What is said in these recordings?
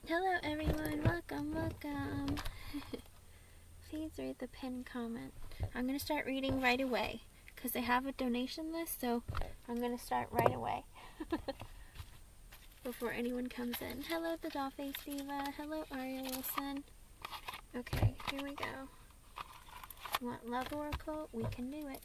Hello everyone, welcome. Please read the pinned comment. I'm going to start reading right away because I have a donation list, so I'm going to start right away before anyone comes in. Hello the Dollface Diva, hello Arya Wilson. Okay, here we go. You want Love Oracle? We can do it.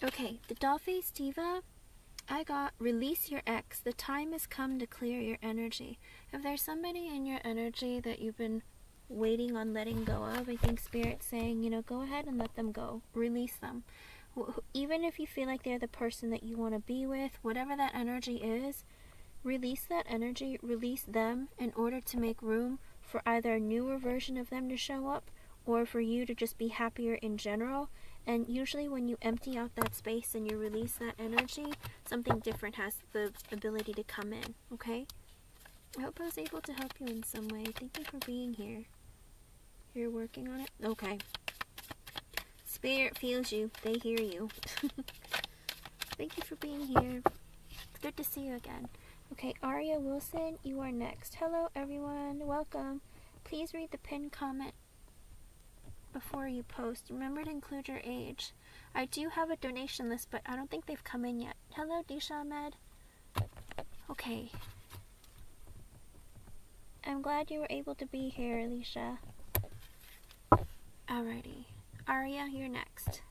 Okay, the Dollface Diva, I got release your ex. The time has come to clear your energy. If there's somebody in your energy that you've been waiting on letting go of, I think Spirit's saying, go ahead and let them go. Release them. Even if you feel like they're the person that you want to be with, whatever that energy is, release that energy, release them in order to make room for either a newer version of them to show up or for you to just be happier in general. And usually when you empty out that space and you release that energy, something different has the ability to come in, okay? I hope I was able to help you in some way. Thank you for being here. You're working on it? Okay. Spirit feels you. They hear you. Thank you for being here. It's good to see you again. Okay, Arya Wilson, you are next. Hello, everyone. Welcome. Please read the pinned comment before you post. Remember to include your age. I do have a donation list, but I don't think they've come in yet. Hello, Disha Ahmed. Okay. I'm glad you were able to be here, Alicia. Alrighty. Arya, you're next.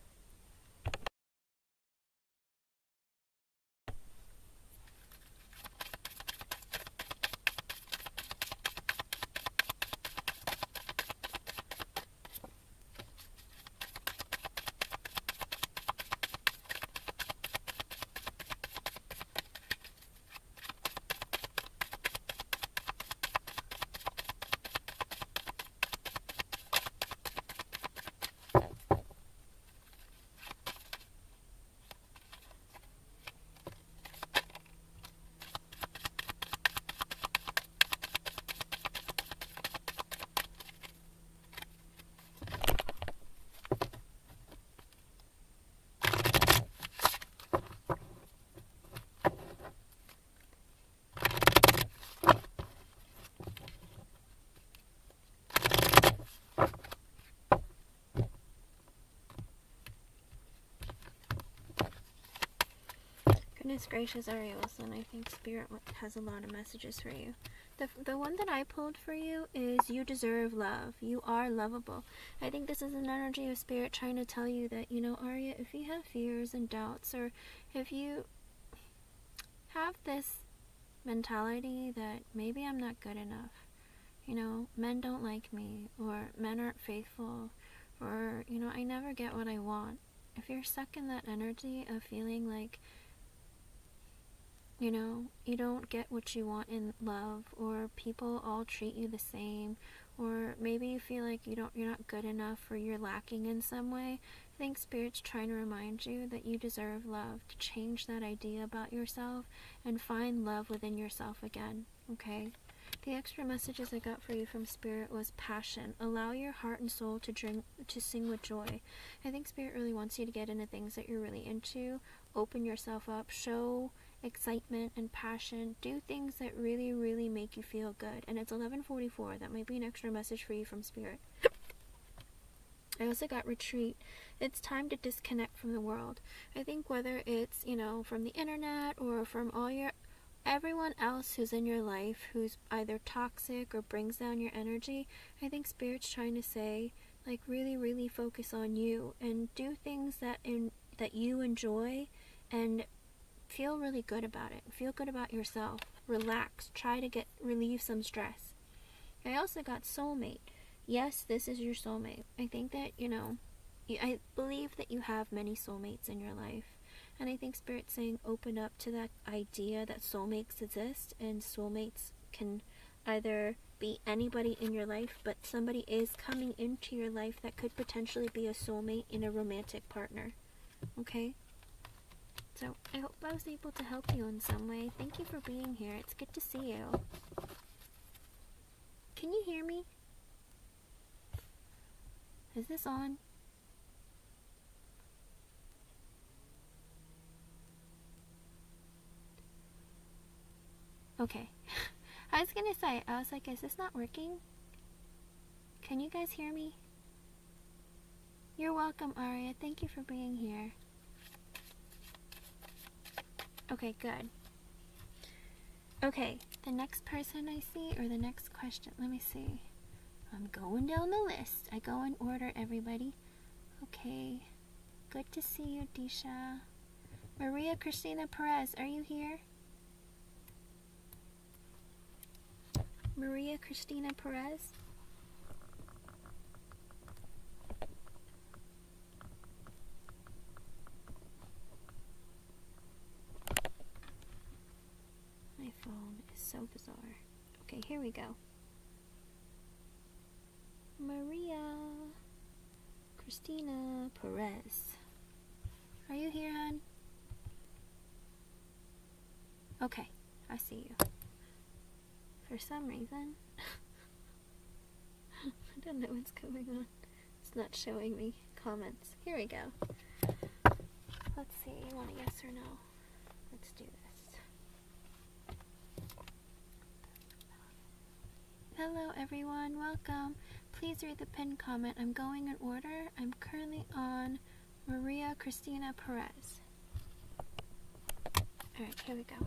Goodness gracious, Arya Wilson, I think Spirit has a lot of messages for you. The one that I pulled for you is you deserve love. You are lovable. I think this is an energy of Spirit trying to tell you that, Arya, if you have fears and doubts, or if you have this mentality that maybe I'm not good enough, men don't like me, or men aren't faithful, or, I never get what I want. If you're stuck in that energy of feeling like you don't get what you want in love, or people all treat you the same, or maybe you feel like you're not good enough, or you're lacking in some way. I think Spirit's trying to remind you that you deserve love, to change that idea about yourself and find love within yourself again, okay? The extra messages I got for you from Spirit was passion. Allow your heart and soul to sing with joy. I think Spirit really wants you to get into things that you're really into. Open yourself up. Show excitement and passion. Do things that really, really make you feel good. And it's 11:44. That might be an extra message for you from Spirit. I also got retreat. It's time to disconnect from the world. I think whether it's, from the internet or from everyone else who's in your life who's either toxic or brings down your energy, I think Spirit's trying to say Like really, really focus on you and do things that you enjoy, and feel really good about it. Feel good about yourself. Relax. Try to relieve some stress. I also got soulmate. Yes, this is your soulmate. I think that, I believe that you have many soulmates in your life. And I think Spirit's saying open up to that idea that soulmates exist, and soulmates can either be anybody in your life, but somebody is coming into your life that could potentially be a soulmate in a romantic partner. Okay? So I hope I was able to help you in some way. Thank you for being here. It's good to see you. Can you hear me? Is this on? Okay. I was gonna say, I was like, is this not working? Can you guys hear me? You're welcome, Arya. Thank you for being here. Okay, good. Okay, the next person I see, or the next question, let me see. I'm going down the list. I go in order, everybody. Okay. Good to see you, Disha. Maria Christina Perez, are you here? Maria Christina Perez? My phone is so bizarre. Okay, here we go. Maria Christina Perez. Are you here, hon? Okay, I see you. For some reason, I don't know what's going on. It's not showing me comments. Here we go. Let's see, you want a yes or no? Let's do this. Hello everyone, welcome. Please read the pinned comment. I'm going in order. I'm currently on Maria Christina Perez. Alright, here we go.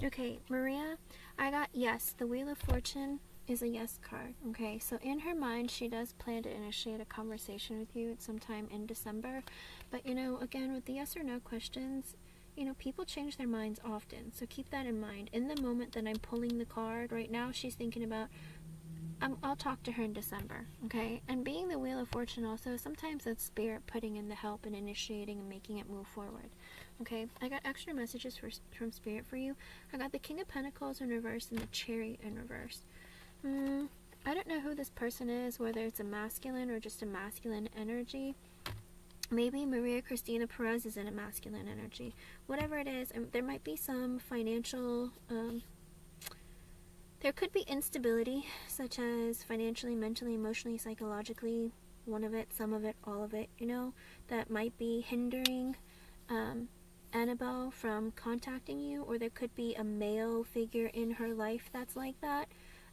Okay, Maria, I got yes. The Wheel of Fortune is a yes card. Okay, so in her mind, she does plan to initiate a conversation with you at sometime in December. But, again, with the yes or no questions, people change their minds often. So keep that in mind. In the moment that I'm pulling the card, right now, she's thinking about, I'll talk to her in December, okay? And being the Wheel of Fortune also, sometimes that's Spirit putting in the help and initiating and making it move forward, okay? I got extra messages from Spirit for you. I got the King of Pentacles in reverse and the Chariot in reverse. I don't know who this person is, whether it's a masculine or just a masculine energy. Maybe Maria Christina Perez is in a masculine energy. Whatever it is, there might be some financial... there could be instability, such as financially, mentally, emotionally, psychologically, one of it, some of it, all of it, that might be hindering Annabelle from contacting you, or there could be a male figure in her life that's like that,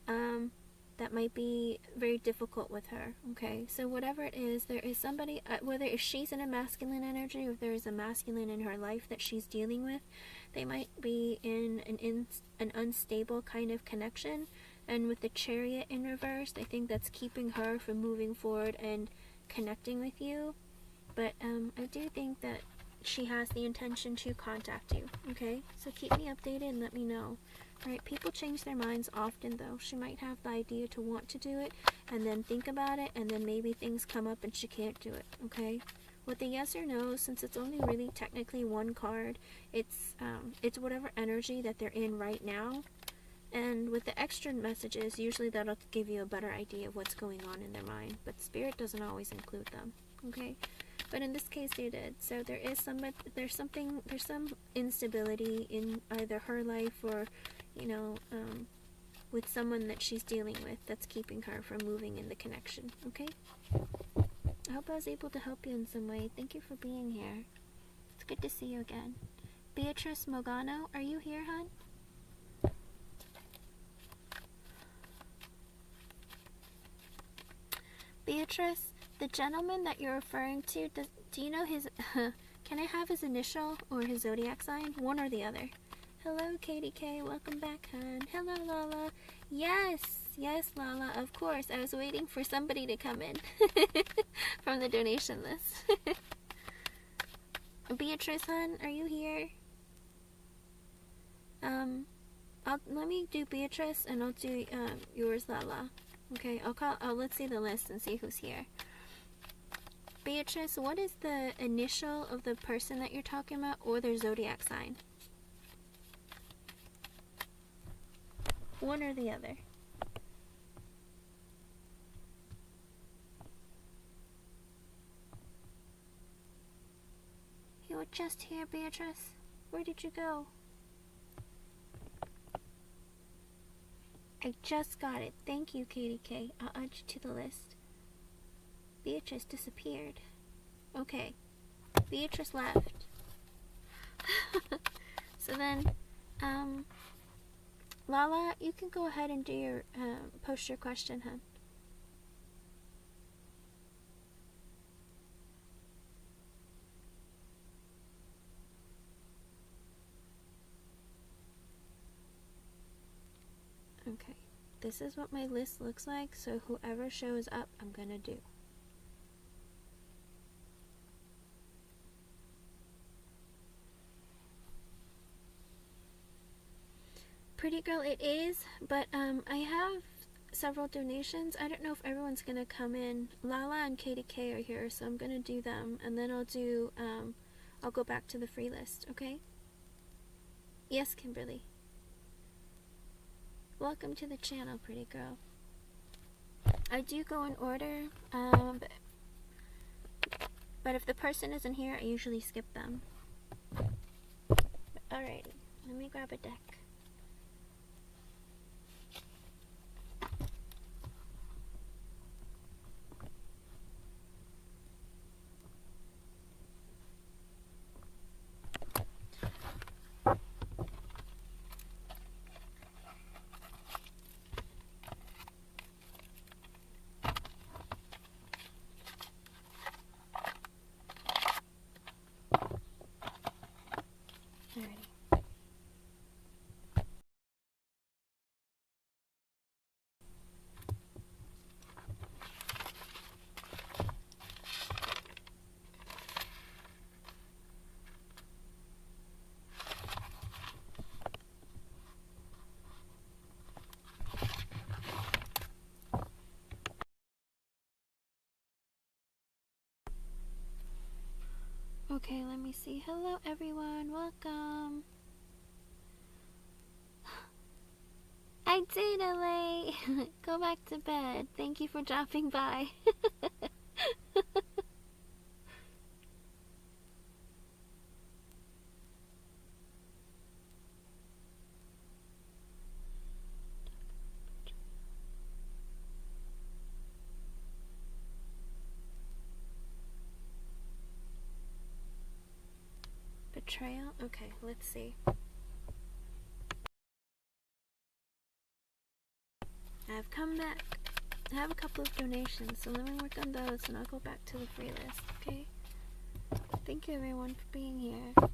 that might be very difficult with her, okay? So whatever it is, there is somebody, whether if she's in a masculine energy, or if there is a masculine in her life that she's dealing with, they might be in an unstable kind of connection. And with the Chariot in reverse, I think that's keeping her from moving forward and connecting with you. But I do think that she has the intention to contact you, okay? So keep me updated and let me know. Right? People change their minds often, though. She might have the idea to want to do it, and then think about it, and then maybe things come up and she can't do it, okay? With the yes or no, since it's only really technically one card, it's whatever energy that they're in right now. And with the extra messages, usually that'll give you a better idea of what's going on in their mind. But Spirit doesn't always include them, okay? But in this case, they did. So there's some instability in either her life or, you know, with someone that she's dealing with that's keeping her from moving in the connection, okay? I hope I was able to help you in some way. Thank you for being here. It's good to see you again. Beatrice Mogano, are you here, hon? Beatrice, the gentleman that you're referring to, do you know his, can I have his initial or his zodiac sign? One or the other. Hello, Katie K. Welcome back, hon. Hello, Lala. Yes, Lala, of course. I was waiting for somebody to come in from the donation list. Beatrice, hon, are you here? Let me do Beatrice, and I'll do yours, Lala. Okay, let's see the list and see who's here. Beatrice, what is the initial of the person that you're talking about, or their zodiac sign? One or the other. You were just here, Beatrice. Where did you go? I just got it. Thank you, Katie K. I'll add you to the list. Beatrice disappeared. Okay. Beatrice left. So then, Lala, you can go ahead and do your, post your question, hun. Okay, this is what my list looks like, so whoever shows up, I'm gonna do. Pretty girl, it is, but I have several donations. I don't know if everyone's gonna come in. Lala and Katie K are here, so I'm gonna do them, and then I'll do, I'll go back to the free list, okay? Yes, Kimberly. Welcome to the channel, pretty girl. I do go in order, but if the person isn't here, I usually skip them. Alrighty, let me grab a deck. Okay, let me see. Hello, everyone. Welcome. I did, LA. Go back to bed. Thank you for dropping by. Betrayal? Okay, let's see. I've come back. I have a couple of donations, so let me work on those and I'll go back to the free list, okay? Thank you everyone for being here.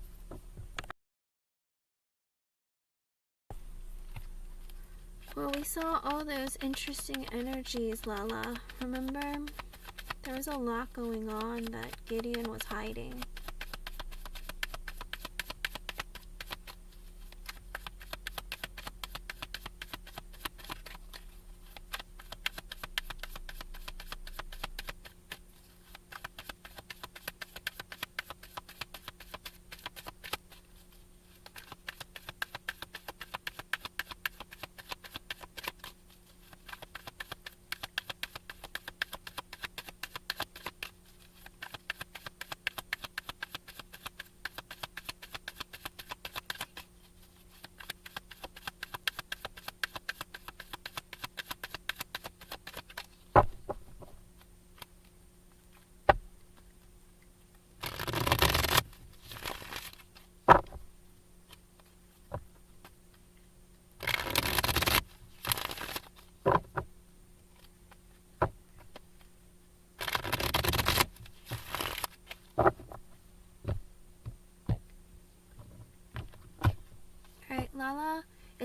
Well, we saw all those interesting energies, Lala. Remember? There was a lot going on that Gideon was hiding.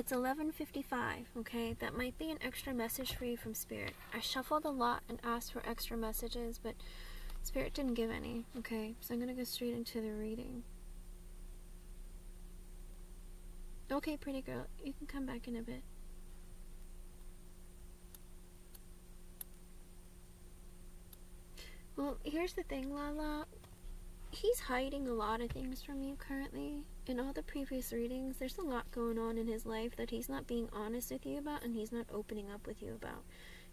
It's 11:55, okay? That might be an extra message for you from Spirit. I shuffled a lot and asked for extra messages, but Spirit didn't give any, okay? So I'm going to go straight into the reading. Okay, pretty girl, you can come back in a bit. Well, here's the thing, Lala. He's hiding a lot of things from you currently. In all the previous readings, there's a lot going on in his life that he's not being honest with you about and he's not opening up with you about,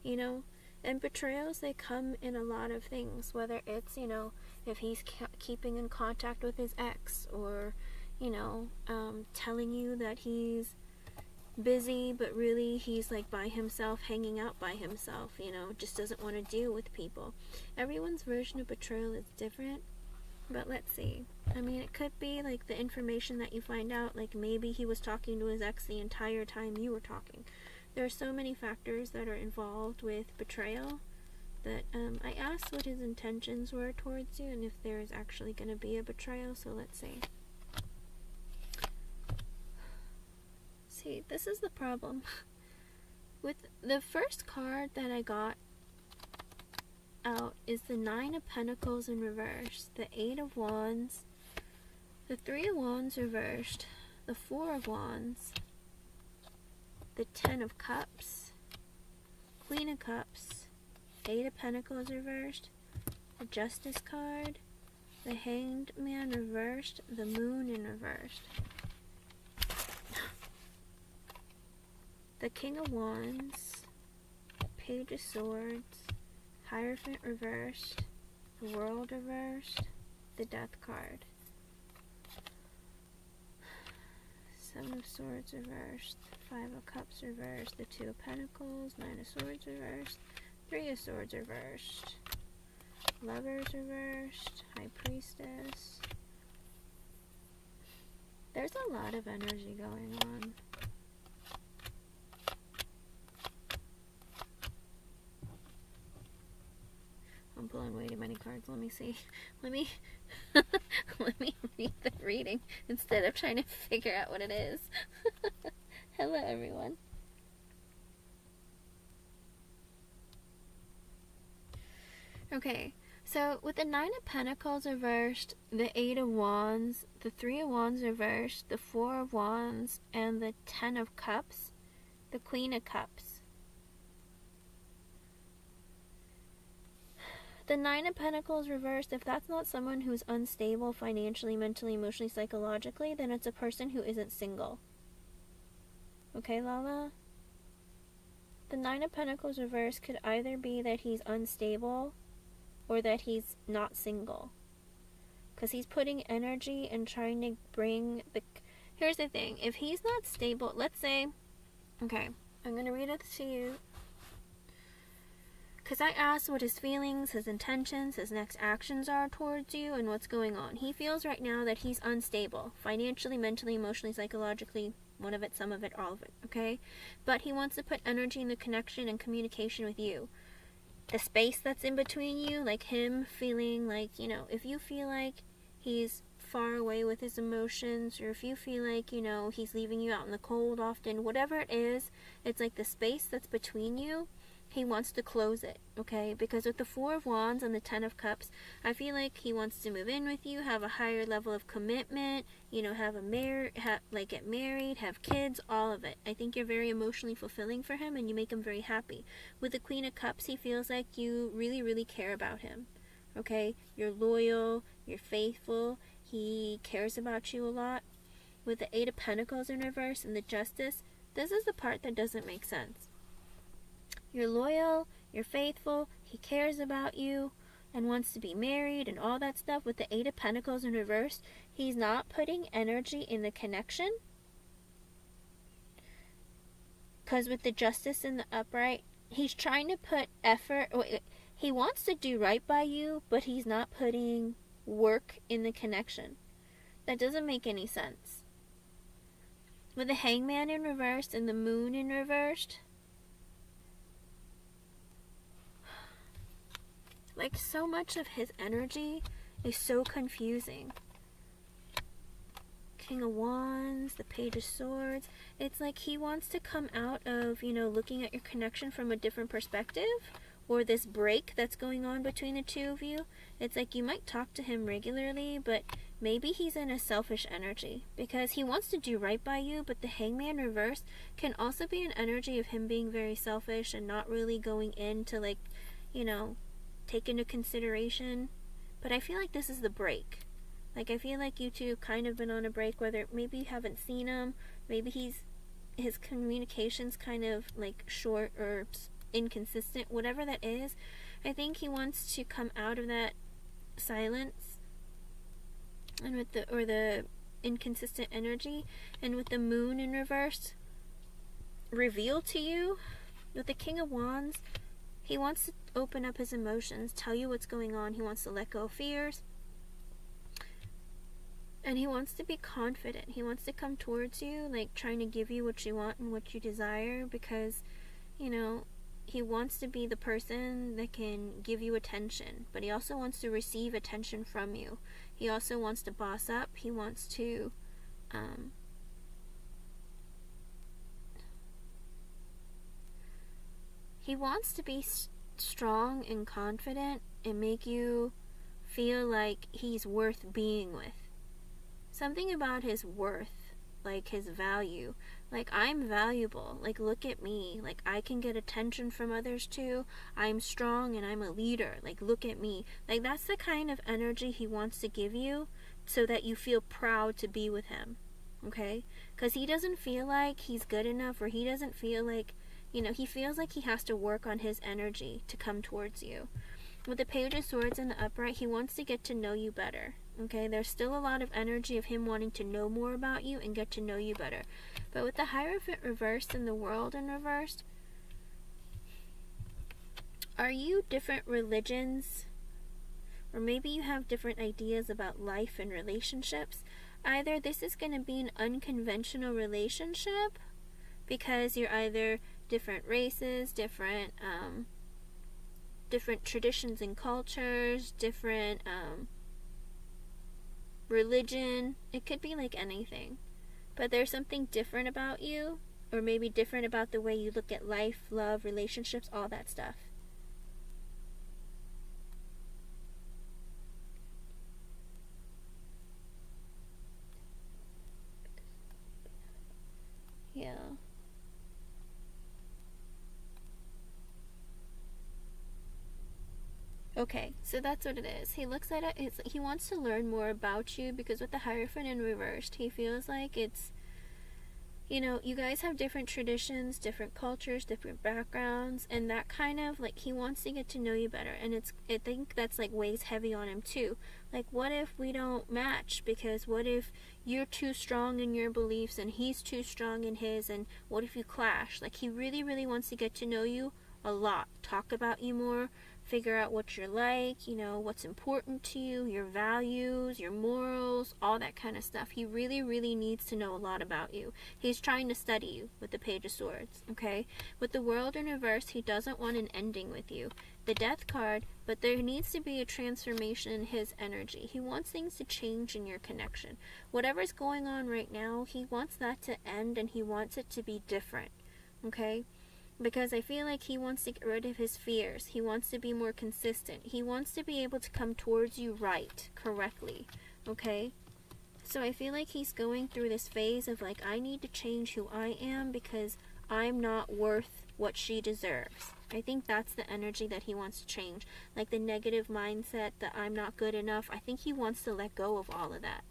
you know? And betrayals, they come in a lot of things, whether it's, you know, if he's keeping in contact with his ex, or, you know, telling you that he's busy, but really he's like by himself, hanging out by himself, you know, just doesn't want to deal with people. Everyone's version of betrayal is different. But let's see. I mean, it could be like the information that you find out, like maybe he was talking to his ex the entire time you were talking. There are so many factors that are involved with betrayal that I asked what his intentions were towards you and if there is actually going to be a betrayal. So let's see. See, this is the problem. With the first card that I got out is the 9 of Pentacles in reverse, the 8 of Wands, the 3 of Wands reversed, the 4 of Wands, the 10 of Cups, Queen of Cups, 8 of Pentacles reversed, the Justice card, the Hanged Man reversed, the Moon in reversed, the King of Wands, Page of Swords, Hierophant reversed, the World reversed, the Death card, 7 of Swords reversed, 5 of Cups reversed, the 2 of Pentacles, 9 of Swords reversed, 3 of Swords reversed, Lovers reversed, High Priestess. There's a lot of energy going on. I'm pulling way too many cards. Let me see. Let me let me read the reading instead of trying to figure out what it is. Hello, everyone. Okay, so with the 9 of Pentacles reversed, the 8 of Wands, the 3 of Wands reversed, the 4 of Wands, and the 10 of Cups, the Queen of Cups. The 9 of Pentacles reversed, if that's not someone who's unstable financially, mentally, emotionally, psychologically, then it's a person who isn't single. Okay, Lala? The 9 of Pentacles reversed could either be that he's unstable or that he's not single. Because he's putting energy and trying to bring the... Here's the thing. If he's not stable, let's say... Okay, I'm going to read it to you. Because I asked what his feelings, his intentions, his next actions are towards you and what's going on. He feels right now that he's unstable. Financially, mentally, emotionally, psychologically. One of it, some of it, all of it. Okay? But he wants to put energy in the connection and communication with you. The space that's in between you, like him feeling like, you know, if you feel like he's far away with his emotions, or if you feel like, you know, he's leaving you out in the cold often, whatever it is, it's like the space that's between you. He wants to close it, okay? Because with the 4 of Wands and the 10 of Cups, I feel like he wants to move in with you, have a higher level of commitment, you know, get married, have kids, all of it. I think you're very emotionally fulfilling for him and you make him very happy. With the Queen of Cups, he feels like you really, really care about him, okay? You're loyal, you're faithful, he cares about you a lot. With the 8 of Pentacles in reverse and the Justice, this is the part that doesn't make sense. You're loyal, you're faithful, he cares about you and wants to be married and all that stuff. With the 8 of Pentacles in reverse, he's not putting energy in the connection. Because with the Justice in the upright, he's trying to put effort. He wants to do right by you, but he's not putting work in the connection. That doesn't make any sense. With the Hangman in reverse and the Moon in reversed, like, so much of his energy is so confusing. King of Wands, the Page of Swords. It's like he wants to come out of, looking at your connection from a different perspective, or this break that's going on between the two of you. It's like you might talk to him regularly, but maybe he's in a selfish energy because he wants to do right by you, but the Hangman reverse can also be an energy of him being very selfish and not really going into, like, take into consideration. But I feel like this is the break. Like, I feel like you two kind of been on a break, whether maybe you haven't seen him, maybe his communication's kind of like short or inconsistent, whatever that is. I think he wants to come out of that silence and with the inconsistent energy, and with the moon in reverse, reveal to you with the King of Wands. He wants to open up his emotions, tell you what's going on. He wants to let go of fears. And he wants to be confident. He wants to come towards you, like trying to give you what you want and what you desire, because, he wants to be the person that can give you attention, but he also wants to receive attention from you. He also wants to boss up. He wants to, be strong and confident and make you feel like he's worth being with. Something about his worth, like his value. Like, I'm valuable. Like, look at me. Like, I can get attention from others too. I'm strong and I'm a leader. Like, look at me. Like, that's the kind of energy he wants to give you so that you feel proud to be with him. Okay? Because he doesn't feel like he's good enough, or he doesn't feel like, he feels like he has to work on his energy to come towards you. With the Page of Swords in the upright, he wants to get to know you better. Okay, there's still a lot of energy of him wanting to know more about you and get to know you better. But with the Hierophant reversed and the World in reversed, are you different religions? Or maybe you have different ideas about life and relationships. Either this is going to be an unconventional relationship because you're either different races, different traditions and cultures, different religion. It could be like anything, but there's something different about you, or maybe different about the way you look at life, love, relationships, all that stuff. Yeah. Okay, so that's what it is. He looks at it, he wants to learn more about you, because with the Hierophant in reversed, he feels like it's, you guys have different traditions, different cultures, different backgrounds, and that kind of, like, he wants to get to know you better, and I think that's, like, weighs heavy on him, too. Like, what if we don't match? Because what if you're too strong in your beliefs, and he's too strong in his, and what if you clash? Like, he really, really wants to get to know you a lot, talk about you more, figure out what you're like, what's important to you, your values, your morals, all that kind of stuff. He really, really needs to know a lot about you. He's trying to study you with the Page of Swords, okay? With the World in reverse, he doesn't want an ending with you. The Death card, but there needs to be a transformation in his energy. He wants things to change in your connection. Whatever's going on right now, he wants that to end, and he wants it to be different, okay? Because I feel like he wants to get rid of his fears. He wants to be more consistent. He wants to be able to come towards you correctly, okay? So I feel like he's going through this phase of, like, I need to change who I am because I'm not worth what she deserves. I think that's the energy that he wants to change. Like, the negative mindset that I'm not good enough. I think he wants to let go of all of that.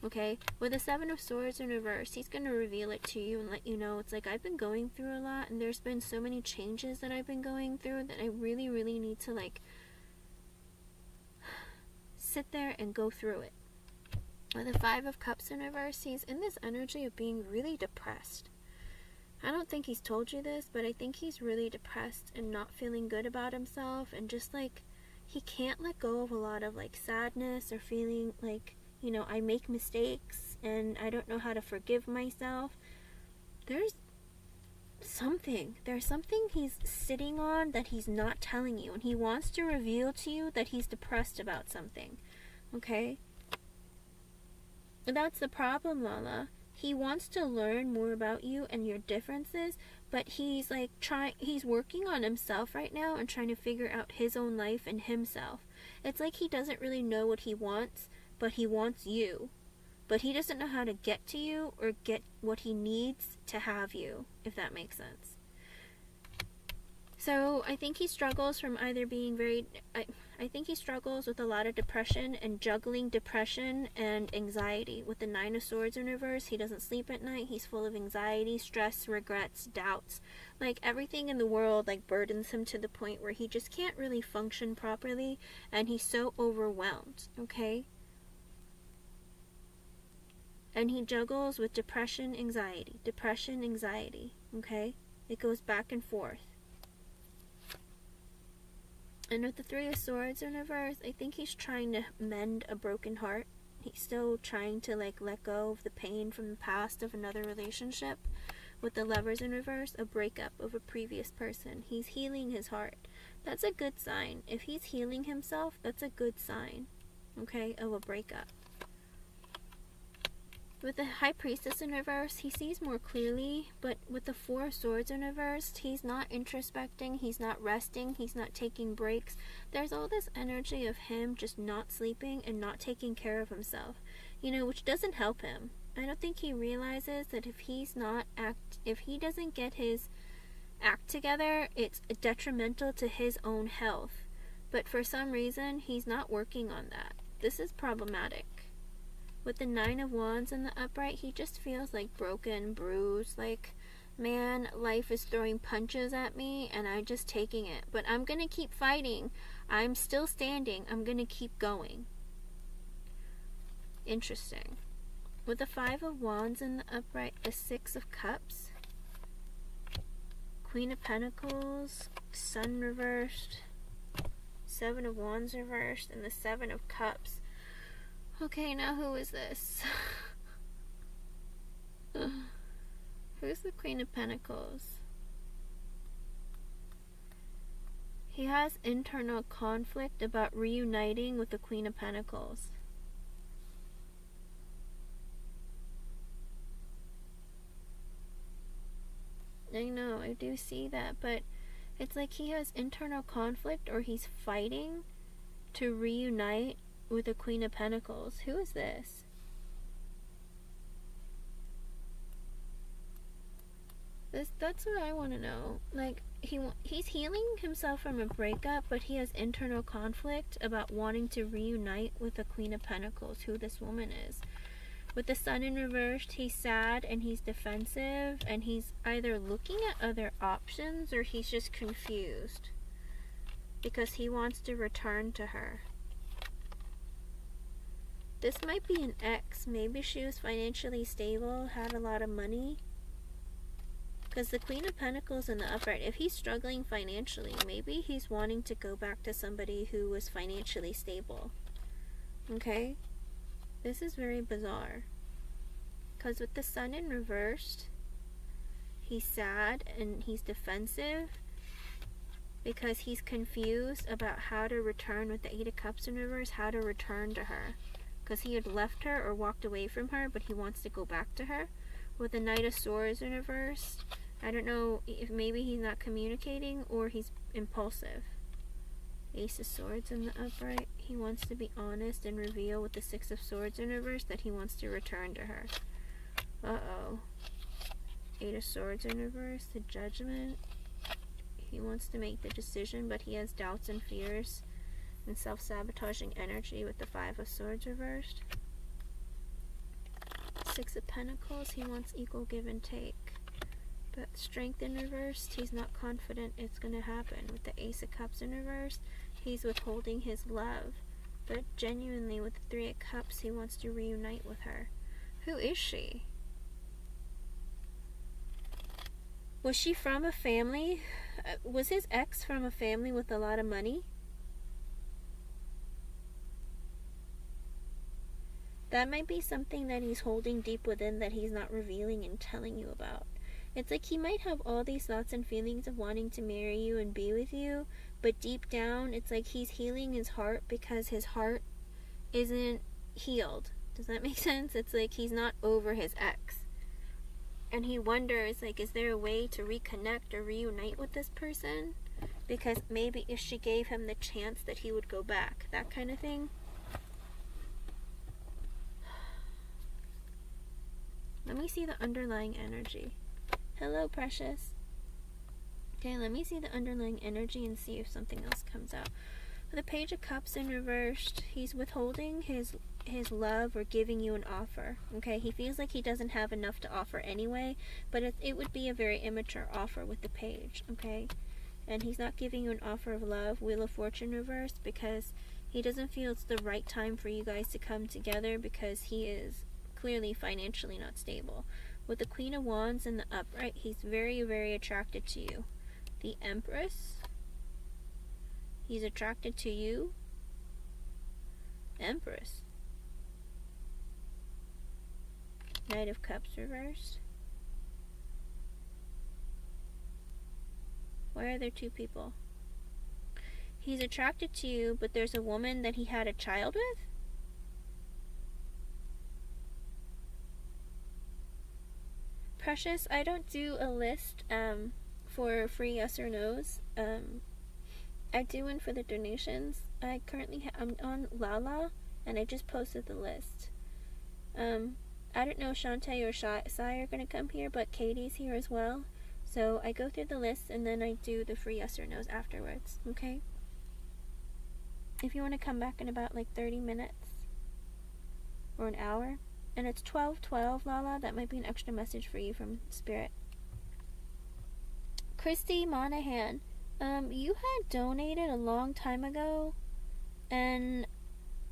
Okay, with the Seven of Swords in reverse, he's going to reveal it to you and let you know, it's like, I've been going through a lot, and there's been so many changes that I've been going through that I really, really need to, like, sit there and go through it. With the Five of Cups in reverse, he's in this energy of being really depressed. I don't think he's told you this, but I think he's really depressed and not feeling good about himself, and just, like, he can't let go of a lot of, like, sadness or feeling like, I make mistakes and I don't know how to forgive myself. There's something he's sitting on that he's not telling you, and he wants to reveal to you that he's depressed about something, okay? That's the problem, Lala. He wants to learn more about you and your differences, but he's like he's working on himself right now and trying to figure out his own life and himself. It's like he doesn't really know what he wants, but he wants you. But he doesn't know how to get to you or get what he needs to have you, if that makes sense. So I think he struggles from either being I think he struggles with a lot of depression and juggling depression and anxiety. With the Nine of Swords in reverse, he doesn't sleep at night. He's full of anxiety, stress, regrets, doubts. Like everything in the world like burdens him to the point where he just can't really function properly, and he's so overwhelmed, okay? And he juggles with depression, anxiety, okay? It goes back and forth. And with the Three of Swords in reverse, I think he's trying to mend a broken heart. He's still trying to like let go of the pain from the past of another relationship. With the Lovers in reverse, a breakup of a previous person. He's healing his heart. That's a good sign. If he's healing himself, that's a good sign, okay, of a breakup. With the High Priestess in reverse, he sees more clearly, but with the Four of Swords in reverse, he's not introspecting, he's not resting, he's not taking breaks. There's all this energy of him just not sleeping and not taking care of himself, which doesn't help him. I don't think he realizes that if he doesn't get his act together, it's detrimental to his own health. But for some reason, he's not working on that. This is problematic. With the Nine of Wands in the upright, he just feels like broken, bruised, like, man, life is throwing punches at me and I'm just taking it. But I'm going to keep fighting. I'm still standing. I'm going to keep going. Interesting. With the Five of Wands in the upright, the Six of Cups, Queen of Pentacles, Sun reversed, Seven of Wands reversed, and the Seven of Cups. Okay, now who is this? Who's the Queen of Pentacles? He has internal conflict about reuniting with the Queen of Pentacles. I know, I do see that, but it's like he has internal conflict or he's fighting to reunite with the Queen of Pentacles. Who is this? That's what I want to know. Like, he's healing himself from a breakup, but he has internal conflict about wanting to reunite with the Queen of Pentacles, who this woman is. With the Sun in reverse, he's sad and he's defensive, and he's either looking at other options or he's just confused because he wants to return to her. This might be an ex. Maybe she was financially stable, had a lot of money. Because the Queen of Pentacles in the upright, if he's struggling financially, maybe he's wanting to go back to somebody who was financially stable. Okay? This is very bizarre. Because with the Sun in reversed, he's sad and he's defensive because he's confused about how to return with the Eight of Cups in reverse, how to return to her. Because he had left her or walked away from her, but he wants to go back to her. With the Knight of Swords in reverse, I don't know if maybe he's not communicating or he's impulsive. Ace of Swords in the upright, he wants to be honest and reveal with the Six of Swords in reverse that he wants to return to her. Uh-oh. Eight of Swords in reverse, the Judgment. He wants to make the decision, but he has doubts and fears and self-sabotaging energy with the Five of Swords reversed. Six of Pentacles, he wants equal give and take. But Strength in reverse, he's not confident it's going to happen. With the Ace of Cups in reverse, he's withholding his love. But genuinely, with the Three of Cups, he wants to reunite with her. Who is she? Was she from a family? Was his ex from a family with a lot of money? That might be something that he's holding deep within that he's not revealing and telling you about. It's like he might have all these thoughts and feelings of wanting to marry you and be with you, but deep down, it's like he's healing his heart because his heart isn't healed. Does that make sense? It's like he's not over his ex. And he wonders, like, is there a way to reconnect or reunite with this person? Because maybe if she gave him the chance that he would go back. That kind of thing. Let me see the underlying energy. Hello, precious. Okay, let me see the underlying energy and see if something else comes out. The Page of Cups in reversed. He's withholding his love or giving you an offer. Okay, he feels like he doesn't have enough to offer anyway, but it would be a very immature offer with the Page. Okay, and he's not giving you an offer of love. Wheel of Fortune reversed, because he doesn't feel it's the right time for you guys to come together, because he is clearly financially not stable. With the Queen of Wands in the upright, he's very, very attracted to you. The Empress, he's attracted to you. Empress. Knight of Cups reversed. Why are there two people? He's attracted to you, but there's a woman that he had a child with? Precious, I don't do a list for free yes or no's. I do one for the donations. I'm on Lala, and I just posted the list. I don't know if Shantae or Sai are going to come here, but Katie's here as well. So I go through the list, and then I do the free yes or no's afterwards, okay? If you want to come back in about like 30 minutes or an hour, and it's 12:12, Lala, that might be an extra message for you from Spirit. Christie Monahan, you had donated a long time ago, and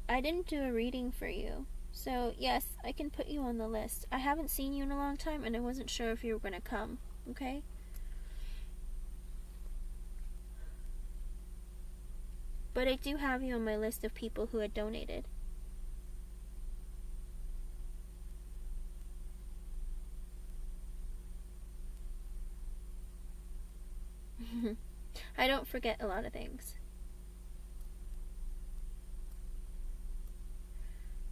I didn't do a reading for you. So, yes, I can put you on the list. I haven't seen you in a long time, and I wasn't sure if you were going to come, okay? But I do have you on my list of people who had donated. I don't forget a lot of things.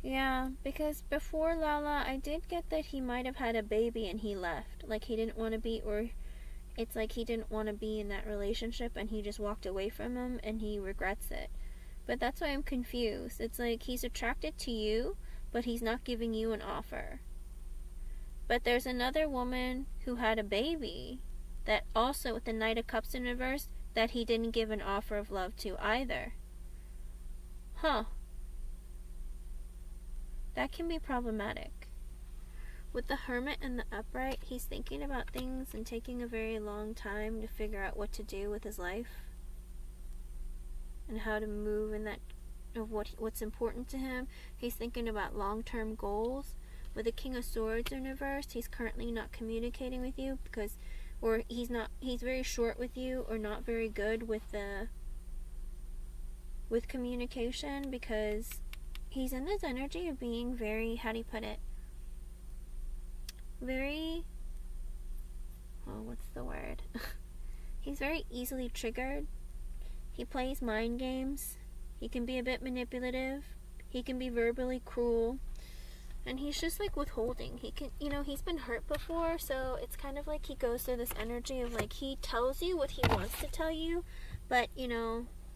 Yeah, because before Lala, I did get that he might have had a baby and he left. Like, he didn't want to be, or it's like he didn't want to be in that relationship and he just walked away from him and he regrets it. But that's why I'm confused. It's like he's attracted to you, but he's not giving you an offer. But there's another woman who had a baby that also, with the Knight of Cups in reverse, that he didn't give an offer of love to either. Huh. That can be problematic. With the Hermit and the upright, he's thinking about things and taking a very long time to figure out what to do with his life and how to move in that of what's important to him. He's thinking about long-term goals. With the King of Swords in reverse, he's currently not communicating with you because, or he's very short with you, or not very good with communication, because he's in this energy of being very, how do you put it? Very, what's the word? He's very easily triggered. He plays mind games. He can be a bit manipulative. He can be verbally cruel. And he's just like withholding. He can, he's been hurt before, so it's kind of like he goes through this energy of like he tells you what he wants to tell you, but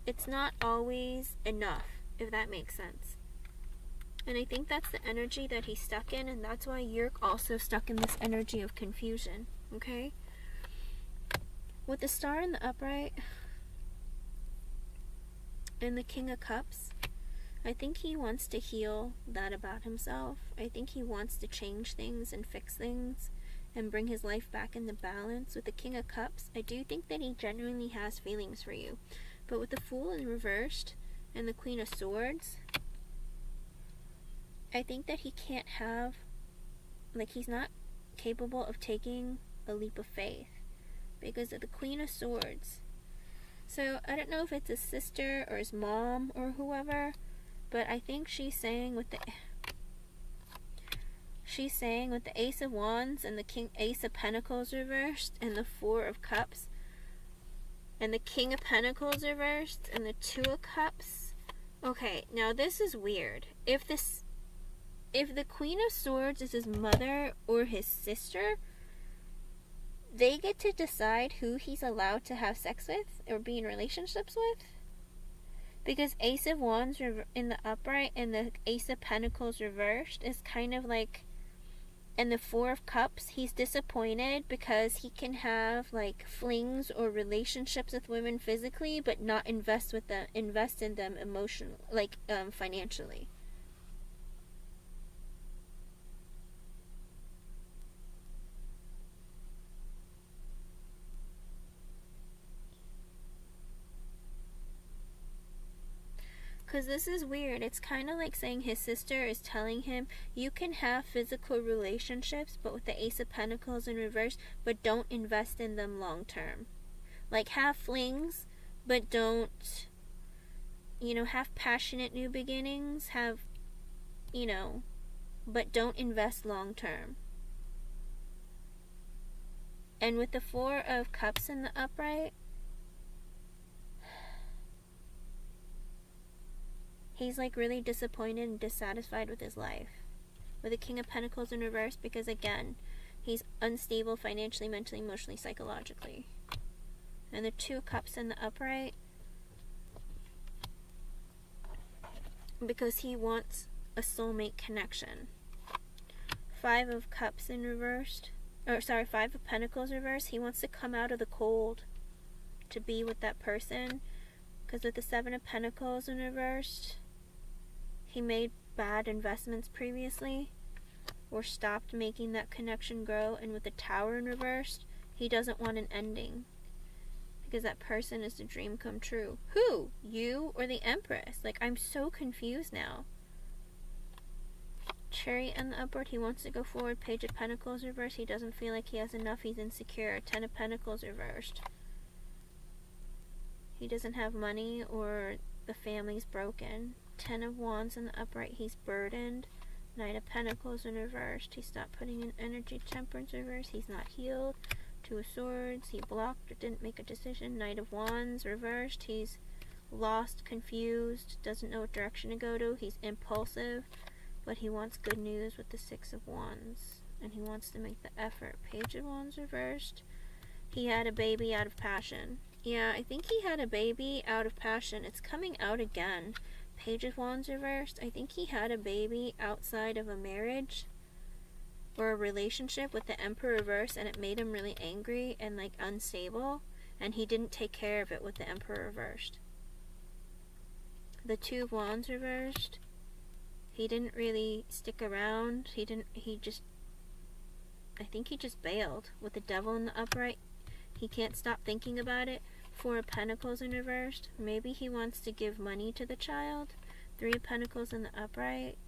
it's not always enough, if that makes sense. And I think that's the energy that he's stuck in, and that's why you're also stuck in this energy of confusion, okay? With the Star in the upright and the King of Cups, I think he wants to heal that about himself. I think he wants to change things and fix things and bring his life back into balance. With the King of Cups, I do think that he genuinely has feelings for you. But with the Fool in reversed and the Queen of Swords, I think that he can't have, he's not capable of taking a leap of faith because of the Queen of Swords. So I don't know if it's his sister or his mom or whoever, but I think she's saying with the Ace of Wands and the Ace of Pentacles reversed and the Four of Cups and the King of Pentacles reversed and the Two of Cups. Okay, now this is weird. if the Queen of Swords is his mother or his sister, they get to decide who he's allowed to have sex with or be in relationships with. Because Ace of Wands in the upright and the Ace of Pentacles reversed is kind of like, and the Four of Cups, he's disappointed because he can have like flings or relationships with women physically, but not invest in them emotionally, like financially. Because this is weird. It's kind of like saying his sister is telling him, you can have physical relationships, but with the Ace of Pentacles in reverse, but don't invest in them long term. Like, have flings, but don't, have passionate new beginnings, but don't invest long term. And with the Four of Cups in the upright, he's like really disappointed and dissatisfied with his life. With the King of Pentacles in reverse, because again, he's unstable financially, mentally, emotionally, psychologically. And the Two of Cups in the upright, because he wants a soulmate connection. Five of Cups in reversed, Five of Pentacles reversed, he wants to come out of the cold to be with that person. Because with the Seven of Pentacles in reversed, he made bad investments previously or stopped making that connection grow. And with the Tower in reversed, he doesn't want an ending because that person is the dream come true. Who? You or the Empress? Like, I'm so confused now. Chariot in the upward, he wants to go forward. Page of Pentacles reversed, he doesn't feel like he has enough, he's insecure. Ten of Pentacles reversed, he doesn't have money or the family's broken. Ten of Wands in the upright, he's burdened. Knight of Pentacles in reversed, he stopped putting in energy. Temperance reversed, he's not healed. Two of Swords, he blocked or didn't make a decision. Knight of Wands reversed, he's lost, confused, doesn't know what direction to go to. He's impulsive, but he wants good news with the Six of Wands, and he wants to make the effort. Page of Wands reversed, he had a baby out of passion. Yeah, I think he had a baby out of passion. It's coming out again. Page of Wands reversed, I think he had a baby outside of a marriage or a relationship with the Emperor reversed, and it made him really angry and like unstable, and he didn't take care of it with the Emperor reversed. The Two of Wands reversed, he didn't really stick around. I think he just bailed. With the Devil in the upright, he can't stop thinking about it. Four of Pentacles in reversed, maybe he wants to give money to the child. Three of Pentacles in the upright,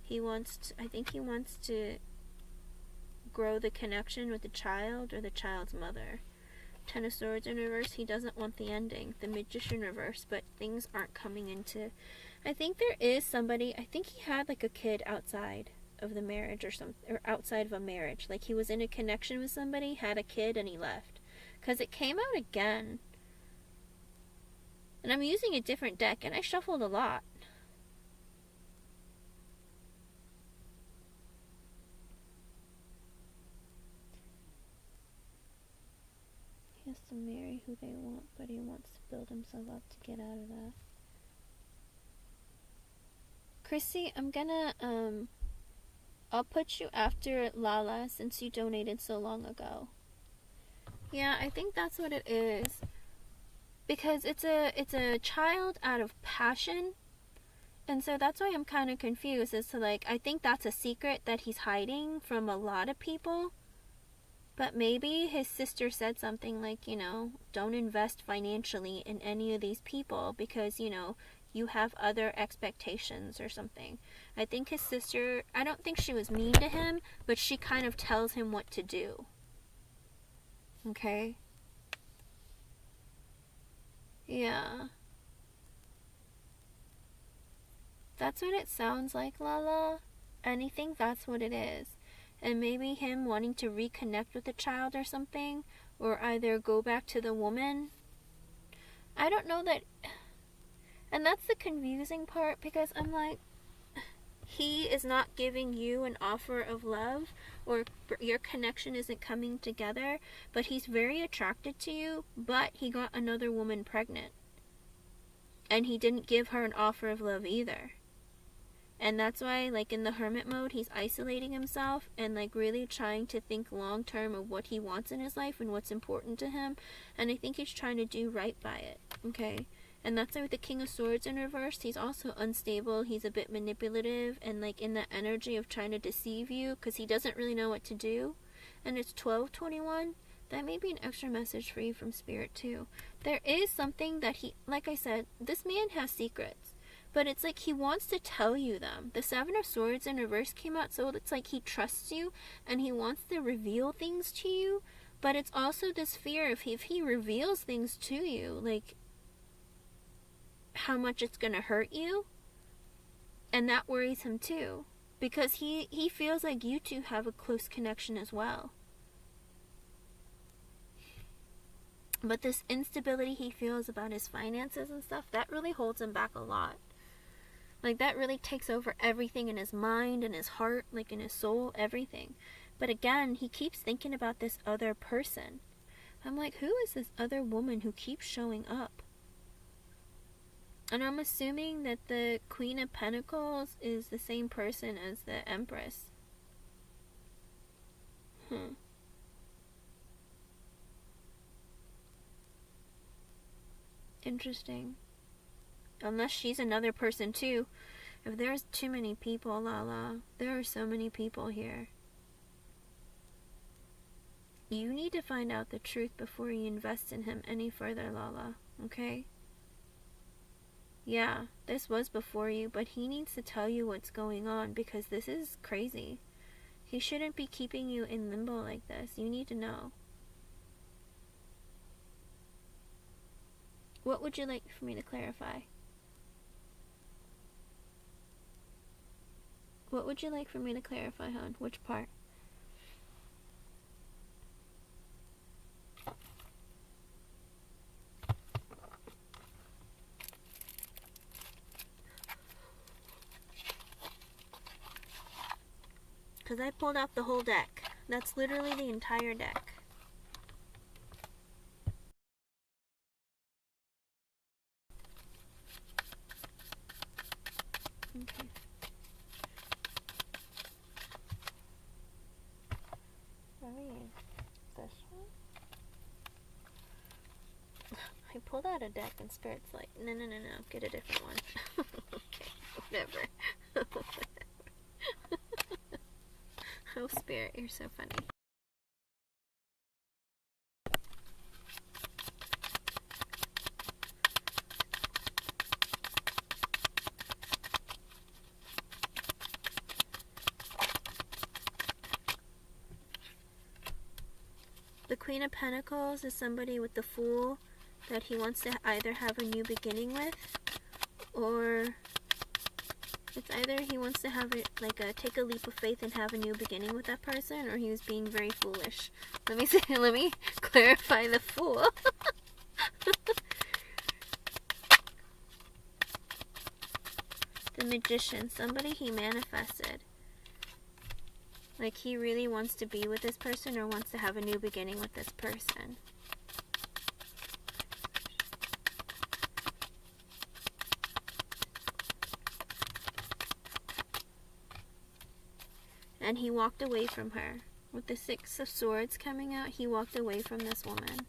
I think he wants to grow the connection with the child or the child's mother. Ten of Swords in reverse, he doesn't want the ending. The Magician reverse, but things aren't coming into... I think there is somebody, I think he had like a kid outside of the marriage or outside of a marriage. Like he was in a connection with somebody, had a kid, and he left. Because it came out again. And I'm using a different deck, and I shuffled a lot. He has to marry who they want, but he wants to build himself up to get out of that. Christie, I'm gonna, I'll put you after Lala since you donated so long ago. Yeah, I think that's what it is. Because it's a child out of passion. And so that's why I'm kind of confused as to like, I think that's a secret that he's hiding from a lot of people. But maybe his sister said something like, don't invest financially in any of these people because, you have other expectations or something. I think his sister, I don't think she was mean to him, but she kind of tells him what to do. Okay? Yeah. That's what it sounds like, Lala. And I think that's what it is. And maybe him wanting to reconnect with the child or something, or either go back to the woman. I don't know that... And that's the confusing part, because I'm like... he is not giving you an offer of love, or your connection isn't coming together, but he's very attracted to you, but he got another woman pregnant. And he didn't give her an offer of love either. And that's why, like, in the hermit mode, he's isolating himself and, like, really trying to think long term of what he wants in his life and what's important to him. And I think he's trying to do right by it, okay? And that's why with the King of Swords in reverse, he's also unstable. He's a bit manipulative and, like, in the energy of trying to deceive you because he doesn't really know what to do. And it's 12/21. That may be an extra message for you from Spirit, too. There is something that he, like I said, this man has secrets. But it's like he wants to tell you them. The Seven of Swords in reverse came out, so it's like he trusts you and he wants to reveal things to you. But it's also this fear of if he reveals things to you, like how much it's going to hurt you. And that worries him too. Because he feels like you two have a close connection as well. But this instability he feels about his finances and stuff, that really holds him back a lot. Like, that really takes over everything in his mind and his heart, like in his soul, everything. But again, he keeps thinking about this other person. I'm like, who is this other woman who keeps showing up? And I'm assuming that the Queen of Pentacles is the same person as the Empress. Interesting. Unless she's another person too. If there's too many people, Lala, there are so many people here. You need to find out the truth before you invest in him any further, Lala. Okay? Yeah, this was before you, but he needs to tell you what's going on because this is crazy. He shouldn't be keeping you in limbo like this. You need to know. What would you like for me to clarify? What would you like for me to clarify, hon? Which part? Because I pulled out the whole deck. That's literally the entire deck. Okay. Let me use this one. I pulled out a deck and Spirit's like, no, get a different one. Okay, whatever. Oh, Spirit, you're so funny. The Queen of Pentacles is somebody with the Fool that he wants to either have a new beginning with, or it's either he wants to have it like take a leap of faith and have a new beginning with that person, or he was being very foolish. Let me clarify the Fool. The Magician, somebody he manifested. Like he really wants to be with this person or wants to have a new beginning with this person. And he walked away from her. With the Six of Swords coming out, he walked away from this woman.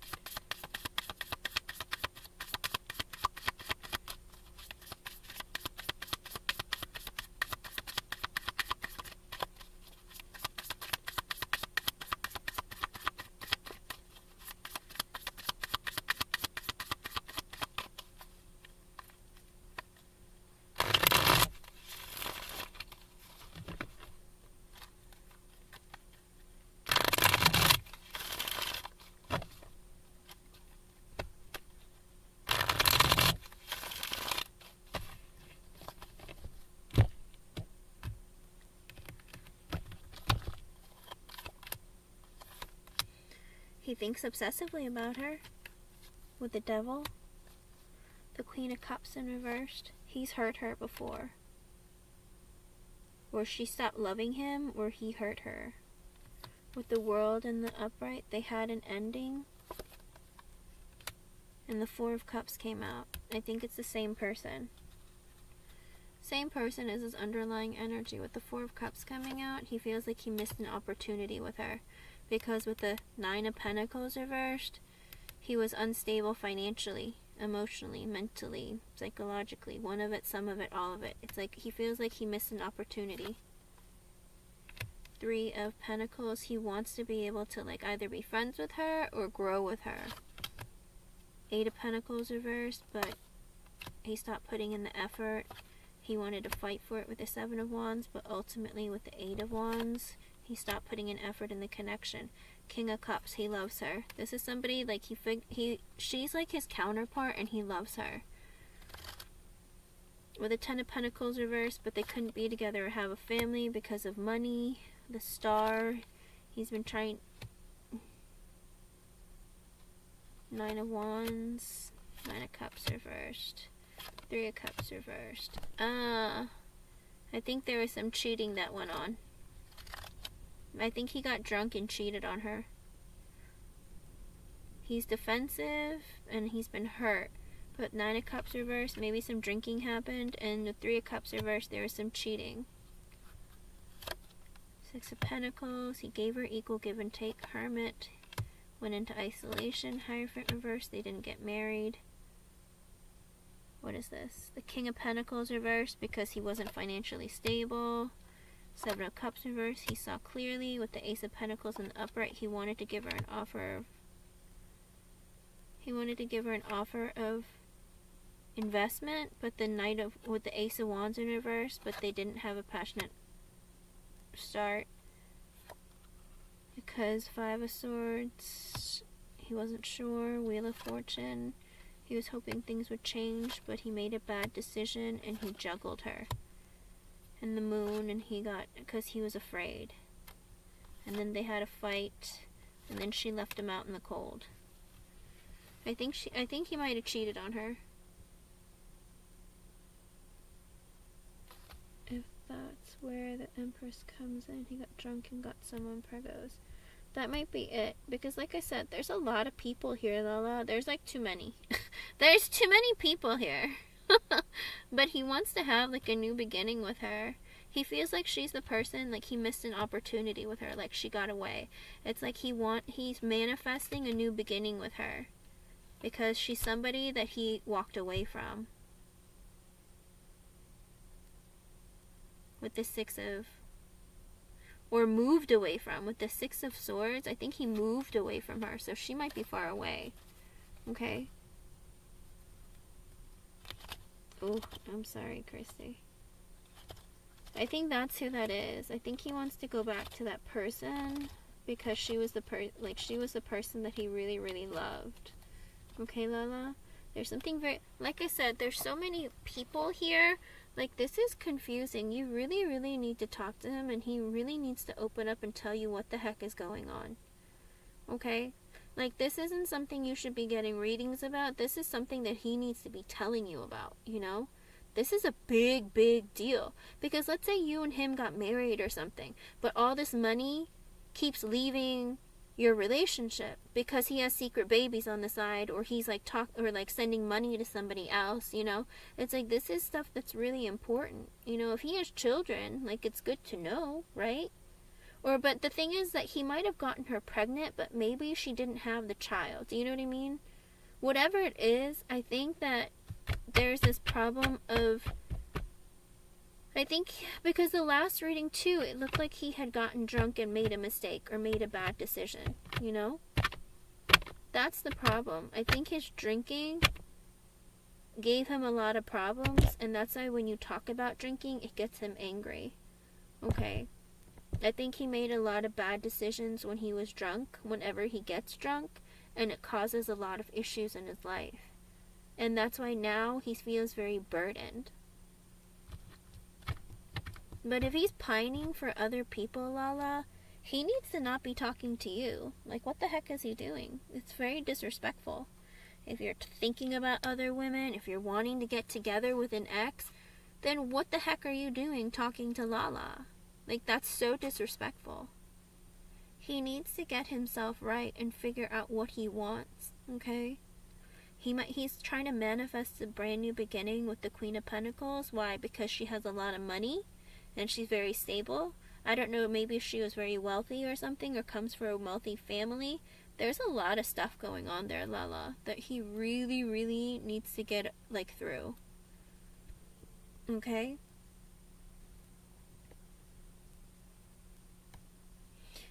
He thinks obsessively about her. With the Devil. The Queen of Cups in reversed. He's hurt her before. or she stopped loving him, or he hurt her. With the World and the Upright, they had an ending. And the Four of Cups came out. I think it's the same person. Same person as his underlying energy. With the Four of Cups coming out, he feels like he missed an opportunity with her. Because with the Nine of Pentacles reversed, he was unstable financially, emotionally, mentally, psychologically. One of it, some of it, all of it. It's like he feels like he missed an opportunity. Three of Pentacles, he wants to be able to like either be friends with her or grow with her. Eight of Pentacles reversed, but he stopped putting in the effort. He wanted to fight for it with the Seven of Wands, but ultimately with the Eight of Wands, he stopped putting in effort in the connection. King of Cups, he loves her. This is somebody like she's like his counterpart, and he loves her. With the Ten of Pentacles reversed, but they couldn't be together or have a family because of money. The Star, he's been trying. Nine of Wands, Nine of Cups reversed, Three of Cups reversed. I think there was some cheating that went on. I think he got drunk and cheated on her. He's defensive and he's been hurt. But Nine of Cups reversed, maybe some drinking happened, and the Three of Cups reversed, there was some cheating. Six of Pentacles, he gave her equal give and take. Hermit, went into isolation. Hierophant reversed, they didn't get married. What is this? The King of Pentacles reversed because he wasn't financially stable. Seven of Cups reversed, he saw clearly. With the Ace of Pentacles in the upright, he wanted to give her an offer of investment, but the Knight of with the Ace of Wands in reverse, but they didn't have a passionate start. Because Five of Swords, he wasn't sure. Wheel of Fortune, he was hoping things would change, but he made a bad decision and he juggled her. And the Moon, and he got, because he was afraid. And then they had a fight, and then she left him out in the cold. I think he might have cheated on her. If that's where the Empress comes in, he got drunk and got someone pregos. That might be it, because like I said, there's a lot of people here, Lala. There's like too many. There's too many people here. But he wants to have like a new beginning with her. He feels like she's the person, like he missed an opportunity with her, like she got away. It's like he's manifesting a new beginning with her. Because she's somebody that he walked away from. With the Six of, or moved away from. With the Six of Swords, I think he moved away from her, so she might be far away. Okay? Oh, I'm sorry, Christie. I think that's who that is. I think he wants to go back to that person because she was the person that he really, really loved. Okay, Lala? There's something very, like I said, there's so many people here. Like, this is confusing. You really, really need to talk to him, and he really needs to open up and tell you what the heck is going on. Okay? Like, this isn't something you should be getting readings about. This is something that he needs to be telling you about, you know? This is a big, big deal. Because let's say you and him got married or something, but all this money keeps leaving your relationship because he has secret babies on the side, or he's like sending money to somebody else, you know? It's like, this is stuff that's really important. You know, if he has children, like, it's good to know, right? But the thing is that he might have gotten her pregnant, but maybe she didn't have the child. Do you know what I mean? Whatever it is, I think that there's this problem of, I think, because the last reading too, it looked like he had gotten drunk and made a mistake or made a bad decision, you know? That's the problem. I think his drinking gave him a lot of problems, and that's why when you talk about drinking, it gets him angry. Okay? I think he made a lot of bad decisions when he was drunk, whenever he gets drunk, and it causes a lot of issues in his life. And that's why now he feels very burdened. But if he's pining for other people, Lala, he needs to not be talking to you. Like, what the heck is he doing? It's very disrespectful. If you're thinking about other women, if you're wanting to get together with an ex, then what the heck are you doing talking to Lala? Like, that's so disrespectful. He needs to get himself right and figure out what he wants, okay? He's trying to manifest a brand new beginning with the Queen of Pentacles. Why? Because she has a lot of money and she's very stable. I don't know, maybe she was very wealthy or something, or comes from a wealthy family. There's a lot of stuff going on there, Lala, that he really, really needs to get, like, through. Okay?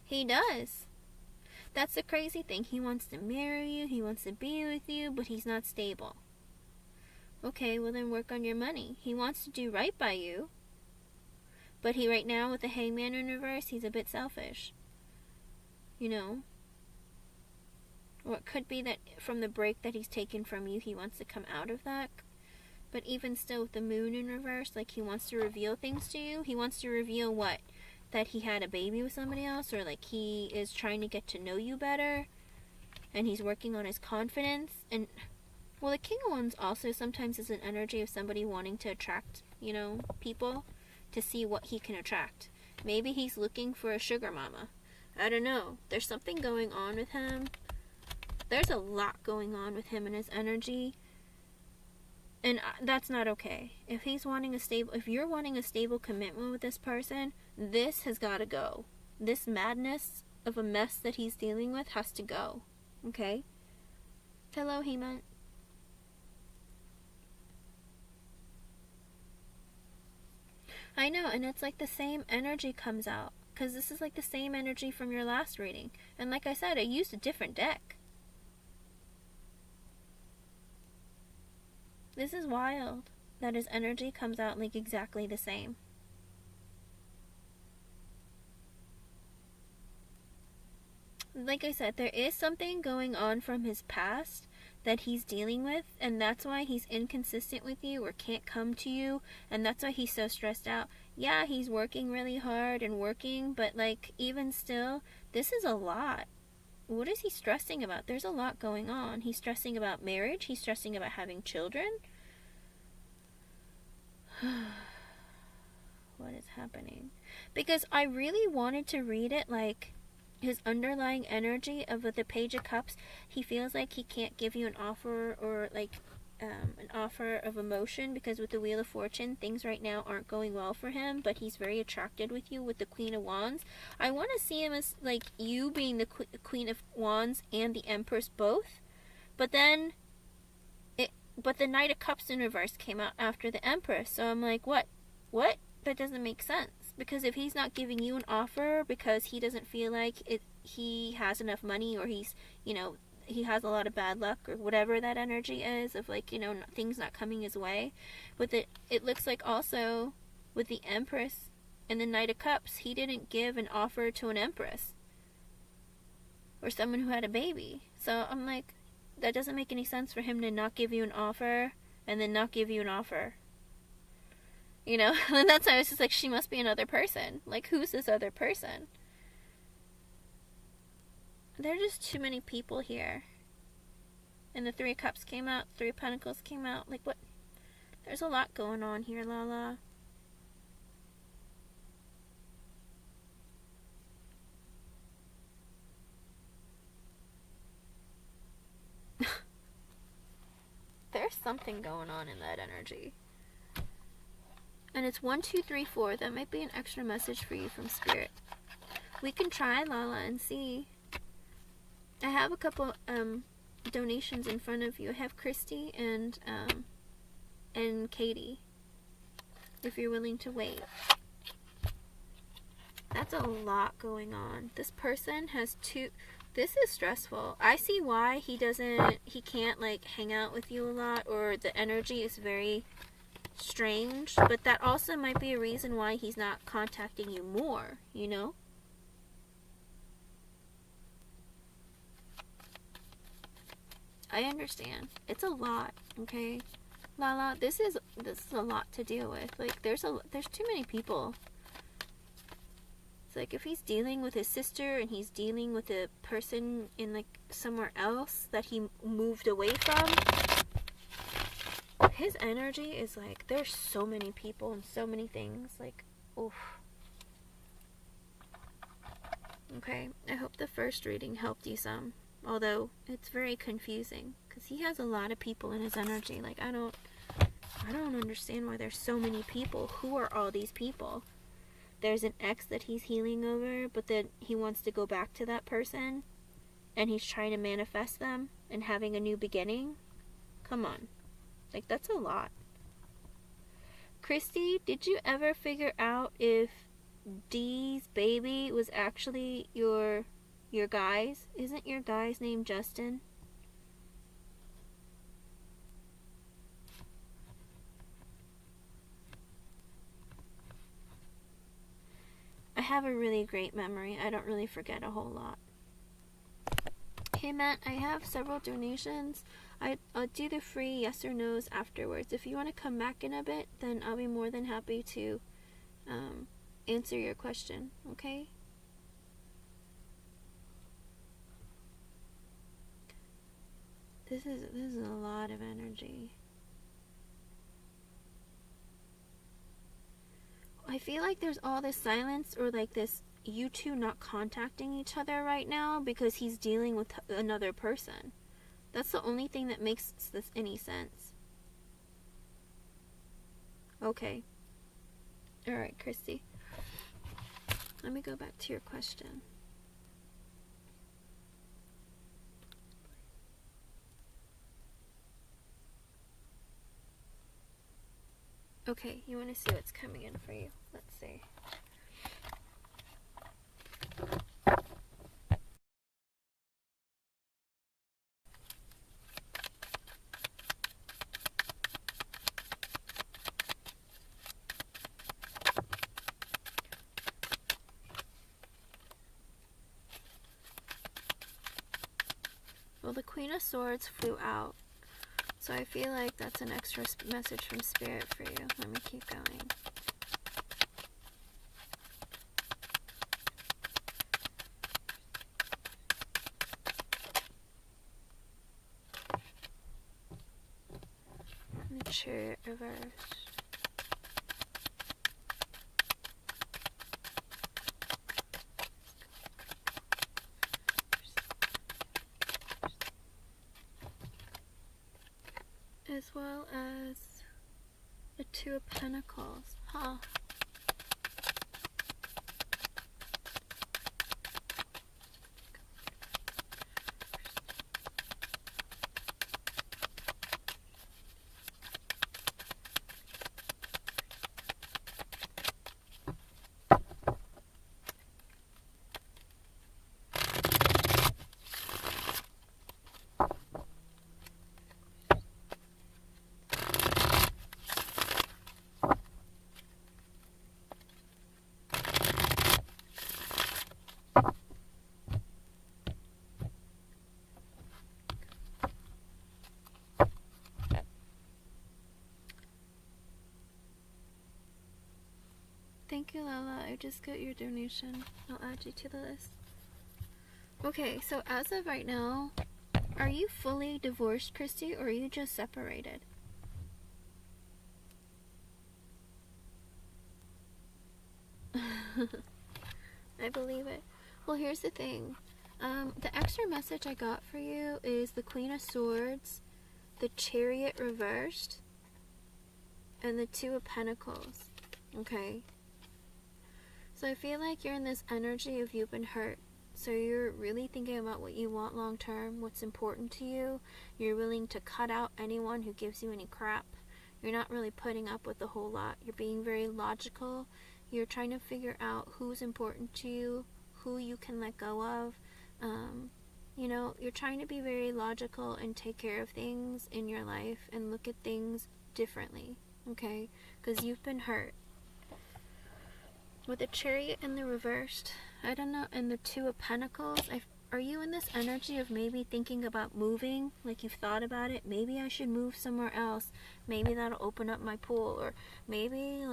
He does. That's the crazy thing. He wants to marry you, he wants to be with you, but he's not stable. Okay, well then work on your money. He wants to do right by you, but he, right now, with the Hangman in reverse, he's a bit selfish. You know? Or it could be that from the break that he's taken from you, he wants to come out of that. But even still, with the Moon in reverse, like, he wants to reveal things to you. He wants to reveal what? That he had a baby with somebody else, or like he is trying to get to know you better, and he's working on his confidence. And, well, the King of Wands also sometimes is an energy of somebody wanting to attract, you know, people, to see what he can attract. Maybe he's looking for a sugar mama. I don't know. There's something going on with him. There's a lot going on with him and his energy. And that's not okay. If you're wanting a stable commitment with this person, this has got to go. This madness of a mess that he's dealing with has to go. Okay? Hello, Hemant. I know, and it's like the same energy comes out. Because this is like the same energy from your last reading. And like I said, I used a different deck. This is wild that his energy comes out like exactly the same. Like I said, there is something going on from his past that he's dealing with, and that's why he's inconsistent with you or can't come to you, and that's why he's so stressed out. Yeah, he's working really hard and working, but like, even still, this is a lot. What is he stressing about? There's a lot going on. He's stressing about marriage. He's stressing about having children. What is happening? Because I really wanted to read it like his underlying energy of the Page of Cups. He feels like he can't give you an offer, or like an offer of emotion, because with the Wheel of Fortune, things right now aren't going well for him, but he's very attracted with you with the Queen of Wands. I want to see him as like you being the Queen of Wands and the Empress both, but then the Knight of Cups in reverse came out after the Empress, so I'm like, what? That doesn't make sense. Because if he's not giving you an offer because he doesn't feel like he has enough money, or he's, you know, he has a lot of bad luck, or whatever that energy is of, like, you know, things not coming his way. With it looks like also with the Empress and the Knight of Cups, he didn't give an offer to an Empress or someone who had a baby. So I'm like, that doesn't make any sense for him to not give you an offer and then not give you an offer. You know, and that's why I was just like, she must be another person. Like, who's this other person? There are just too many people here. And the Three of Cups came out, Three of Pentacles came out. Like, what? There's a lot going on here, Lala. There's something going on in that energy. And it's 1, 2, 3, 4. That might be an extra message for you from Spirit. We can try, Lala, and see. I have a couple donations in front of you. I have Christie and Katie, if you're willing to wait. That's a lot going on. This person has two. This is stressful. I see why he can't like hang out with you a lot, or the energy is very strange, but that also might be a reason why he's not contacting you more, you know? I understand. It's a lot, okay? Lala, this is a lot to deal with. Like, there's too many people. It's like, if he's dealing with his sister and he's dealing with a person in like somewhere else that he moved away from, His energy is like, there's so many people and so many things. Like, oof. Okay, I hope the first reading helped you some. Although, it's very confusing. Because he has a lot of people in his energy. Like, I don't understand why there's so many people. Who are all these people? There's an ex that he's healing over, but then he wants to go back to that person. And he's trying to manifest them and having a new beginning. Come on. Like, that's a lot. Christie, did you ever figure out if Dee's baby was actually your guy's? Isn't your guy's name Justin? I have a really great memory. I don't really forget a whole lot. Hey Matt, I have several donations. I'll do the free yes or no's afterwards. If you want to come back in a bit, then I'll be more than happy to answer your question, okay? This is a lot of energy. I feel like there's all this silence, or like this, you two not contacting each other right now because he's dealing with another person. That's the only thing that makes this any sense. Okay. Alright, Christy. Let me go back to your question. Okay, you want to see what's coming in for you. Let's see. Well, the Queen of Swords flew out. So I feel like that's an extra message from Spirit for you. Let me keep going. The Chariot reversed. As well as the Two of Pentacles. Huh. Thank you, Lala. I just got your donation. I'll add you to the list. Okay, so as of right now, are you fully divorced, Christy, or are you just separated? I believe it. Well, here's the thing. The extra message I got for you is the Queen of Swords, the Chariot reversed, and the Two of Pentacles. Okay? So I feel like you're in this energy of you've been hurt. So you're really thinking about what you want long term, what's important to you. You're willing to cut out anyone who gives you any crap. You're not really putting up with a whole lot. You're being very logical. You're trying to figure out who's important to you, who you can let go of. You know, you're trying to be very logical and take care of things in your life and look at things differently, okay? Because you've been hurt. With the Chariot in the reversed, I don't know, and the Two of Pentacles, are you in this energy of maybe thinking about moving? Like you've thought about it? Maybe I should move somewhere else. Maybe that'll open up my pool. Or maybe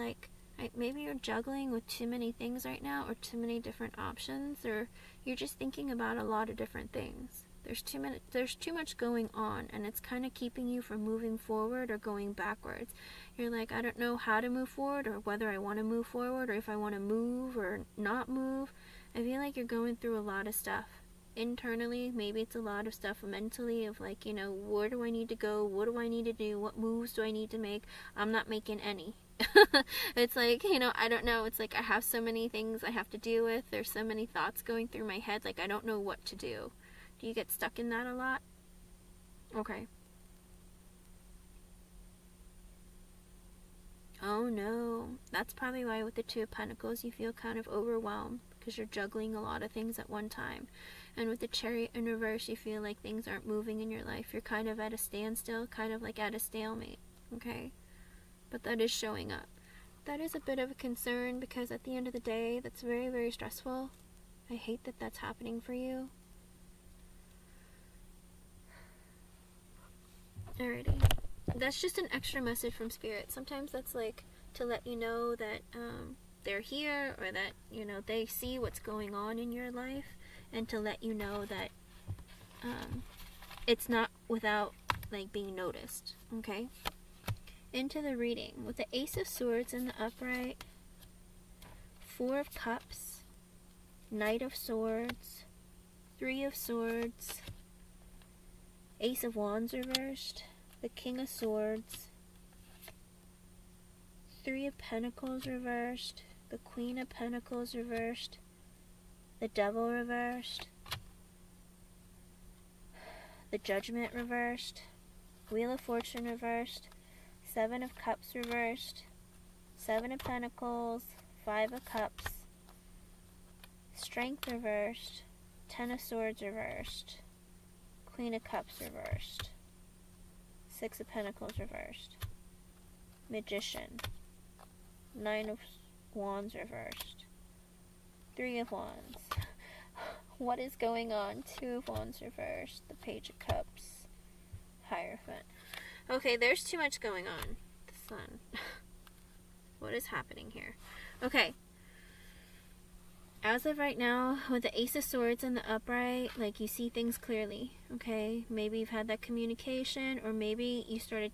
maybe you're juggling with too many things right now, or too many different options, or you're just thinking about a lot of different things. There's too much going on, and it's kind of keeping you from moving forward or going backwards. You're like, I don't know how to move forward, or whether I want to move forward, or if I want to move or not move. I feel like you're going through a lot of stuff internally. Maybe it's a lot of stuff mentally of like, you know, where do I need to go? What do I need to do? What moves do I need to make? I'm not making any. It's like, you know, I don't know. It's like I have so many things I have to deal with. There's so many thoughts going through my head. Like, I don't know what to do. Do you get stuck in that a lot? Okay. Oh no. That's probably why with the Two of Pentacles you feel kind of overwhelmed, because you're juggling a lot of things at one time. And with the Chariot in reverse, you feel like things aren't moving in your life. You're kind of at a standstill, kind of like at a stalemate. Okay? But that is showing up. That is a bit of a concern, because at the end of the day, that's very, very stressful. I hate that that's happening for you. Alrighty. That's just an extra message from Spirit. Sometimes that's like to let you know that they're here, or that, you know, they see what's going on in your life, and to let you know that it's not without like being noticed. Okay? Into the reading. With the Ace of Swords in the upright, Four of Cups, Knight of Swords, Three of Swords, Ace of Wands reversed, the King of Swords, Three of Pentacles reversed, the Queen of Pentacles reversed, the Devil reversed, the Judgment reversed, Wheel of Fortune reversed, Seven of Cups reversed, Seven of Pentacles, Five of Cups, Strength reversed, Ten of Swords reversed, Queen of Cups reversed, Six of Pentacles reversed, Magician, Nine of Wands reversed, Three of Wands. What is going on? Two of Wands reversed, the Page of Cups, Hierophant. Okay, there's too much going on. The Sun. What is happening here? Okay. As of right now, with the Ace of Swords in the upright, like, you see things clearly, okay? Maybe you've had that communication, or maybe you started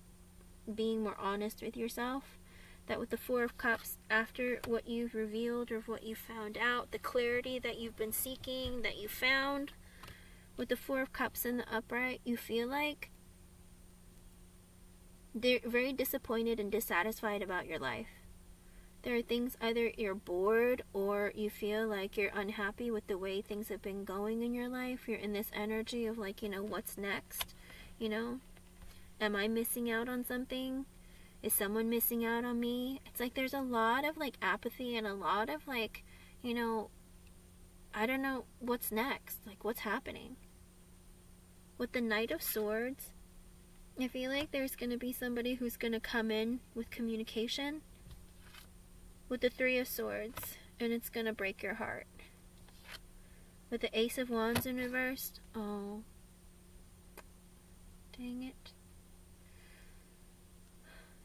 being more honest with yourself. That with the Four of Cups, after what you've revealed or what you found out, the clarity that you've been seeking, that you found, with the Four of Cups in the upright, you feel like they're very disappointed and dissatisfied about your life. There are things, either you're bored, or you feel like you're unhappy with the way things have been going in your life. You're in this energy of like, you know, what's next? You know? Am I missing out on something? Is someone missing out on me? It's like there's a lot of like apathy, and a lot of like, you know, I don't know what's next. Like, what's happening? With the Knight of Swords, I feel like there's going to be somebody who's going to come in with communication. With the Three of Swords, and it's going to break your heart. With the Ace of Wands in reversed, oh, dang it.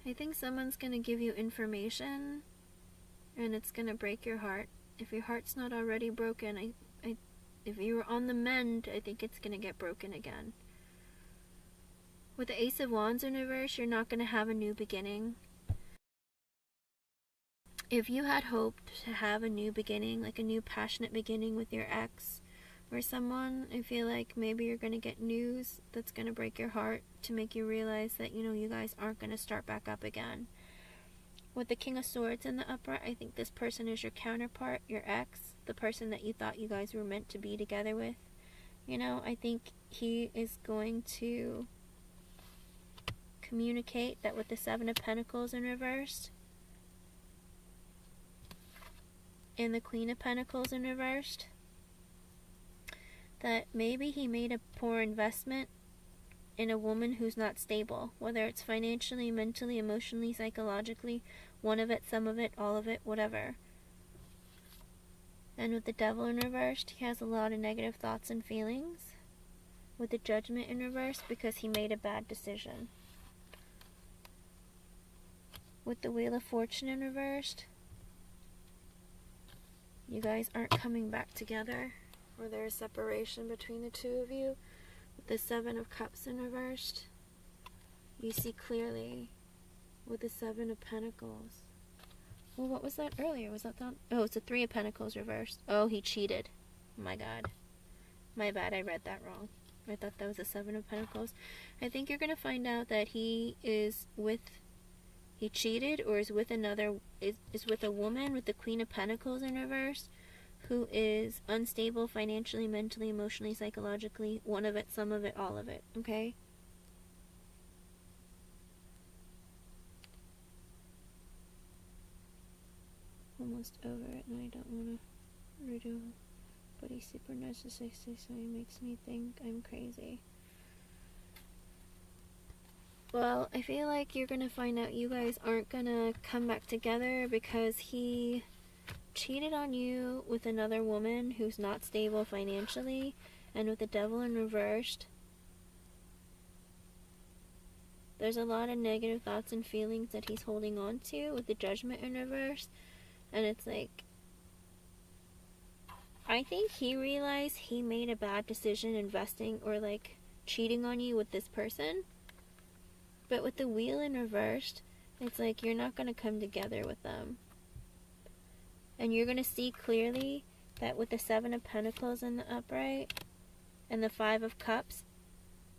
I think someone's going to give you information, and it's going to break your heart. If your heart's not already broken, if you were on the mend, I think it's going to get broken again. With the Ace of Wands in reverse, you're not going to have a new beginning. If you had hoped to have a new beginning, like a new passionate beginning with your ex or someone, I feel like maybe you're going to get news that's going to break your heart, to make you realize that, you know, you guys aren't going to start back up again. With the King of Swords in the upright, I think this person is your counterpart, your ex, the person that you thought you guys were meant to be together with. You know, I think he is going to communicate that with the Seven of Pentacles in reverse, and the Queen of Pentacles in reversed, that maybe he made a poor investment in a woman who's not stable, whether it's financially, mentally, emotionally, psychologically, one of it, some of it, all of it, whatever. And with the Devil in reversed, he has a lot of negative thoughts and feelings. With the Judgment in reverse, because he made a bad decision. With the Wheel of Fortune in reversed, you guys aren't coming back together, or there's separation between the two of you. The Seven of Cups in reversed, you see clearly with the Seven of Pentacles. Well, what was that earlier? Was that that? Oh, it's the Three of Pentacles reversed. Oh, he cheated. My God. My bad, I read that wrong. I thought that was the Seven of Pentacles. I think you're going to find out that he cheated or is with with a woman with the Queen of Pentacles in reverse who is unstable financially, mentally, emotionally, psychologically. One of it, some of it, all of it. Okay? Almost over it, and I don't want to redo. But he's super narcissistic, so he makes me think I'm crazy. Well, I feel like you're gonna find out you guys aren't gonna come back together because he cheated on you with another woman who's not stable financially, and with the Devil in reversed. There's a lot of negative thoughts and feelings that he's holding on to with the Judgment in reverse. And it's like, I think he realized he made a bad decision investing or like cheating on you with this person. But with the Wheel in reversed, it's like you're not going to come together with them. And you're going to see clearly that with the Seven of Pentacles in the upright and the Five of Cups,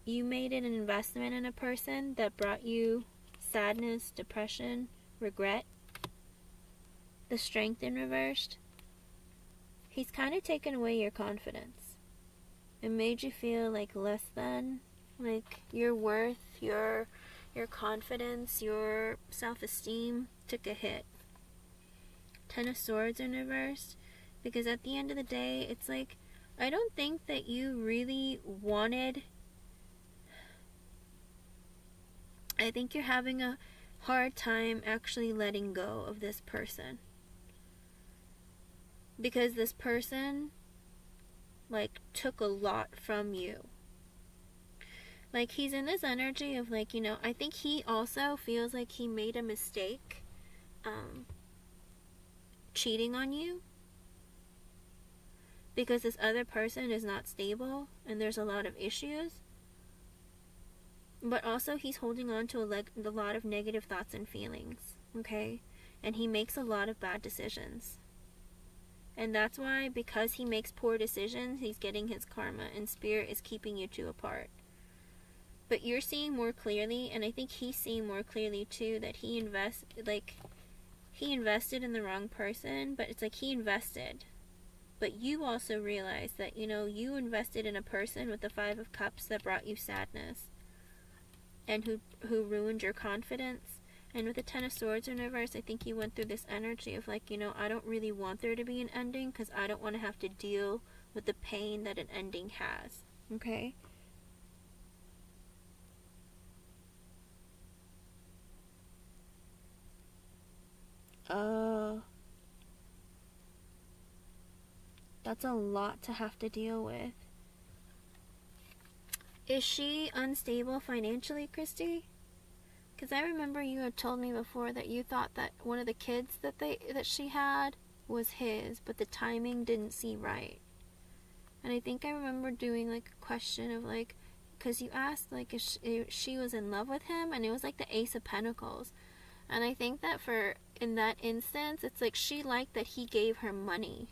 you made an investment in a person that brought you sadness, depression, regret. The Strength in reversed, he's kind of taken away your confidence. It made you feel like less than, like your worth, your confidence, your self-esteem took a hit. Ten of Swords in reversed, because at the end of the day, it's like, I don't think that you really wanted. I think you're having a hard time actually letting go of this person. Because this person, like, took a lot from you. Like, he's in this energy of, like, you know, I think he also feels like he made a mistake cheating on you. Because this other person is not stable and there's a lot of issues. But also he's holding on to a lot of negative thoughts and feelings. Okay? And he makes a lot of bad decisions. And that's why, because he makes poor decisions, he's getting his karma, and Spirit is keeping you two apart. But you're seeing more clearly, and I think he's seeing more clearly too, that he invested in the wrong person, but it's like he invested. But you also realize that, you know, you invested in a person with the Five of Cups that brought you sadness, and who ruined your confidence. And with the Ten of Swords in reverse, I think you went through this energy of like, you know, I don't really want there to be an ending because I don't want to have to deal with the pain that an ending has. Okay? That's a lot to have to deal with. Is she unstable financially, Christie? Because I remember you had told me before that you thought that one of the kids that she had was his, but the timing didn't seem right. And I think I remember doing like a question of like, because you asked like if she was in love with him, and it was like the Ace of Pentacles. And I think that in that instance, it's like she liked that he gave her money.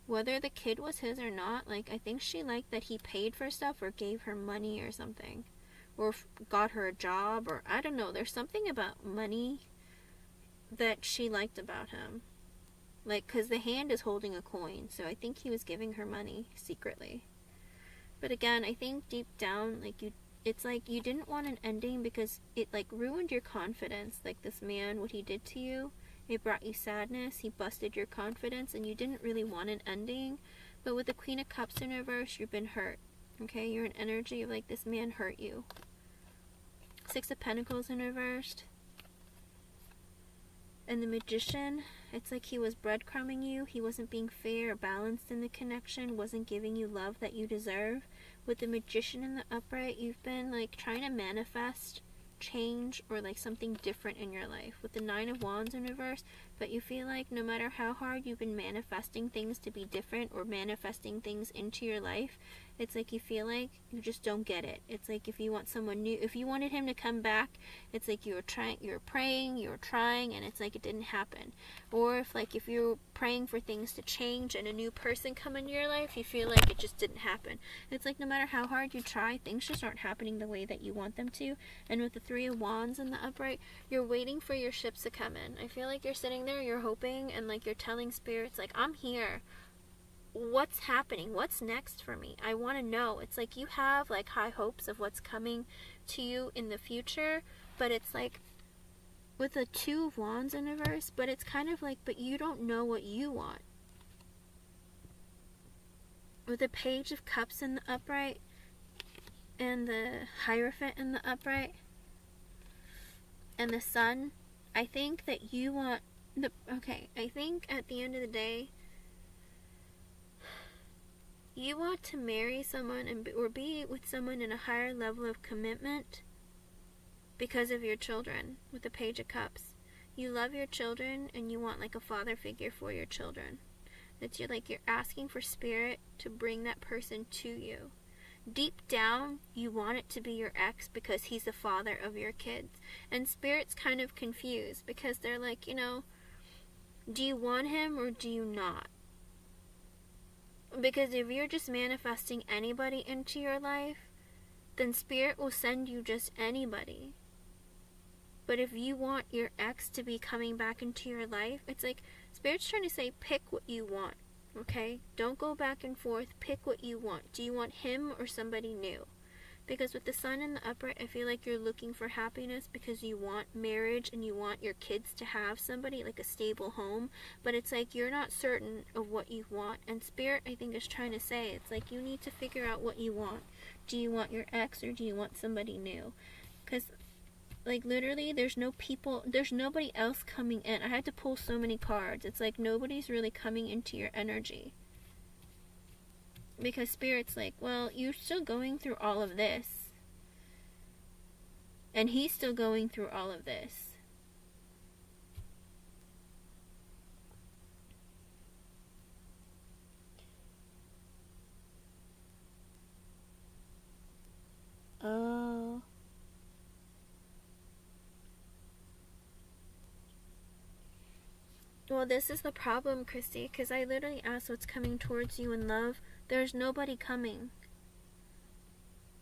Whether the kid was his or not, like I think she liked that he paid for stuff or gave her money or something. Or got her a job, or I don't know. There's something about money that she liked about him. Like, because the hand is holding a coin, so I think he was giving her money secretly. But again, I think deep down, like it's like you didn't want an ending because it like ruined your confidence. Like this man, what he did to you, it brought you sadness. He busted your confidence, and you didn't really want an ending. But with the Queen of Cups in reverse, you've been hurt. Okay, you're an energy of like this man hurt you. Six of Pentacles in reversed. And the Magician, it's like he was breadcrumbing you. He wasn't being fair or balanced in the connection, wasn't giving you love that you deserve. With the Magician in the upright, you've been like trying to manifest change or like something different in your life. With the Nine of Wands in reverse, but you feel like no matter how hard you've been manifesting things to be different or manifesting things into your life, it's like you feel like you just don't get it. It's like if you want someone new, if you wanted him to come back, it's like you were praying, you were trying, and it's like it didn't happen. Or if you're praying for things to change and a new person come into your life, you feel like it just didn't happen. It's like no matter how hard you try, things just aren't happening the way that you want them to. And with the Three of Wands in the upright, you're waiting for your ships to come in. I feel like you're sitting there, you're hoping, and like you're telling spirits, like, I'm here. What's happening? What's next for me? I want to know. It's like you have like high hopes of what's coming to you in the future, but it's like with the Two of Wands in reverse, but it's kind of like, but you don't know what you want. With the Page of Cups in the upright and the Hierophant in the upright and the Sun, I think that you want I think at the end of the day, you want to marry someone or be with someone in a higher level of commitment because of your children. With the Page of Cups, you love your children and you want like a father figure for your children. It's you're asking for spirit to bring that person to you. Deep down, you want it to be your ex because he's the father of your kids. And spirit's kind of confused because they're like, do you want him or do you not? Because if you're just manifesting anybody into your life, then spirit will send you just anybody. But if you want your ex to be coming back into your life, it's like spirit's trying to say, pick what you want, okay? Don't go back and forth. Pick what you want. Do you want him or somebody new? Because with the Sun in the upright, I feel like you're looking for happiness because you want marriage and you want your kids to have somebody, like a stable home. But it's like you're not certain of what you want. And Spirit, I think, is trying to say, it's like you need to figure out what you want. Do you want your ex or do you want somebody new? Because, like, literally, there's nobody else coming in. I had to pull so many cards. It's like nobody's really coming into your energy. Because Spirit's like, well, you're still going through all of this. And he's still going through all of this. Oh. Well, this is the problem, Christie, because I literally asked what's coming towards you in love. There's nobody coming.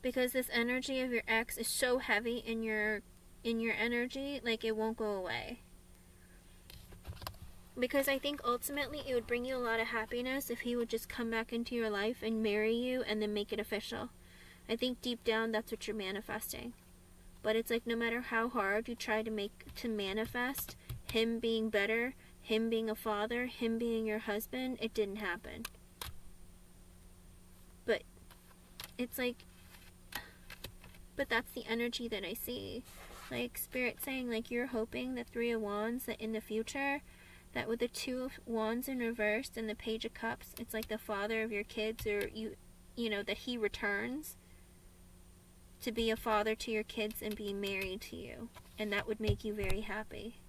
Because this energy of your ex is so heavy in your energy, like it won't go away. Because I think ultimately it would bring you a lot of happiness if he would just come back into your life and marry you and then make it official. I think deep down that's what you're manifesting. But it's like no matter how hard you try to manifest him being better, him being a father, him being your husband, it didn't happen. But it's like, but that's the energy that I see. Like Spirit saying, like, you're hoping the Three of Wands, that in the future, that with the Two of Wands in reverse and the Page of Cups, it's like the father of your kids, or you know, that he returns to be a father to your kids and be married to you. And that would make you very happy.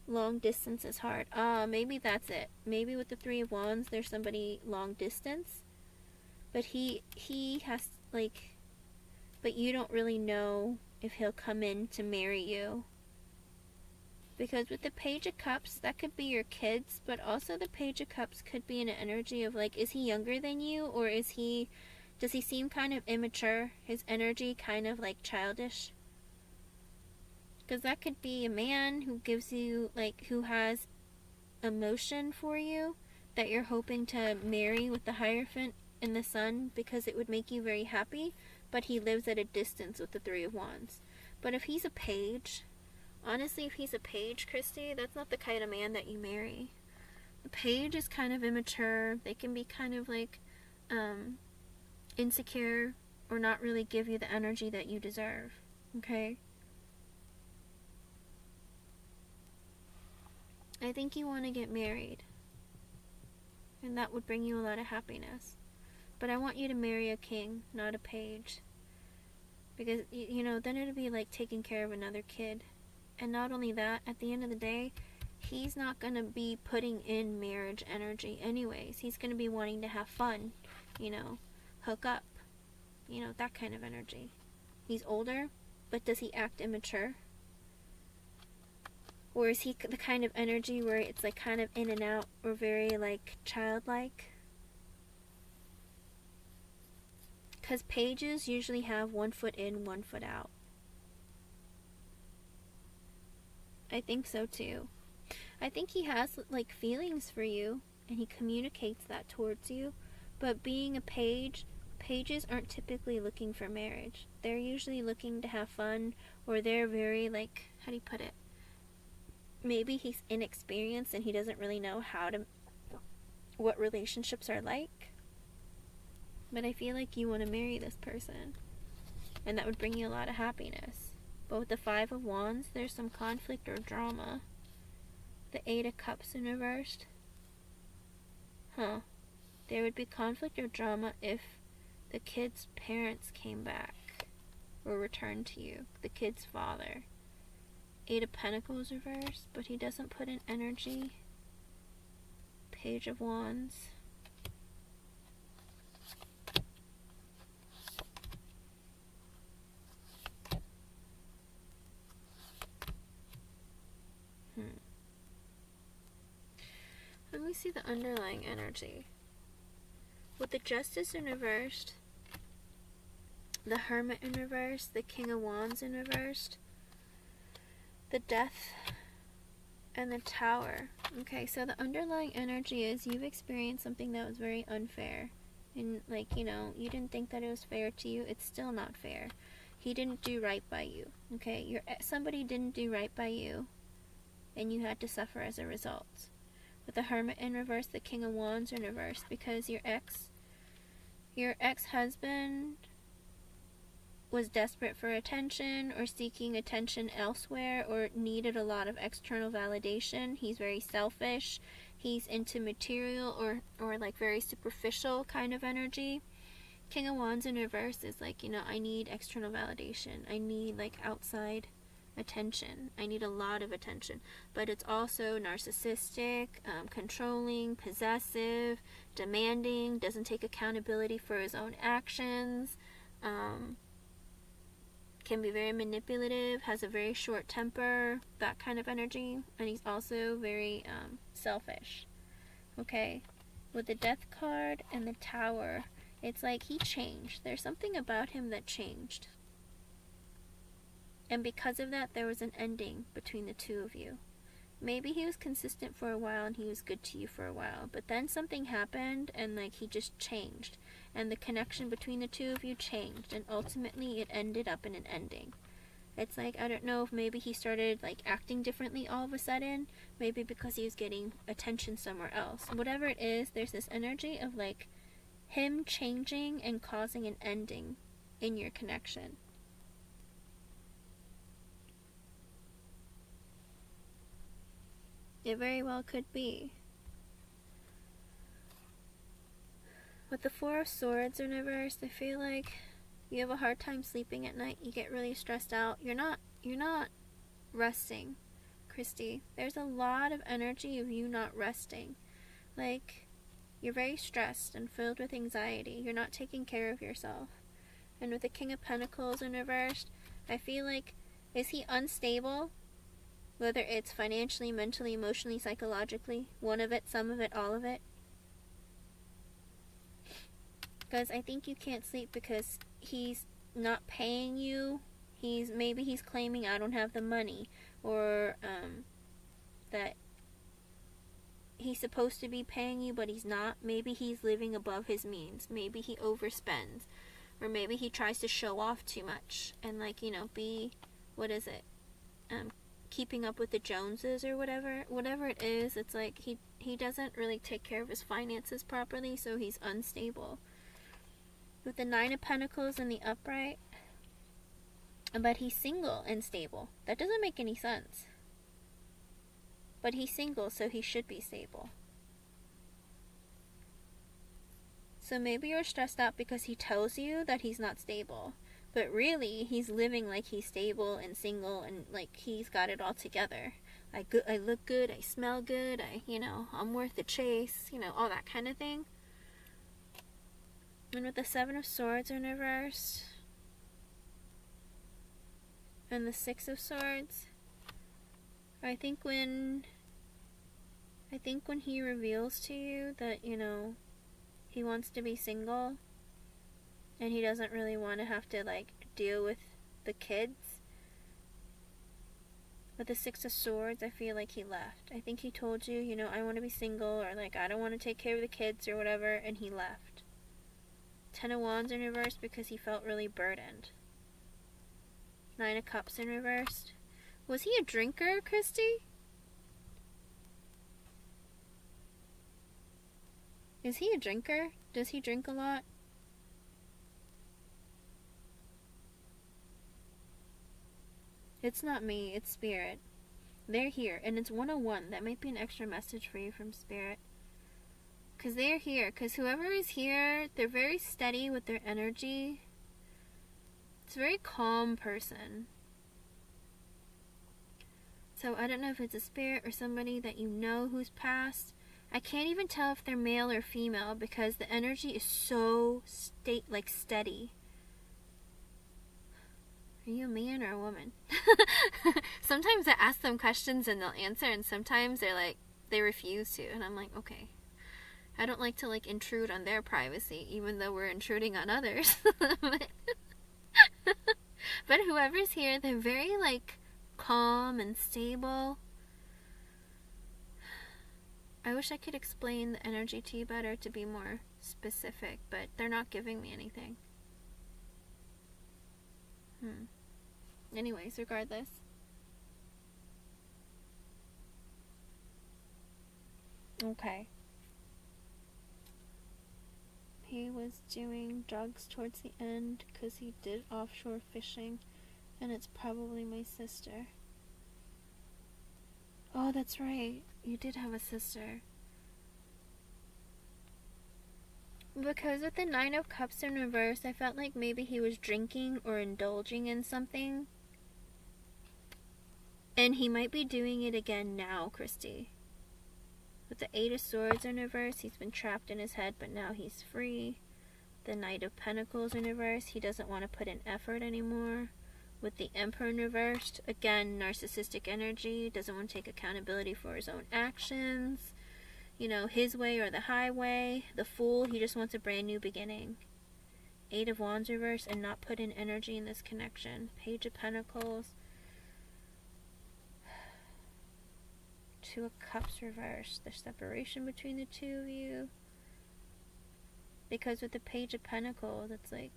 Long distance is hard. Maybe that's it. Maybe with the Three of Wands, there's somebody long distance. But he has, like, but you don't really know if he'll come in to marry you. Because with the Page of Cups, that could be your kids, but also the Page of Cups could be in an energy of, like, is he younger than you, or does he seem kind of immature? His energy kind of, like, childish? Because that could be a man who gives you, like, who has emotion for you that you're hoping to marry with the Hierophant and the Sun because it would make you very happy, but he lives at a distance with the Three of Wands. But if he's a page, honestly, if he's a page, Christie, that's not the kind of man that you marry. The page is kind of immature. They can be kind of, like, insecure or not really give you the energy that you deserve. Okay? I think you want to get married. And that would bring you a lot of happiness. But I want you to marry a king, not a page. Because, you know, then it'll be like taking care of another kid. And not only that, at the end of the day, he's not going to be putting in marriage energy anyways. He's going to be wanting to have fun, you know, hook up, you know, that kind of energy. He's older, but does he act immature? Or is he the kind of energy where it's like kind of in and out, or very like childlike? Because pages usually have 1 foot in, 1 foot out. I think so too. I think he has like feelings for you, and he communicates that towards you. But being a page, pages aren't typically looking for marriage. They're usually looking to have fun, or they're very like, how do you put it? Maybe he's inexperienced and he doesn't really know what relationships are like. But I feel like you want to marry this person, and that would bring you a lot of happiness. But with the 5 of Wands, there's some conflict or drama. The 8 of Cups in reversed. There would be conflict or drama if the kid's parents came back or returned to you. The kid's father. 8 of Pentacles reversed, but he doesn't put in energy. Page of Wands. Let me see the underlying energy. With the Justice in reversed, the Hermit in reversed, the King of Wands in reversed, the Death, and the Tower. Okay, so the underlying energy is you've experienced something that was very unfair. And, like, you know, you didn't think that it was fair to you. It's still not fair. He didn't do right by you. Okay, somebody didn't do right by you, and you had to suffer as a result. With the Hermit in reverse, the King of Wands in reverse, because your ex-husband was desperate for attention, or seeking attention elsewhere, or needed a lot of external validation. He's very selfish. He's into material or like very superficial kind of energy. King of Wands in reverse is like, you know, I need external validation. I need like outside attention. I need a lot of attention. But it's also narcissistic, controlling, possessive, demanding, doesn't take accountability for his own actions, can be very manipulative, has a very short temper, that kind of energy. And he's also very selfish. Okay? With the Death card and the Tower, it's like he changed. There's something about him that changed. And because of that, there was an ending between the two of you. Maybe he was consistent for a while and he was good to you for a while. But then something happened and like he just changed. And the connection between the two of you changed. And ultimately it ended up in an ending. It's like, I don't know if maybe he started like acting differently all of a sudden. Maybe because he was getting attention somewhere else. Whatever it is, there's this energy of like him changing and causing an ending in your connection. It very well could be. With the 4 of Swords in reverse, I feel like you have a hard time sleeping at night. You get really stressed out. You're not resting, Christie. There's a lot of energy of you not resting. Like, you're very stressed and filled with anxiety. You're not taking care of yourself. And with the King of Pentacles in reverse, I feel like, is he unstable? Whether it's financially, mentally, emotionally, psychologically. One of it, some of it, all of it. Because I think you can't sleep because he's not paying you. Maybe he's claiming I don't have the money. Or that he's supposed to be paying you but he's not. Maybe he's living above his means. Maybe he overspends. Or maybe he tries to show off too much. And like, you know, keeping up with the Joneses or whatever it is. It's like he doesn't really take care of his finances properly, so he's unstable. With the 9 of Pentacles in the upright, but he's single and stable. That doesn't make any sense. But he's single, so he should be stable. So maybe you're stressed out because he tells you that he's not stable. But really, he's living like he's stable and single and like he's got it all together. I look good, I smell good, I'm worth the chase, all that kind of thing. And with the Seven of Swords in reverse and the Six of Swords, I think when he reveals to you that, he wants to be single and he doesn't really want to have to like deal with the kids, with the Six of Swords, I feel like he left. I think he told you, I want to be single, or like I don't want to take care of the kids or whatever, and he left. Ten of Wands in reverse because he felt really burdened. Nine of Cups in reverse. Was he a drinker, Christie? Is he a drinker? Does he drink a lot? It's not me, it's Spirit. They're here, and it's 101. That might be an extra message for you from Spirit. Because they're here. Because whoever is here, they're very steady with their energy. It's a very calm person. So I don't know if it's a spirit or somebody that you know who's passed. I can't even tell if they're male or female because the energy is so steady. Are you a man or a woman? Sometimes I ask them questions and they'll answer, and sometimes they refuse to, and I'm like, okay. I don't like to like intrude on their privacy, even though we're intruding on others. But whoever's here, they're very like calm and stable. I wish I could explain the energy to you better to be more specific, but they're not giving me anything. Anyways, regardless. Okay. He was doing drugs towards the end because he did offshore fishing, and it's probably my sister. Oh, that's right. You did have a sister. Because with the Nine of Cups in reverse, I felt like maybe he was drinking or indulging in something. And he might be doing it again now, Christie. With the Eight of Swords in reverse, he's been trapped in his head, but now he's free. The Knight of Pentacles in reverse, he doesn't want to put in effort anymore. With the Emperor in reversed, again, narcissistic energy, doesn't want to take accountability for his own actions. His way or the highway. The Fool, he just wants a brand new beginning. Eight of Wands reverse, and not put in energy in this connection. Page of Pentacles. Two of Cups reversed. There's separation between the two of you. Because with the Page of Pentacles, it's like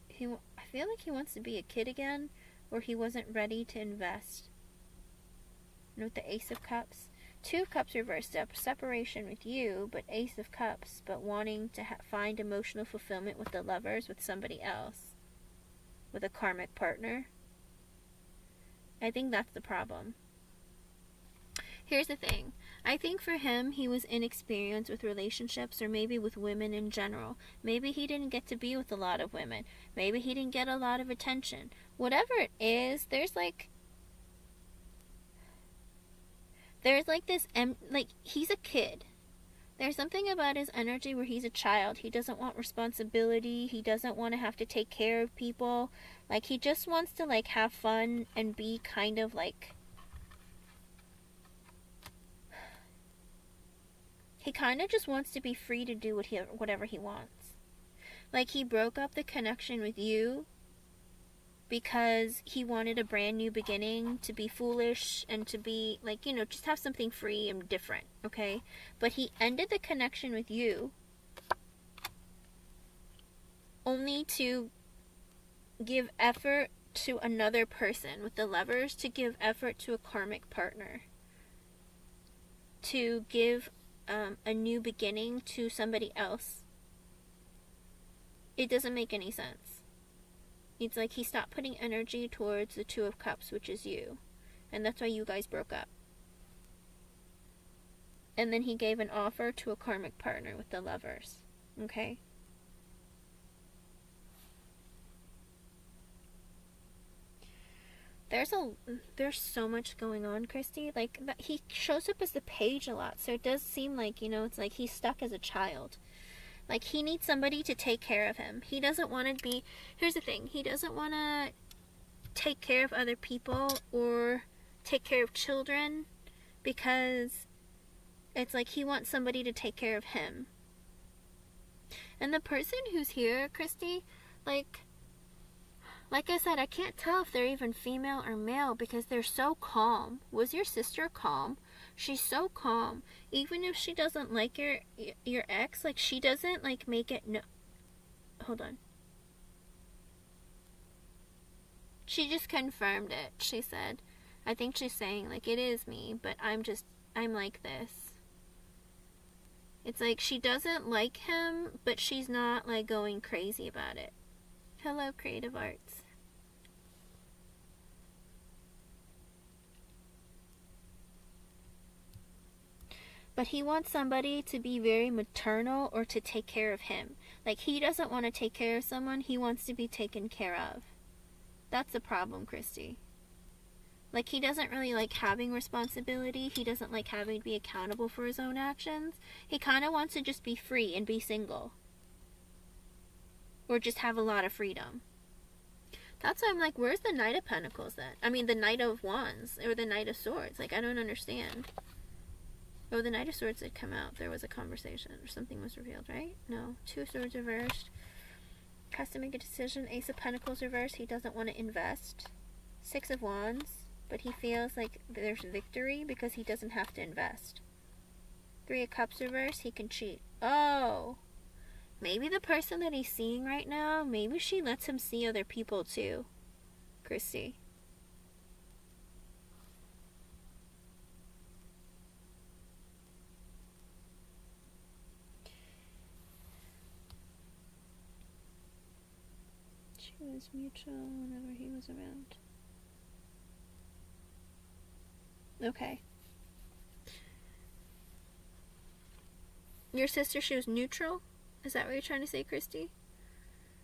I feel like he wants to be a kid again, or he wasn't ready to invest. And with the Ace of Cups, Two of Cups reversed, separation with you, but Ace of Cups, but wanting to find emotional fulfillment with the Lovers, with somebody else, with a karmic partner. I think that's the problem. Here's the thing. I think for him, he was inexperienced with relationships, or maybe with women in general. Maybe he didn't get to be with a lot of women. Maybe he didn't get a lot of attention. Whatever it is, there's this, he's a kid. There's something about his energy where he's a child. He doesn't want responsibility. He doesn't want to have to take care of people. He just wants to, have fun and be kind of, he kind of just wants to be free to do whatever he wants. He broke up the connection with you because he wanted a brand new beginning, to be foolish and to be, just have something free and different, okay? But he ended the connection with you only to give effort to another person, with the Lovers, to give effort to a karmic partner, to give a new beginning to somebody else. It doesn't make any sense. It's like he stopped putting energy towards the Two of Cups, which is you. And that's why you guys broke up. And then he gave an offer to a karmic partner with the Lovers. Okay? there's so much going on, Christy. Like, he shows up as the page a lot, so it does seem like, it's like he's stuck as a child. Like, he needs somebody to take care of him. He doesn't want to be... Here's the thing. He doesn't want to take care of other people or take care of children because it's like he wants somebody to take care of him. And the person who's here, Christy, like I said, I can't tell if they're even female or male because they're so calm. Was your sister calm? She's so calm. Even if she doesn't like your ex, like, she doesn't, like, make it... No. Hold on. She just confirmed it. She said, I think she's saying, like, it is me, but I'm like this. It's like she doesn't like him, but she's not, like, going crazy about it. Hello, Creative Arts. But he wants somebody to be very maternal or to take care of him. Like, he doesn't want to take care of someone, he wants to be taken care of. That's the problem, Christy. Like, he doesn't really like having responsibility. He doesn't like having to be accountable for his own actions. He kind of wants to just be free and be single. Or just have a lot of freedom. That's why I'm like, where's the Knight of Pentacles then? I mean, the Knight of Wands. Or the Knight of Swords. Like, I don't understand. Oh, the Knight of Swords had come out. There was a conversation. Or something was revealed, right? No. Two Swords reversed. Has to make a decision. Ace of Pentacles reversed. He doesn't want to invest. Six of Wands. But he feels like there's victory because he doesn't have to invest. Three of Cups reversed. He can cheat. Oh! Maybe the person that he's seeing right now, maybe she lets him see other people too. Christy. She was mutual whenever he was around. Okay. Your sister, she was neutral? Is that what you're trying to say, Christy?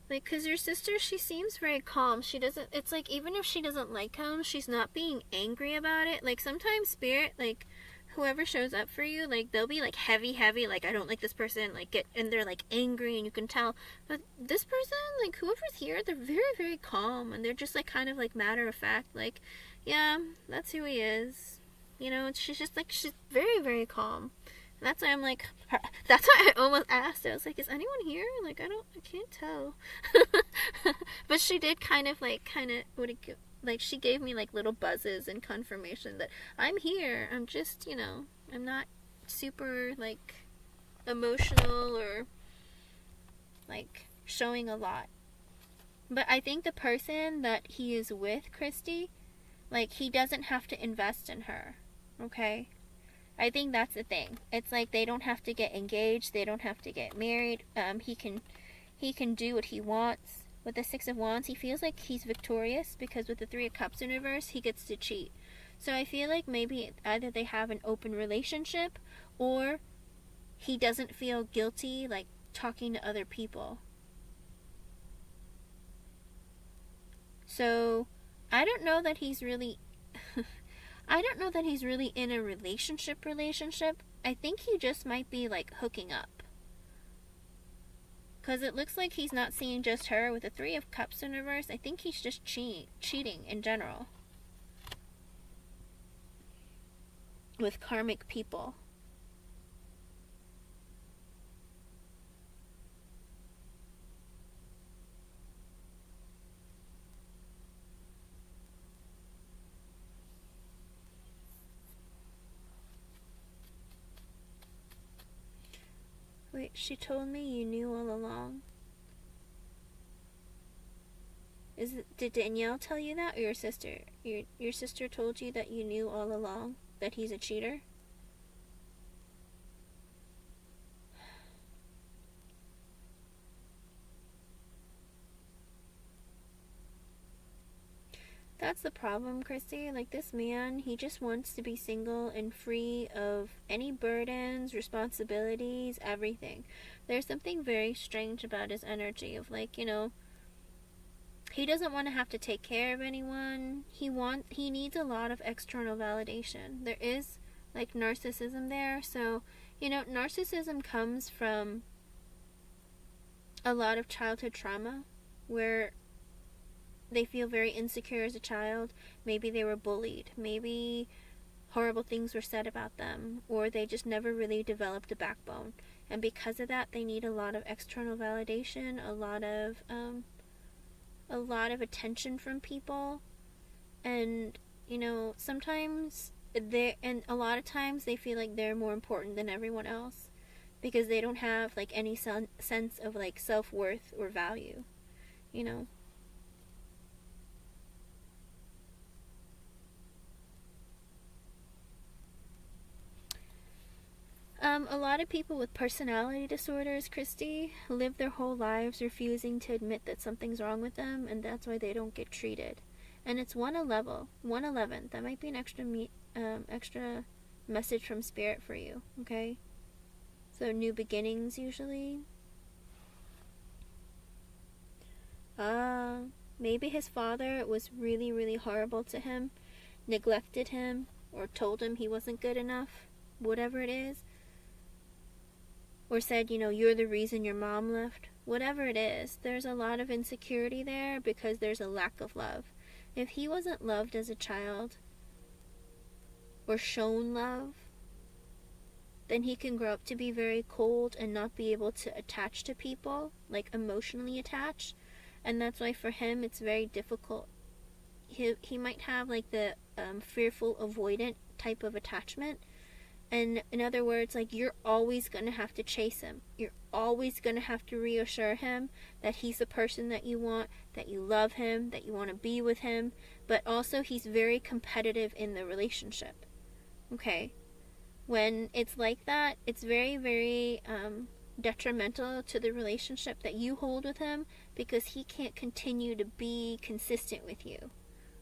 Like, because your sister, she seems very calm. She doesn't, it's like, even if she doesn't like him, she's not being angry about it. Like, sometimes spirit, like, whoever shows up for you, like, they'll be, like, heavy, like, I don't like this person, like, and they're, like, angry, and you can tell. But this person, like, whoever's here, they're very, very calm, and they're just, like, kind of, like, matter of fact, like, yeah, that's who he is. You know, she's just, like, she's very, very calm. And that's why I'm like, that's why I almost asked. I was like, is anyone here? Like, I can't tell. But she did kind of, like, she gave me, like, little buzzes and confirmation that I'm here. I'm just, I'm not super, like, emotional or, like, showing a lot. But I think the person that he is with, Christy, like, he doesn't have to invest in her. Okay? I think that's the thing. It's like they don't have to get engaged. They don't have to get married. He can do what he wants. With the Six of Wands, he feels like he's victorious because with the Three of Cups in reverse, he gets to cheat. So I feel like maybe either they have an open relationship or he doesn't feel guilty, like, talking to other people. So I don't know that he's really... I don't know that he's really in a relationship. I think he just might be, like, hooking up. Because it looks like he's not seeing just her with the Three of Cups in reverse. I think he's just cheating in general. With karmic people. Wait, she told me you knew all along. Did Danielle tell you that, or your sister? Your sister told you that you knew all along that he's a cheater? That's the problem, Christy. Like, this man, he just wants to be single and free of any burdens, responsibilities, everything. There's something very strange about his energy of, like, He doesn't want to have to take care of anyone. He needs a lot of external validation. There is like narcissism there. So, you know, narcissism comes from a lot of childhood trauma where they feel very insecure as a child. Maybe they were bullied. Maybe horrible things were said about them, or they just never really developed a backbone. And because of that, they need a lot of external validation, a lot of attention from people. And, you know, sometimes and a lot of times they feel like they're more important than everyone else because they don't have like any sense of like self-worth or value, you know. A lot of people with personality disorders, Christie, live their whole lives refusing to admit that something's wrong with them, and that's why they don't get treated. And it's 111. That might be an extra message from Spirit for you, okay? So new beginnings usually. Maybe his father was really, really horrible to him, neglected him, or told him he wasn't good enough, whatever it is. Or said, you know, you're the reason your mom left. Whatever it is, there's a lot of insecurity there because there's a lack of love. If he wasn't loved as a child or shown love, then he can grow up to be very cold and not be able to attach to people, like emotionally attach. And that's why for him it's very difficult. He might have like the fearful avoidant type of attachment. And in other words, like, you're always going to have to chase him. You're always going to have to reassure him that he's the person that you want, that you love him, that you want to be with him. But also he's very competitive in the relationship. Okay? When it's like that, it's very, very detrimental to the relationship that you hold with him because he can't continue to be consistent with you.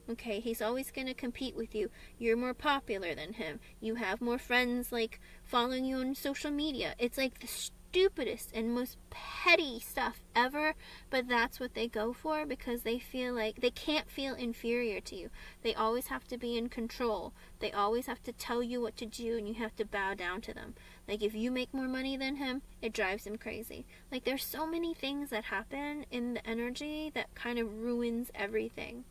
Okay, he's always going to compete with you. You're more popular than him. You have more friends, like, following you on social media. It's like the stupidest and most petty stuff ever, but that's what they go for because they feel like they can't feel inferior to you. They always have to be in control. They always have to tell you what to do, and you have to bow down to them. Like, if you make more money than him, it drives him crazy. Like, there's so many things that happen in the energy that kind of ruins everything.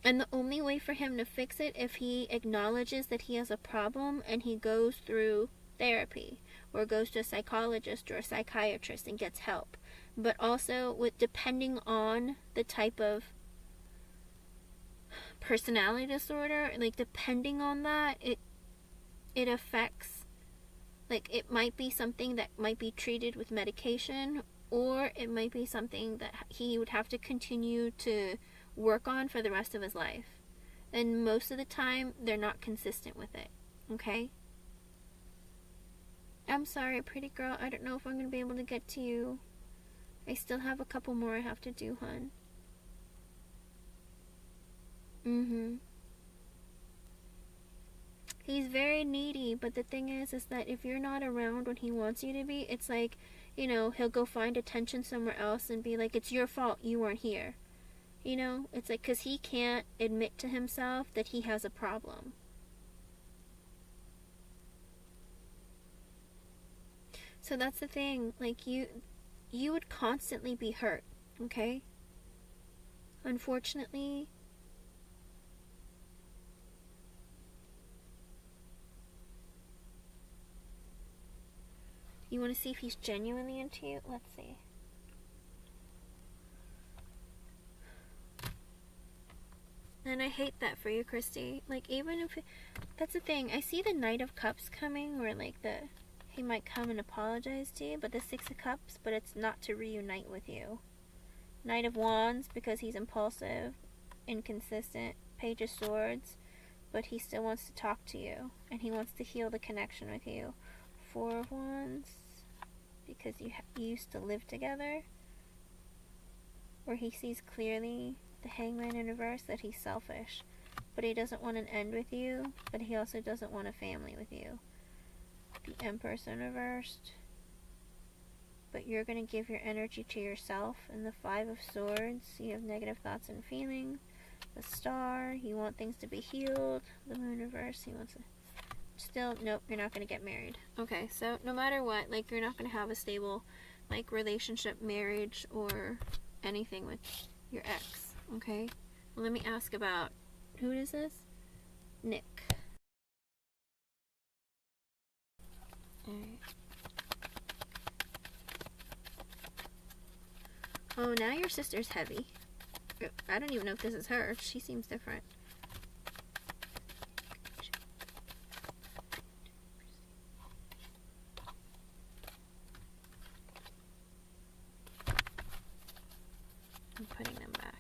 And the only way for him to fix it if he acknowledges that he has a problem and he goes through therapy or goes to a psychologist or a psychiatrist and gets help. But also, with depending on the type of personality disorder, like depending on that, it affects, like it might be something that might be treated with medication, or it might be something that he would have to continue to work on for the rest of his life. And most of the time, they're not consistent with it. Okay? I'm sorry, pretty girl. I don't know if I'm going to be able to get to you. I still have a couple more I have to do, hun. He's very needy, but the thing is that if you're not around when he wants you to be, it's like, you know, he'll go find attention somewhere else and be like, it's your fault you weren't here. You know, it's like, because he can't admit to himself that he has a problem. So that's the thing, like, you would constantly be hurt, okay? Unfortunately, you want to see if he's genuinely into you? Let's see. And I hate that for you, Christie. Like, even if that's the thing, I see the Knight of Cups coming, where like he might come and apologize to you, but the Six of Cups, but it's not to reunite with you. Knight of Wands, because he's impulsive, inconsistent. Page of Swords, but he still wants to talk to you, and he wants to heal the connection with you. Four of Wands, because you used to live together, where he sees clearly, the Hangman in reverse, that he's selfish, but he doesn't want an end with you, but he also doesn't want a family with you. The Empress in reversed, but you're going to give your energy to yourself. And the Five of Swords, you have negative thoughts and feelings. The Star, you want things to be healed. The Moon reverse, he wants to... Still, nope, you're not going to get married. Okay, so no matter what, like, you're not going to have a stable, like, relationship, marriage, or anything with your ex, okay? Well, let me ask about, who is this? Nick. Alright. Oh, now your sister's heavy. I don't even know if this is her. She seems different. I'm putting them back.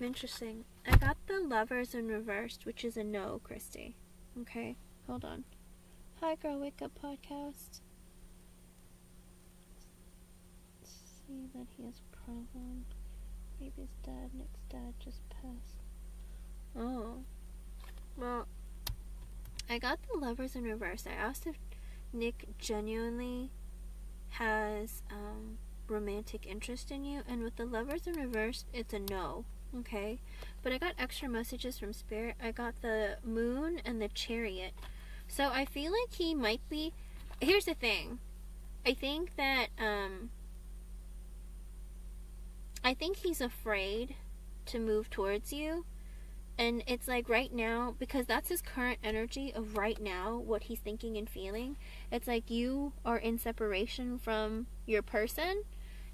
Interesting. I got the Lovers in reversed, which is a no, Christie. Okay, hold on. Hi, Girl Wake Up podcast. Let's see that he has a problem. Maybe his dad, Nick's dad, just passed. Oh. Well, I got the Lovers in reverse. I asked if Nick genuinely has romantic interest in you, and with the Lovers in reverse, it's a no. Okay, but I got extra messages from Spirit. I got the Moon and the Chariot. So I feel like he might be... Here's the thing. I think that, I think he's afraid to move towards you. And it's like right now, because that's his current energy of right now, what he's thinking and feeling. It's like you are in separation from your person.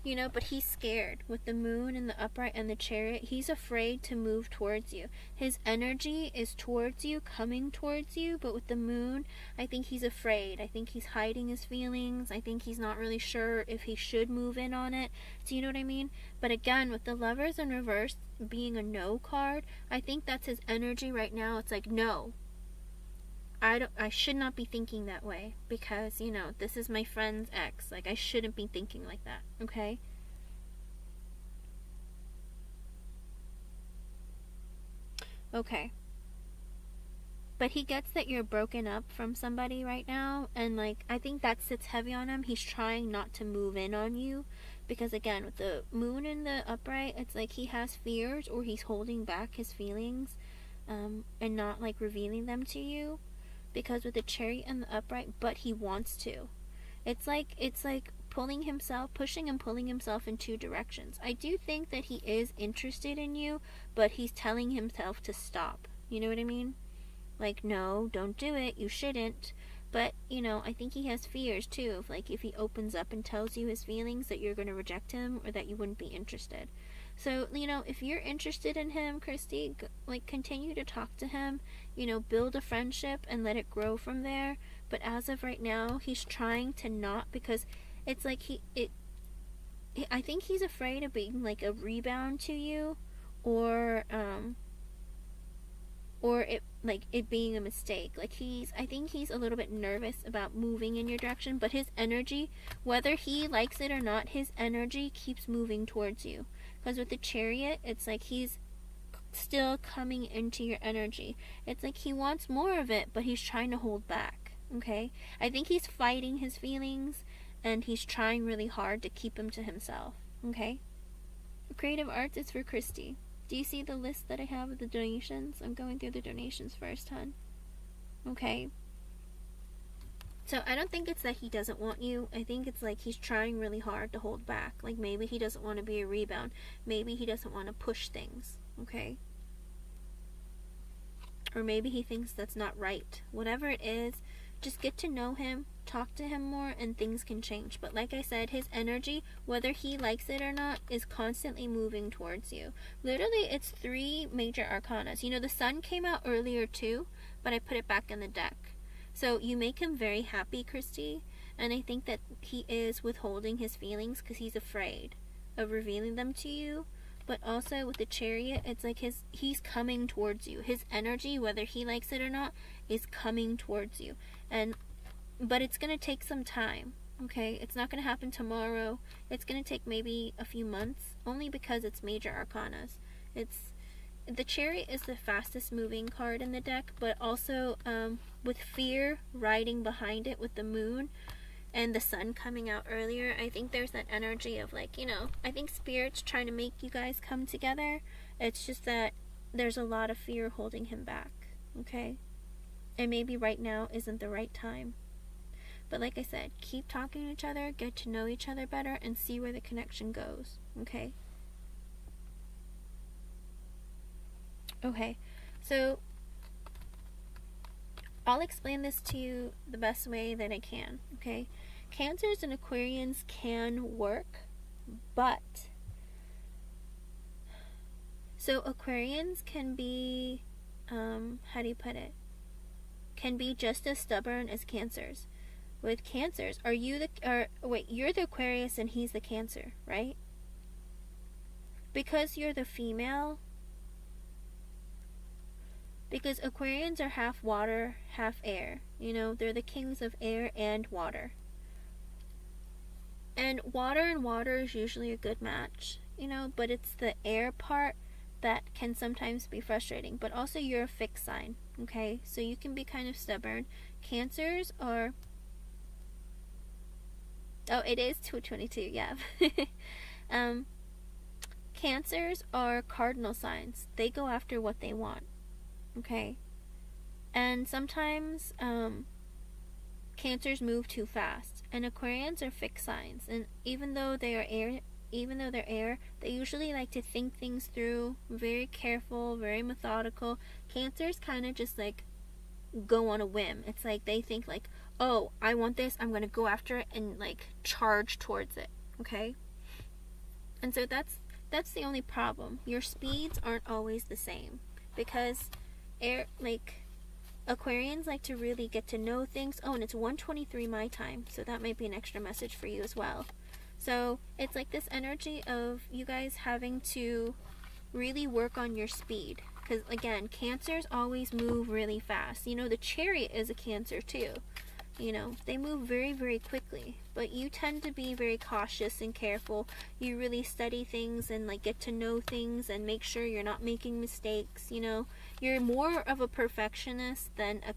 You know, but he's scared. With the Moon and the Upright and the Chariot, he's afraid to move towards you. His energy is towards you, coming towards you, but with the Moon, I think he's afraid. I think he's hiding his feelings. I think he's not really sure if he should move in on it. Do you know what I mean? But again, with the Lovers in reverse being a no card, I think that's his energy right now. It's like, no. I should not be thinking that way because, you know, this is my friend's ex. Like, I shouldn't be thinking like that, okay? Okay. But he gets that you're broken up from somebody right now, and, like, I think that sits heavy on him. He's trying not to move in on you because, again, with the Moon and the Upright, it's like he has fears or he's holding back his feelings and not, like, revealing them to you. Because with the Chariot and the Upright, but he wants to. It's like pushing and pulling himself in two directions. I do think that he is interested in you, but he's telling himself to stop. You know what I mean? Like, no, don't do it. You shouldn't. But, you know, I think he has fears too. Of, like, if he opens up and tells you his feelings, that you're going to reject him or that you wouldn't be interested. So, you know, if you're interested in him, Christie, like, continue to talk to him, you know, build a friendship and let it grow from there. But as of right now, he's trying to not, because it's like I think he's afraid of being, like, a rebound to you, or it being a mistake. Like, I think he's a little bit nervous about moving in your direction, but his energy, whether he likes it or not, his energy keeps moving towards you. Because with the Chariot, it's like he's still coming into your energy. It's like he wants more of it, but he's trying to hold back, okay? I think he's fighting his feelings, and he's trying really hard to keep them to himself, okay? Creative Arts is for Christie. Do you see the list that I have of the donations? I'm going through the donations first, hon. Okay? So I don't think it's that he doesn't want you. I think it's like he's trying really hard to hold back. Like, maybe he doesn't want to be a rebound. Maybe he doesn't want to push things. Okay? Or maybe he thinks that's not right. Whatever it is, just get to know him, talk to him more, and things can change. But like I said, his energy, whether he likes it or not, is constantly moving towards you. Literally, it's 3 major arcanas. You know, the sun came out earlier too, but I put it back in the deck. So you make him very happy, Christie, and I think that he is withholding his feelings because he's afraid of revealing them to you. But also with the Chariot, it's like he's coming towards you. His energy, whether he likes it or not, is coming towards you. But it's going to take some time, okay? It's not going to happen tomorrow. It's going to take maybe a few months, only because it's major arcanas. The Chariot is the fastest moving card in the deck, but also with Fear riding behind it with the moon and the sun coming out earlier, I think there's that energy of like, you know, I think Spirit's trying to make you guys come together. It's just that there's a lot of fear holding him back, okay? And maybe right now isn't the right time. But like I said, keep talking to each other, get to know each other better, and see where the connection goes, okay? Okay, so I'll explain this to you the best way that I can, okay? Cancers and Aquarians can work, but so Aquarians can be, how do you put it? Can be just as stubborn as Cancers. With Cancers, you're the Aquarius and he's the Cancer, right? Because you're the female, because Aquarians are half water, half air. You know, they're the kings of air and water. And water is usually a good match, you know, but it's the air part that can sometimes be frustrating. But also you're a fixed sign, okay? So you can be kind of stubborn. Cancers are... Oh, it is 222, yeah. Cancers are cardinal signs. They go after what they want, okay? And sometimes Cancers move too fast, and Aquarians are fixed signs. And even though they're air, they usually like to think things through, very careful, very methodical. Cancers kind of just like go on a whim. It's like they think like, oh, I want this, I'm gonna go after it and like charge towards it, okay? And so that's the only problem. Your speeds aren't always the same, because Aquarians like to really get to know things. Oh, and it's 1:23 my time, so that might be an extra message for you as well. So it's like this energy of you guys having to really work on your speed, because again, Cancers always move really fast. You know, the Chariot is a Cancer too. You know, they move very, very quickly, but you tend to be very cautious and careful. You really study things and like get to know things and make sure you're not making mistakes. You know, you're more of a perfectionist than a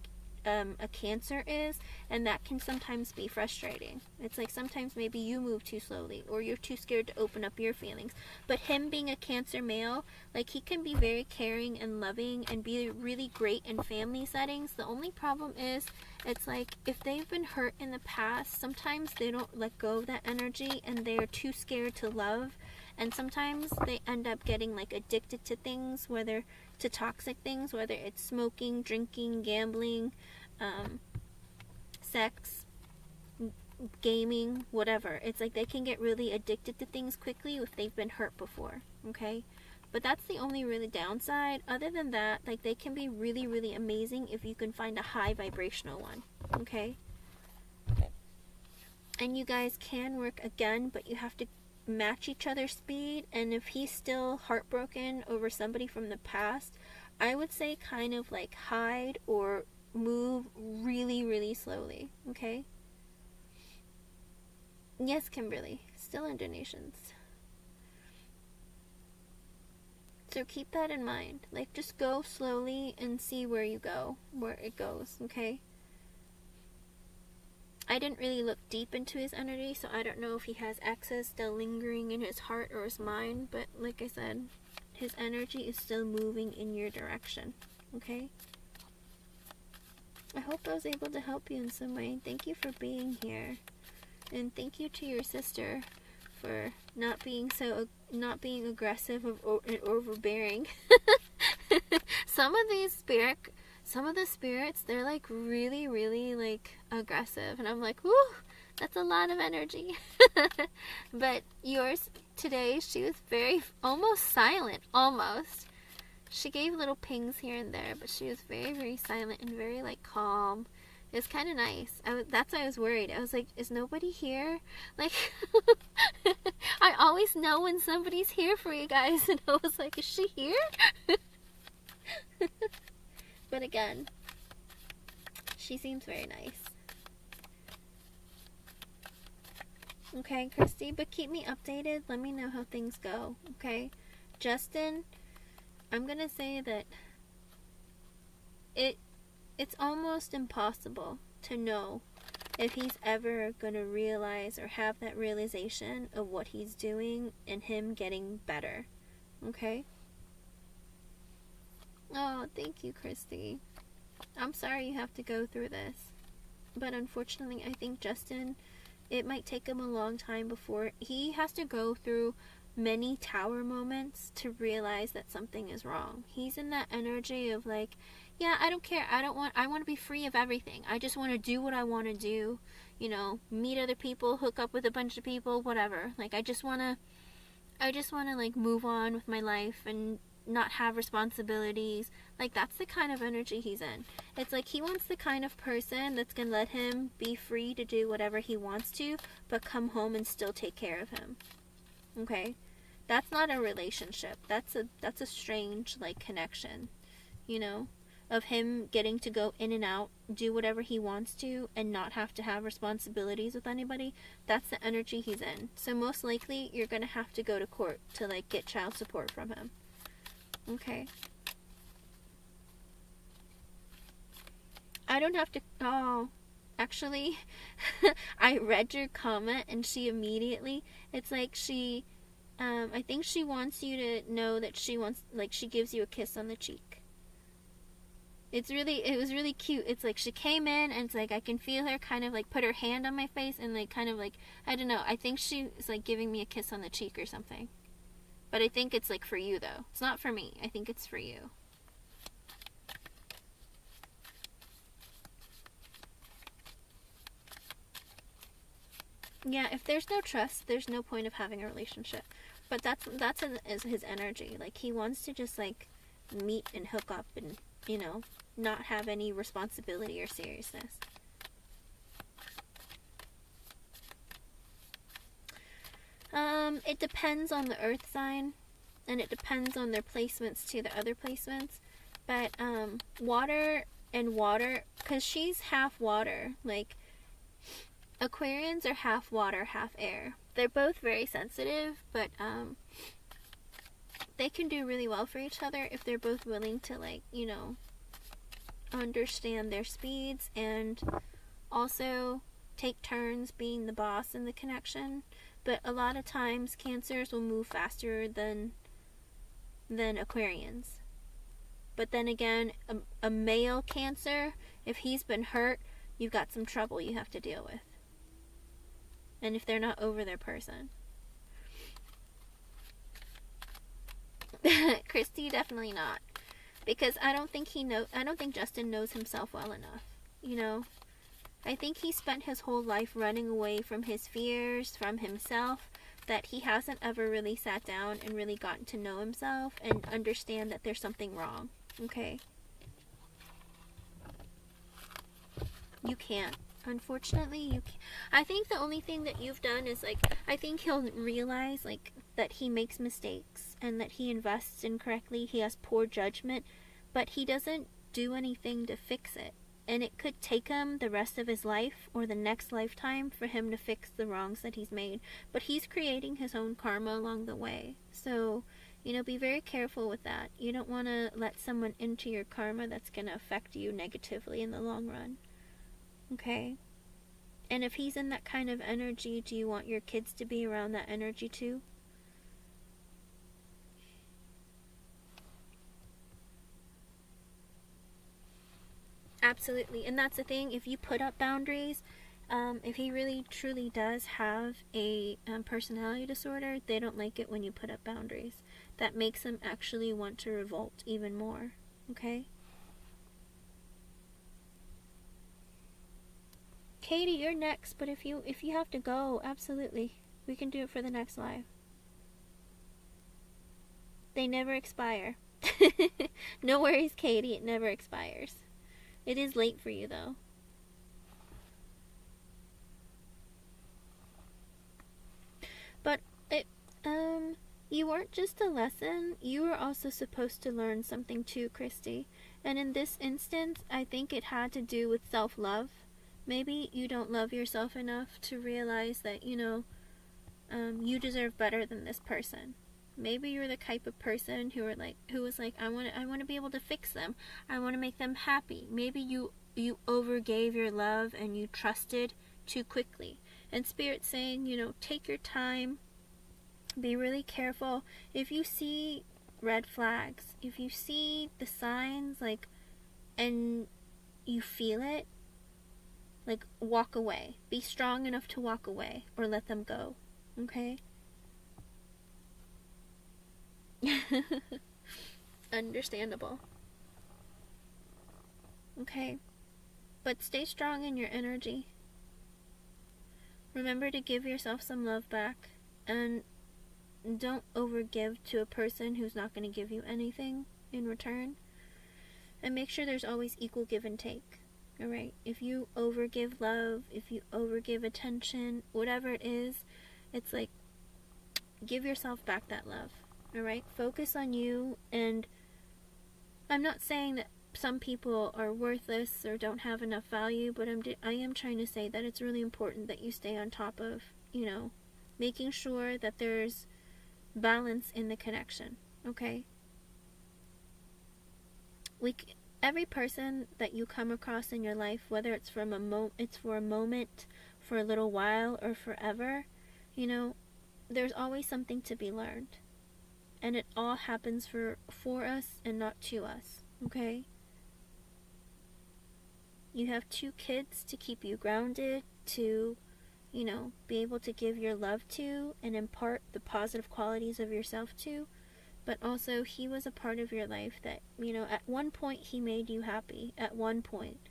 Cancer is, and that can sometimes be frustrating. It's like sometimes maybe you move too slowly, or you're too scared to open up your feelings. But him being a Cancer male, like he can be very caring and loving and be really great in family settings. The only problem is, it's like if they've been hurt in the past, sometimes they don't let go of that energy and they're too scared to love. And sometimes they end up getting like addicted to things, whether to toxic things, whether it's smoking, drinking, gambling, sex, gaming, whatever. It's like they can get really addicted to things quickly if they've been hurt before, okay? But that's the only really downside. Other than that, like they can be really, really amazing if you can find a high vibrational one, okay? And you guys can work again, but you have to match each other's speed. And if he's still heartbroken over somebody from the past, I would say kind of like hide or move really, really slowly, okay? Yes, Kimberly, still in donations. So keep that in mind. Like, just go slowly and see where it goes, okay? I didn't really look deep into his energy, so I don't know if he has excess still lingering in his heart or his mind, but like I said, his energy is still moving in your direction, okay? I hope I was able to help you in some way. Thank you for being here. And thank you to your sister for not being aggressive and overbearing. Some of these some of the spirits, they're like really, really like aggressive, and I'm like, whoo, that's a lot of energy. But yours today, she was very, almost silent, almost. She gave little pings here and there, but she was very, very silent and very like calm. It was kind of nice. That's why I was worried. I was like, is nobody here? Like, I always know when somebody's here for you guys, and I was like, is she here? But again, she seems very nice. Okay, Christy, but keep me updated. Let me know how things go, okay? Justin, I'm gonna say that it's almost impossible to know if he's ever gonna realize or have that realization of what he's doing and him getting better, okay? Oh, thank you, Christy. I'm sorry you have to go through this. But unfortunately, I think Justin, it might take him a long time before he has to go through many tower moments to realize that something is wrong. He's in that energy of like, yeah, I don't care. I want to be free of everything. I just want to do what I want to do. You know, meet other people, hook up with a bunch of people, whatever. Like, I just want to like move on with my life and not have responsibilities. Like, that's the kind of energy he's in. It's like he wants the kind of person that's gonna let him be free to do whatever he wants to, but come home and still take care of him. Okay? That's not a relationship. That's a strange like connection, you know, of him getting to go in and out, do whatever he wants to, and not have to have responsibilities with anybody. That's the energy he's in. So most likely you're gonna have to go to court to like get child support from him. Okay. I don't have to. Oh, actually, I read your comment and she immediately. It's like she. I think she wants you to know that she wants. Like, she gives you a kiss on the cheek. It was really cute. It's like she came in and it's like I can feel her kind of like put her hand on my face and like kind of like, I don't know. I think she is like giving me a kiss on the cheek or something. But I think it's like for you though. It's not for me. I think it's for you. Yeah, if there's no trust, there's no point of having a relationship. But that's his energy. Like, he wants to just like meet and hook up and, you know, not have any responsibility or seriousness. It depends on the earth sign, and it depends on their placements to the other placements. But water and water, because she's half water. Like, Aquarians are half water, half air. They're both very sensitive, but they can do really well for each other if they're both willing to, like, you know, understand their speeds and also take turns being the boss in the connection. But a lot of times Cancers will move faster than Aquarians. But then again, a male Cancer, if he's been hurt, you've got some trouble you have to deal with. And if they're not over their person. Christie, definitely not. Because I don't think Justin knows himself well enough. You know? I think he spent his whole life running away from his fears, from himself, that he hasn't ever really sat down and really gotten to know himself and understand that there's something wrong. Okay? You can't. Unfortunately, you can't. I think the only thing that you've done is, like, I think he'll realize, like, that he makes mistakes and that he invests incorrectly. He has poor judgment, but he doesn't do anything to fix it. And it could take him the rest of his life or the next lifetime for him to fix the wrongs that he's made. But he's creating his own karma along the way. So, you know, be very careful with that. You don't want to let someone into your karma that's going to affect you negatively in the long run. Okay? And if he's in that kind of energy, do you want your kids to be around that energy too? Absolutely. And that's the thing, if you put up boundaries, if he really truly does have a personality disorder, they don't like it when you put up boundaries. That makes them actually want to revolt even more. Okay? Katie, you're next, but if you have to go, absolutely. We can do it for the next live. They never expire. No worries, Katie, it never expires. It is late for you, though. But you weren't just a lesson, you were also supposed to learn something too, Christie. And in this instance, I think it had to do with self-love. Maybe you don't love yourself enough to realize that, you deserve better than this person. Maybe you're the type of person who was like, I want to be able to fix them. I want to make them happy. Maybe you overgave your love and you trusted too quickly. And Spirit's saying, take your time. Be really careful. If you see red flags, if you see the signs, and you feel it, walk away. Be strong enough to walk away or let them go. Okay? Understandable. Okay. But stay strong in your energy. Remember to give yourself some love back. And don't overgive to a person who's not going to give you anything in return. And make sure there's always equal give and take. Alright? If you overgive love, if you overgive attention, whatever it is, it's like, give yourself back that love. Alright? Focus on you. And I'm not saying that some people are worthless or don't have enough value, but I am trying to say that it's really important that you stay on top of, making sure that there's balance in the connection. Okay? Every person that you come across in your life, whether it's for a moment, for a little while, or forever, there's always something to be learned. And it all happens for us and not to us. Okay? You have 2 kids to keep you grounded, to, be able to give your love to and impart the positive qualities of yourself to. But also, he was a part of your life that, at one point he made you happy. At one point.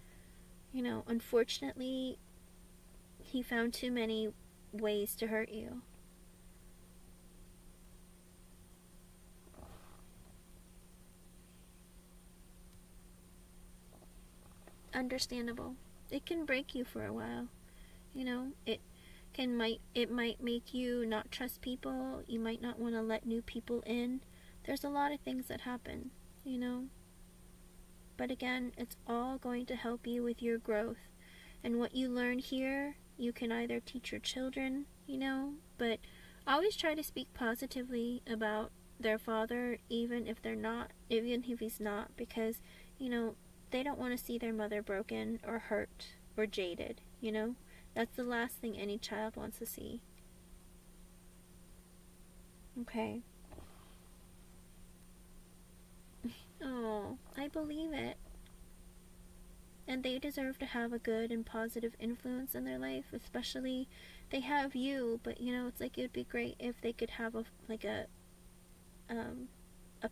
Unfortunately, he found too many ways to hurt you. Understandable. It can break you for a while. It might make you not trust people. You might not want to let new people in. There's a lot of things that happen, But again, it's all going to help you with your growth. And what you learn here, you can either teach your children, but always try to speak positively about their father, even if he's not, because, they don't want to see their mother broken or hurt or jaded, That's the last thing any child wants to see. Okay. Oh, I believe it. And they deserve to have a good and positive influence in their life, especially they have you, but it's like it would be great if they could have a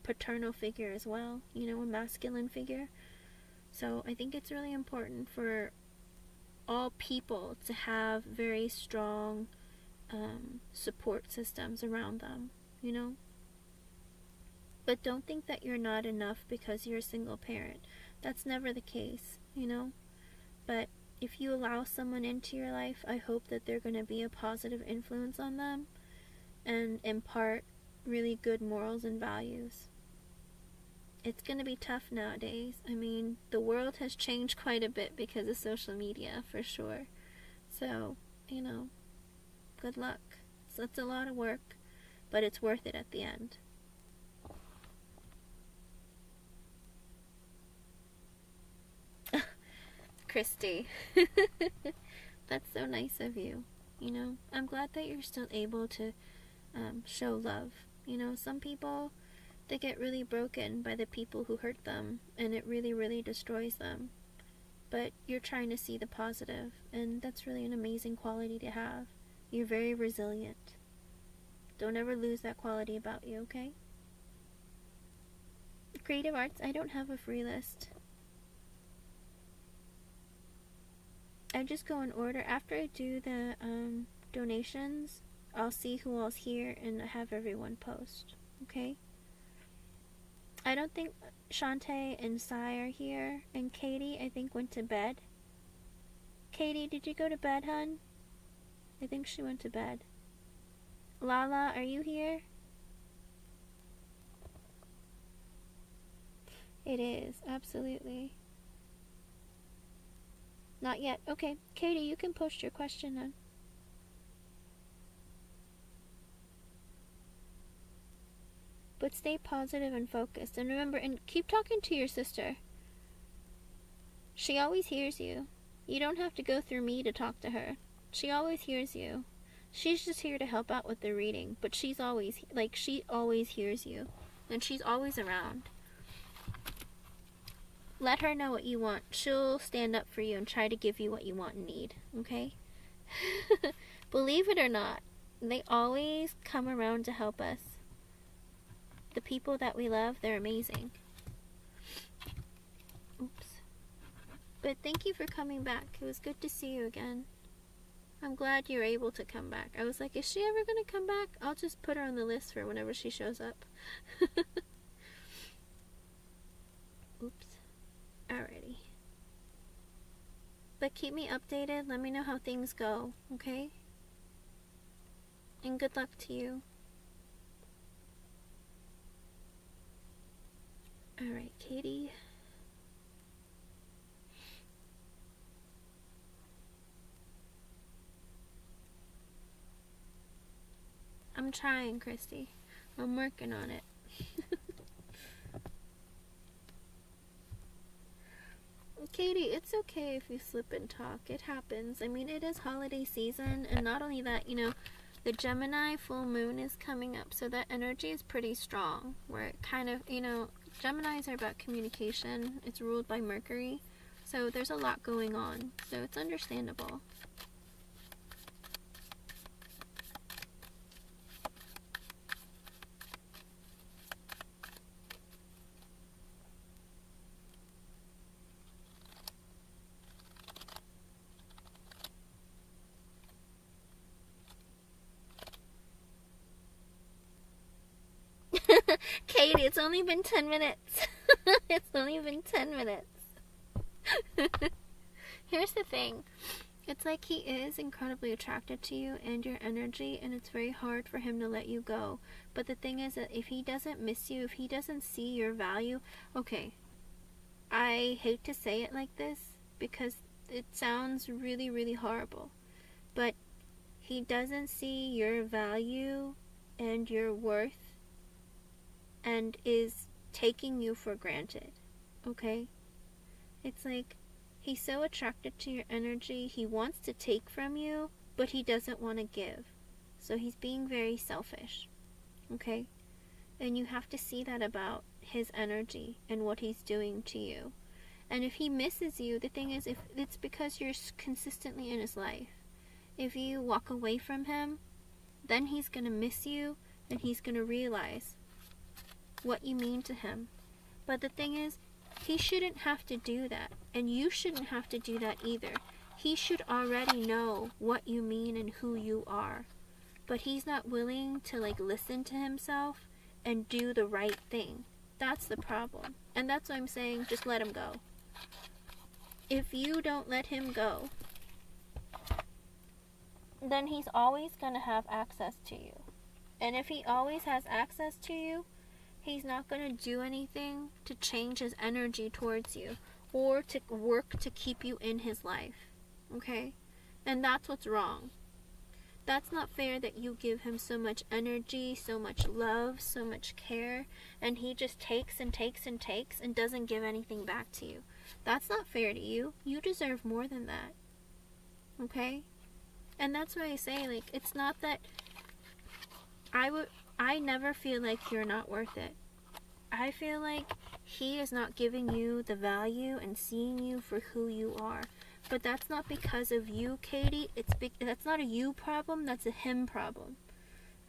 paternal figure as well, a masculine figure. So I think it's really important for all people to have very strong support systems around them, But don't think that you're not enough because you're a single parent. That's never the case, But if you allow someone into your life, I hope that they're going to be a positive influence on them and impart really good morals and values. It's going to be tough nowadays. I mean, the world has changed quite a bit because of social media, for sure. So, good luck. So it's a lot of work, but it's worth it at the end. Christie. That's so nice of you. I'm glad that you're still able to show love. Some people, they get really broken by the people who hurt them, and it really, really destroys them. But you're trying to see the positive, and that's really an amazing quality to have. You're very resilient. Don't ever lose that quality about you, okay? Creative arts, I don't have a free list. I just go in order. After I do the donations, I'll see who all's here and have everyone post. Okay? I don't think Shantae and Sai are here. And Katie, I think, went to bed. Katie, did you go to bed, hun? I think she went to bed. Lala, are you here? It is, absolutely. Not yet. Okay, Katie, you can post your question then. But stay positive and focused. And remember, and keep talking to your sister. She always hears you. You don't have to go through me to talk to her. She always hears you. She's just here to help out with the reading. But she's always, like, she always hears you. And she's always around. Let her know what you want. She'll stand up for you and try to give you what you want and need. Okay? Believe it or not, they always come around to help us. The people that we love, they're amazing. Oops. But thank you for coming back. It was good to see you again. I'm glad you're able to come back. I was like, is she ever going to come back? I'll just put her on the list for whenever she shows up. Oops. Alrighty. But keep me updated. Let me know how things go, okay? And good luck to you. Alright, Katie. I'm trying, Christie. I'm working on it. Katie, it's okay if you slip and talk. It happens. I mean, it is holiday season, and not only that, you know, the Gemini full moon is coming up, so that energy is pretty strong, where it kind of, you know, Geminis are about communication. It's ruled by Mercury, so there's a lot going on, so it's understandable. Katie, it's only been 10 minutes. It's only been 10 minutes. Here's the thing. It's like he is incredibly attracted to you and your energy, and it's very hard for him to let you go. But the thing is that if he doesn't miss you, if he doesn't see your value, okay, I hate to say it like this because it sounds really, really horrible, but he doesn't see your value and your worth and is taking you for granted, okay? It's like he's so attracted to your energy, he wants to take from you, but he doesn't want to give. So he's being very selfish, okay? And you have to see that about his energy and what he's doing to you. And if he misses you, the thing is, if it's because you're consistently in his life. If you walk away from him, then he's going to miss you and he's going to realize what you mean to him. But the thing is, he shouldn't have to do that, and you shouldn't have to do that either. He should already know what you mean and who you are, but he's not willing to like listen to himself and do the right thing. That's the problem, and that's why I'm saying just let him go. If you don't let him go, then he's always going to have access to you, and if he always has access to you, he's not going to do anything to change his energy towards you or to work to keep you in his life, okay? And that's what's wrong. That's not fair that you give him so much energy, so much love, so much care, and he just takes and takes and takes and doesn't give anything back to you. That's not fair to you. You deserve more than that, okay? And that's why I say, like, it's not that I never feel like you're not worth it. I feel like he is not giving you the value and seeing you for who you are. But that's not because of you, Katie. That's not a you problem, that's a him problem.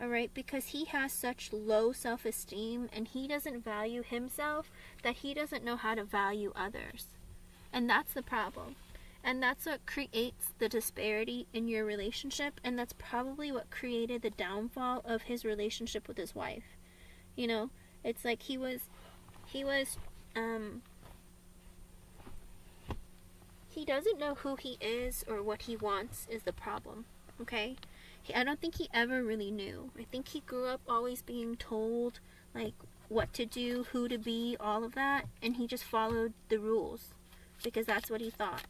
Alright? Because he has such low self-esteem and he doesn't value himself that he doesn't know how to value others. And that's the problem. And that's what creates the disparity in your relationship, and that's probably what created the downfall of his relationship with his wife. You know, it's like he was he doesn't know who he is or what he wants is the problem, okay? I don't think he ever really knew. I think he grew up always being told, like, what to do, who to be, all of that, and he just followed the rules because that's what he thought.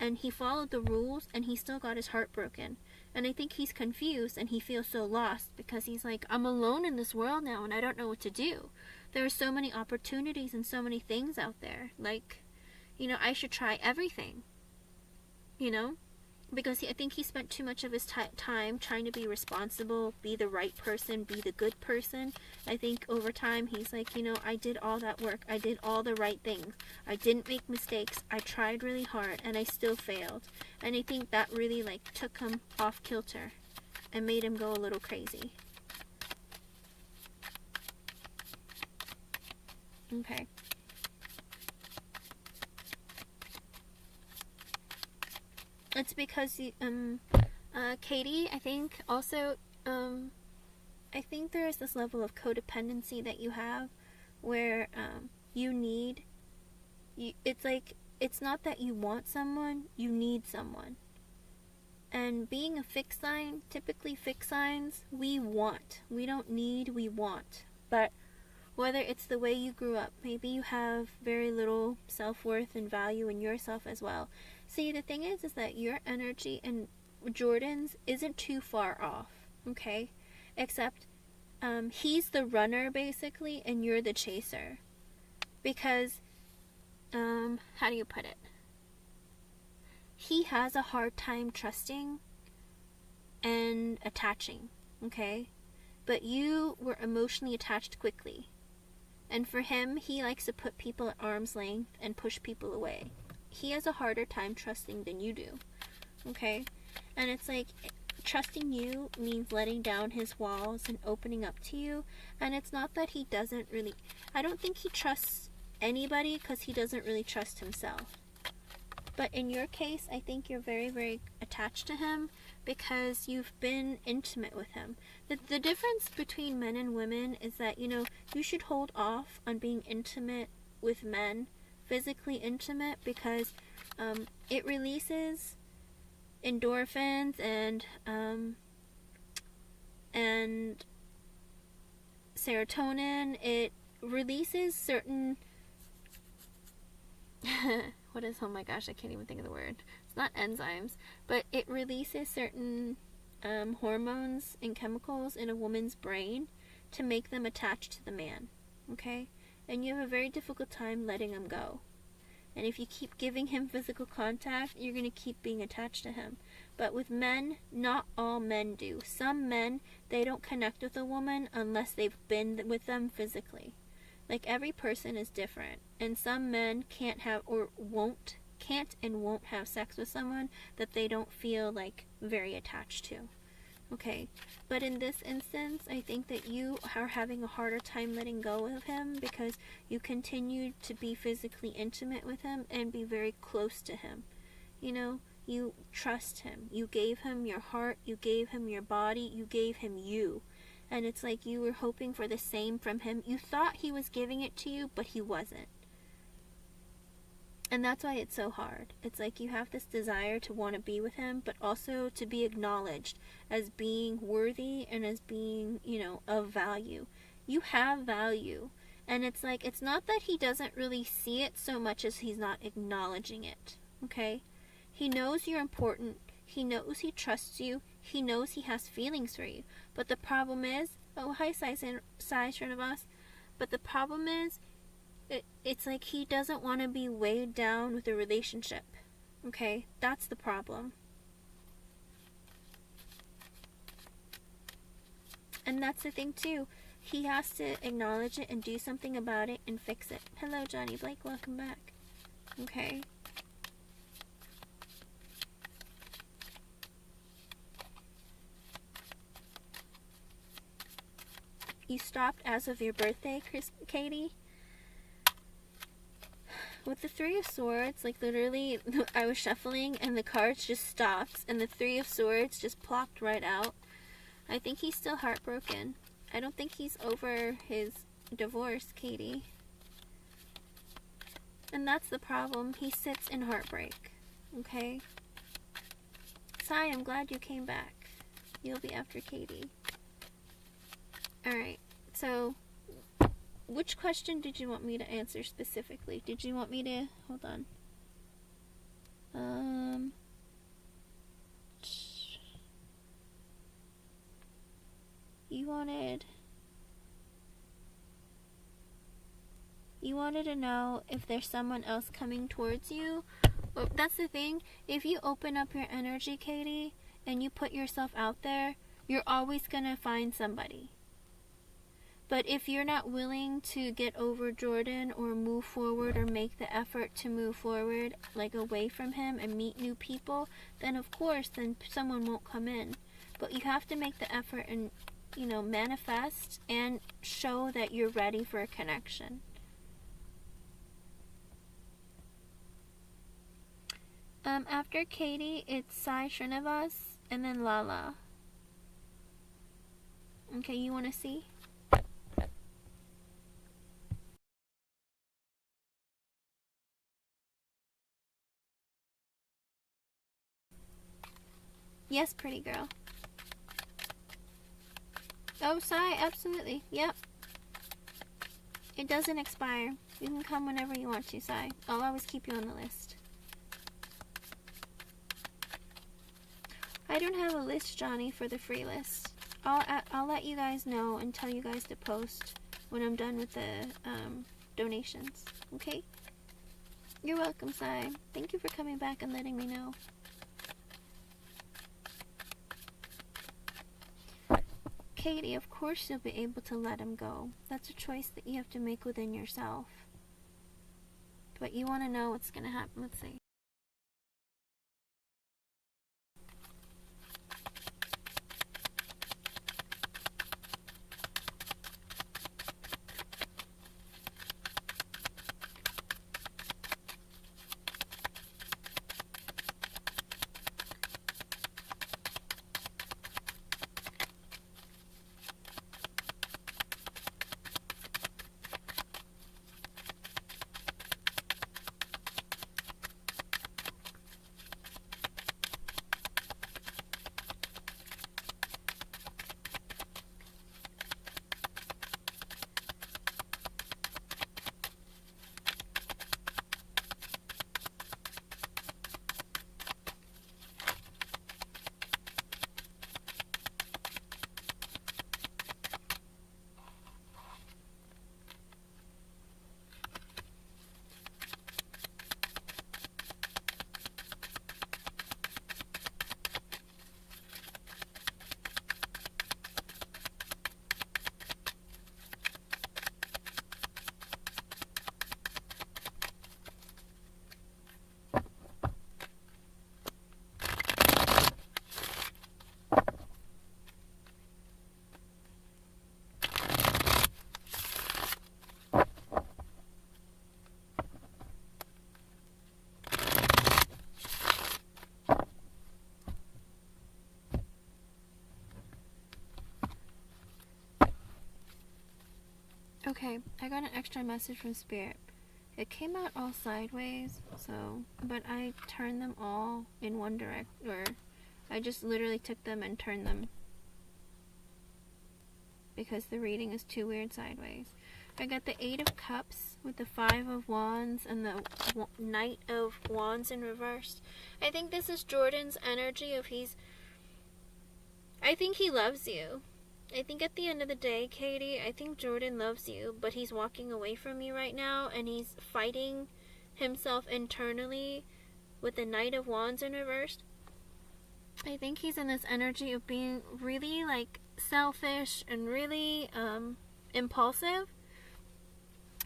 And he followed the rules, and he still got his heart broken. And I think he's confused, and he feels so lost because he's like, I'm alone in this world now, and I don't know what to do. There are so many opportunities and so many things out there. Like, you know, I should try everything, you know? Because I think he spent too much of his time trying to be responsible, be the right person, be the good person. I think over time he's like, you know, I did all that work. I did all the right things. I didn't make mistakes. I tried really hard and I still failed. And I think that really like took him off kilter and made him go a little crazy. Okay. It's because Katie, I think also, I think there is this level of codependency that you have where it's like, it's not that you want someone, you need someone. And being a fixed sign, typically fixed signs, we want. We don't need, we want. But whether it's the way you grew up, maybe you have very little self-worth and value in yourself as well. See, the thing is that your energy and Jordan's isn't too far off, okay? Except he's the runner, basically, and you're the chaser. Because, how do you put it? He has a hard time trusting and attaching, okay? But you were emotionally attached quickly. And for him, he likes to put people at arm's length and push people away. He has a harder time trusting than you do, okay? And it's like, trusting you means letting down his walls and opening up to you. And it's not that he doesn't really, I don't think he trusts anybody because he doesn't really trust himself. But in your case, I think you're very, very attached to him because you've been intimate with him. The difference between men and women is that, you know, you should hold off on being intimate with men, physically intimate, because it releases endorphins and serotonin. It releases certain what is, oh my gosh, I can't even think of the word. It's not enzymes, but it releases certain hormones and chemicals in a woman's brain to make them attached to the man, okay? And you have a very difficult time letting him go. And if you keep giving him physical contact, you're going to keep being attached to him. But with men, not all men do. Some men, they don't connect with a woman unless they've been with them physically. Like, every person is different. And some men can't and won't have sex with someone that they don't feel, like, very attached to. Okay? But in this instance, I think that you are having a harder time letting go of him because you continue to be physically intimate with him and be very close to him. You know? You trust him. You gave him your heart. You gave him your body. You gave him you. And it's like you were hoping for the same from him. You thought he was giving it to you, but he wasn't. And that's why it's so hard. It's like you have this desire to want to be with him, but also to be acknowledged as being worthy and as being, you know, of value. You have value. And it's like, it's not that he doesn't really see it so much as he's not acknowledging it. Okay? He knows you're important. He knows he trusts you. He knows he has feelings for you. But the problem is, oh, hi, Sai Srinivas. But the problem is, it's like he doesn't want to be weighed down with a relationship. Okay? That's the problem. And that's the thing, too. He has to acknowledge it and do something about it and fix it. Hello, Johnny Blake. Welcome back. Okay? You stopped as of your birthday, Katie? with the Three of Swords, like literally I was shuffling and the cards just stopped and the Three of Swords just plopped right out. I think he's still heartbroken. I don't think he's over his divorce, Katie. And that's the problem. He sits in heartbreak. Okay? Sai, I'm glad you came back. You'll be after Katie. Alright, so which question did you want me to answer specifically? Did you want me to... Hold on. You wanted to know if there's someone else coming towards you. Well, that's the thing. If you open up your energy, Katie, and you put yourself out there, you're always going to find somebody. But if you're not willing to get over Jordan or move forward or make the effort to move forward, like away from him and meet new people, then of course, then someone won't come in. But you have to make the effort and, you know, manifest and show that you're ready for a connection. After Katie, it's Sai Srinivas and then Lala. Okay, you want to see? Yes, pretty girl. Oh, Sai, absolutely. Yep. It doesn't expire. You can come whenever you want to, Sai. I'll always keep you on the list. I don't have a list, Johnny, for the free list. I'll let you guys know and tell you guys to post when I'm done with the donations. Okay? You're welcome, Sai. Thank you for coming back and letting me know. Katie, of course you'll be able to let him go. That's a choice that you have to make within yourself. But you want to know what's going to happen. Let's see. Okay, I got an extra message from Spirit. It came out all sideways, but I turned them all in one direct, or I just literally took them and turned them because the reading is too weird sideways. I got the 8 of Cups with the 5 of Wands and the Knight of Wands in reverse. I think this is Jordan's energy of I think he loves you. I think at the end of the day, Katie, I think Jordan loves you, but he's walking away from you right now, and he's fighting himself internally with the Knight of Wands in reverse. I think he's in this energy of being really, like, selfish and really impulsive,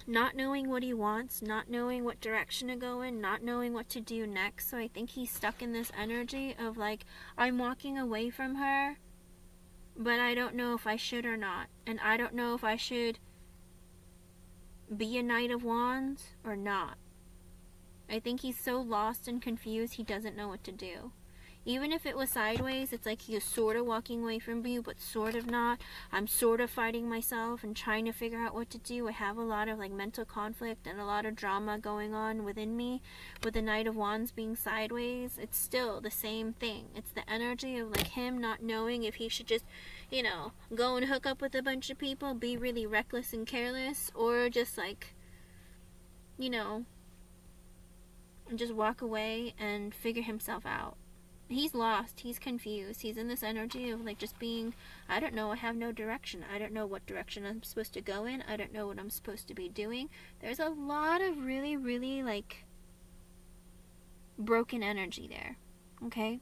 not knowing what he wants, not knowing what direction to go in, not knowing what to do next. So I think he's stuck in this energy of, like, I'm walking away from her, but I don't know if I should or not. And I don't know if I should be a Knight of Wands or not. I think he's so lost and confused he doesn't know what to do. Even if it was sideways, it's like he is sort of walking away from you, but sort of not. I'm sort of fighting myself and trying to figure out what to do. I have a lot of like mental conflict and a lot of drama going on within me. With the Knight of Wands being sideways, it's still the same thing. It's the energy of like him not knowing if he should just, you know, go and hook up with a bunch of people, be really reckless and careless, or just like, you know, just walk away and figure himself out. He's lost. He's confused. He's in this energy of like just being, I don't know, I have no direction. I don't know what direction I'm supposed to go in. I don't know what I'm supposed to be doing. There's a lot of really, really like broken energy there. Okay?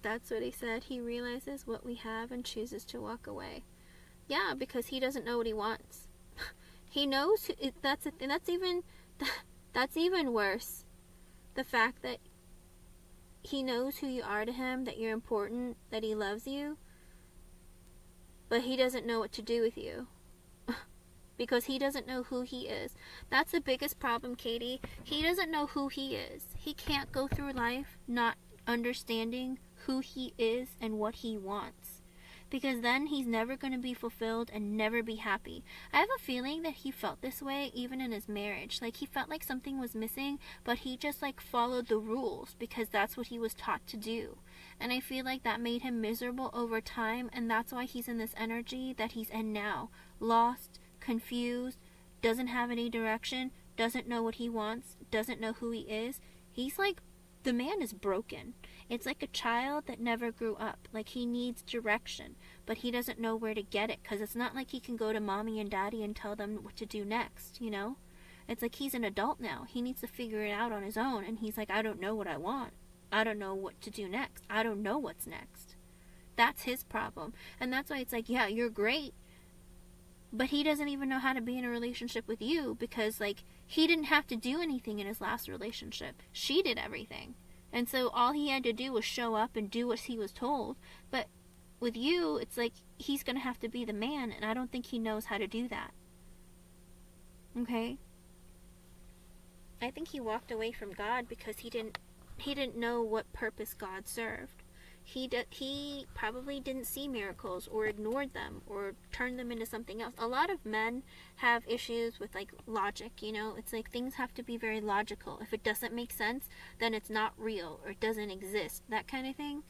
That's what he said. He realizes what we have and chooses to walk away. Yeah, because he doesn't know what he wants. He knows that's a thing. That's even worse. The fact that he knows who you are to him, that you're important, that he loves you, but he doesn't know what to do with you. Because he doesn't know who he is. That's the biggest problem, Katie. He doesn't know who he is. He can't go through life not understanding who he is and what he wants. Because then he's never going to be fulfilled and never be happy. I have a feeling that he felt this way even in his marriage. Like he felt like something was missing, but he just like followed the rules because that's what he was taught to do. And I feel like that made him miserable over time, and that's why he's in this energy that he's in now. Lost, confused, doesn't have any direction, doesn't know what he wants, doesn't know who he is. He's like, the man is broken. It's like a child that never grew up. Like he needs direction, but he doesn't know where to get it, because it's not like he can go to mommy and daddy and tell them what to do next, you know? It's like he's an adult now. He needs to figure it out on his own, and he's like, I don't know what I want. I don't know what to do next. I don't know what's next. That's his problem. And that's why it's like, yeah, you're great, but he doesn't even know how to be in a relationship with you, because like he didn't have to do anything in his last relationship. She did everything. And so all he had to do was show up and do what he was told. But with you, it's like he's going to have to be the man, and I don't think he knows how to do that. Okay? I think he walked away from God because he didn't know what purpose God served. He probably didn't see miracles, or ignored them, or turned them into something else. A lot of men have issues with like logic, you know? It's like things have to be very logical. If it doesn't make sense, then it's not real, or it doesn't exist, that kind of thing.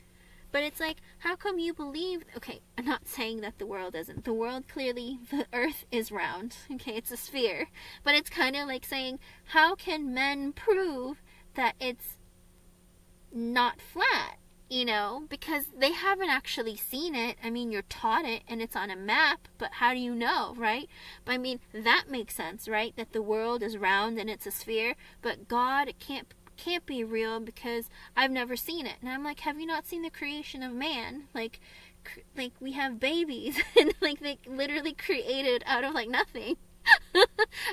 But it's like, how come you believe... Okay, I'm not saying that the world isn't. The world, clearly, the earth is round. Okay, it's a sphere. But it's kind of like saying, how can men prove that it's not flat? You know, because they haven't actually seen it. I mean, you're taught it and it's on a map, but how do you know, right? But I mean, that makes sense, right? That the world is round and it's a sphere, but God, it can't be real because I've never seen it. And I'm like, have you not seen the creation of man? Like we have babies and like they literally created out of like nothing.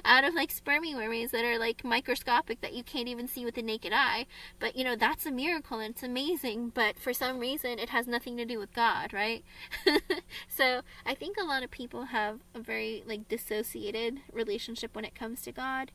Out of like spermiomes that are like microscopic, that you can't even see with the naked eye. But you know, that's a miracle and it's amazing, but for some reason it has nothing to do with God, right? So I think a lot of people have a very like dissociated relationship when it comes to God.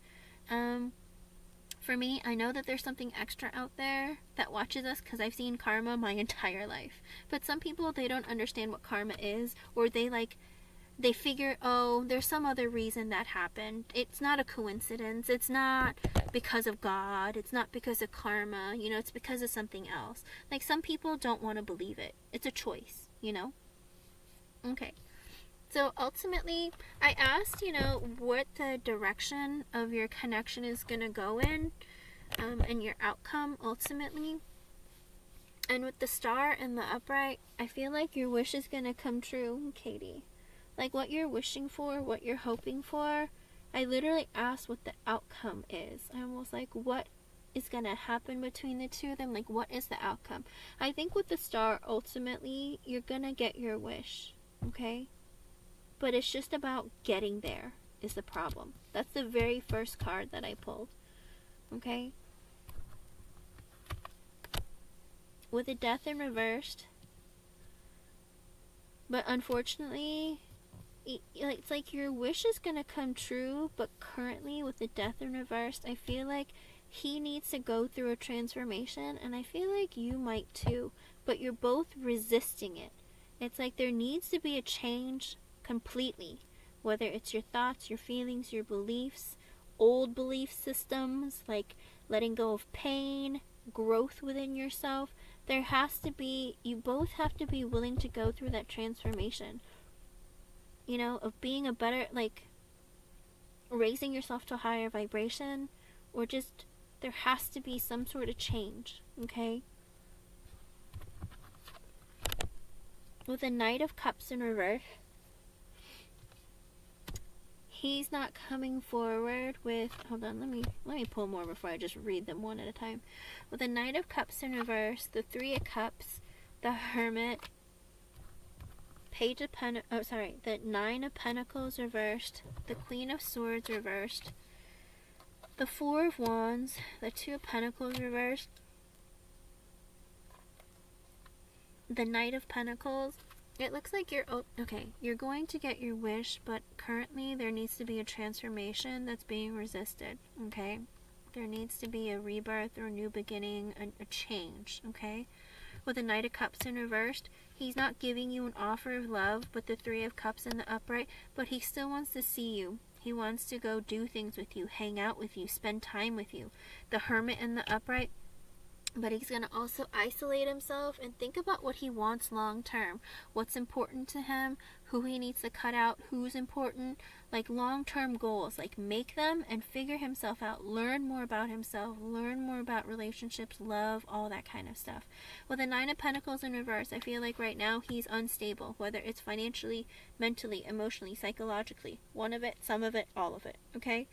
For me, I know that there's something extra out there that watches us, because I've seen karma my entire life. But some people, they don't understand what karma is, or they figure, oh, there's some other reason that happened. It's not a coincidence. It's not because of God. It's not because of karma. You know, it's because of something else. Like, some people don't want to believe it. It's a choice, you know? Okay. So, ultimately, I asked, you know, what the direction of your connection is going to go in, and your outcome, ultimately. And with the star and the upright, I feel like your wish is going to come true, Katie. Like, what you're wishing for, what you're hoping for, I literally asked what the outcome is. I was like, what is going to happen between the two of them? Like, what is the outcome? I think with the star, ultimately, you're going to get your wish, okay? But it's just about getting there is the problem. That's the very first card that I pulled, okay? With the death in reversed, But unfortunately, it's like your wish is gonna come true, but currently with the death in reverse, I feel like he needs to go through a transformation, and I feel like you might too, but you're both resisting it. It's like there needs to be a change completely, whether it's your thoughts, your feelings, your beliefs, old belief systems, like letting go of pain, growth within yourself. There has to be, you both have to be willing to go through that transformation, you know, of being a better, like, raising yourself to a higher vibration, or just, there has to be some sort of change, okay? With the Knight of Cups in reverse, he's not coming forward with, hold on, let me pull more before I just read them one at a time. With the Knight of Cups in reverse, the Three of Cups, the Hermit, the Nine of Pentacles reversed, the Queen of Swords reversed, the Four of Wands, the Two of Pentacles reversed, the Knight of Pentacles. It looks like you're going to get your wish, but currently there needs to be a transformation that's being resisted, okay? There needs to be a rebirth or a new beginning, a change, okay? With the Knight of Cups in reversed, he's not giving you an offer of love, but the Three of Cups in the upright, but he still wants to see you. He wants to go do things with you, hang out with you, spend time with you. The Hermit in the upright, but he's going to also isolate himself and think about what he wants long term, what's important to him, who he needs to cut out, who's important, like long term goals, like make them and figure himself out, learn more about himself, learn more about relationships, love, all that kind of stuff. With the Nine of Pentacles in reverse, I feel like right now he's unstable, whether it's financially, mentally, emotionally, psychologically, one of it, some of it, all of it, okay?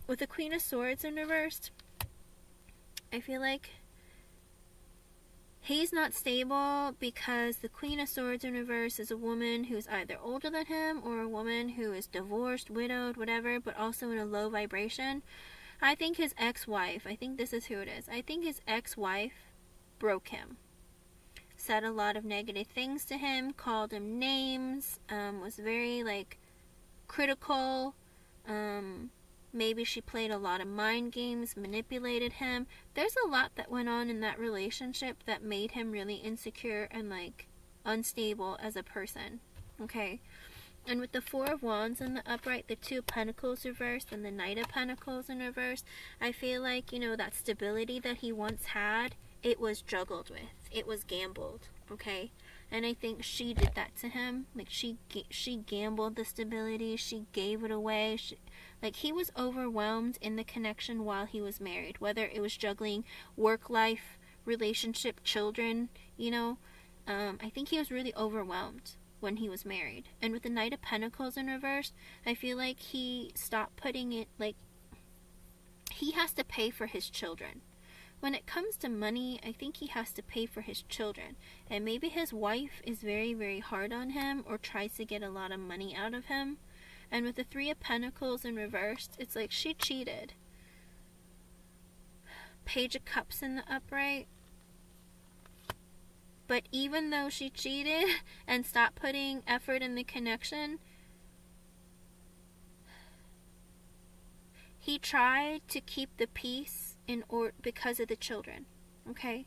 With the Queen of Swords in reversed, I feel like he's not stable because the Queen of Swords in reverse is a woman who's either older than him or a woman who is divorced, widowed, whatever, but also in a low vibration. I think his ex-wife, I think this is who it is. I think his ex-wife broke him. Said a lot of negative things to him, called him names, was very, like, critical, maybe she played a lot of mind games, manipulated him. There's a lot that went on in that relationship that made him really insecure and, like, unstable as a person, okay? And with the Four of Wands in the upright, the Two of Pentacles reversed, and the Knight of Pentacles in reverse, I feel like, you know, that stability that he once had, it was juggled with. It was gambled, okay? And I think she did that to him. Like, she gambled the stability. She gave it away. Like, he was overwhelmed in the connection while he was married. Whether it was juggling work life, relationship, children, you know. I think he was really overwhelmed when he was married. And with the Knight of Pentacles in reverse, I feel like he stopped putting it, like, he has to pay for his children. When it comes to money, I think he has to pay for his children. And maybe his wife is very, very hard on him or tries to get a lot of money out of him. And with the Three of Pentacles in reverse, it's like she cheated. Page of Cups in the upright. But even though she cheated and stopped putting effort in the connection, he tried to keep the peace because of the children, okay?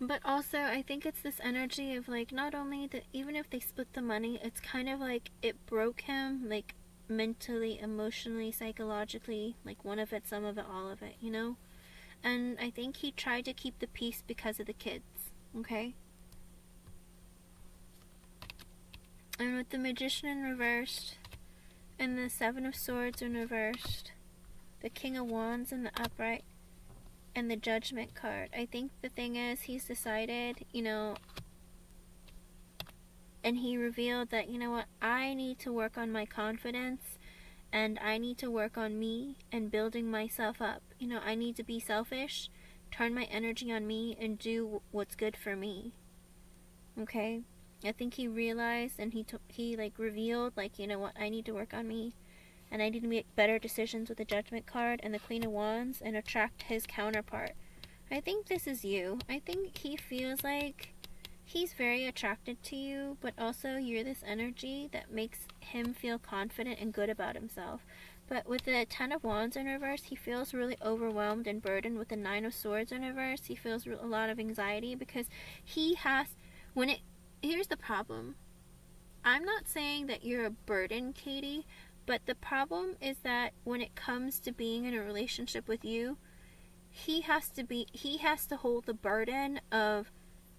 But also, I think it's this energy of, like, not only that, even if they split the money, it's kind of like it broke him, like, mentally, emotionally, psychologically, like, one of it, some of it, all of it, you know? And I think he tried to keep the peace because of the kids, okay? And with the Magician in reversed, and the Seven of Swords in reversed, the King of Wands in the upright, and the Judgment card, I think the thing is, he's decided, you know, and he revealed that, you know what, I need to work on my confidence, and I need to work on me and building myself up. You know, I need to be selfish, turn my energy on me, and do what's good for me, okay? I think he realized, and he like revealed, like, you know what, I need to work on me and I need to make better decisions with the Judgment card and the Queen of Wands and attract his counterpart. I think this is you. I think he feels like he's very attracted to you, but also you're this energy that makes him feel confident and good about himself. But with the Ten of Wands in reverse, he feels really overwhelmed and burdened. With the Nine of Swords in reverse, he feels a lot of anxiety because he has, here's the problem. I'm not saying that you're a burden, Katie, but the problem is that when it comes to being in a relationship with you, he has to hold the burden of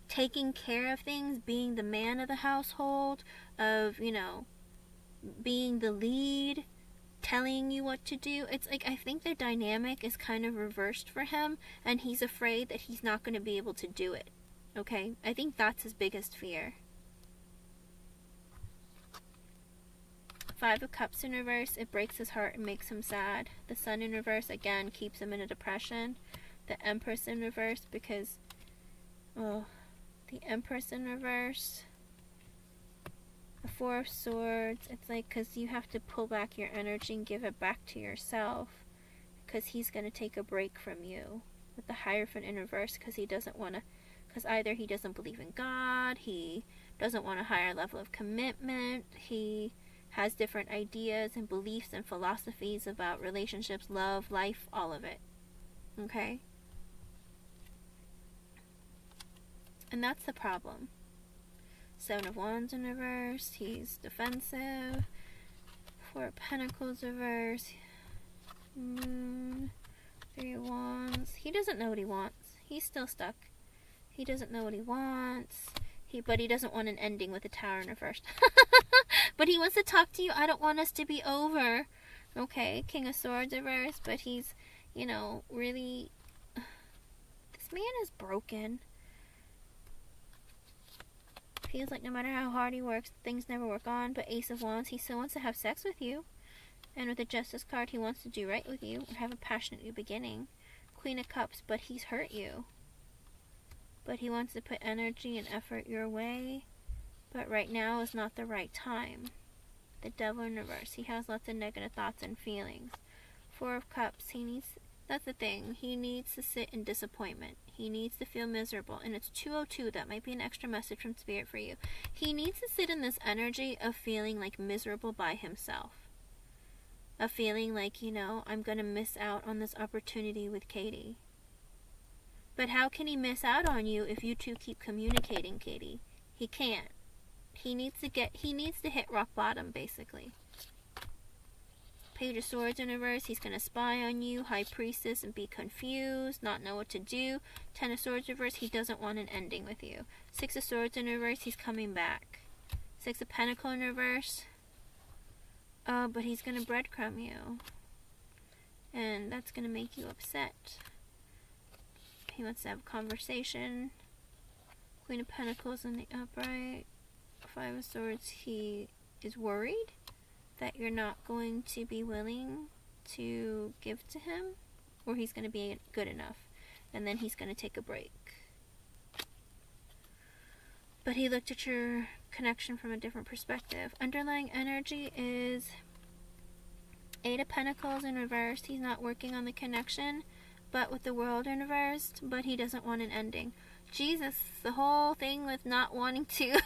taking care of things, being the man of the household, of, being the lead, telling you what to do. It's like, I think the dynamic is kind of reversed for him, and he's afraid that he's not going to be able to do it. Okay? I think that's his biggest fear. Five of Cups in reverse, it breaks his heart and makes him sad. The Sun in reverse, again, keeps him in a depression. The Empress in reverse, because, the Empress in reverse. The Four of Swords, it's like, because you have to pull back your energy and give it back to yourself, because he's going to take a break from you. With the Hierophant in reverse, because he doesn't want to, because either he doesn't believe in God, he doesn't want a higher level of commitment, he has different ideas and beliefs and philosophies about relationships, love, life, all of it. Okay? And that's the problem. Seven of Wands in reverse, he's defensive. Four of Pentacles reverse. Moon. Three of Wands. He doesn't know what he wants. He's still stuck. He doesn't know what he wants. But he doesn't want an ending with the Tower in reverse. But he wants to talk to you. I don't want us to be over. Okay, King of Swords reverse. But he's, really... This man is broken. Feels like no matter how hard he works, things never work on. But Ace of Wands, he still wants to have sex with you. And with the Justice card, he wants to do right with you. Or have a passionate new beginning. Queen of Cups, but he's hurt you. But he wants to put energy and effort your way. But right now is not the right time. The Devil in reverse. He has lots of negative thoughts and feelings. Four of Cups. That's the thing. He needs to sit in disappointment. He needs to feel miserable. And it's 202. That might be an extra message from Spirit for you. He needs to sit in this energy of feeling like miserable by himself. Of feeling like, I'm going to miss out on this opportunity with Katie. But how can he miss out on you if you two keep communicating, Katie? He can't. He needs to hit rock bottom, basically. Page of Swords in reverse, he's going to spy on you. High Priestess and be confused, not know what to do. Ten of Swords reverse, he doesn't want an ending with you. Six of Swords in reverse, he's coming back. Six of Pentacles in reverse. But he's going to breadcrumb you. And that's going to make you upset. He wants to have a conversation. Queen of Pentacles in the upright. Five of Swords, he is worried that you're not going to be willing to give to him, or he's going to be good enough, and then he's going to take a break. But he looked at your connection from a different perspective. Underlying energy is Eight of Pentacles in reverse. He's not working on the connection, but with the World in reverse, but he doesn't want an ending. Jesus, the whole thing with not wanting to...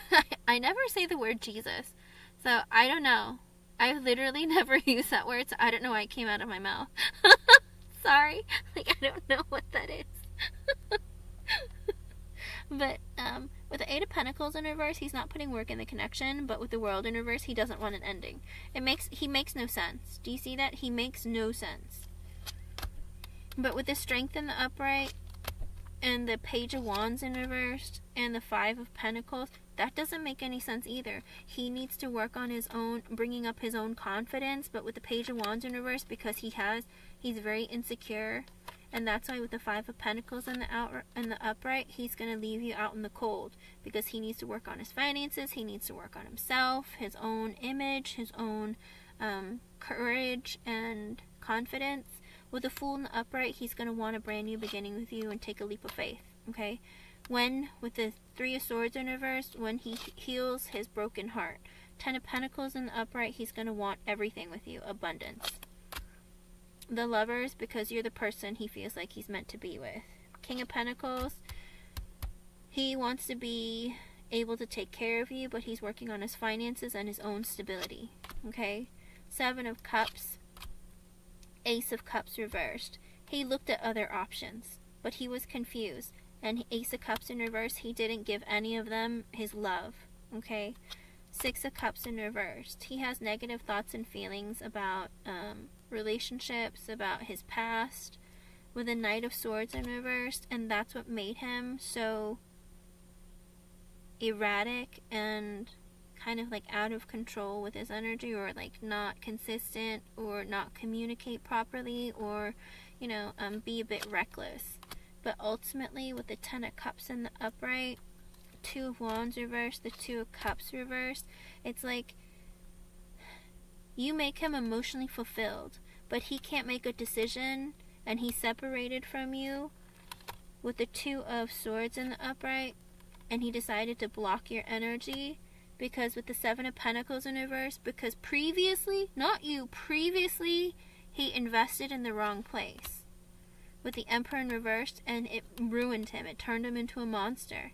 I never say the word Jesus, so I don't know. I've literally never used that word, so I don't know why it came out of my mouth. Sorry. I don't know what that is. But, with the Eight of Pentacles in reverse, he's not putting work in the connection, but with the World in reverse, he doesn't want an ending. He makes no sense. Do you see that? He makes no sense. But with the Strength in the upright, and the Page of Wands in reverse, and the Five of Pentacles, that doesn't make any sense either. He needs to work on his own, bringing up his own confidence, but with the Page of Wands in reverse, because he's very insecure, and that's why with the Five of Pentacles in the upright, he's going to leave you out in the cold, because he needs to work on his finances, he needs to work on himself, his own image, his own courage and confidence. With the Fool in the upright, he's going to want a brand new beginning with you and take a leap of faith, okay? With the Three of Swords in reverse, when he heals his broken heart. Ten of Pentacles in the upright, he's going to want everything with you. Abundance. The Lovers, because you're the person he feels like he's meant to be with. King of Pentacles, he wants to be able to take care of you, but he's working on his finances and his own stability. Okay? Seven of Cups, Ace of Cups reversed. He looked at other options, but he was confused. And Ace of Cups in reverse, he didn't give any of them his love. Okay? Six of Cups in reversed. He has negative thoughts and feelings about relationships, about his past, with a Knight of Swords in reversed, and that's what made him so erratic and kind of like out of control with his energy, or like not consistent, or not communicate properly, or be a bit reckless. But ultimately, with the Ten of Cups in the upright, Two of Wands reversed, the Two of Cups reversed, it's like you make him emotionally fulfilled, but he can't make a decision, and he's separated from you with the Two of Swords in the upright, and he decided to block your energy, because with the Seven of Pentacles in reverse, because previously, not you, previously, he invested in the wrong place with the Emperor in reverse, and it ruined him. It turned him into a monster.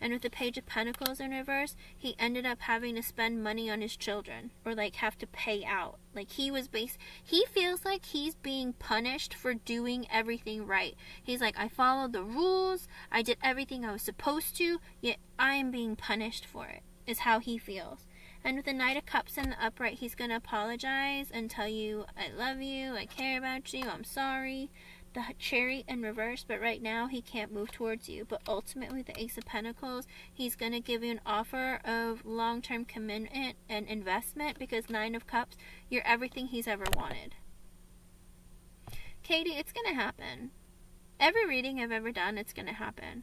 And with the Page of Pentacles in reverse, he ended up having to spend money on his children, or like have to pay out. Like he feels like he's being punished for doing everything right. He's like, I followed the rules, I did everything I was supposed to, yet I am being punished for it, is how he feels. And with the Knight of Cups in the upright, he's going to apologize and tell you, I love you, I care about you, I'm sorry. The Chariot in reverse, but right now he can't move towards you. But ultimately, the Ace of Pentacles, he's going to give you an offer of long-term commitment and investment, because Nine of Cups, you're everything he's ever wanted. Katie, it's going to happen. Every reading I've ever done, it's going to happen.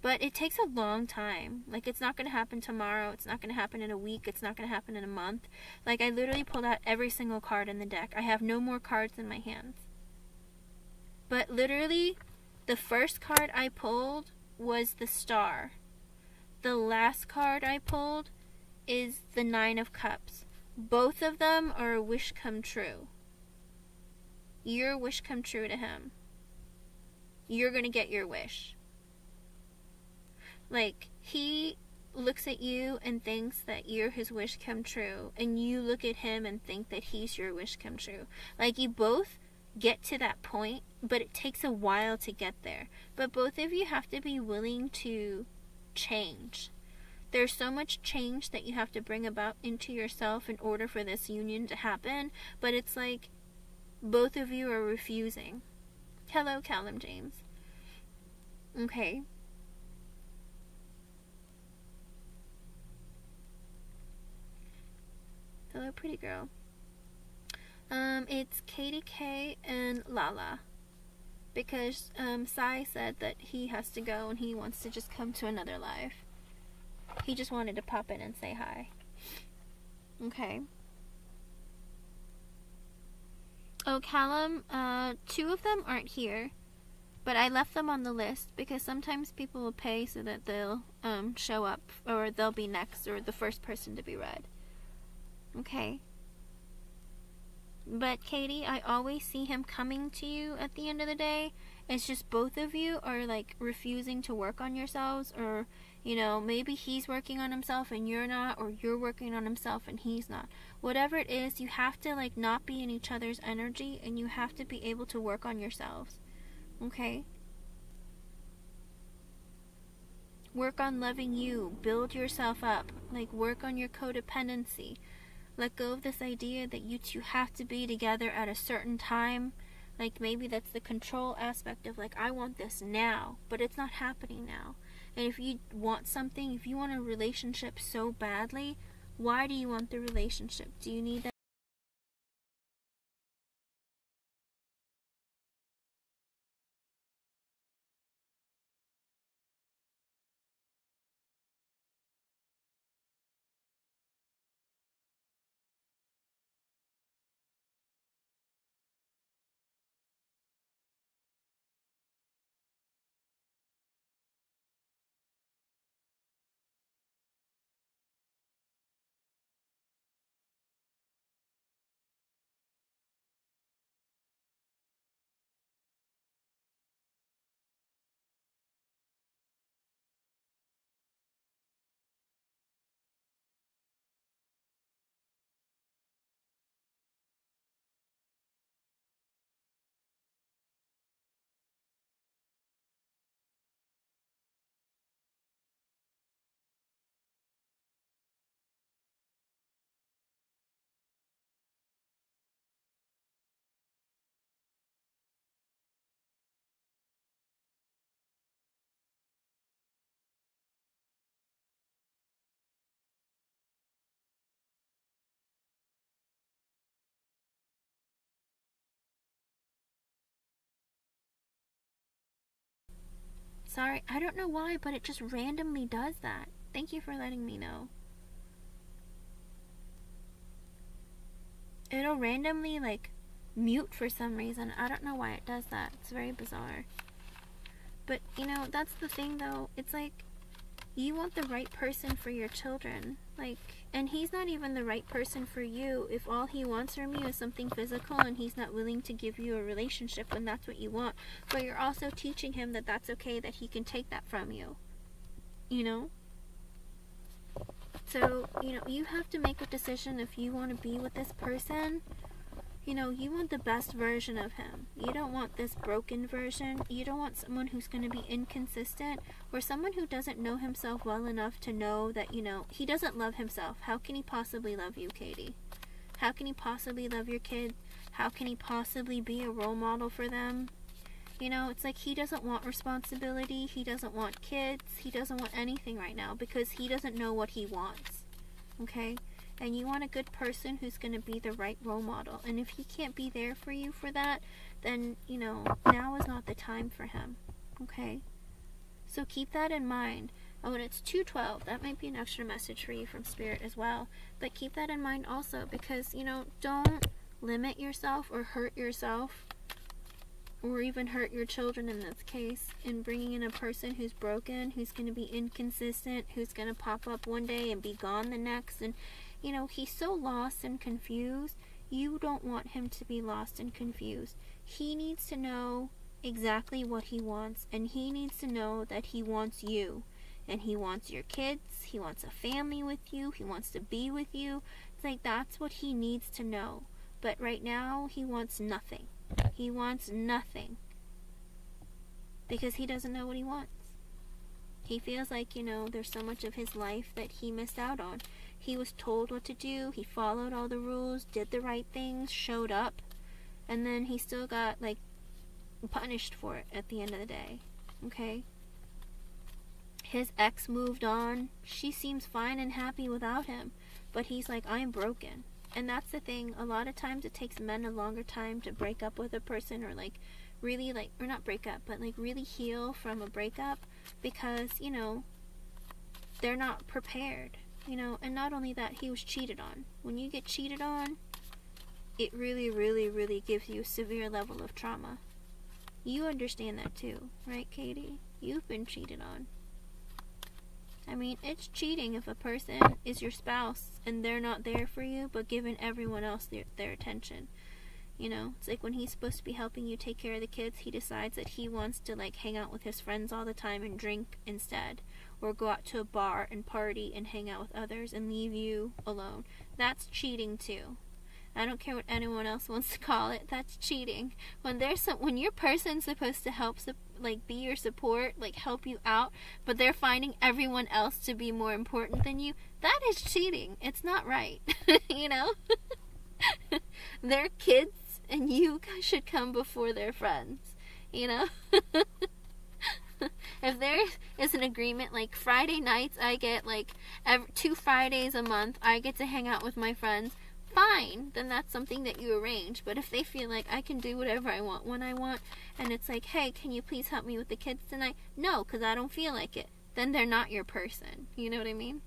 But it takes a long time. Like, it's not going to happen tomorrow. It's not going to happen in a week. It's not going to happen in a month. Like, I literally pulled out every single card in the deck. I have no more cards in my hands. But literally, the first card I pulled was the Star. The last card I pulled is the Nine of Cups. Both of them are a wish come true. Your wish come true to him. You're going to get your wish. Like, he looks at you and thinks that you're his wish come true, and you look at him and think that he's your wish come true. Like, you both get to that point, but it takes a while to get there. But both of you have to be willing to change. There's so much change that you have to bring about into yourself in order for this union to happen, but it's like both of you are refusing. Hello, Callum James. Okay. Hello, pretty girl. It's Katie K and Lala, because Sai said that he has to go and he wants to just come to another live. He just wanted to pop in and say hi. Okay. Oh, Callum, two of them aren't here, but I left them on the list because sometimes people will pay so that they'll show up, or they'll be next, or the first person to be read. Okay. But Katie, I always see him coming to you at the end of the day. It's just both of you are like refusing to work on yourselves, or maybe he's working on himself and you're not, or you're working on himself and he's not. Whatever it is, you have to like not be in each other's energy, and you have to be able to work on yourselves. Okay? Work on loving you, build yourself up, like work on your codependency. Let go of this idea that you two have to be together at a certain time. Like, maybe that's the control aspect of, like, I want this now, but it's not happening now. And if you want something, if you want a relationship so badly, why do you want the relationship? Do you need that? sorry. I don't know why, but it just randomly does that. Thank you for letting me know. It'll randomly, like, mute for some reason. I don't know why it does that. It's very bizarre. But, you know, that's the thing, though. It's like, you want the right person for your children. Like, and he's not even the right person for you if all he wants from you is something physical and he's not willing to give you a relationship when that's what you want. But you're also teaching him that that's okay, that he can take that from you. You know? So, you know, you have to make a decision if you want to be with this person. You know, you want the best version of him. You don't want this broken version. You don't want someone who's going to be inconsistent or someone who doesn't know himself well enough to know that, you know, he doesn't love himself. How can he possibly love you, Katie? How can he possibly love your kid? How can he possibly be a role model for them? You know, it's like he doesn't want responsibility. He doesn't want kids. He doesn't want anything right now because he doesn't know what he wants. Okay? And you want a good person who's going to be the right role model. And if he can't be there for you for that, then, you know, now is not the time for him. Okay? So keep that in mind. Oh, and it's 2:12. That might be an extra message for you from Spirit as well. But keep that in mind also because, you know, don't limit yourself or hurt yourself or even hurt your children in this case in bringing in a person who's broken, who's going to be inconsistent, who's going to pop up one day and be gone the next. And, you know, he's so lost and confused. You don't want him to be lost and confused. He needs to know exactly what he wants, and he needs to know that he wants you. And he wants your kids, he wants a family with you, he wants to be with you. It's like that's what he needs to know. But right now, he wants nothing. He wants nothing. Because he doesn't know what he wants. He feels like, you know, there's so much of his life that he missed out on. He was told what to do, he followed all the rules, did the right things, showed up, and then he still got, like, punished for it at the end of the day. Okay? His ex moved on. She seems fine and happy without him. But he's like, I'm broken. And that's the thing. A lot of times it takes men a longer time to break up with a person or like really like, or not break up, but like really heal from a breakup because, you know, they're not prepared. You know, and not only that, he was cheated on. When you get cheated on, it really, really, really gives you a severe level of trauma. You understand that too, right, Katie? You've been cheated on. I mean, it's cheating if a person is your spouse and they're not there for you, but giving everyone else their attention. You know, it's like when he's supposed to be helping you take care of the kids, he decides that he wants to, like, hang out with his friends all the time and drink instead. Or go out to a bar and party and hang out with others and leave you alone. That's cheating too. I don't care what anyone else wants to call it. That's cheating. When your person's supposed to help, like, be your support, like, help you out, but they're finding everyone else to be more important than you, that is cheating. It's not right. You know? They're kids, and you should come before their friends. You know? If there is an agreement, like, Friday nights, I get, like, 2 Fridays a month, I get to hang out with my friends, fine, then that's something that you arrange. But if they feel like I can do whatever I want when I want, and it's like, hey, can you please help me with the kids tonight? No, because I don't feel like it. Then they're not your person. You know what I mean?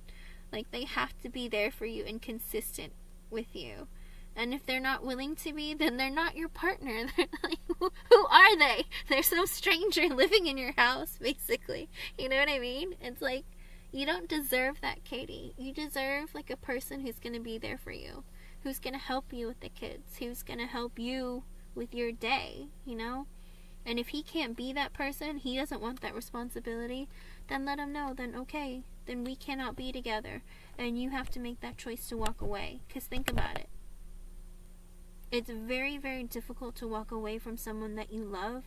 Like, they have to be there for you and consistent with you. And if they're not willing to be, then they're not your partner. They're like, who are they? They're some stranger living in your house, basically. You know what I mean? It's like, you don't deserve that, Katie. You deserve, like, a person who's going to be there for you. Who's going to help you with the kids. Who's going to help you with your day, you know? And if he can't be that person, he doesn't want that responsibility, then let him know. Then, okay, then we cannot be together. And you have to make that choice to walk away. Because think about it. It's very, very difficult to walk away from someone that you love,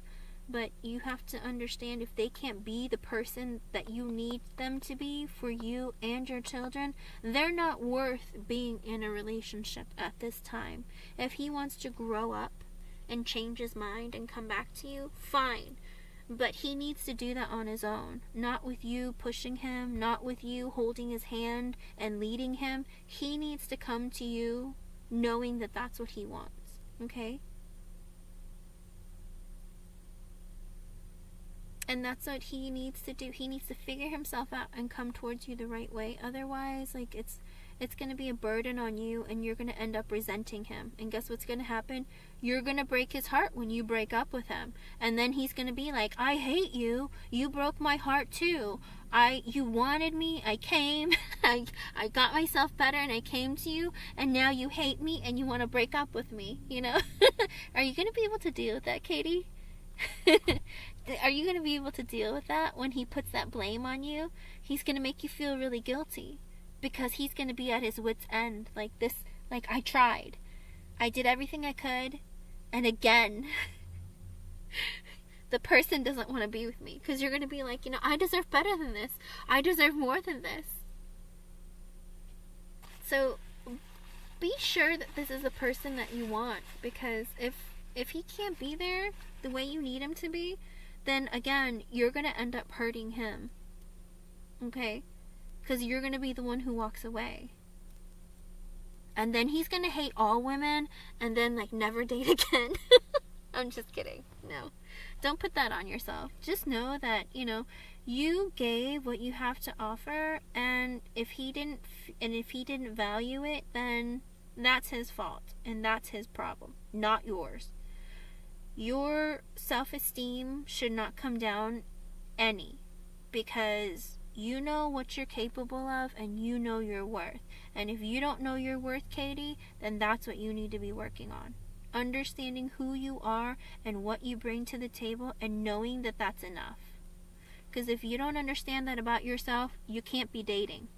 but you have to understand if they can't be the person that you need them to be for you and your children, they're not worth being in a relationship at this time. If he wants to grow up and change his mind and come back to you, fine. But he needs to do that on his own, not with you pushing him, not with you holding his hand and leading him. He needs to come to you knowing that that's what he wants, okay? And that's what he needs to do. He needs to figure himself out and come towards you the right way. Otherwise, like, it's going to be a burden on you, and you're going to end up resenting him. And guess what's going to happen? You're going to break his heart when you break up with him. And then he's going to be like, I hate you. You broke my heart too. You wanted me. I came. I got myself better and I came to you. And now you hate me and you want to break up with me. You know? Are you going to be able to deal with that, Katie? Are you going to be able to deal with that when he puts that blame on you? He's going to make you feel really guilty. Because he's going to be at his wit's end. Like this, like, I tried. I did everything I could. And again, the person doesn't want to be with me. Because you're going to be like, you know, I deserve better than this. I deserve more than this. So, be sure that this is the person that you want. Because if he can't be there the way you need him to be, then again, you're going to end up hurting him. Okay? Because you're going to be the one who walks away. And then he's going to hate all women and then, like, never date again. I'm just kidding. No. Don't put that on yourself. Just know that, you know, you gave what you have to offer, and if he didn't value it, then that's his fault. And that's his problem, not yours. Your self-esteem should not come down any. Because you know what you're capable of, and you know your worth. And if you don't know your worth, Katie, then that's what you need to be working on. Understanding who you are and what you bring to the table, and knowing that that's enough. Because if you don't understand that about yourself, you can't be dating.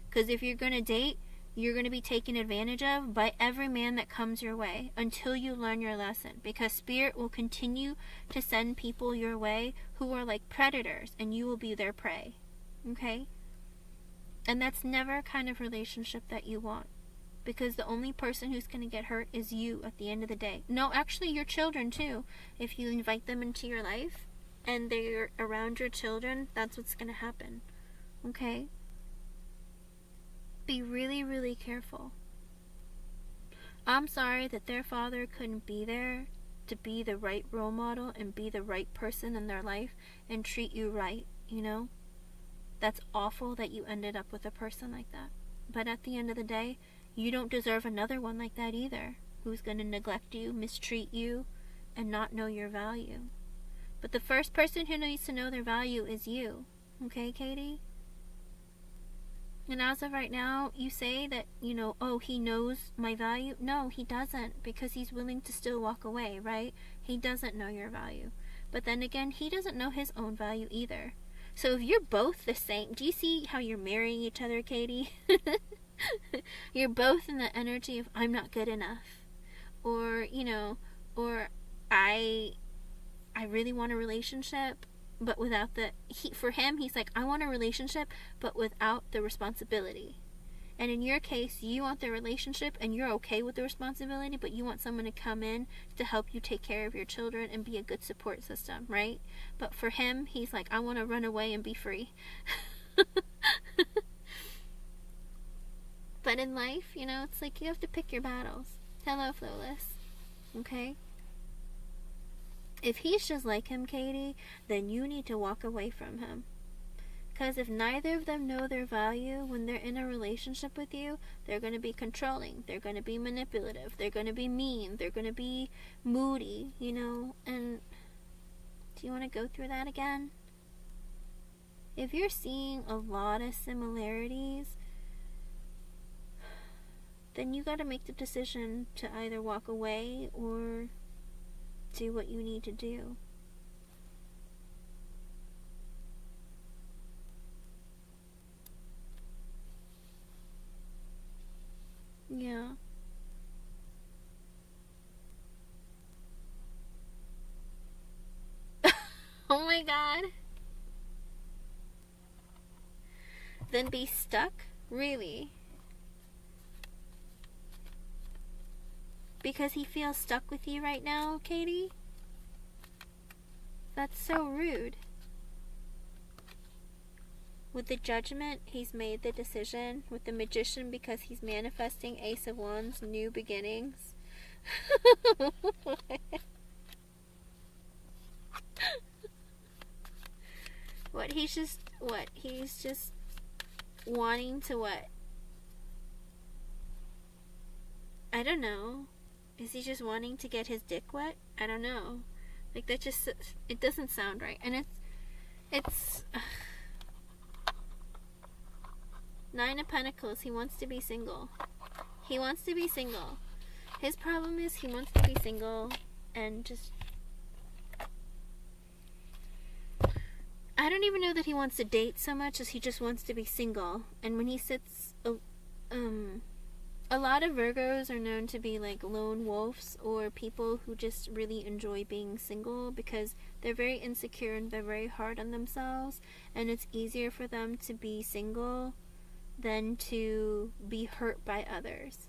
Because if you're going to date, you're going to be taken advantage of by every man that comes your way until you learn your lesson. Because Spirit will continue to send people your way who are like predators, and you will be their prey. Okay? And that's never a kind of relationship that you want. Because the only person who's going to get hurt is you at the end of the day. No, actually your children too. If you invite them into your life and they're around your children, that's what's going to happen. Okay? Be really, really careful. I'm sorry that their father couldn't be there to be the right role model and be the right person in their life and treat you right, you know? That's awful that you ended up with a person like that. But at the end of the day, you don't deserve another one like that either, who's going to neglect you, mistreat you, and not know your value. But the first person who needs to know their value is you. Okay, Katie? And as of right now, you say that, you know, oh, he knows my value. No, he doesn't, because he's willing to still walk away, right? He doesn't know your value. But then again, he doesn't know his own value either. So if you're both the same, do you see how you're marrying each other, Katie? You're both in the energy of I'm not good enough. Or, you know, or I really want a relationship, but without for him, he's like, I want a relationship, but without the responsibility. And in your case, you want the relationship and you're okay with the responsibility, but you want someone to come in to help you take care of your children and be a good support system, right? But for him, he's like, I want to run away and be free. But in life, you know, it's like you have to pick your battles. Hello, Flawless. Okay? If he's just like him, Katie, then you need to walk away from him. Because if neither of them know their value when they're in a relationship with you, they're going to be controlling. They're going to be manipulative. They're going to be mean. They're going to be moody, you know. And do you want to go through that again? If you're seeing a lot of similarities, then you got to make the decision to either walk away or do what you need to do. Yeah. Oh my god. Then be stuck? Really? Because he feels stuck with you right now, Katie? That's so rude. With the Judgment, he's made the decision. With the Magician, because he's manifesting Ace of Wands, new beginnings. What, he's just wanting to what? I don't know. Is he just wanting to get his dick wet? I don't know. Like, that just, it doesn't sound right. And it's Nine of Pentacles. He wants to be single. He wants to be single. His problem is he wants to be single and just, I don't even know that he wants to date so much as he just wants to be single. And when he sits, a lot of Virgos are known to be like lone wolves, or people who just really enjoy being single because they're very insecure and they're very hard on themselves, and it's easier for them to be single than to be hurt by others.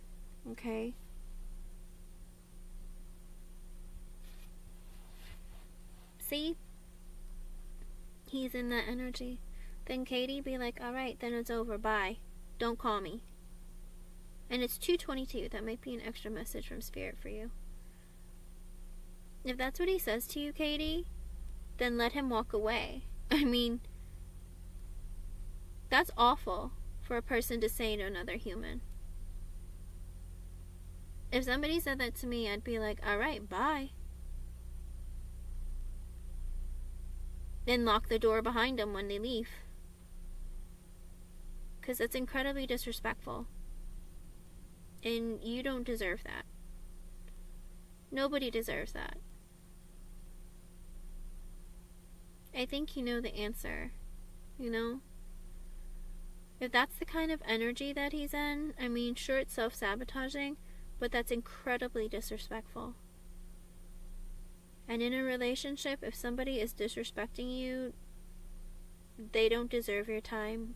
Okay? See? He's in that energy. Then Katie be like, alright, then it's over, bye. Don't call me. And it's 2:22. That might be an extra message from Spirit for you. If that's what he says to you, Katie, then let him walk away. I mean, that's awful for a person to say to another human. If somebody said that to me, I'd be like, alright, bye. Then lock the door behind them when they leave. Because that's incredibly disrespectful. And you don't deserve that. Nobody deserves that. I think you know the answer. You know? If that's the kind of energy that he's in, I mean, sure, it's self-sabotaging, but that's incredibly disrespectful. And in a relationship, if somebody is disrespecting you, they don't deserve your time.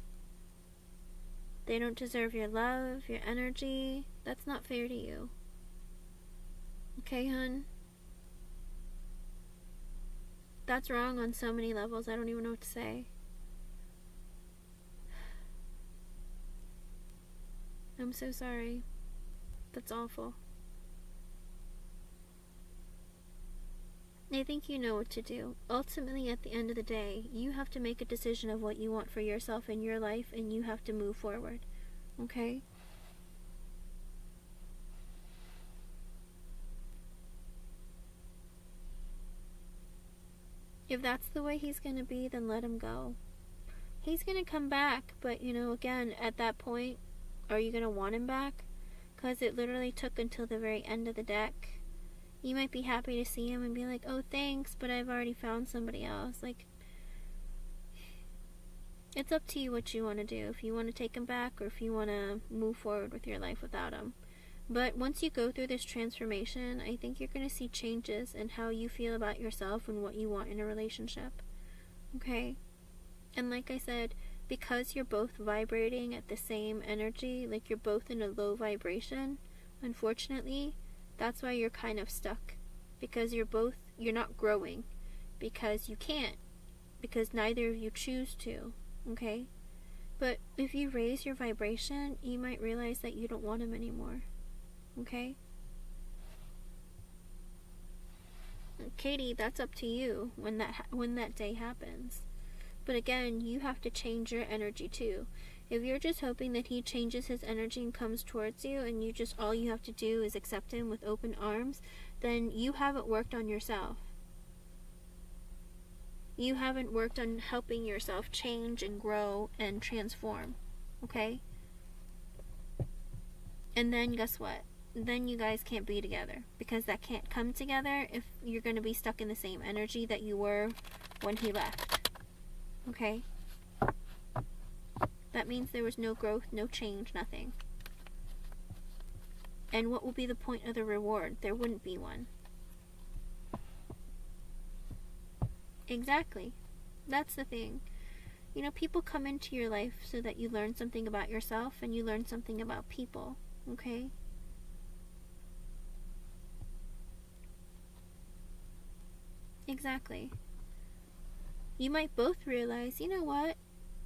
They don't deserve your love, your energy. That's not fair to you. Okay, hun? That's wrong on so many levels, I don't even know what to say. I'm so sorry. That's awful. I think you know what to do. Ultimately, at the end of the day, you have to make a decision of what you want for yourself in your life, and you have to move forward. Okay? If that's the way he's going to be, then let him go. He's going to come back, but, you know, again, at that point, are you going to want him back? Because it literally took until the very end of the deck. You might be happy to see him and be like, oh, thanks, but I've already found somebody else. Like, it's up to you what you want to do. If you want to take him back or if you want to move forward with your life without him. But once you go through this transformation, I think you're going to see changes in how you feel about yourself and what you want in a relationship. Okay? And like I said, because you're both vibrating at the same energy, like you're both in a low vibration, unfortunately, that's why you're kind of stuck. Because you're not growing. Because you can't. Because neither of you choose to. Okay? But if you raise your vibration, you might realize that you don't want him anymore. Okay? Katie, that's up to you when that day happens. But again, you have to change your energy too. If you're just hoping that he changes his energy and comes towards you, and all you have to do is accept him with open arms, then you haven't worked on yourself. You haven't worked on helping yourself change and grow and transform. Okay? And then guess what? Then you guys can't be together. Because that can't come together if you're going to be stuck in the same energy that you were when he left. Okay? That means there was no growth, no change, nothing. And what will be the point of the reward? There wouldn't be one. Exactly. That's the thing. You know, people come into your life so that you learn something about yourself and you learn something about people. Okay? Exactly. You might both realize, you know what?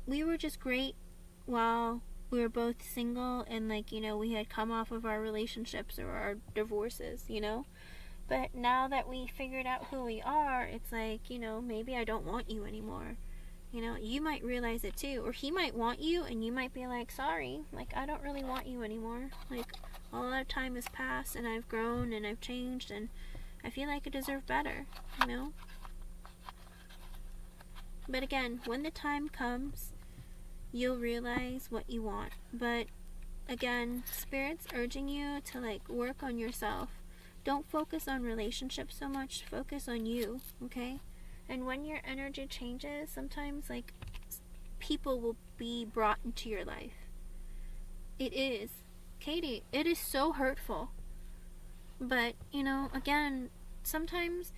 We were just great while we were both single and, like, you know, we had come off of our relationships or our divorces, you know? But now that we figured out who we are, it's like, you know, maybe I don't want you anymore. You know, you might realize it too. Or he might want you and you might be like, sorry, like, I don't really want you anymore. Like, a lot of time has passed and I've grown and I've changed and I feel like I deserve better, you know? But again, when the time comes, you'll realize what you want. But again, Spirit's urging you to like work on yourself. Don't focus on relationships so much, focus on you, okay? And when your energy changes, sometimes like people will be brought into your life. It is. Katie, it is so hurtful. But, you know, again, sometimes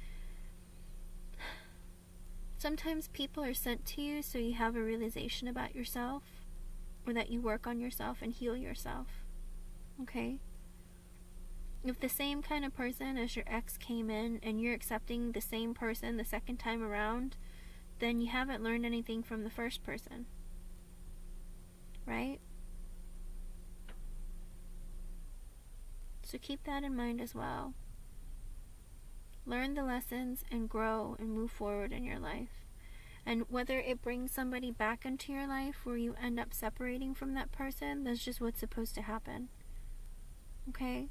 people are sent to you so you have a realization about yourself, or that you work on yourself and heal yourself. Okay? If the same kind of person as your ex came in and you're accepting the same person the second time around, then you haven't learned anything from the first person. Right? So keep that in mind as well. Learn the lessons and grow and move forward in your life. And whether it brings somebody back into your life where you end up separating from that person, that's just what's supposed to happen. Okay?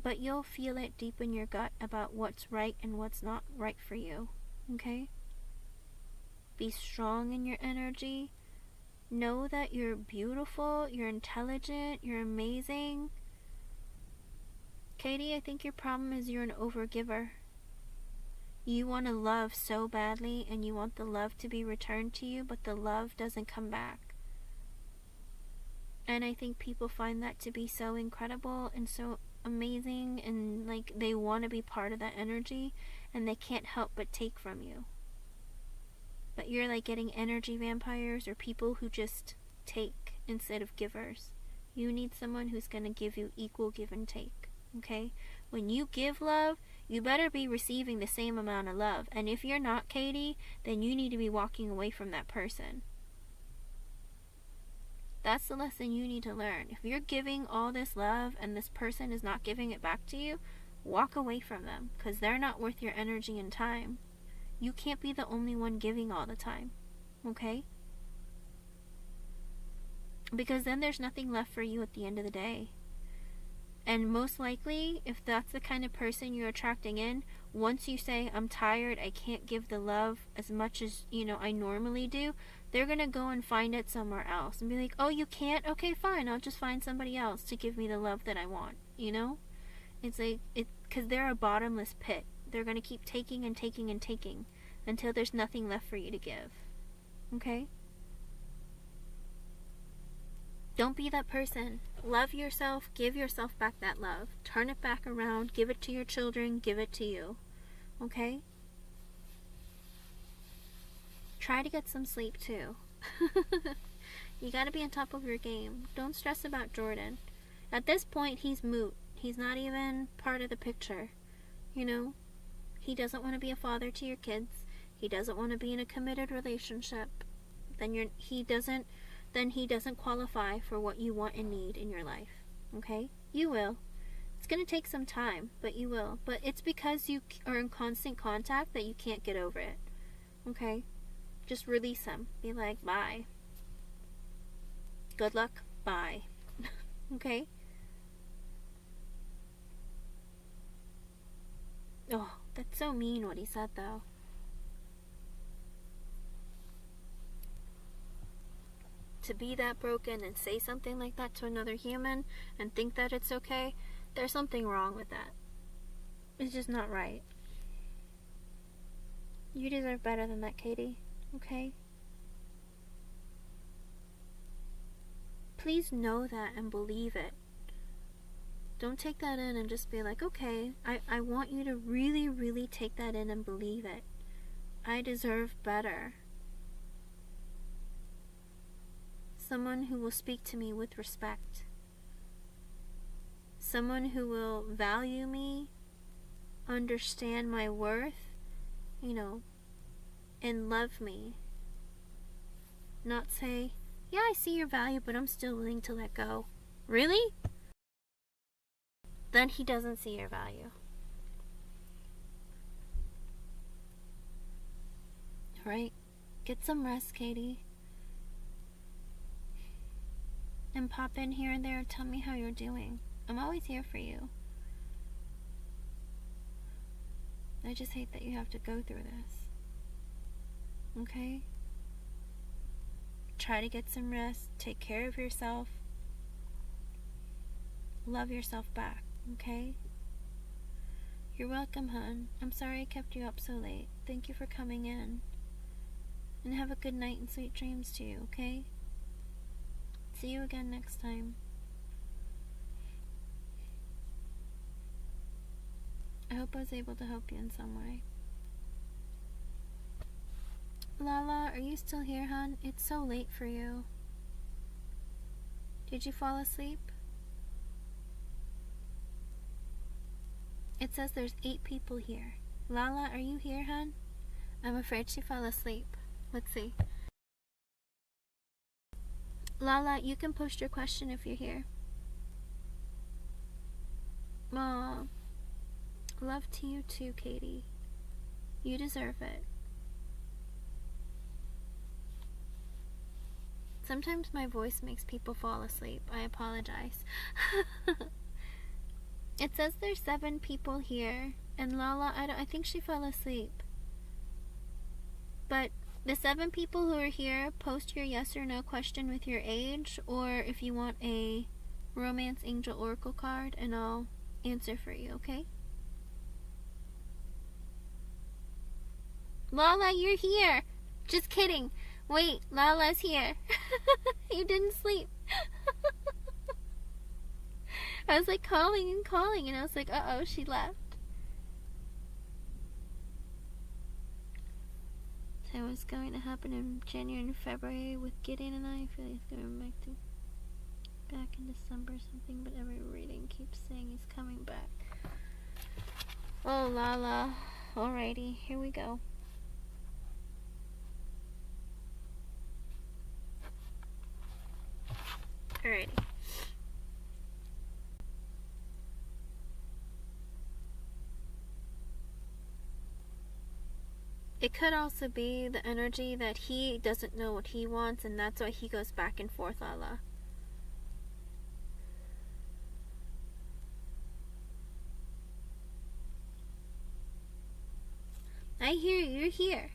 But you'll feel it deep in your gut about what's right and what's not right for you. Okay? Be strong in your energy. Know that you're beautiful, you're intelligent, you're amazing. Katie, I think your problem is you're an overgiver. You want to love so badly and you want the love to be returned to you, but the love doesn't come back. And I think people find that to be so incredible and so amazing, and like they want to be part of that energy and they can't help but take from you. But you're like getting energy vampires or people who just take instead of givers. You need someone who's going to give you equal give and take. Okay? When you give love, you better be receiving the same amount of love. And if you're not, Katie, then you need to be walking away from that person. That's the lesson you need to learn. If you're giving all this love and this person is not giving it back to you, walk away from them, because they're not worth your energy and time. You can't be the only one giving all the time. Okay? Because then there's nothing left for you at the end of the day. And most likely, if that's the kind of person you're attracting in, once you say, I'm tired, I can't give the love as much as, I normally do, they're going to go and find it somewhere else and be like, oh, you can't? Okay, fine, I'll just find somebody else to give me the love that I want, It's like, because they're a bottomless pit. They're going to keep taking and taking and taking until there's nothing left for you to give. Okay? Don't be that person. Love yourself. Give yourself back that love. Turn it back around. Give it to your children. Give it to you. Okay? Try to get some sleep too. You gotta be on top of your game. Don't stress about Jordan. At this point, he's moot. He's not even part of the picture. He doesn't want to be a father to your kids. He doesn't want to be in a committed relationship. Then he doesn't qualify for what you want and need in your life. Okay? You will. It's going to take some time, but you will. But it's because you are in constant contact that you can't get over it. Okay? Just release him. Be like, bye. Good luck. Bye. Okay? Oh, that's so mean what he said, though. To be that broken and say something like that to another human and think that it's okay, there's something wrong with that. It's just not right. You deserve better than that, Katie. Okay? Please know that and believe it. Don't take that in and just be like, okay, I want you to really, really take that in and believe it. I deserve better. Someone who will speak to me with respect. Someone who will value me, understand my worth, and love me. Not say, yeah, I see your value, but I'm still willing to let go. Really? Then he doesn't see your value. Right? Get some rest, Katie. And pop in here and there and tell me how you're doing. I'm always here for you. I just hate that you have to go through this. Okay? Try to get some rest. Take care of yourself. Love yourself back, okay? You're welcome, hon. I'm sorry I kept you up so late. Thank you for coming in. And have a good night and sweet dreams to you, okay? See you again next time. I hope I was able to help you in some way. Lala, are you still here, hon? It's so late for you. Did you fall asleep? It says there's 8 people here. Lala, are you here, hon? I'm afraid she fell asleep. Let's see. Lala, you can post your question if you're here. Aw. Love to you too, Katie. You deserve it. Sometimes my voice makes people fall asleep. I apologize. It says there's 7 people here, and Lala, I think she fell asleep. But the 7 people who are here, post your yes or no question with your age, or if you want a Romance Angel Oracle card, and I'll answer for you, okay? Lala, you're here! Just kidding. Wait, Lala's here. You didn't sleep. I was like calling and calling, and I was like, uh-oh, she left. So what's going to happen in January and February with Gideon and I feel like it's going to be back in December or something, but every reading keeps saying he's coming back. Oh, Lala. Alrighty, here we go. Alrighty. It could also be the energy that he doesn't know what he wants, and that's why he goes back and forth, Lala. I hear you. You're here.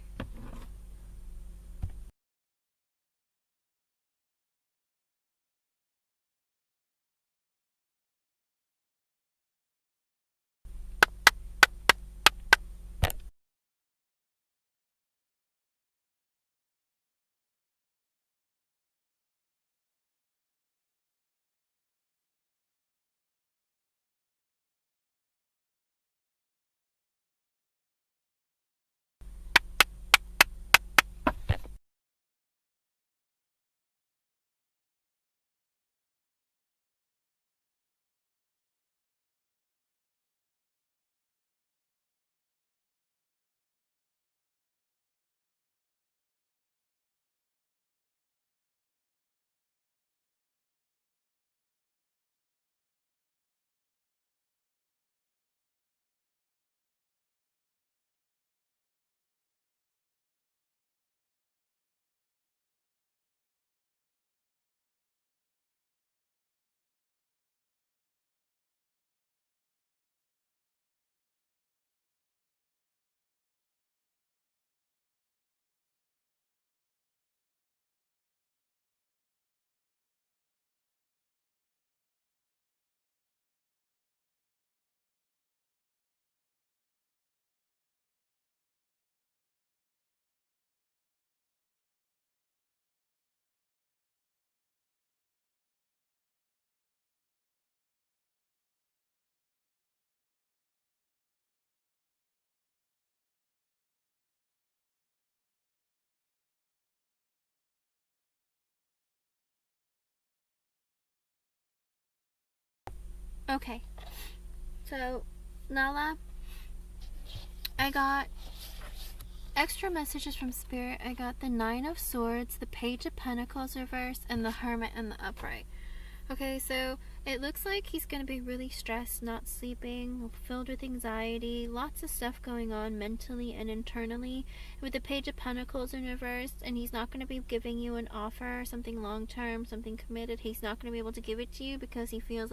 Okay. So, Lala, I got extra messages from Spirit. I got the 9 of Swords, the Page of Pentacles reversed, and the Hermit and the Upright. Okay, so It looks like he's going to be really stressed, not sleeping, filled with anxiety, lots of stuff going on mentally and internally. With the Page of Pentacles in reverse, and he's not going to be giving you an offer, something long-term, something committed. He's not going to be able to give it to you because he feels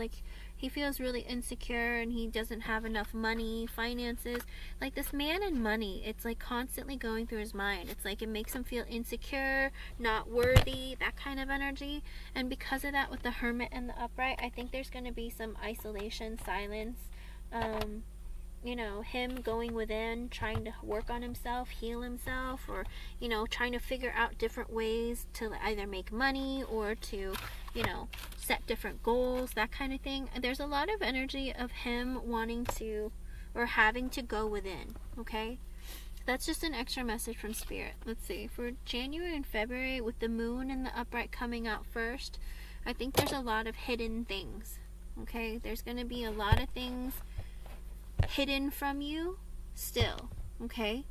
really insecure and he doesn't have enough money, finances. Like this man and money, it's like constantly going through his mind. It's like it makes him feel insecure, not worthy, that kind of energy. And because of that, with the Hermit and the Upright, I think there's going to be some isolation, silence, you know, him going within, trying to work on himself, heal himself, or, you know, trying to figure out different ways to either make money or to, you know, set different goals, that kind of thing. There's a lot of energy of him wanting to, or having to go within, okay? That's just an extra message from Spirit. Let's see, for January and February, with the Moon and the Upright coming out first, I think there's a lot of hidden things, okay? There's going to be a lot of things hidden from you still, okay?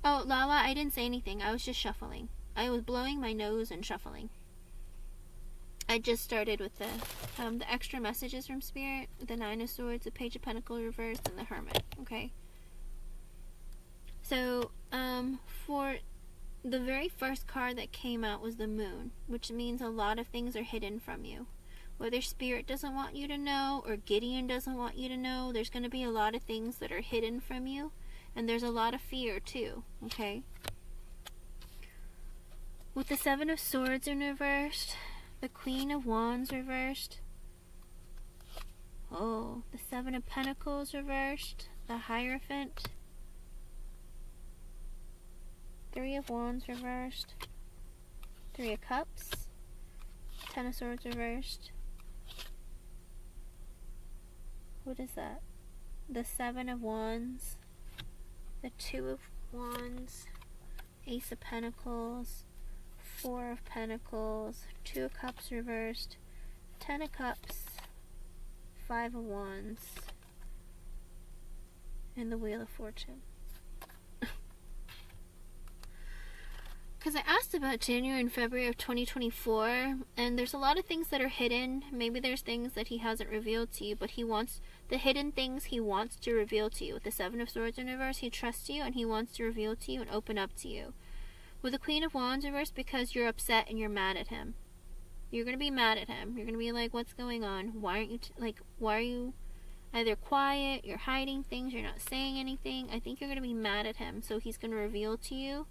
Oh, Lala, I didn't say anything. I was just shuffling. I was blowing my nose and shuffling. I just started with the extra messages from Spirit, the Nine of Swords, the Page of Pentacles reversed, and the Hermit, okay? So, for the very first card that came out was the Moon, which means a lot of things are hidden from you. Whether Spirit doesn't want you to know or Gideon doesn't want you to know, there's going to be a lot of things that are hidden from you. And there's a lot of fear too, okay? With the Seven of Swords in reversed, the Queen of Wands reversed, oh, the Seven of Pentacles reversed, the Hierophant, Three of Wands reversed, Three of Cups, Ten of Swords reversed. What is that? The Seven of Wands, the Two of Wands, Ace of Pentacles, Four of Pentacles, Two of Cups reversed, Ten of Cups, Five of Wands, and the Wheel of Fortune. Because I asked about January and February of 2024, and there's a lot of things that are hidden. Maybe there's things that he hasn't revealed to you, but he wants the hidden things he wants to reveal to you. With the Seven of Swords in reverse, he trusts you and he wants to reveal to you and open up to you. With the Queen of Wands in reverse, because you're upset and you're mad at him. You're going to be mad at him. You're going to be like, what's going on? Why aren't you, why are you either quiet, you're hiding things, you're not saying anything? I think you're going to be mad at him, so he's going to reveal to you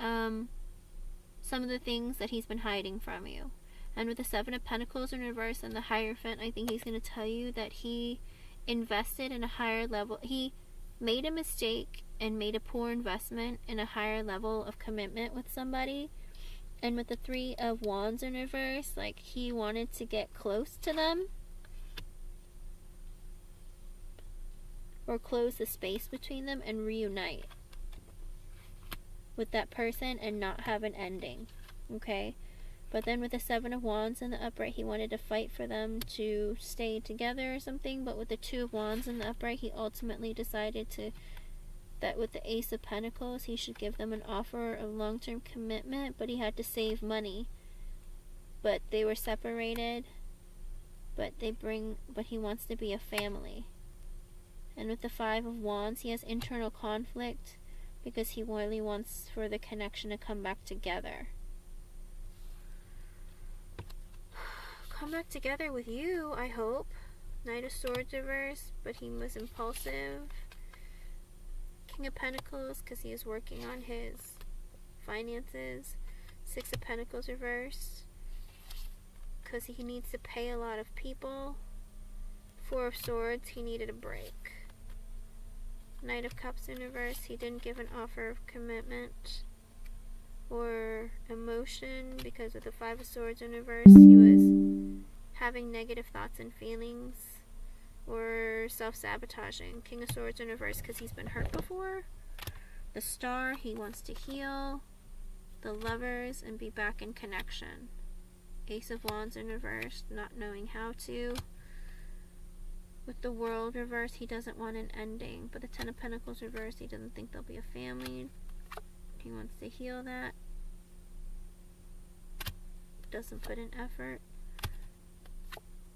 some of the things that he's been hiding from you. And with the Seven of Pentacles in reverse and the Hierophant, I think he's going to tell you that he invested in a higher level. He made a mistake and made a poor investment in a higher level of commitment with somebody. And with the Three of Wands in reverse, like he wanted to get close to them or close the space between them and reunite with that person and not have an ending, okay? But then with the Seven of Wands in the upright, he wanted to fight for them to stay together or something. But with the Two of Wands in the upright, he ultimately decided that with the Ace of Pentacles, he should give them an offer of long-term commitment, but he had to save money. But they were separated, but he wants to be a family. And with the Five of Wands, he has internal conflict, because he really wants for the connection to come back together. Come back together with you, I hope. Knight of Swords reverse, but he was impulsive. King of Pentacles, because he is working on his finances. Six of Pentacles reverse, because he needs to pay a lot of people. Four of Swords, he needed a break. Knight of Cups in reverse, he didn't give an offer of commitment or emotion, because with the Five of Swords in reverse, he was having negative thoughts and feelings or self-sabotaging. King of Swords in reverse, because he's been hurt before. The Star, he wants to heal. The Lovers, and be back in connection. Ace of Wands in reverse, not knowing how to. With the World reverse, he doesn't want an ending. But the Ten of Pentacles reverse, he doesn't think there'll be a family. He wants to heal that. Doesn't put in effort.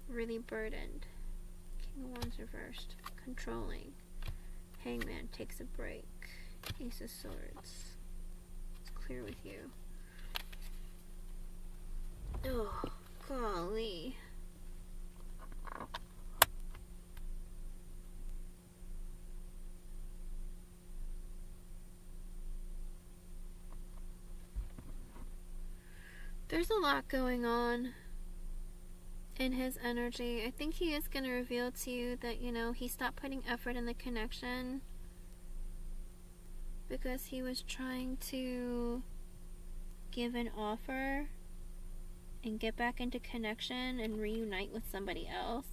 really burdened. King of Wands reversed. Controlling. Hangman takes a break. Ace of Swords. It's clear with you. Oh, golly. There's a lot going on in his energy. I think he is going to reveal to you that, you know, he stopped putting effort in the connection because he was trying to give an offer and get back into connection and reunite with somebody else.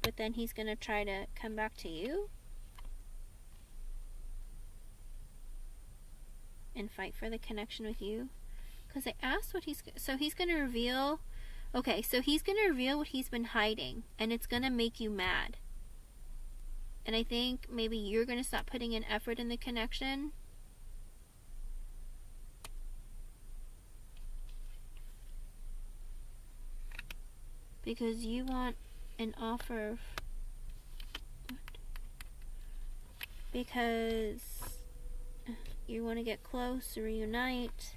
But then he's going to try to come back to you and fight for the connection with you. Because I asked what he's going to reveal. Okay, so he's going to reveal what he's been hiding, and it's going to make you mad. And I think maybe you're going to stop putting in effort in the connection. Because you want an offer of... Because you want to get close, reunite,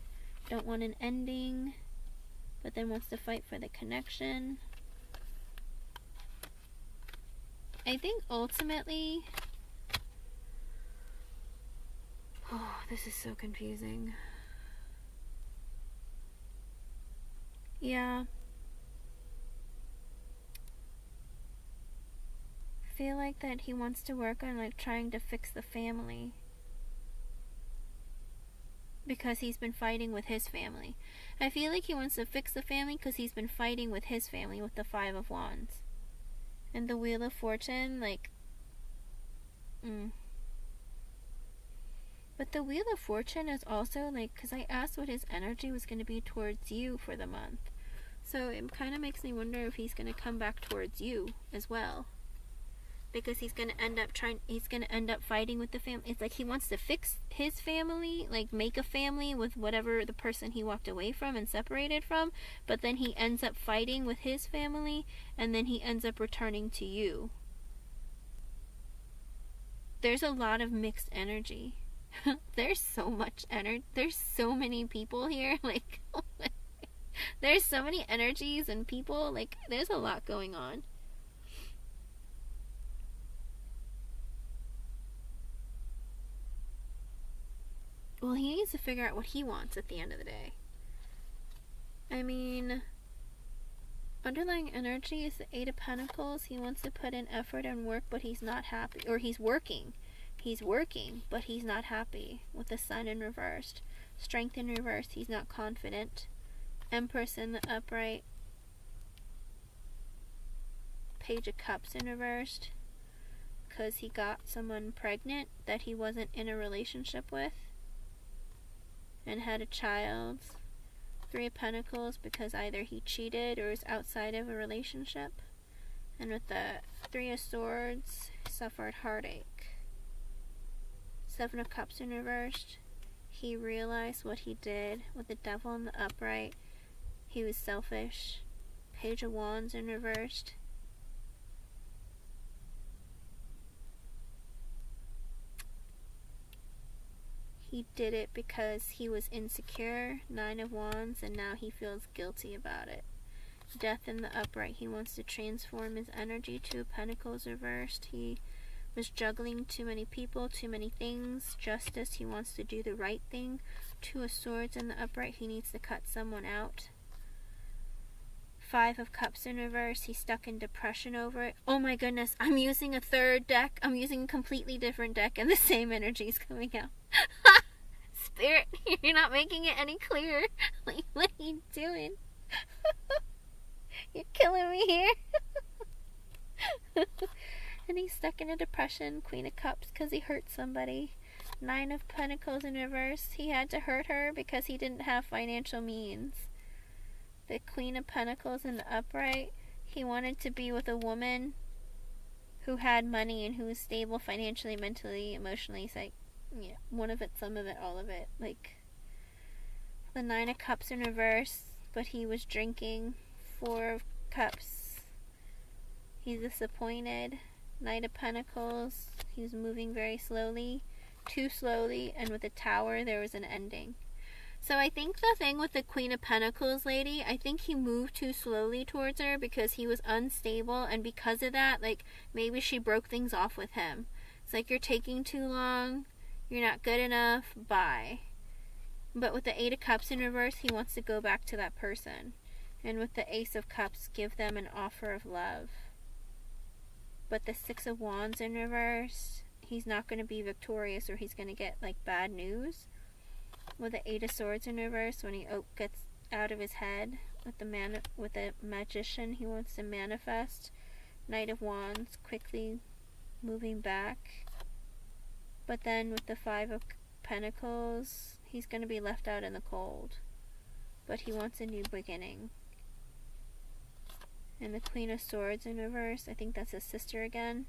don't want an ending, but then wants to fight for the connection. I think ultimately... Oh, this is so confusing. Yeah. I feel like that he wants to work on like trying to fix the family. Because he's been fighting with his family. I feel like he wants to fix the family because he's been fighting with his family with the Five of Wands. And the Wheel of Fortune, like... But the Wheel of Fortune is also, like... Because I asked what his energy was going to be towards you for the month. So it kind of makes me wonder if he's going to come back towards you as well. Because he's going to end up fighting with the family. It's like he wants to fix his family, like make a family with whatever the person he walked away from and separated from, but then he ends up fighting with his family, and then he ends up returning to you. There's a lot of mixed energy. There's so much energy. There's so many people here. Like, there's so many energies and people. Like, there's a lot going on. Well, he needs to figure out what he wants at the end of the day. I mean, underlying energy is the Eight of Pentacles. He wants to put in effort and work, but he's not happy. Or he's working. He's working, but he's not happy. With the Sun in reversed. Strength in reversed. He's not confident. Empress in the upright. Page of Cups in reversed. Because he got someone pregnant that he wasn't in a relationship with. And had a child. Three of Pentacles because either he cheated or is outside of a relationship. And with the Three of Swords, suffered heartache. Seven of Cups in reversed. He realized what he did with the Devil in the upright. He was selfish. Page of Wands in reversed. He did it because he was insecure, Nine of Wands, and now he feels guilty about it. Death in the upright. He wants to transform his energy. Two of Pentacles reversed. He was juggling too many people, too many things. Justice. He wants to do the right thing. Two of Swords in the upright. He needs to cut someone out. Five of Cups in reverse. He's stuck in depression over it. Oh my goodness. I'm using a third deck. I'm using a completely different deck and the same energy is coming out. Spirit, you're not making it any clearer. Like, what are you doing? You're killing me here. And he's stuck in a depression. Queen of Cups because he hurt somebody. Nine of Pentacles in reverse. He had to hurt her because he didn't have financial means. The Queen of Pentacles in the upright. He wanted to be with a woman who had money and who was stable financially, mentally, emotionally. He's like, yeah, one of it, some of it, all of it. Like, the Nine of Cups in reverse, but he was drinking. Four of Cups. He's disappointed. Knight of Pentacles. He's moving very slowly. Too slowly. And with the Tower, there was an ending. So I think the thing with the Queen of Pentacles lady, I think he moved too slowly towards her because he was unstable, and because of that, like, maybe she broke things off with him. It's like, you're taking too long, you're not good enough, bye. But with the Eight of Cups in reverse, he wants to go back to that person. And with the Ace of Cups, give them an offer of love. But the Six of Wands in reverse, he's not going to be victorious, or he's going to get, like, bad news. With the Eight of Swords in reverse, when he gets out of his head, with the Magician, he wants to manifest. Knight of Wands, quickly moving back. But then with the Five of Pentacles, he's going to be left out in the cold. But he wants a new beginning. And the Queen of Swords in reverse, I think that's his sister again,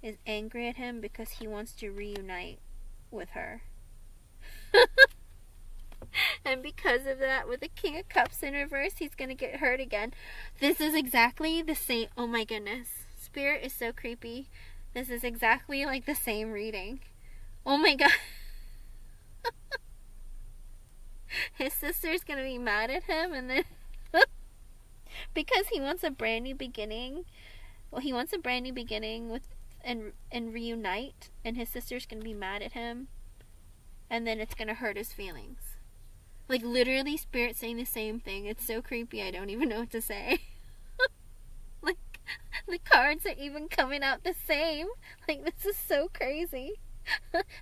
is angry at him because he wants to reunite with her. And because of that, with the King of Cups in reverse, he's going to get hurt again. This is exactly the same. Oh my goodness. Spirit is so creepy. This is exactly like the same reading. Oh my god. His sister's going to be mad at him, and then because he wants a brand new beginning. Well, he wants a brand new beginning with and reunite, and his sister's going to be mad at him. And then it's going to hurt his feelings. Like, literally, Spirit saying the same thing. It's so creepy, I don't even know what to say. Like, the cards are even coming out the same. Like, this is so crazy.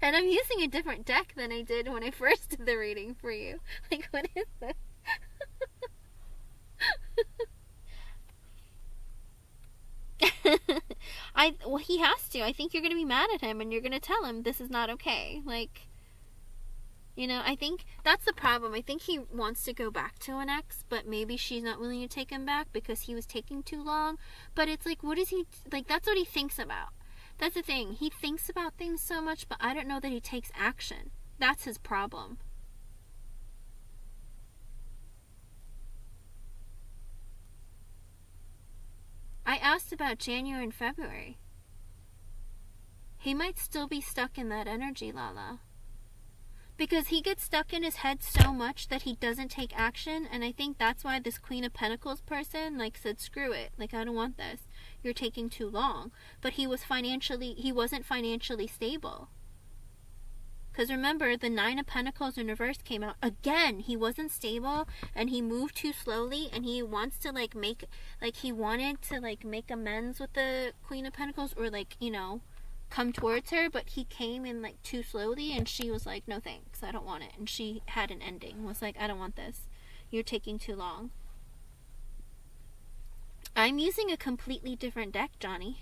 And I'm using a different deck than I did when I first did the reading for you. Like, what is this? Well, he has to. I think you're going to be mad at him, and you're going to tell him this is not okay. Like, you know, I think that's the problem. I think he wants to go back to an ex, but maybe she's not willing to take him back because he was taking too long. But it's like, what is he, like, that's what he thinks about. That's the thing. He thinks about things so much, but I don't know that he takes action. That's his problem. I asked about January and February. He might still be stuck in that energy, Lala. Because he gets stuck in his head so much that he doesn't take action, and I think that's why this Queen of Pentacles person, like, said, screw it. Like, I don't want this. You're taking too long. But he wasn't financially stable. Because remember, the Nine of Pentacles in reverse came out. Again, he wasn't stable, and he moved too slowly, and he wants to, like, he wanted to, like, make amends with the Queen of Pentacles, or, like, you know, come towards her, but he came in, like, too slowly, and she was like, no thanks, I don't want it. And she had an ending, was like, I don't want this. You're taking too long. I'm using a completely different deck, Johnny.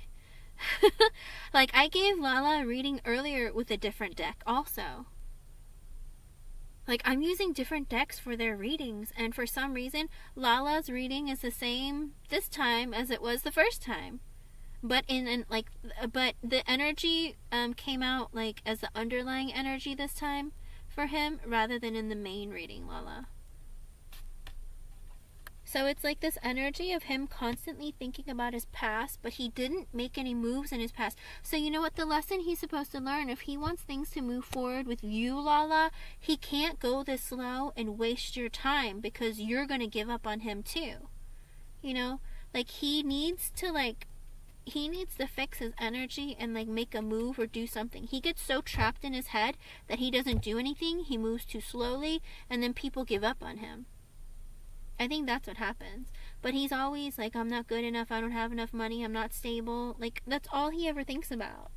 Like, I gave Lala a reading earlier with a different deck also. Like, I'm using different decks for their readings, and for some reason, Lala's reading is the same this time as it was the first time. But but the energy came out, like, as the underlying energy this time for him, rather than in the main reading, Lala. So it's like this energy of him constantly thinking about his past, but he didn't make any moves in his past. So you know what? The lesson he's supposed to learn, if he wants things to move forward with you, Lala, he can't go this slow and waste your time, because you're going to give up on him too. You know? Like, he needs to fix his energy and, like, make a move or do something. He gets so trapped in his head that he doesn't do anything. He moves too slowly, and then people give up on him. I think that's what happens. But he's always like, I'm not good enough, I don't have enough money, I'm not stable. Like, that's all he ever thinks about.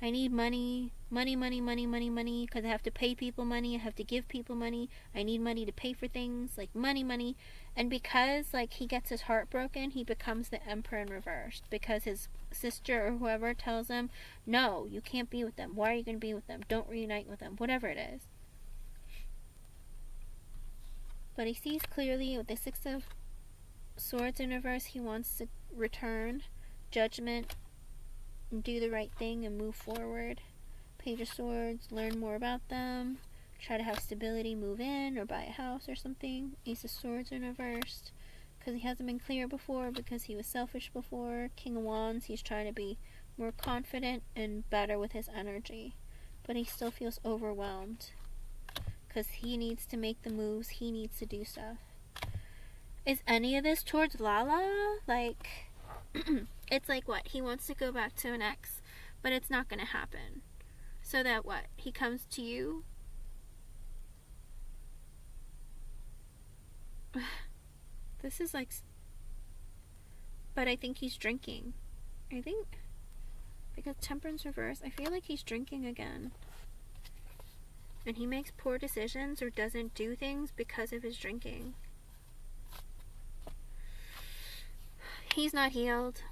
I need money, because I have to pay people money, I have to give people money, I need money to pay for things, like, money. And because, like, he gets his heart broken, he becomes the Emperor in reverse, because his sister or whoever tells him, no, you can't be with them, why are you going to be with them, don't reunite with them, whatever it is. But he sees clearly with the Six of Swords in reverse, he wants to return, judgment, and do the right thing and move forward. Page of Swords, learn more about them, try to have stability, move in, or buy a house or something. Ace of Swords in reversed, because he hasn't been clear before, because he was selfish before. King of Wands, he's trying to be more confident and better with his energy, but he still feels overwhelmed, because he needs to make the moves, he needs to do stuff. Is any of this towards Lala? Like, it's like what? He wants to go back to an ex, but it's not going to happen. So that what? He comes to you? This is like... But I think he's drinking. I think... Because Temperance reverse, I feel like he's drinking again. And he makes poor decisions or doesn't do things because of his drinking. He's not healed.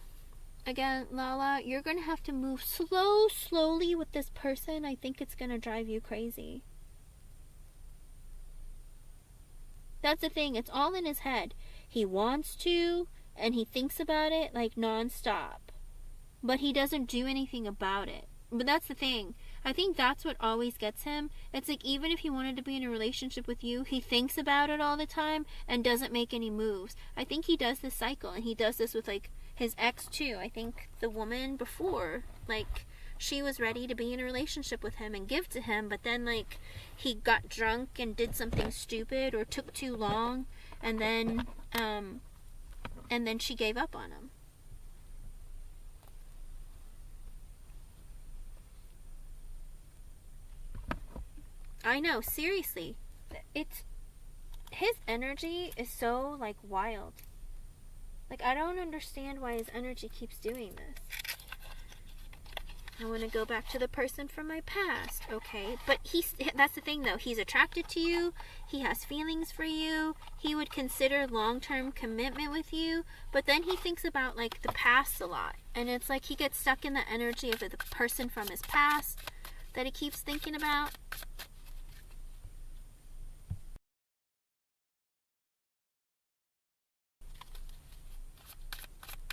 Again, Lala, you're going to have to move slowly with this person. I think it's going to drive you crazy. That's the thing. It's all in his head. He wants to, and he thinks about it like non-stop. But he doesn't do anything about it. But that's the thing. I think that's what always gets him. It's like even if he wanted to be in a relationship with you, he thinks about it all the time and doesn't make any moves. I think he does this cycle, and he does this with like his ex too. I think the woman before, like, she was ready to be in a relationship with him and give to him, but then like he got drunk and did something stupid or took too long, and then she gave up on him. I know, seriously. It's... His energy is so, like, wild. Like, I don't understand why his energy keeps doing this. I want to go back to the person from my past, okay? But that's the thing, though. He's attracted to you. He has feelings for you. He would consider long-term commitment with you. But then he thinks about, like, the past a lot. And it's like he gets stuck in the energy of the person from his past that he keeps thinking about.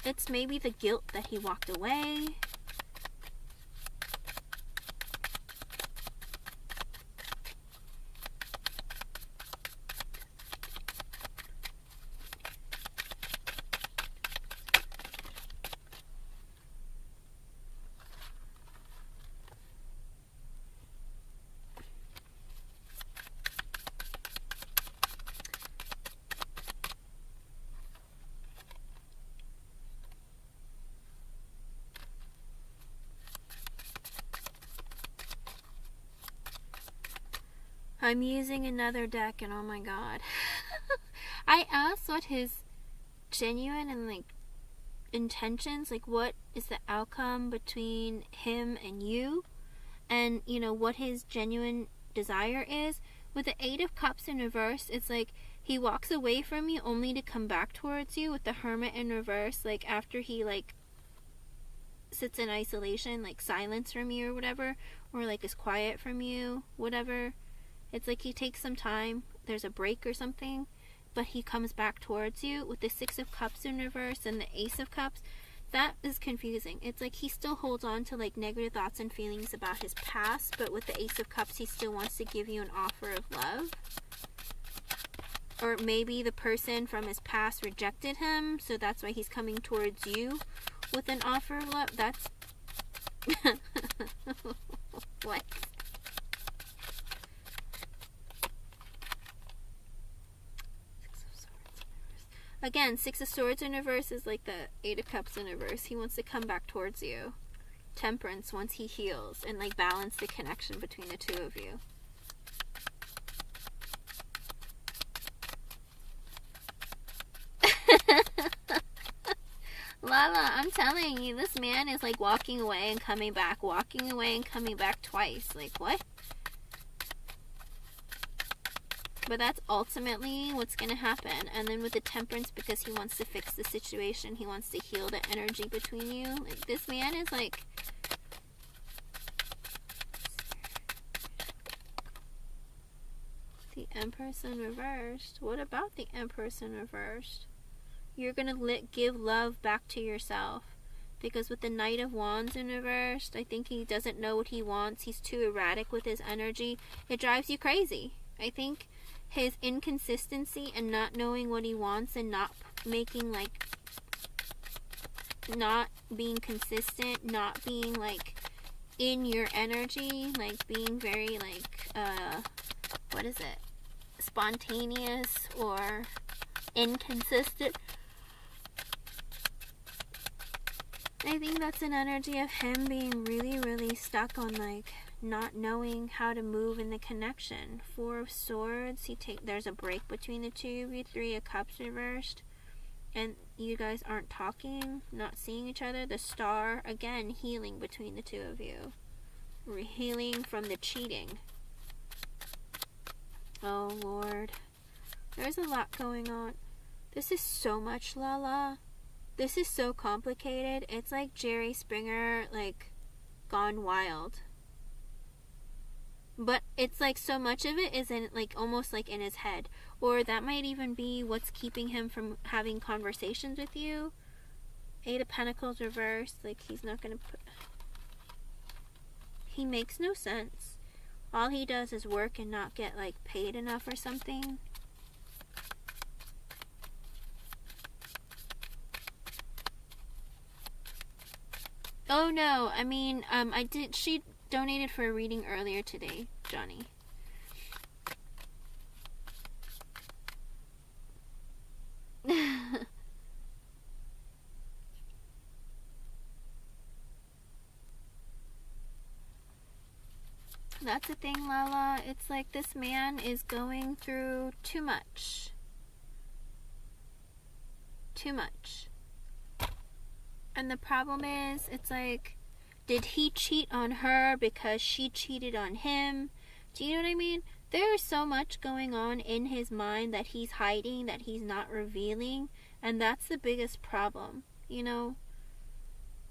It's maybe the guilt that he walked away. I'm using another deck, and oh my god. I asked what his genuine and like intentions, like what is the outcome between him and you, and you know what his genuine desire is. With the Eight of Cups in reverse, it's like he walks away from you only to come back towards you. With the Hermit in reverse, like after he like sits in isolation, like silence from you or whatever, or like is quiet from you, whatever. It's like he takes some time, there's a break or something, but he comes back towards you. With the Six of Cups in reverse and the Ace of Cups, that is confusing. It's like he still holds on to like negative thoughts and feelings about his past, but with the Ace of Cups, he still wants to give you an offer of love. Or maybe the person from his past rejected him, so that's why he's coming towards you with an offer of love. That's... What? Again, Six of Swords in reverse is like the Eight of Cups in reverse. He wants to come back towards you. Temperance, once he heals, and like balance the connection between the two of you. Lala, I'm telling you, this man is like walking away and coming back, walking away and coming back twice. Like, what? But that's ultimately what's going to happen. And then with the Temperance, because he wants to fix the situation, he wants to heal the energy between you. Like, this man is like... The Empress in reversed. What about the Empress in reversed? You're going to give love back to yourself. Because with the Knight of Wands in reversed, I think he doesn't know what he wants. He's too erratic with his energy. It drives you crazy. I think his inconsistency and not knowing what he wants and not making, like, not being consistent, not being, like, in your energy, like, being very, like, what is it? Spontaneous or inconsistent. I think that's an energy of him being really, really stuck on, like, not knowing how to move in the connection. Four of Swords, there's a break between the two of you. Three of Cups reversed, and you guys aren't talking, not seeing each other. The Star, again, healing between the two of you. Healing from the cheating. Oh, Lord. There's a lot going on. This is so much, Lala. This is so complicated. It's like Jerry Springer, like, gone wild. But it's like so much of it is in, like, almost like in his head. Or that might even be what's keeping him from having conversations with you. Eight of Pentacles reversed. Like, he's not gonna put... He makes no sense. All he does is work and not get, like, paid enough or something. Oh no, I mean, she donated for a reading earlier today, Johnny. That's the thing, Lala. It's like this man is going through too much. Too much. And the problem is, it's like, did he cheat on her because she cheated on him? Do you know what I mean? There is so much going on in his mind that he's hiding, that he's not revealing. And that's the biggest problem, you know?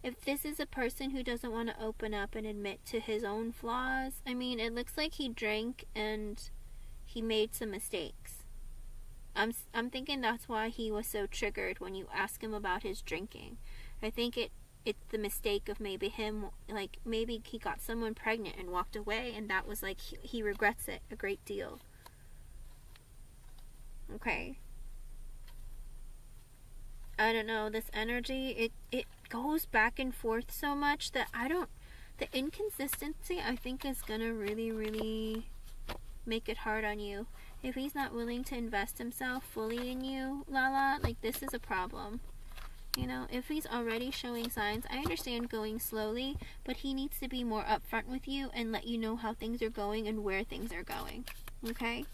If this is a person who doesn't want to open up and admit to his own flaws, I mean, it looks like he drank and he made some mistakes. I'm thinking that's why he was so triggered when you ask him about his drinking. I think it's the mistake of maybe him, like, maybe he got someone pregnant and walked away, and that was like, he regrets it a great deal. Okay. I don't know, this energy, it goes back and forth so much that the inconsistency, I think, is gonna really, really make it hard on you. If he's not willing to invest himself fully in you, Lala, like, this is a problem. You know, if he's already showing signs, I understand going slowly, but he needs to be more upfront with you and let you know how things are going and where things are going. Okay?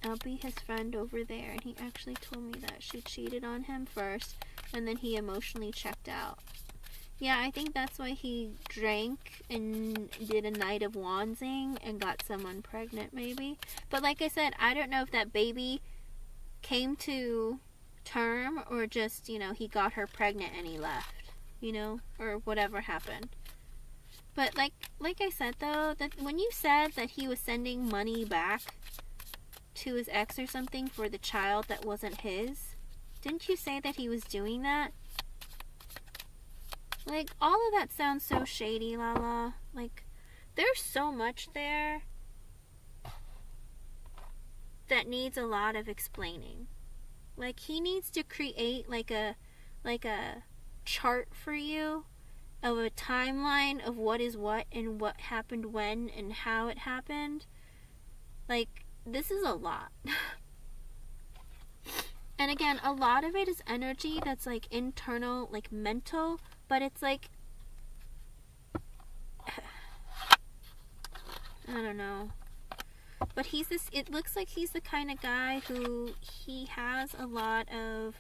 I'll be his friend over there, and he actually told me that she cheated on him first, and then he emotionally checked out. Yeah, I think that's why he drank and did a Knight of Wandsing and got someone pregnant, maybe. But like I said, I don't know if that baby came to term or just, you know, he got her pregnant and he left, you know, or whatever happened. But like I said, though, that when you said that he was sending money back to his ex or something for the child that wasn't his, didn't you say that he was doing that? Like, all of that sounds so shady, Lala. Like, there's so much there that needs a lot of explaining. Like, he needs to create like a chart for you of a timeline of what is what and what happened when and how it happened. Like, this is a lot. And again, a lot of it is energy that's like internal, like mental, but it's like, I don't know. But it looks like he's the kind of guy who he has a lot of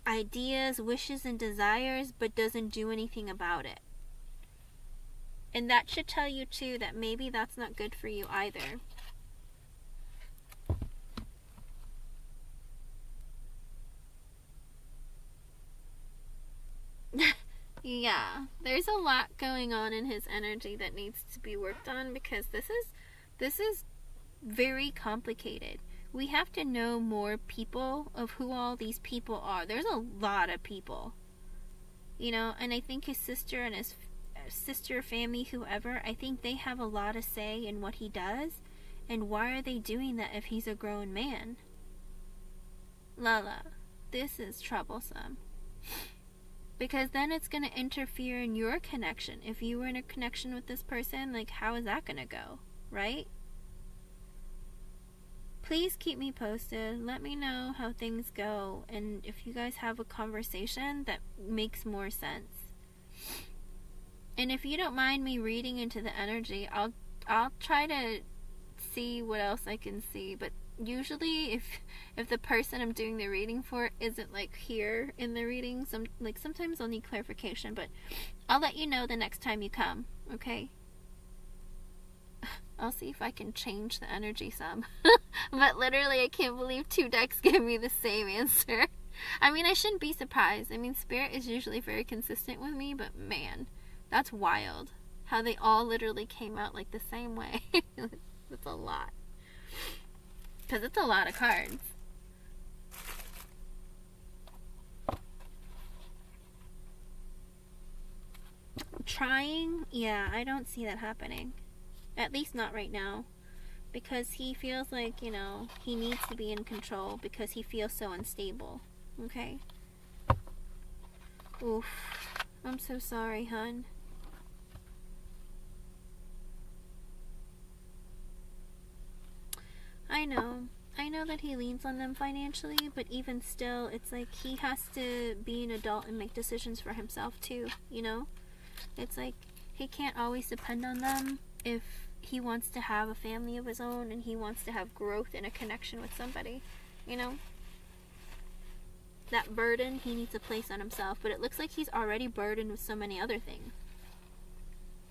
ideas, wishes, and desires, but doesn't do anything about it. And that should tell you too that maybe that's not good for you either. Yeah, there's a lot going on in his energy that needs to be worked on, because this is very complicated. we have to know more people of who all these people are. There's a lot of people, you know, and I think his sister and his sister, family, whoever, I think they have a lot to say in what he does. And why are they doing that if he's a grown man? Lala, this is troublesome. Because then it's going to interfere in your connection. If you were in a connection with this person, like, how is that going to go, right? Please keep me posted. Let me know how things go. And if you guys have a conversation that makes more sense. And if you don't mind me reading into the energy, I'll try to see what else I can see. But usually if the person I'm doing the reading for isn't like here in the reading, sometimes I'll need clarification, but I'll let you know the next time you come, okay? I'll see if I can change the energy some. But literally I can't believe 2 decks give me the same answer. I mean, I shouldn't be surprised. I mean, Spirit is usually very consistent with me, but man, that's wild how they all literally came out like the same way. That's a lot. Because it's a lot of cards. Trying? Yeah, I don't see that happening. At least not right now. Because he feels like, you know, he needs to be in control because he feels so unstable. Okay? Oof. I'm so sorry, hun. I know that he leans on them financially, but even still, it's like he has to be an adult and make decisions for himself too, you know? It's like he can't always depend on them if he wants to have a family of his own and he wants to have growth and a connection with somebody, you know? That burden he needs to place on himself, but it looks like he's already burdened with so many other things.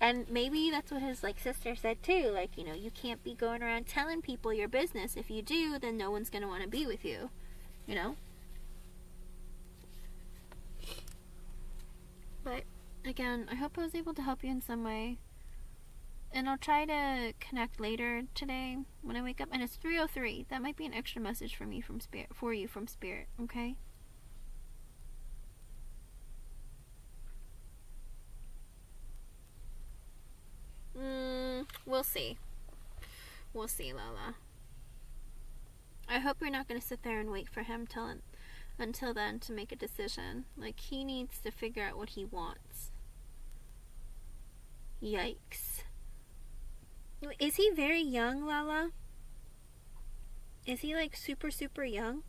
And maybe that's what his sister said too. Like, you know, you can't be going around telling people your business. If you do, then no one's going to want to be with you. You know? But, again, I hope I was able to help you in some way. And I'll try to connect later today when I wake up. And it's 3:03. That might be an extra message for me from Spirit, for you from Spirit, okay? We'll see. We'll see, Lala. I hope you're not going to sit there and wait for him until then to make a decision. Like, he needs to figure out what he wants. Yikes. Is he very young, Lala? Is he super, super young?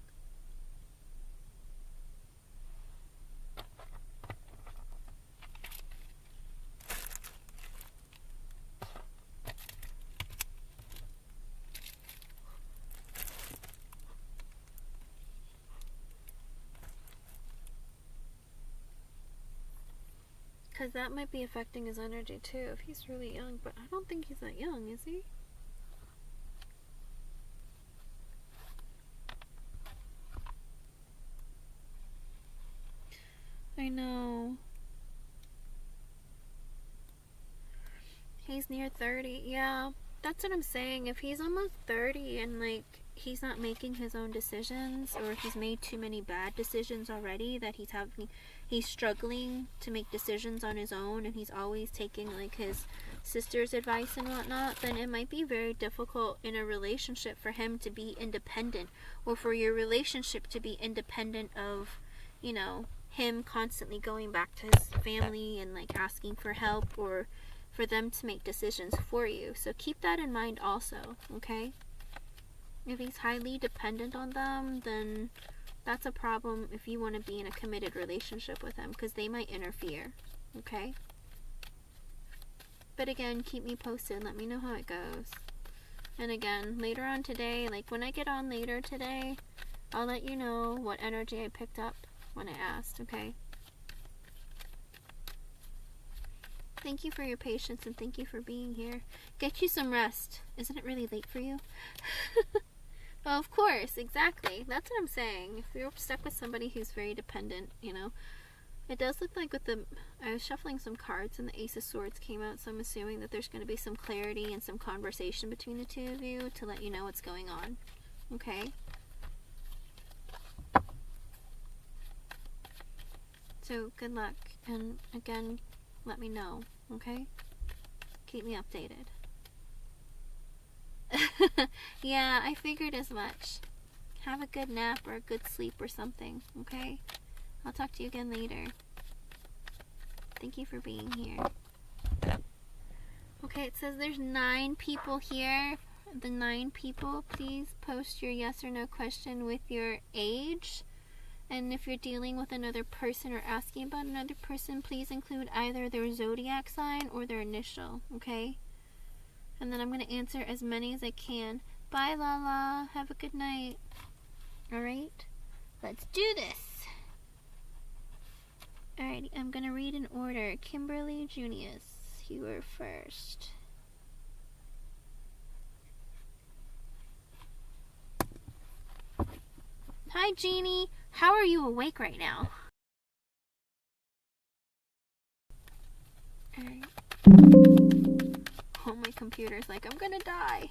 Because that might be affecting his energy too if he's really young. But I don't think he's that young, is he? I know. He's near 30. Yeah, that's what I'm saying. If he's almost 30 and he's not making his own decisions, or he's made too many bad decisions already that he's struggling to make decisions on his own, and he's always taking his sister's advice and whatnot, then it might be very difficult in a relationship for him to be independent, or for your relationship to be independent of, you know, him constantly going back to his family and asking for help, or for them to make decisions for you. So keep that in mind also, okay? If he's highly dependent on them, then that's a problem if you want to be in a committed relationship with him, because they might interfere, okay? But again, keep me posted. Let me know how it goes. And again, later on today, when I get on later today, I'll let you know what energy I picked up when I asked, okay? Thank you for your patience, and thank you for being here. Get you some rest. Isn't it really late for you? Well, of course, exactly. That's what I'm saying. If you're stuck with somebody who's very dependent, you know. It does look like I was shuffling some cards and the Ace of Swords came out, so I'm assuming that there's going to be some clarity and some conversation between the two of you to let you know what's going on. okay? So, good luck. And again, let me know, okay? Keep me updated. Yeah, I figured as much. Have a good nap or a good sleep or something, okay? I'll talk to you again later. Thank you for being here. Okay, it says there's 9 people here. The 9 people, please post your yes or no question with your age. And if you're dealing with another person or asking about another person, please include either their zodiac sign or their initial, okay? And then I'm going to answer as many as I can. Bye, Lala. Have a good night. Alright? Let's do this. Alright, I'm going to read in order. Kimberly Junius, you were first. Hi, Jeannie. How are you awake right now? Alright. Oh, my computer's like, I'm gonna die.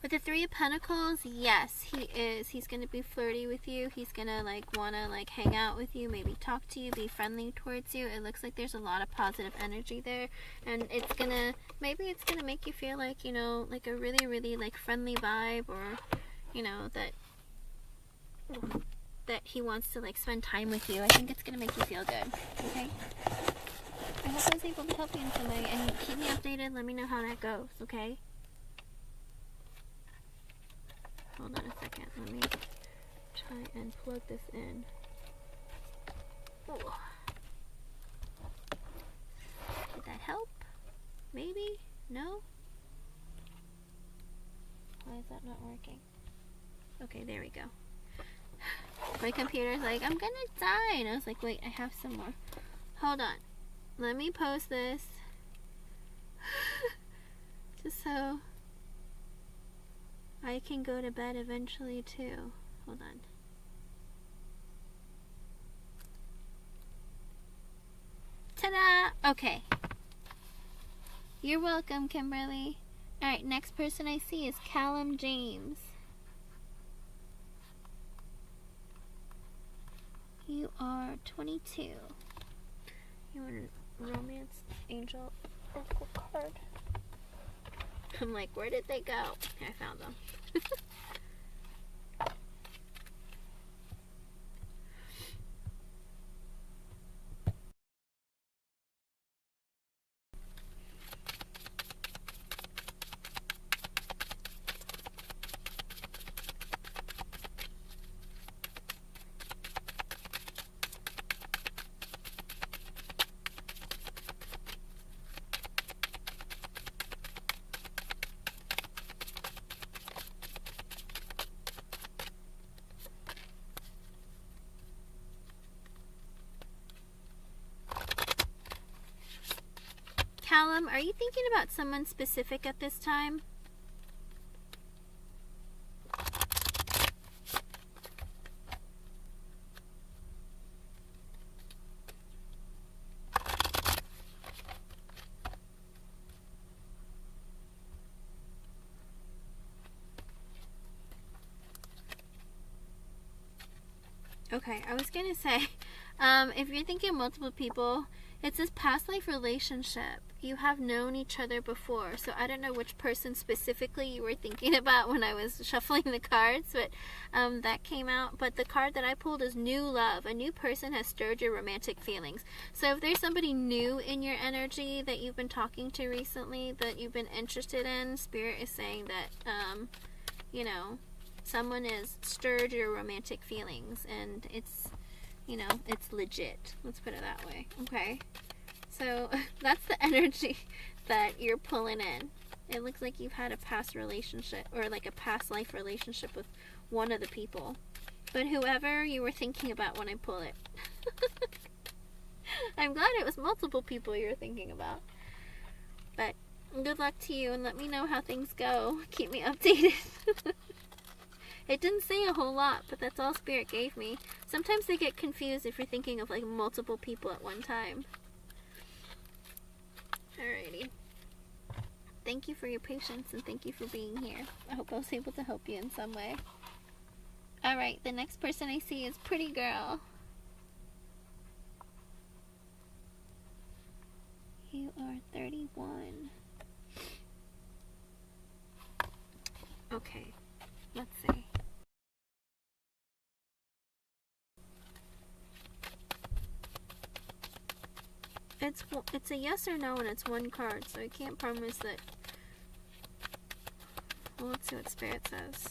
With the 3 of Pentacles, yes, he is. He's going to be flirty with you. He's going to, like, want to, like, hang out with you, maybe talk to you, be friendly towards you. It looks like there's a lot of positive energy there. And it's going to, maybe it's going to make you feel like, you know, like a really, really, like, friendly vibe, or, you know, that he wants to, like, spend time with you. I think it's going to make you feel good, okay? I hope I was able to help you in some way. And keep me updated. Let me know how that goes, okay? Hold on a second. Let me try and plug this in. Ooh. Did that help? Maybe? No? Why is that not working? Okay, there we go. My computer's like, I'm gonna die. And I was like, wait, I have some more. Hold on. Let me post this. Just so I can go to bed eventually too. Hold on. Ta-da! Okay. You're welcome, Kimberly. Alright, next person I see is Callum James. You are 22. You want a romance angel oracle card? I'm like, where did they go? I found them. Callum, are you thinking about someone specific at this time? Okay, I was gonna say, if you're thinking multiple people, it's this past life relationship. you have known each other before. So I don't know which person specifically you were thinking about when I was shuffling the cards, but that came out. But the card that I pulled is new love. A new person has stirred your romantic feelings. So if there's somebody new in your energy that you've been talking to recently, that you've been interested in, Spirit is saying that, you know, someone has stirred your romantic feelings, and it's, you know, it's legit. Let's put it that way. Okay. So that's the energy that you're pulling in. It looks like you've had a past relationship, or like a past life relationship with one of the people. But whoever you were thinking about when I pull it. I'm glad it was multiple people you were thinking about. But good luck to you, and let me know how things go. Keep me updated. It didn't say a whole lot, but that's all Spirit gave me. Sometimes they get confused if you're thinking of like multiple people at one time. Alrighty. Thank you for your patience, and thank you for being here. I hope I was able to help you in some way. Alright, the next person I see is Pretty Girl. You are 31. Okay, let's see. It's a yes or no, and it's one card, so I can't promise that. Well, let's see what Spirit says.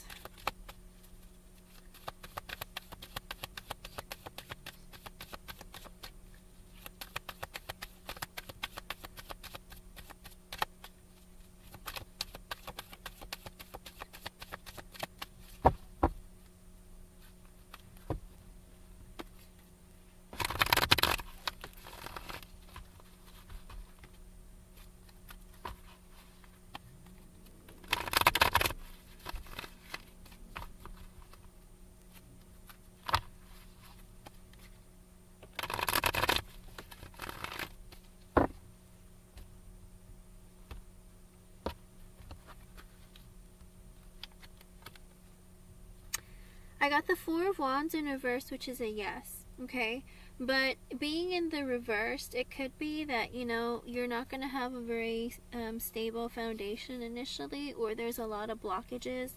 I got the Four of Wands in reverse, which is a yes, okay? But being in the reversed, it could be that, you know, you're not going to have a very stable foundation initially, or there's a lot of blockages,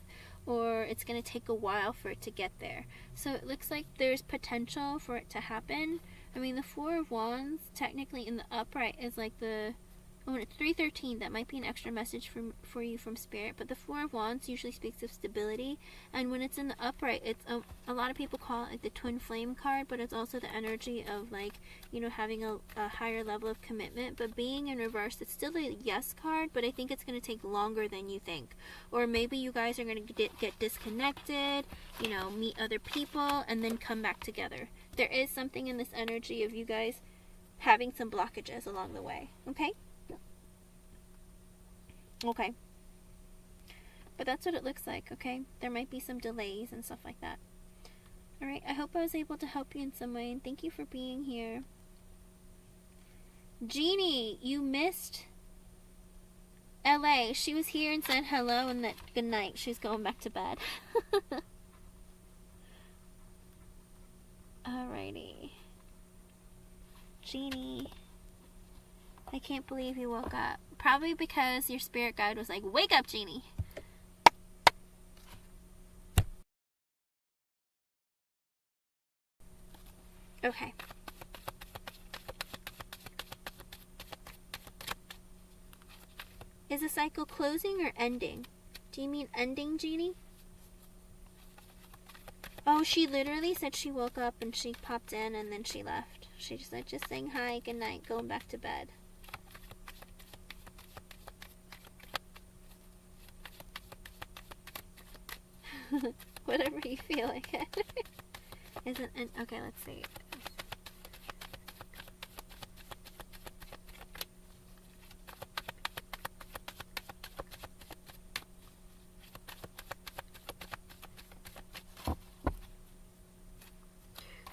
or it's going to take a while for it to get there. So it looks like there's potential for it to happen. I mean, the Four of Wands, technically in the upright, is like the... Oh, and it's 313. That might be an extra message for you from Spirit. But the Four of Wands usually speaks of stability. And when it's in the upright, it's a lot of people call it like the twin flame card. But it's also the energy of, like, you know, having a higher level of commitment. But being in reverse, it's still a yes card. But I think it's going to take longer than you think. Or maybe you guys are going to get disconnected. You know, meet other people. And then come back together. There is something in this energy of you guys having some blockages along the way. Okay? Okay. But that's what it looks like, okay? There might be some delays and stuff like that. Alright, I hope I was able to help you in some way, and thank you for being here. Jeannie, you missed LA. She was here and said hello and that good night. She's going back to bed. Alrighty. Jeannie, I can't believe you woke up. Probably because your spirit guide was like, wake up, Jeannie. Okay. Is the cycle closing or ending? Do you mean ending, Jeannie? Oh, she literally said she woke up and she popped in and then she left. She just said, just saying hi, good night, going back to bed. Whatever you feel like it. Isn't an okay, let's see.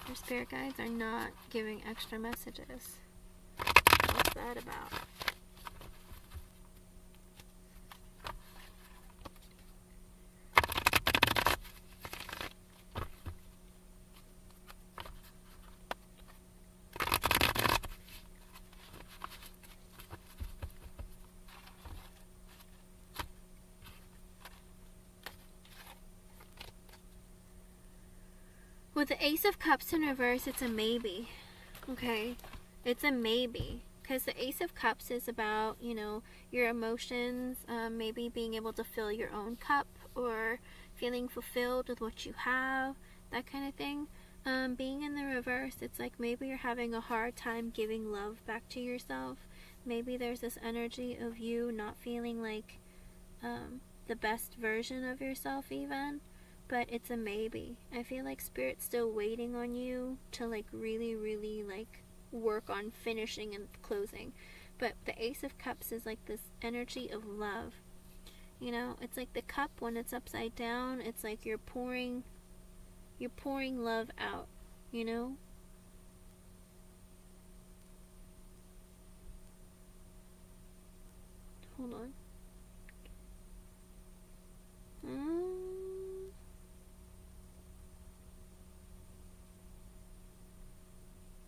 Your spirit guides are not giving extra messages. What's that about? With the Ace of Cups in reverse, it's a maybe. Okay? It's a maybe. Because the Ace of Cups is about, you know, your emotions, maybe being able to fill your own cup, or feeling fulfilled with what you have, that kind of thing. Being in the reverse, it's like maybe you're having a hard time giving love back to yourself. Maybe there's this energy of you not feeling like the best version of yourself even. But it's a maybe. I feel like Spirit's still waiting on you to like really, really like work on finishing and closing. But the Ace of Cups is like this energy of love. You know, it's like the cup when it's upside down, it's like you're pouring love out, you know? Hold on.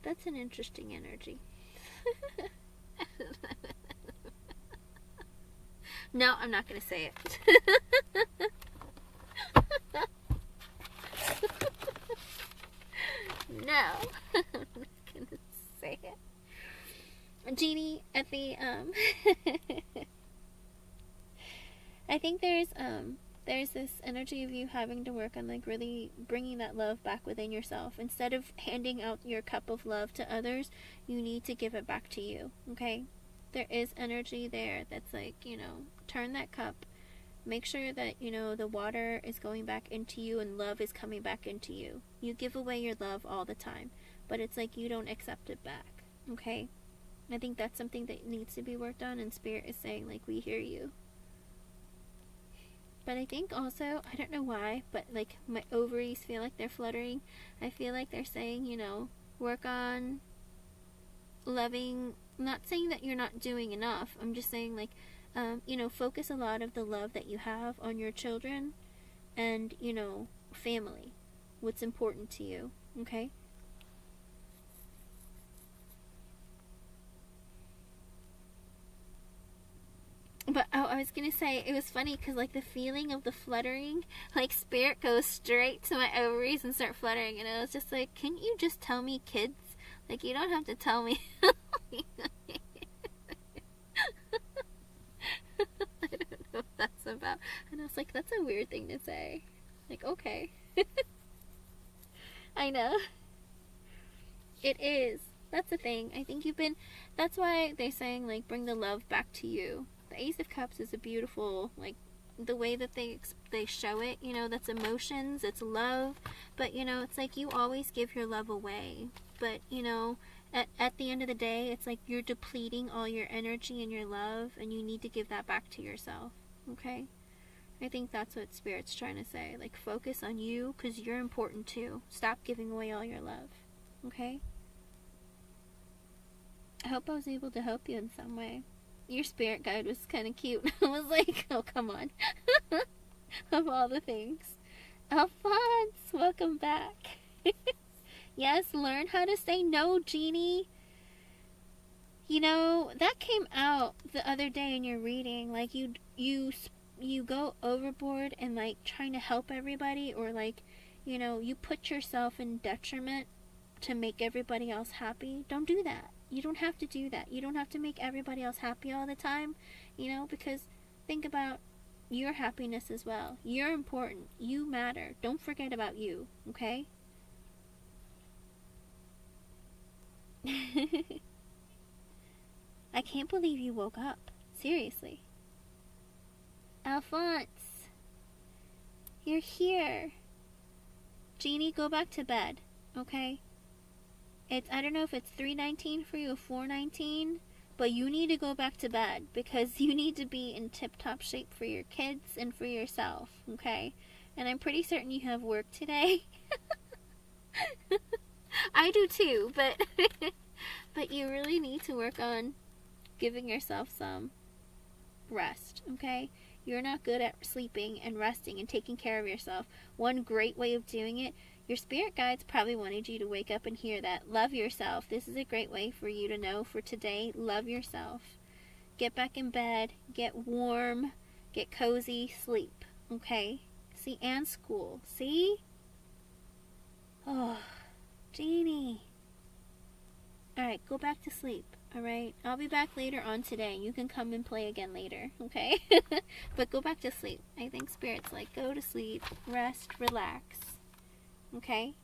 That's an interesting energy. No, I'm not going to say it. No, I'm not going to say it. Genie, at the, I think there's this energy of you having to work on like really bringing that love back within yourself. Instead of handing out your cup of love to others, you need to give it back to you, okay? There is energy there that's like, you know, turn that cup, make sure that, you know, the water is going back into you and love is coming back into you. You give away your love all the time, but it's like you don't accept it back, okay? I think that's something that needs to be worked on, and Spirit is saying like, we hear you. But I think also, I don't know why, but like my ovaries feel like they're fluttering. I feel like they're saying, you know, work on loving, not saying that you're not doing enough. I'm just saying like, you know, focus a lot of the love that you have on your children and, you know, family. What's important to you, okay? But, oh, I was going to say, it was funny because, like, the feeling of the fluttering, like, Spirit goes straight to my ovaries and start fluttering. And I was just like, can you just tell me, kids? Like, you don't have to tell me. I don't know what that's about. And I was like, that's a weird thing to say. Like, okay. I know. It is. That's the thing. I think that's why they're saying, like, bring the love back to you. The Ace of Cups is a beautiful, like, the way that they show it, you know, that's emotions, it's love, but, you know, it's like you always give your love away, but, you know, at the end of the day, it's like you're depleting all your energy and your love, and you need to give that back to yourself, okay? I think that's what Spirit's trying to say, like, focus on you, because you're important too. Stop giving away all your love, okay? I hope I was able to help you in some way. Your spirit guide was kind of cute. I was like, oh, come on. Of all the things. Alphonse, welcome back. Yes, learn how to say no, Genie. You know, that came out the other day in your reading. Like, you go overboard and, like, trying to help everybody, or, like, you know, you put yourself in detriment to make everybody else happy. Don't do that. You don't have to do that. You don't have to make everybody else happy all the time, you know, because think about your happiness as well. You're important. You matter. Don't forget about you, okay? I can't believe you woke up. Seriously. Alphonse, you're here. Genie, go back to bed, okay? I don't know if it's 3:19 for you or 4:19, but you need to go back to bed because you need to be in tip-top shape for your kids and for yourself, okay? And I'm pretty certain you have work today. I do too, but you really need to work on giving yourself some rest, okay? You're not good at sleeping and resting and taking care of yourself. One great way of doing it, your spirit guides probably wanted you to wake up and hear that. Love yourself. This is a great way for you to know for today. Love yourself. Get back in bed. Get warm. Get cozy. Sleep. Okay? See, and school. See? Oh, Jeannie. Alright, go back to sleep. Alright? I'll be back later on today. You can come and play again later, okay? But go back to sleep. I think Spirit's like, go to sleep, rest, relax. Okay?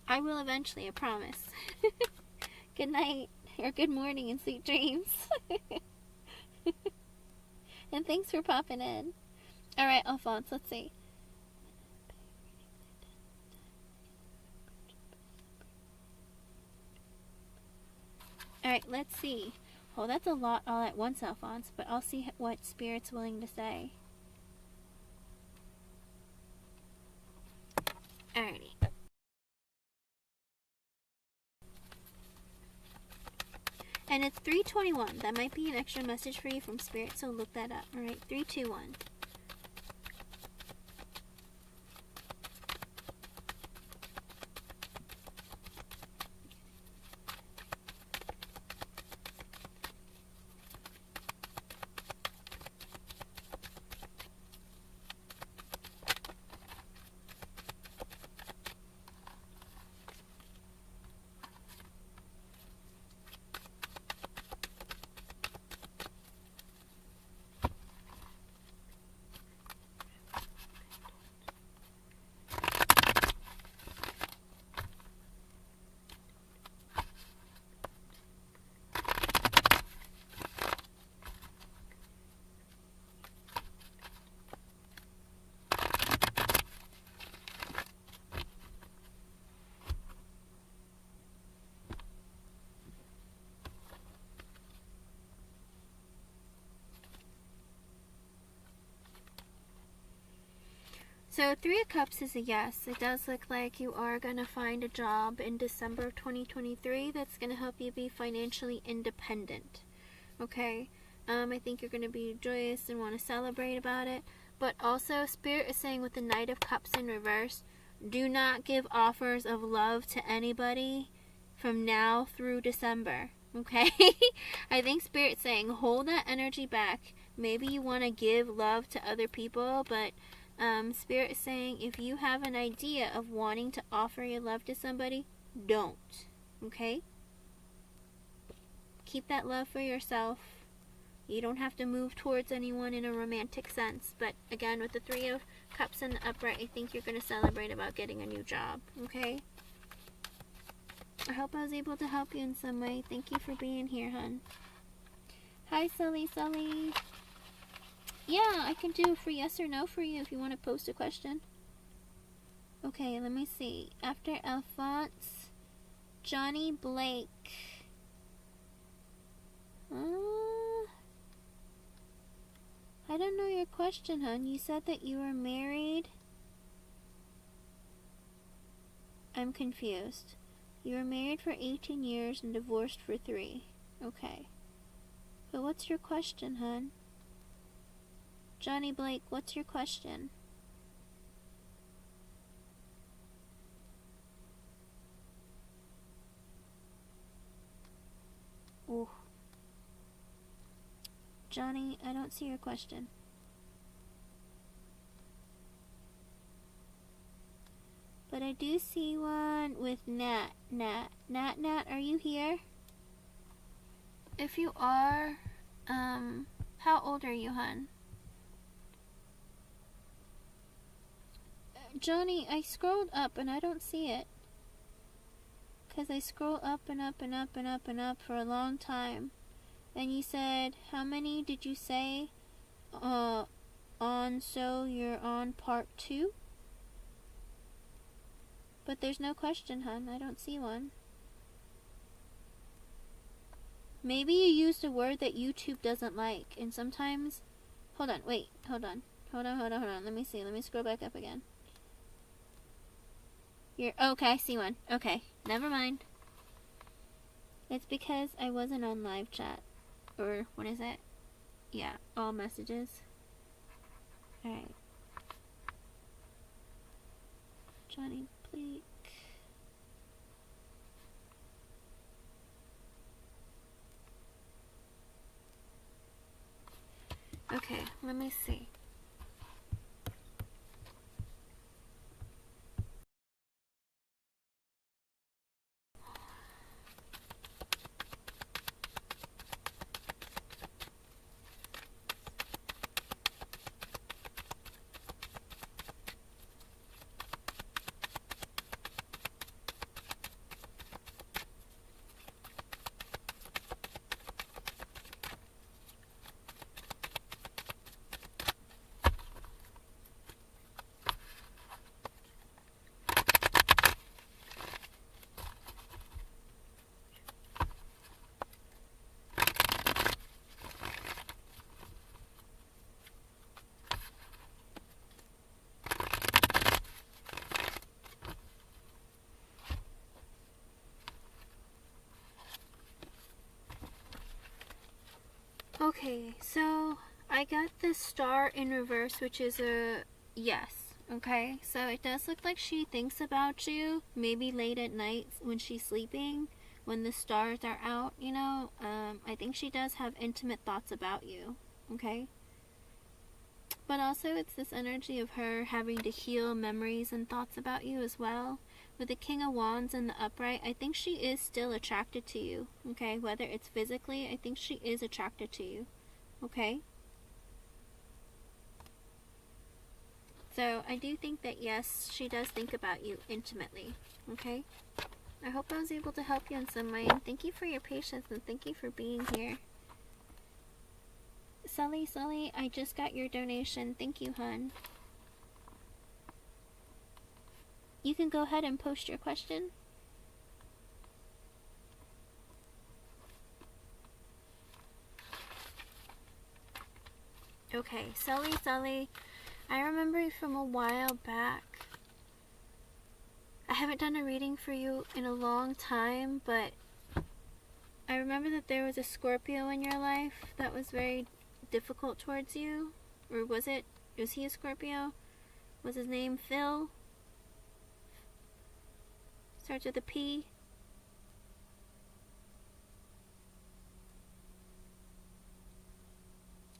I will eventually, I promise. Good night, or good morning, and sweet dreams. And thanks for popping in. Alright, Alphonse, let's see. Alright, let's see. Oh, that's a lot all at once, Alphonse, but I'll see what Spirit's willing to say. Alrighty. And it's 3:21. That might be an extra message for you from Spirit, so look that up. Alright, 3, 2, 1. So 3 of Cups is a yes. It does look like you are going to find a job in December of 2023 that's going to help you be financially independent. Okay? I think you're going to be joyous and want to celebrate about it. But also, Spirit is saying with the Knight of Cups in reverse, do not give offers of love to anybody from now through December. Okay? I think Spirit's saying hold that energy back. Maybe you want to give love to other people, but Spirit is saying if you have an idea of wanting to offer your love to somebody, don't. Okay? Keep that love for yourself. You don't have to move towards anyone in a romantic sense. But again, with the 3 of Cups in the upright, I think you're going to celebrate about getting a new job. Okay? I hope I was able to help you in some way. Thank you for being here, hon. Hi, Sully. Yeah, I can do a free yes or no for you if you want to post a question. Okay, let me see. After Alphonse, Johnny Blake. I don't know your question, hon. You said that you were married. I'm confused. You were married for 18 years and divorced for 3. Okay. But what's your question, hon? Johnny Blake, what's your question? Ooh. Johnny, I don't see your question. But I do see one with Nat. Nat, are you here? If you are, how old are you, hon? Johnny, I scrolled up and I don't see it. Because I scroll up and up and up and up and up for a long time. And you said, how many did you say? So you're on part 2? But there's no question, hon. I don't see one. Maybe you used a word that YouTube doesn't like. And sometimes... Hold on, wait. Hold on. Let me see. Let me scroll back up again. Okay, I see one. Okay, never mind. It's because I wasn't on live chat. Or, what is it? Yeah, all messages. Alright. Johnny Blake. Okay, let me see. Okay, so I got this star in reverse, which is a yes. Okay, so it does look like she thinks about you, maybe late at night when she's sleeping, when the stars are out, you know. I think she does have intimate thoughts about you, okay? But also it's this energy of her having to heal memories and thoughts about you as well. With the King of Wands in the upright, I think she is still attracted to you, okay? Whether it's physically, I think she is attracted to you, okay? So I do think that, yes, she does think about you intimately, okay? I hope I was able to help you in some way, and thank you for your patience, and thank you for being here. Sully, I just got your donation. Thank you, hun. You can go ahead and post your question. Okay, Sully, I remember you from a while back. I haven't done a reading for you in a long time, but I remember that there was a Scorpio in your life that was very difficult towards you. Or was he a Scorpio? Was his name Phil? Starts with a P.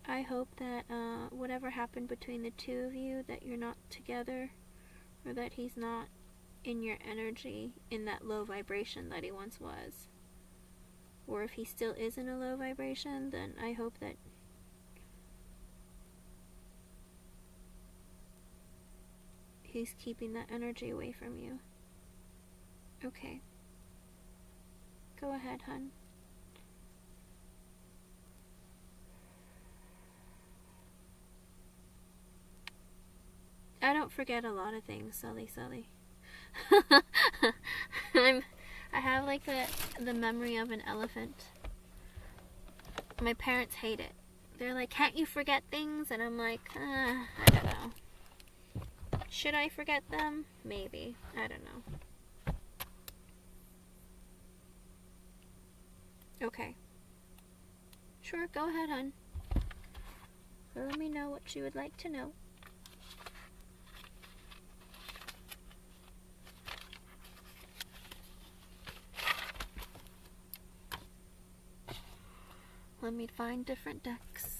I hope that whatever happened between the two of you, that you're not together, or that he's not in your energy in that low vibration that he once was. Or if he still is in a low vibration, then I hope that he's keeping that energy away from you. Okay. Go ahead, hun. I don't forget a lot of things, Sully. I have like the memory of an elephant. My parents hate it. They're like, can't you forget things? And I'm like, I don't know. Should I forget them? Maybe. I don't know. Okay. Sure, go ahead, hun. Let me know what you would like to know. Let me find different decks.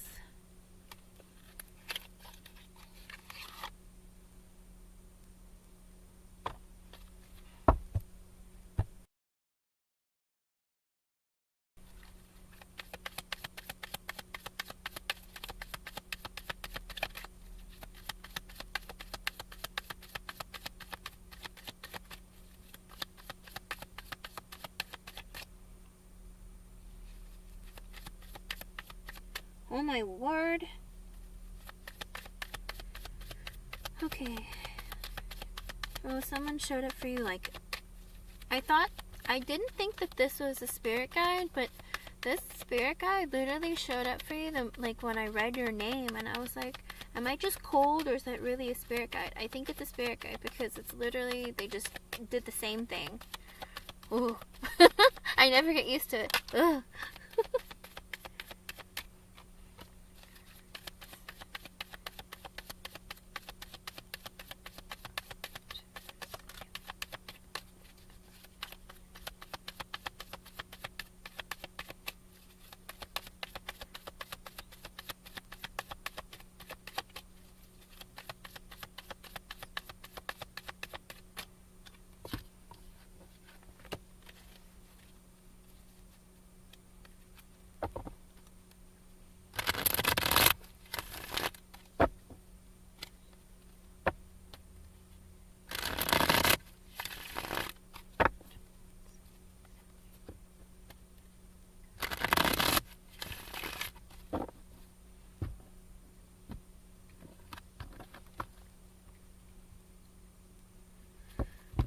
Oh my word. Okay. Oh, someone showed up for you, like, I didn't think that this was a spirit guide, but this spirit guide literally showed up for you, like, when I read your name, and I was like, am I just cold, or is that really a spirit guide? I think it's a spirit guide, because it's literally, they just did the same thing. Ooh. I never get used to it. Ugh.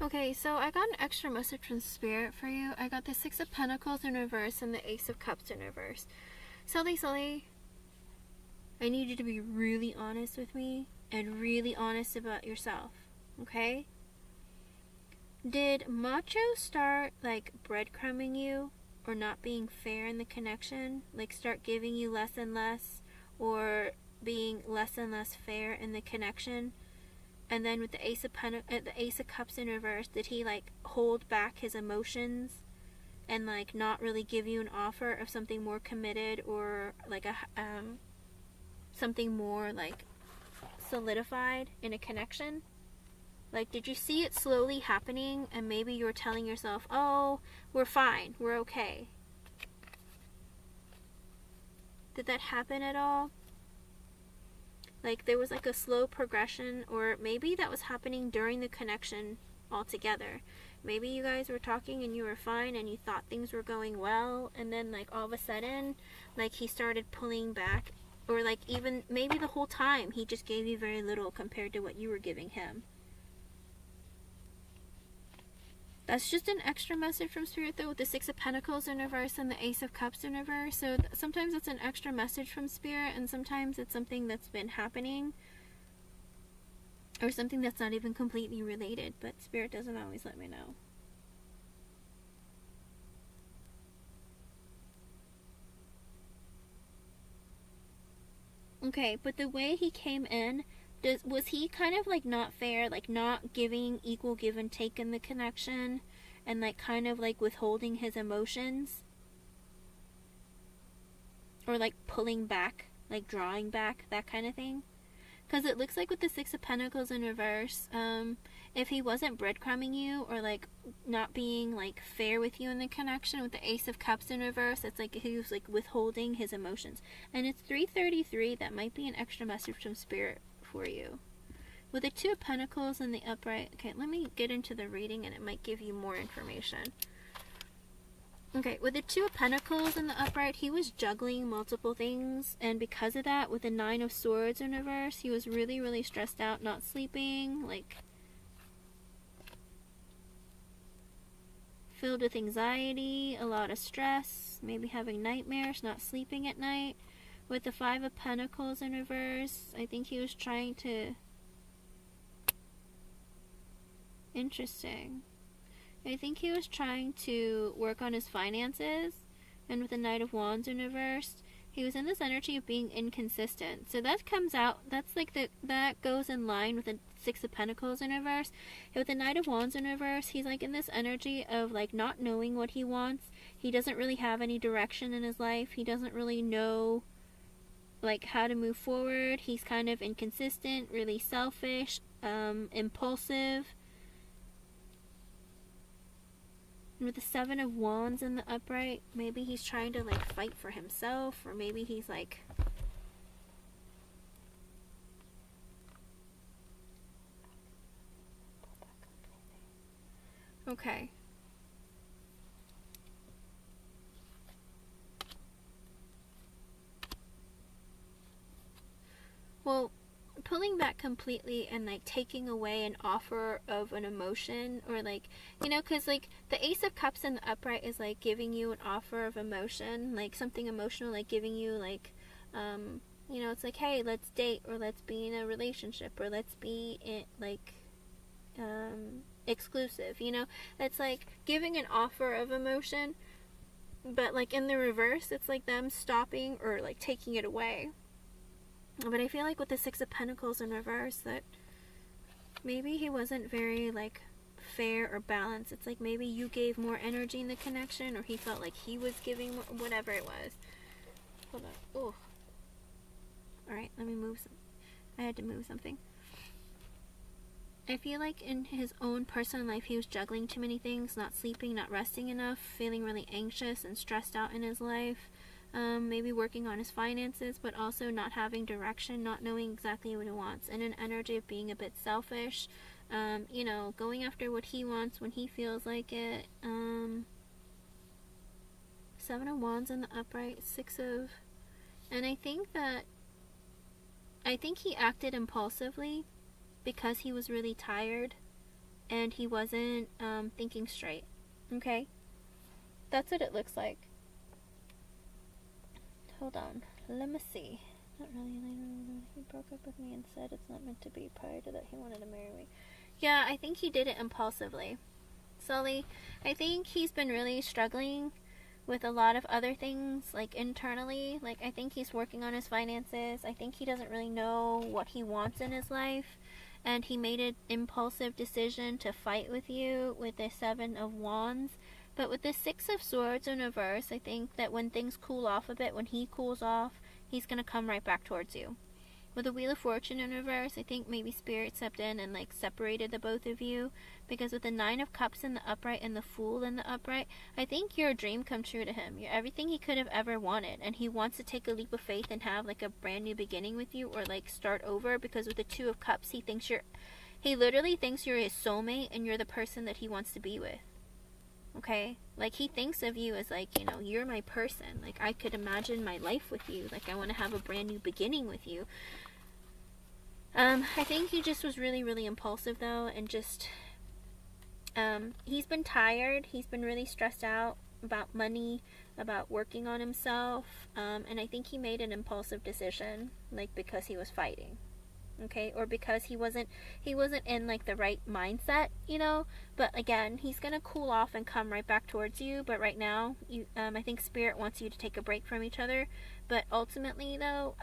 Okay, so I got an extra message from Spirit for you. I got the Six of Pentacles in reverse and the Ace of Cups in reverse. Sully, I need you to be really honest with me and really honest about yourself, okay? Did Macho start, like, breadcrumbing you? or not being fair in the connection, like start giving you less and less, or being less and less fair in the connection? And then with the Ace of Cups in reverse, did he like hold back his emotions and like not really give you an offer of something more committed, or like a something more like solidified in a connection? Like, did you see it slowly happening, and maybe you were telling yourself, oh, we're fine, we're okay? Did that happen at all? Like, there was like a slow progression, or maybe that was happening during the connection altogether. Maybe you guys were talking and you were fine and you thought things were going well, and then like all of a sudden, like he started pulling back, or like even maybe the whole time he just gave you very little compared to what you were giving him. That's just an extra message from Spirit, though, with the Six of Pentacles in reverse and the Ace of Cups in reverse. So sometimes it's an extra message from Spirit, and sometimes it's something that's been happening, or something that's not even completely related, but Spirit doesn't always let me know. Okay, but the way he came in, was he kind of like not fair, like not giving equal give and take in the connection, and like kind of like withholding his emotions, or like pulling back, like drawing back, that kind of thing? Because it looks like with the Six of Pentacles in reverse, if he wasn't breadcrumbing you, or like not being like fair with you in the connection, with the Ace of Cups in reverse, it's like he was like withholding his emotions. And it's 333. That might be an extra message from Spirit for you. With the Two of Pentacles in the upright, okay, let me get into the reading and it might give you more information. Okay, with the Two of Pentacles in the upright, he was juggling multiple things, and because of that, with the Nine of Swords in reverse, he was really, really stressed out, not sleeping, like filled with anxiety, a lot of stress, maybe having nightmares, not sleeping at night. With the Five of Pentacles in reverse, I think he was trying to... Interesting. I think he was trying to work on his finances. And with the Knight of Wands in reverse, he was in this energy of being inconsistent. So that comes out, that's like that goes in line with the Six of Pentacles in reverse. And with the Knight of Wands in reverse, he's like in this energy of like not knowing what he wants. He doesn't really have any direction in his life. He doesn't really know like how to move forward. He's kind of inconsistent, really selfish, impulsive. And with the Seven of Wands in the upright, maybe he's trying to like fight for himself, or maybe he's like okay. Well, pulling back completely and like taking away an offer of an emotion, or like, you know, because like the Ace of Cups in the upright is like giving you an offer of emotion, like something emotional, like giving you like you know, it's like, hey, let's date, or let's be in a relationship, or let's be in like exclusive, you know. It's like giving an offer of emotion, but like in the reverse, it's like them stopping or like taking it away. But I feel like with the Six of Pentacles in reverse, that maybe he wasn't very like fair or balanced. It's like maybe you gave more energy in the connection, or he felt like he was giving more, whatever it was. Hold on. Oh. Alright, let me move some. I had to move something. I feel like in his own personal life, he was juggling too many things, not sleeping, not resting enough, feeling really anxious and stressed out in his life. Maybe working on his finances, but also not having direction, not knowing exactly what he wants, and an energy of being a bit selfish, you know, going after what he wants when he feels like it. Seven of Wands in the upright, and I think he acted impulsively because he was really tired and he wasn't thinking straight. Okay? That's what it looks like. Hold on, let me see. Not really. He broke up with me and said it's not meant to be. Prior to that, he wanted to marry me. Yeah, I think he did it impulsively. Sully, I think he's been really struggling with a lot of other things, like internally. Like, I think he's working on his finances. I think he doesn't really know what he wants in his life, and he made an impulsive decision to fight with you with the Seven of Wands. But with the Six of Swords in reverse, I think that when things cool off a bit, when he cools off, he's going to come right back towards you. With the Wheel of Fortune in reverse, I think maybe Spirit stepped in and like separated the both of you, because with the Nine of Cups in the upright and the Fool in the upright, I think you're a dream come true to him. You're everything he could have ever wanted, and he wants to take a leap of faith and have like a brand new beginning with you, or like start over, because with the Two of Cups, he literally thinks you're his soulmate and you're the person that he wants to be with. Okay? Like, he thinks of you as like, you know, you're my person. Like, I could imagine my life with you. Like, I want to have a brand new beginning with you. I think he just was really, really impulsive though, and just, he's been tired, he's been really stressed out about money, about working on himself, and I think he made an impulsive decision, like, because he was fighting, okay, or because he wasn't in, like, the right mindset, you know, but again, he's gonna cool off and come right back towards you, but right now, I think Spirit wants you to take a break from each other, but ultimately, though,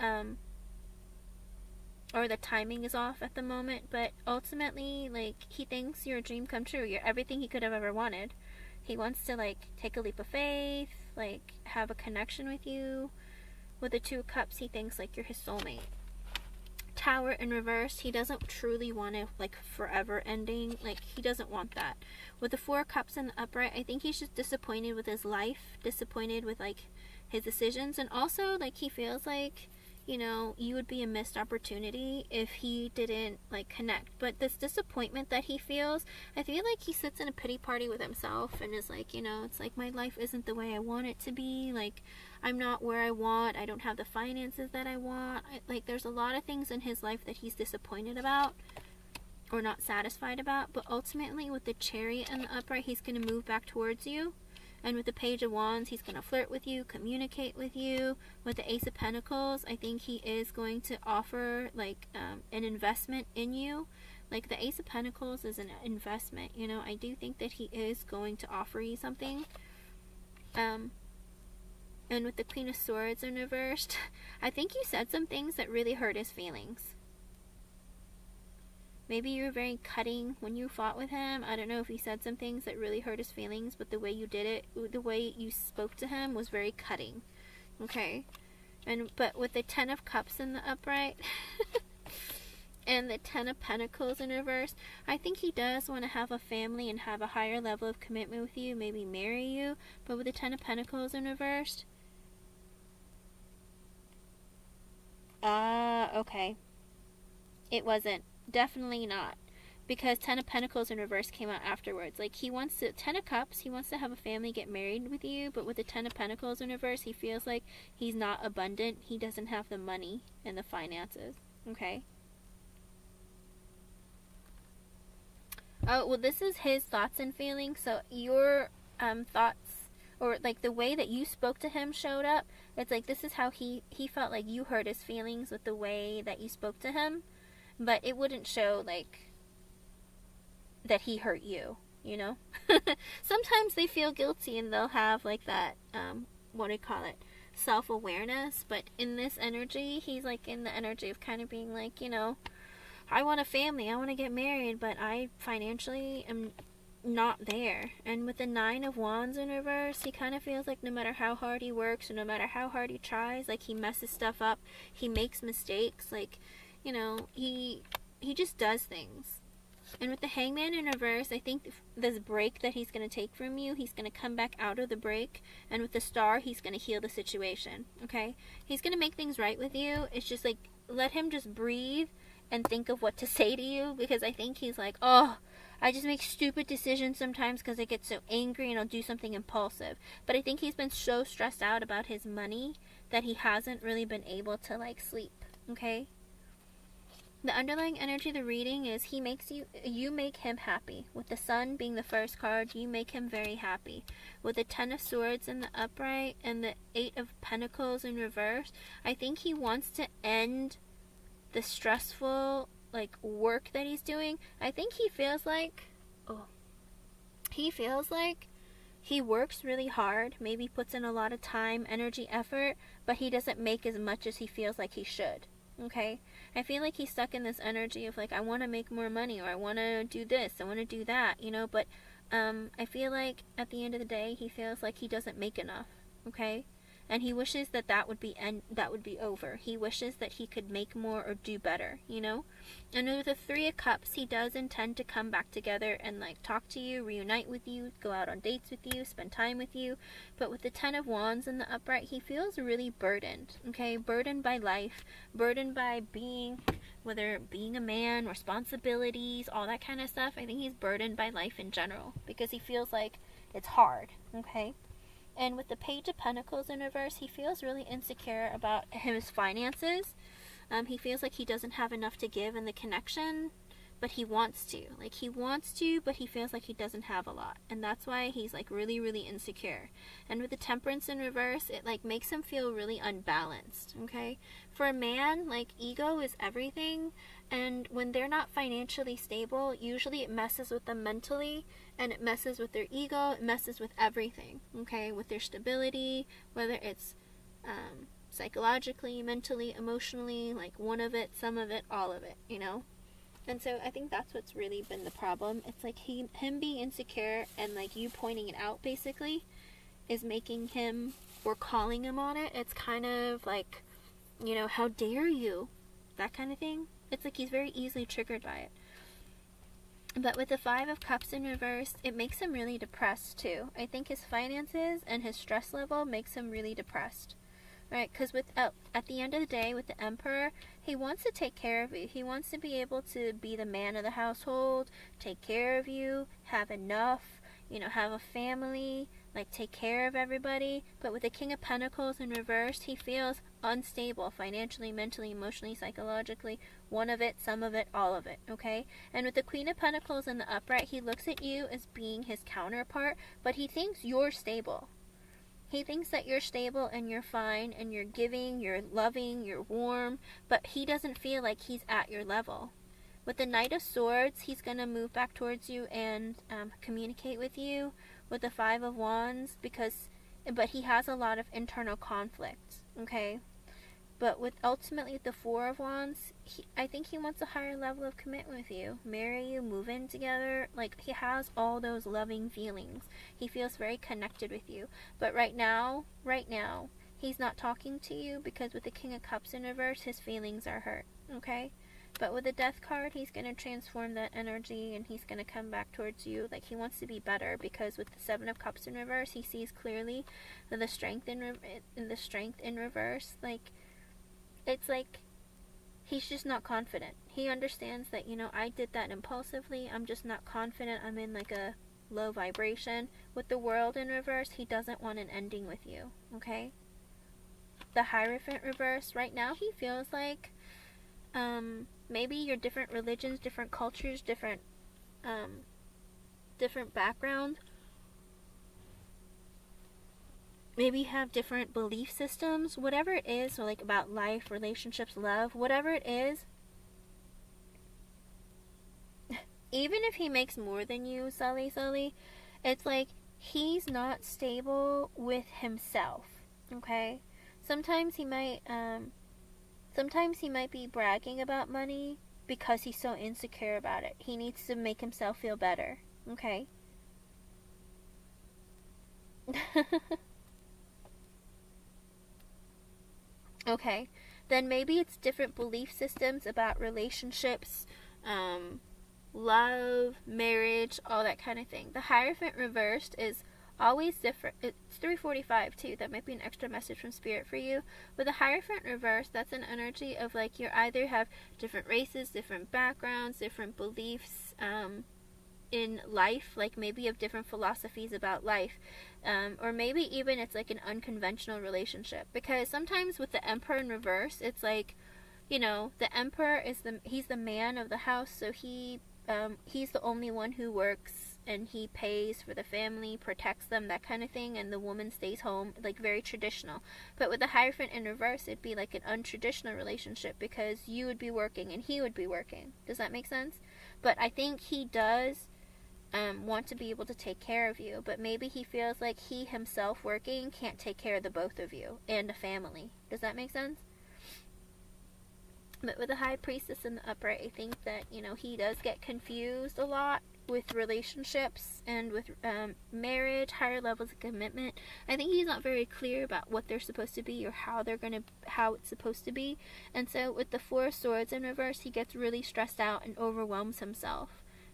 or the timing is off at the moment, but ultimately, like, he thinks you're a dream come true. You're everything he could have ever wanted. He wants to, like, take a leap of faith, like, have a connection with you. With the Two of Cups, he thinks, like, you're his soulmate. Tower in reverse, he doesn't truly want a, like, forever ending. Like, he doesn't want that. With the Four of Cups in the upright, I think he's just disappointed with his life, disappointed with, like, his decisions, and also, like, he feels like, you know, you would be a missed opportunity if he didn't, like, connect. But this disappointment that he feels, I feel like he sits in a pity party with himself and is like, you know, it's like, my life isn't the way I want it to be. Like, I'm not where I want. I don't have the finances that I want. Like, there's a lot of things in his life that he's disappointed about or not satisfied about. But ultimately, with the Chariot in the upright, he's going to move back towards you. And with the Page of Wands, he's going to flirt with you, communicate with you. With the Ace of Pentacles, I think he is going to offer, like, an investment in you. Like, the Ace of Pentacles is an investment, you know. I do think that he is going to offer you something. And with the Queen of Swords in reversed, I think you said some things that really hurt his feelings. Maybe you were very cutting when you fought with him. I don't know if you said some things that really hurt his feelings, but the way you did it, the way you spoke to him was very cutting. Okay? But with the Ten of Cups in the upright and the Ten of Pentacles in reverse, I think he does want to have a family and have a higher level of commitment with you, maybe marry you. But with the Ten of Pentacles in reverse, okay. It wasn't. Definitely not. Because Ten of Pentacles in reverse came out afterwards. Like, he wants to, Ten of Cups, he wants to have a family, get married with you, but with the Ten of Pentacles in reverse, he feels like he's not abundant. He doesn't have the money and the finances. Okay? Oh, well, this is his thoughts and feelings, so your thoughts, or like the way that you spoke to him showed up. It's like, this is how he felt like you hurt his feelings with the way that you spoke to him. But it wouldn't show, like, that he hurt you, you know? Sometimes they feel guilty and they'll have, like, that, what do you call it? Self-awareness. But in this energy, he's, like, in the energy of kind of being like, you know, I want a family, I want to get married, but I financially am not there. And with the Nine of Wands in reverse, he kind of feels like no matter how hard he works or no matter how hard he tries, like, he messes stuff up, he makes mistakes, like, you know, he just does things. And with the Hangman in reverse, I think this break that he's going to take from you, he's going to come back out of the break. And with the Star, he's going to heal the situation. Okay? He's going to make things right with you. It's just like, let him just breathe and think of what to say to you. Because I think he's like, oh, I just make stupid decisions sometimes because I get so angry and I'll do something impulsive. But I think he's been so stressed out about his money that he hasn't really been able to, like, sleep. Okay? The underlying energy of the reading is you make him happy. With the Sun being the first card, you make him very happy. With the Ten of Swords in the upright and the Eight of Pentacles in reverse, I think he wants to end the stressful, like, work that he's doing. I think he feels like he works really hard, maybe puts in a lot of time, energy, effort, but he doesn't make as much as he feels like he should. Okay? I feel like he's stuck in this energy of like, I want to make more money, or I want to do this, I want to do that, you know, but I feel like at the end of the day, he feels like he doesn't make enough. Okay? And he wishes that that would be over. He wishes that he could make more or do better, you know? And with the Three of Cups, he does intend to come back together and like talk to you, reunite with you, go out on dates with you, spend time with you. But with the Ten of Wands in the upright, he feels really burdened, okay? Burdened by life, burdened by whether being a man, responsibilities, all that kind of stuff. I think he's burdened by life in general because he feels like it's hard, okay? And with the Page of Pentacles in reverse, he feels really insecure about his finances. He feels like he doesn't have enough to give in the connection, but he wants to. Like, he wants to, but he feels like he doesn't have a lot. And that's why he's, like, really, really insecure. And with the Temperance in reverse, it, like, makes him feel really unbalanced, okay? For a man, like, ego is everything. And when they're not financially stable, usually it messes with them mentally, and it messes with their ego, it messes with everything, okay? With their stability, whether it's psychologically, mentally, emotionally, like one of it, some of it, all of it, you know? And so I think that's what's really been the problem. It's like him being insecure and like you pointing it out basically is making him, or calling him on it. It's kind of like, you know, how dare you? That kind of thing. It's like he's very easily triggered by it. But with the Five of Cups in reverse, it makes him really depressed too. I think his finances and his stress level makes him really depressed. Right? Because at the end of the day, with the Emperor, he wants to take care of you. He wants to be able to be the man of the household, take care of you, have enough, you know, have a family, like take care of everybody. But with the King of Pentacles in reverse, he feels unstable financially, mentally, emotionally, psychologically, one of it, some of it, all of it, okay? And with the Queen of Pentacles in the upright, he looks at you as being his counterpart, but he thinks you're stable. He thinks that you're stable and you're fine and you're giving, you're loving, you're warm, but he doesn't feel like he's at your level. With the Knight of Swords, he's going to move back towards you and communicate with you. With the Five of Wands, but he has a lot of internal conflict, okay? But with ultimately the Four of Wands, I think he wants a higher level of commitment with you. Marry you, move in together. Like, he has all those loving feelings. He feels very connected with you. But right now, he's not talking to you because with the King of Cups in reverse, his feelings are hurt, okay? But with the Death card, he's going to transform that energy and he's going to come back towards you. Like, he wants to be better because with the Seven of Cups in reverse, he sees clearly the strength in reverse. Like, it's like he's just not confident. He understands that, you know, I did that impulsively. I'm just not confident. I'm in like a low vibration. With the World in reverse, he doesn't want an ending with you, okay? The Hierophant reverse, right now he feels like maybe your different religions, different cultures, different backgrounds, maybe have different belief systems, whatever it is, so like about life, relationships, love, whatever it is. Even if he makes more than you, Sully, it's like he's not stable with himself, okay? Sometimes he might be bragging about money because he's so insecure about it. He needs to make himself feel better, okay? Okay, then maybe it's different belief systems about relationships, love, marriage, all that kind of thing. The Hierophant reversed is always different. It's 345 too. That might be an extra message from Spirit for you. With the Hierophant reversed, that's an energy of like you either have different races, different backgrounds, different beliefs in life, like maybe you have different philosophies about life, or maybe even it's like an unconventional relationship. Because sometimes with the Emperor in reverse, it's like, you know, the Emperor he's the man of the house, so he's the only one who works and he pays for the family, protects them, that kind of thing, and the woman stays home, like very traditional. But with the Hierophant in reverse, it'd be like an untraditional relationship because you would be working and he would be working. Does that make sense? But I think he does want to be able to take care of you, but maybe he feels like he himself working can't take care of the both of you and a family. Does that make sense? But with the High Priestess in the upright, I think that, he does get confused a lot with relationships and with marriage, higher levels of commitment. I think he's not very clear about what they're supposed to be or how it's supposed to be. And so with the Four of Swords in reverse, he gets really stressed out and overwhelms himself.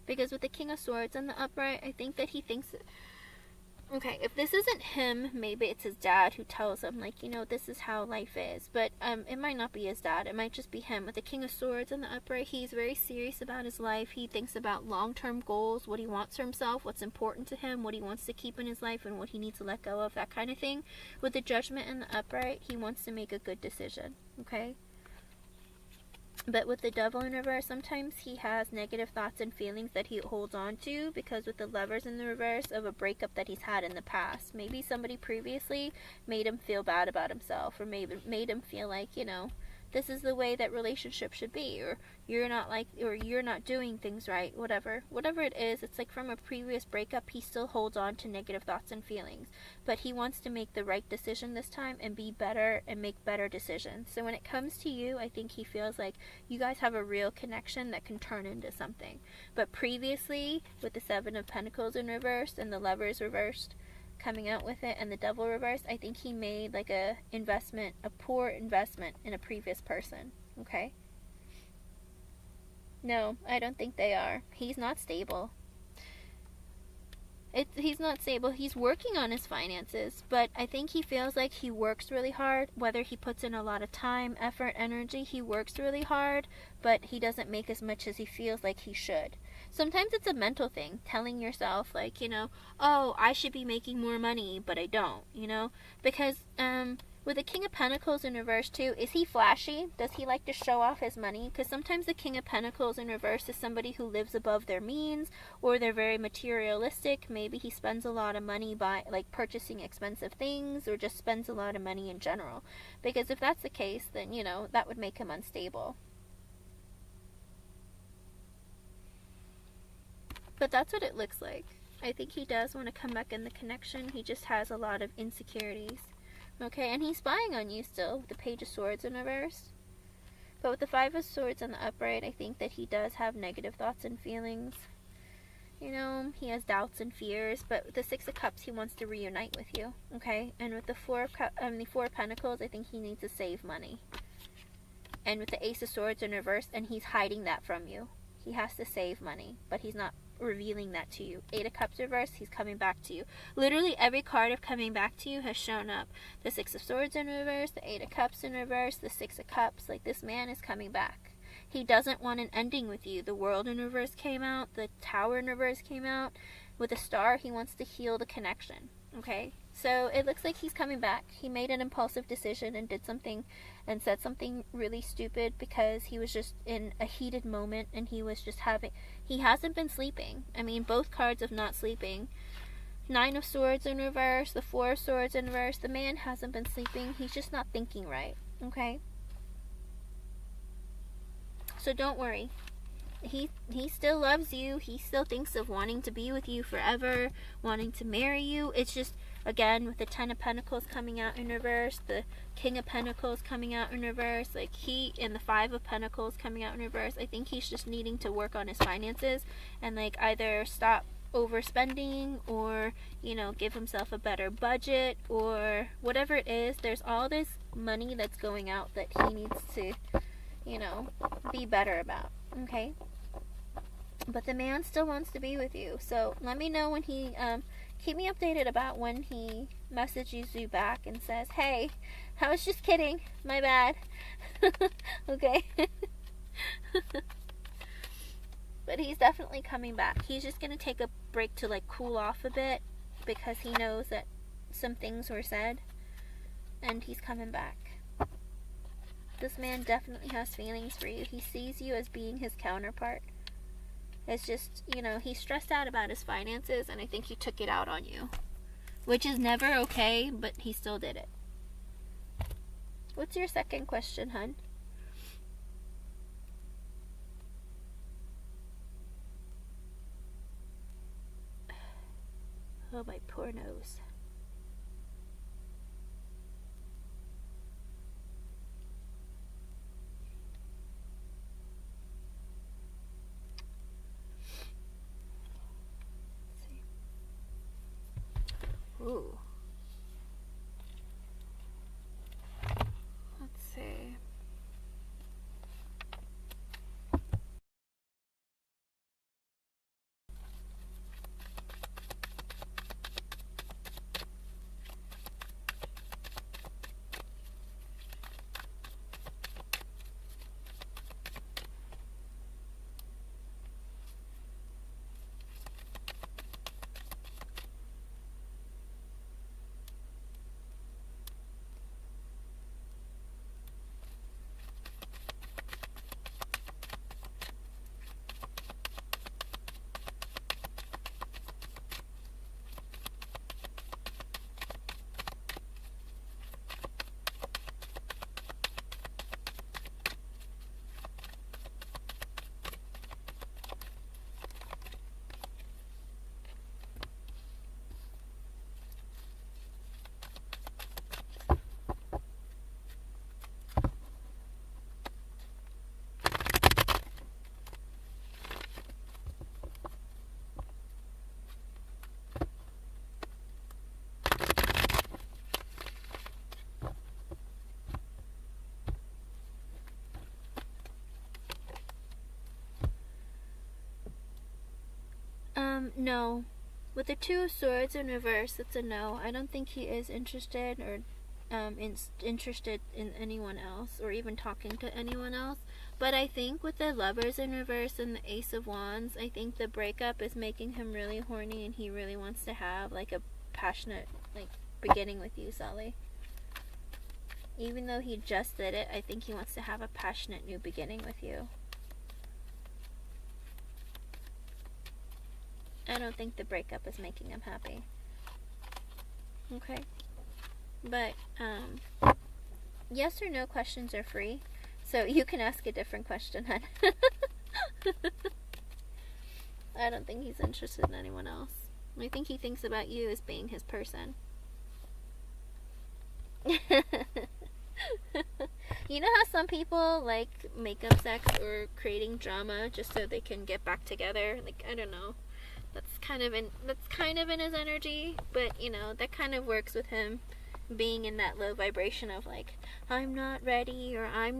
Because with the King of Swords in the upright, I think that he thinks that, okay, if this isn't him, maybe it's his dad who tells him, like, this is how life is. But it might not be his dad. It might just be him. With the King of Swords in the upright, he's very serious about his life. He thinks about long-term goals, what he wants for himself, what's important to him, what he wants to keep in his life, and what he needs to let go of, that kind of thing. With the Judgment in the upright, he wants to make a good decision, okay? But with the Devil in reverse, sometimes he has negative thoughts and feelings that he holds on to, because with the Lovers in the reverse, of a breakup that he's had in the past. Maybe somebody previously made him feel bad about himself, or maybe made him feel like, this is the way that relationships should be, or you're not doing things right, whatever it is. It's like from a previous breakup, he still holds on to negative thoughts and feelings, but he wants to make the right decision this time and be better and make better decisions. So when it comes to you, I think he feels like you guys have a real connection that can turn into something. But previously, with the Seven of Pentacles in reverse and the Lovers reversed coming out with it, and the Devil reverse, I think he made like a poor investment in a previous person, okay? No, I don't think they are. He's not stable. He's not stable. He's working on his finances, but I think he feels like he works really hard, whether he puts in a lot of time, effort, energy. He works really hard, but he doesn't make as much as he feels like he should. Sometimes it's a mental thing, telling yourself, like, oh, I should be making more money, but I don't, because with the King of Pentacles in reverse too, is he flashy? Does he like to show off his money? Because sometimes the King of Pentacles in reverse is somebody who lives above their means, or they're very materialistic. Maybe he spends a lot of money by purchasing expensive things, or just spends a lot of money in general. Because if that's the case, then that would make him unstable. But that's what it looks like. I think he does want to come back in the connection. He just has a lot of insecurities. Okay, and he's spying on you still with the Page of Swords in reverse. But with the Five of Swords in the upright, I think that he does have negative thoughts and feelings. He has doubts and fears. But with the Six of Cups, he wants to reunite with you. Okay, and with the Four of Pentacles, I think he needs to save money. And with the Ace of Swords in reverse, and he's hiding that from you. He has to save money, but he's not revealing that to you. Eight of Cups reverse, he's coming back to you. Literally every card of coming back to you has shown up. The Six of Swords in reverse, the Eight of Cups in reverse, the Six of Cups. Like, this man is coming back. He doesn't want an ending with you. The World in reverse came out. The Tower in reverse came out. With the Star, he wants to heal the connection. Okay? So it looks like he's coming back. He made an impulsive decision and did something and said something really stupid because he was just in a heated moment, and he hasn't been sleeping. I mean, both cards of not sleeping. Nine of Swords in reverse, the Four of Swords in reverse. The man hasn't been sleeping. He's just not thinking right. Okay? So don't worry. He still loves you. He still thinks of wanting to be with you forever, wanting to marry you. It's just, again, with the Ten of Pentacles coming out in reverse, the King of Pentacles coming out in reverse, and the Five of Pentacles coming out in reverse, I think he's just needing to work on his finances and either stop overspending or, give himself a better budget or whatever it is. There's all this money that's going out that he needs to, be better about. Okay? But the man still wants to be with you. So let me know when he, keep me updated about when he messages you back and says, hey, I was just kidding. My bad. Okay? But he's definitely coming back. He's just going to take a break to cool off a bit because he knows that some things were said. And he's coming back. This man definitely has feelings for you. He sees you as being his counterpart. It's just, he's stressed out about his finances, and I think he took it out on you. Which is never okay, but he still did it. What's your second question, hun? Oh, my poor nose. Let's see. Ooh. Let's see. No. With the Two of Swords in reverse, it's a no. I don't think he is interested or interested in anyone else or even talking to anyone else. But I think with the Lovers in reverse and the Ace of Wands, I think the breakup is making him really horny and he really wants to have like a passionate beginning with you, Sally. Even though he just did it, I think he wants to have a passionate new beginning with you. I don't think the breakup is making him happy. Okay? But, yes or no questions are free. So you can ask a different question, hon. I don't think he's interested in anyone else. I think he thinks about you as being his person. You know how some people like makeup sex or creating drama just so they can get back together? Like, I don't know. That's kind of in his energy, but you know, that kind of works with him being in that low vibration of like, I'm not ready, or I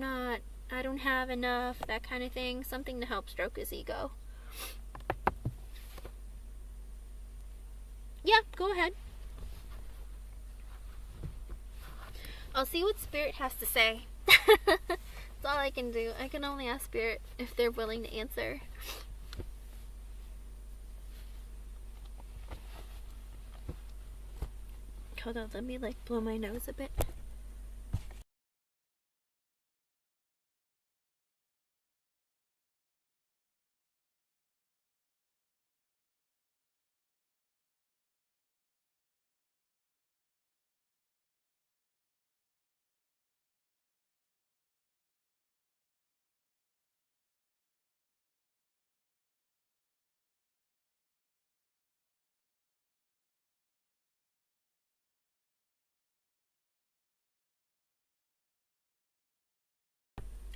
don't have enough, that kind of thing. Something to help stroke his ego. Yeah, go ahead. I'll see what Spirit has to say. That's all I can do. I can only ask Spirit if they're willing to answer. Hold on, let me blow my nose a bit.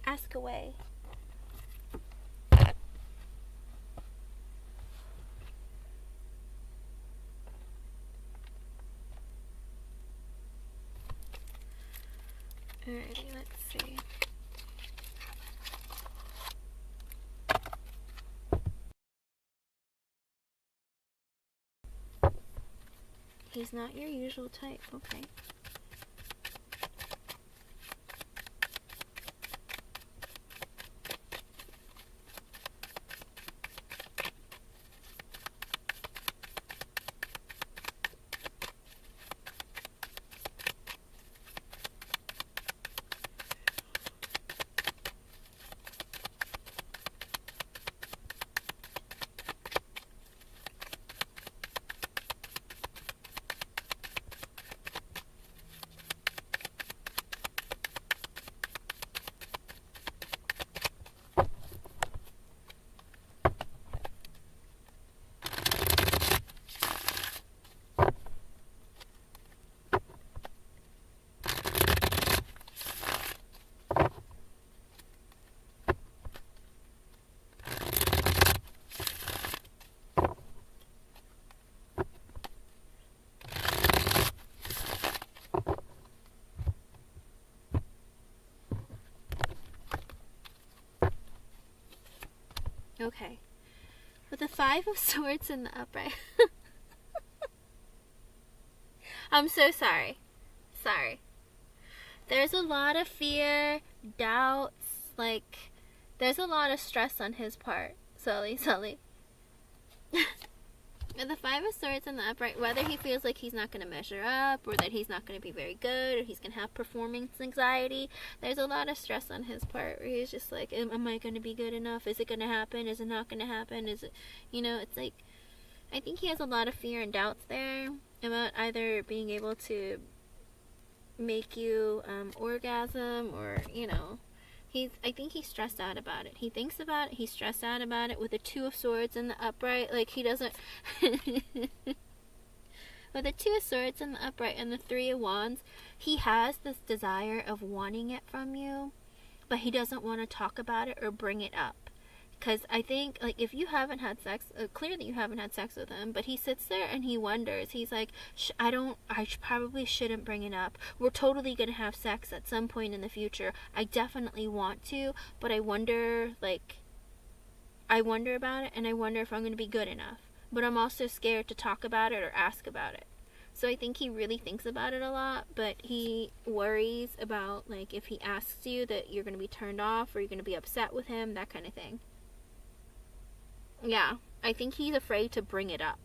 Ask away. Alrighty, let's see. He's not your usual type, okay. Okay. With the Five of Swords in the upright. I'm so sorry. Sorry. There's a lot of fear, doubts, like, there's a lot of stress on his part. Sully. With the Five of Swords in the upright, whether he feels like he's not going to measure up, or that he's not going to be very good, or he's going to have performance anxiety, there's a lot of stress on his part, where he's just like, am I going to be good enough? Is it going to happen? Is it not going to happen? Is it, it's like, I think he has a lot of fear and doubts there about either being able to make you orgasm, or, I think he's stressed out about it. He thinks about it, he's stressed out about it. With the Two of Swords in the upright, like, he doesn't... With the Two of Swords in the upright and the Three of Wands, he has this desire of wanting it from you, but he doesn't want to talk about it or bring it up. Because I think, like, if you haven't had sex, clearly you haven't had sex with him, but he sits there and he wonders. He's like, I probably shouldn't bring it up. We're totally going to have sex at some point in the future. I definitely want to, but I wonder about it, and I wonder if I'm going to be good enough. But I'm also scared to talk about it or ask about it. So I think he really thinks about it a lot, but he worries about, like, if he asks you, that you're going to be turned off, or you're going to be upset with him, that kind of thing. Yeah, I think he's afraid to bring it up.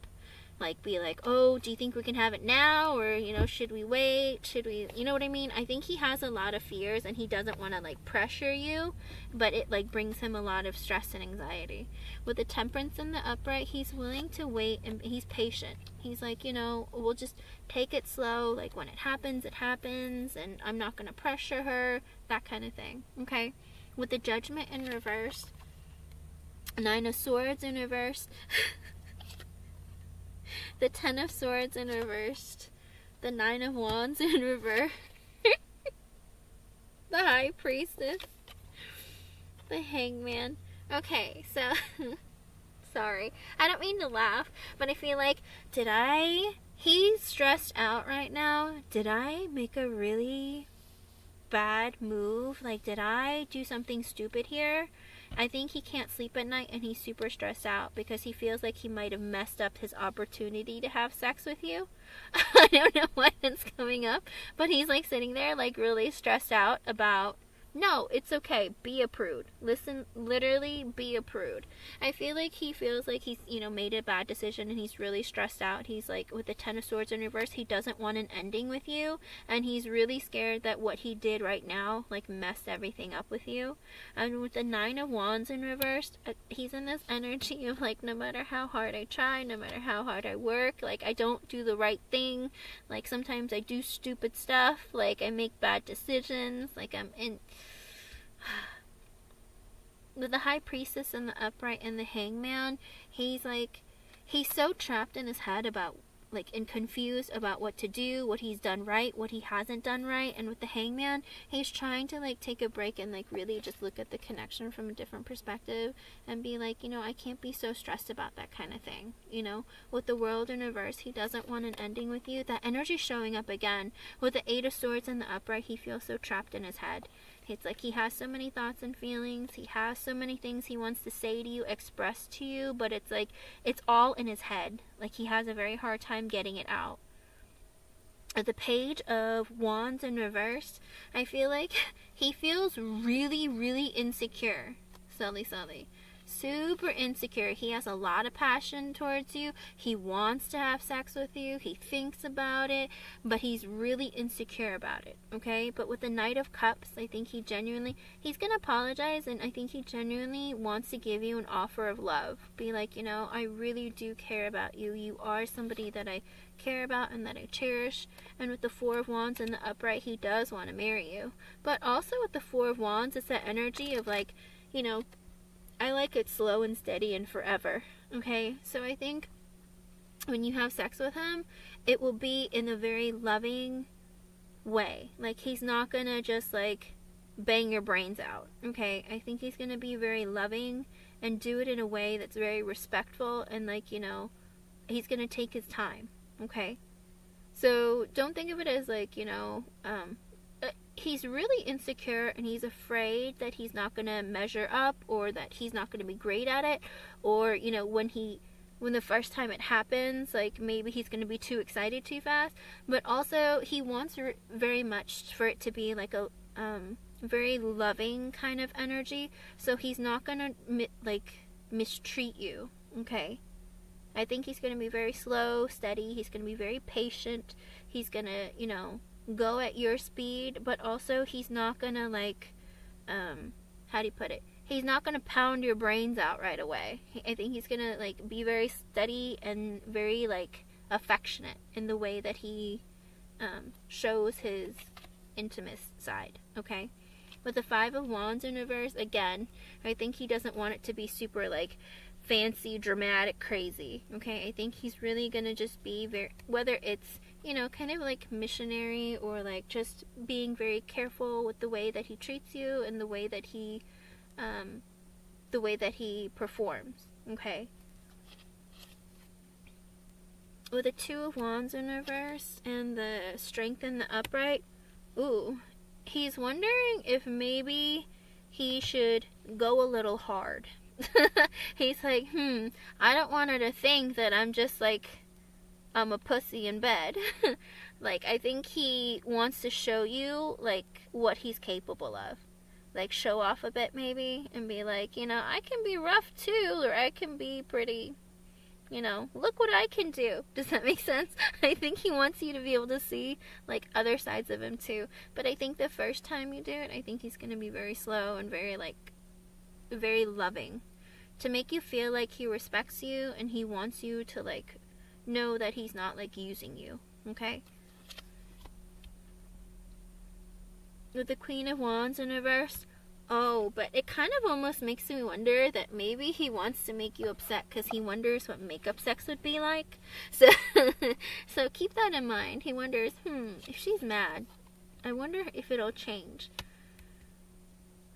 Like, be like, oh, do you think we can have it now? Or, should we wait? Should we, you know what I mean? I think he has a lot of fears, and he doesn't want to, like, pressure you, but it, like, brings him a lot of stress and anxiety. With the Temperance in the upright, he's willing to wait, and he's patient. He's like, we'll just take it slow. Like, when it happens, and I'm not going to pressure her, that kind of thing, okay? With the Judgment in reverse, Nine of Swords in reverse, the Ten of Swords in reverse, the Nine of Wands in reverse, the High Priestess, the Hangman. Okay, so, sorry. I don't mean to laugh, but I feel like, he's stressed out right now. Did I make a really bad move? Like, did I do something stupid here? I think he can't sleep at night, and he's super stressed out because he feels like he might have messed up his opportunity to have sex with you. I don't know why it's coming up, but he's, like, sitting there, like, really stressed out about, no, it's okay, be a prude. Listen, literally, be a prude. I feel like he feels like he's, made a bad decision, and he's really stressed out. He's like, with the Ten of Swords in reverse, he doesn't want an ending with you, and he's really scared that what he did right now, like, messed everything up with you. And with the Nine of Wands in reverse, he's in this energy of, like, no matter how hard I try, no matter how hard I work, like, I don't do the right thing. Like, sometimes I do stupid stuff, like, I make bad decisions, like, I'm in... With the High Priestess and the upright and the Hangman, he's so trapped in his head about, like, and confused about what to do, what he's done right, what he hasn't done right. And with the Hangman, he's trying to, like, take a break and, like, really just look at the connection from a different perspective and be like, I can't be so stressed about that kind of thing. With the World in reverse, he doesn't want an ending with you. That energy's showing up again. With the Eight of Swords and the upright, he feels so trapped in his head. It's like he has so many thoughts and feelings. He has so many things he wants to say to you, express to you, but it's like, it's all in his head. Like, he has a very hard time getting it out. At the Page of Wands in reverse, I feel like he feels really, really insecure. Sully. Super insecure. He has a lot of passion towards you. He wants to have sex with you. He thinks about it, but he's really insecure about it, okay? But with the Knight of Cups, I think he's going to apologize, and I think he genuinely wants to give you an offer of love. Be like, I really do care about you. You are somebody that I care about and that I cherish. And with the Four of Wands in the upright, he does want to marry you. But also with the Four of Wands, it's that energy of, like, I like it slow and steady and forever, okay? So I think when you have sex with him, it will be in a very loving way. Like, he's not gonna just, like, bang your brains out, okay? I think he's gonna be very loving and do it in a way that's very respectful, and, like, he's gonna take his time, okay? So don't think of it as, like, he's really insecure, and he's afraid that he's not going to measure up, or that he's not going to be great at it, or, you know, when the first time it happens, like, maybe he's going to be too excited too fast. But also, he wants very much for it to be like a very loving kind of energy, so he's not going to mistreat you, okay? I think he's going to be very slow, steady. He's going to be very patient. He's going to, you know, go at your speed, but also he's not going to, like, how do you put it? He's not going to pound your brains out right away. I think he's going to, like, be very steady and very, like, affectionate in the way that he shows his intimate side, okay? With the Five of Wands in reverse, again, I think he doesn't want it to be super, like, fancy, dramatic, crazy, okay? I think he's really gonna just be very, whether it's, you know, kind of like missionary, or like just being very careful with the way that he treats you and the way that he performs, okay? With the Two of Wands in reverse and the Strength in the upright, ooh, he's wondering if maybe he should go a little hard. He's like, I don't want her to think that I'm just like, I'm a pussy in bed. Like, I think he wants to show you, like, what he's capable of. Like, show off a bit maybe, and be like, you know, I can be rough too, or I can be pretty, you know, look what I can do. Does that make sense? I think he wants you to be able to see, like, other sides of him too. But I think the first time you do it, I think he's going to be very slow and very, like, very loving, to make you feel like he respects you and he wants you to, like, know that he's not, like, using you, okay? With the Queen of Wands in reverse, oh, but it kind of almost makes me wonder that maybe he wants to make you upset because he wonders what makeup sex would be like. So, so keep that in mind. He wonders, if she's mad, I wonder if it'll change.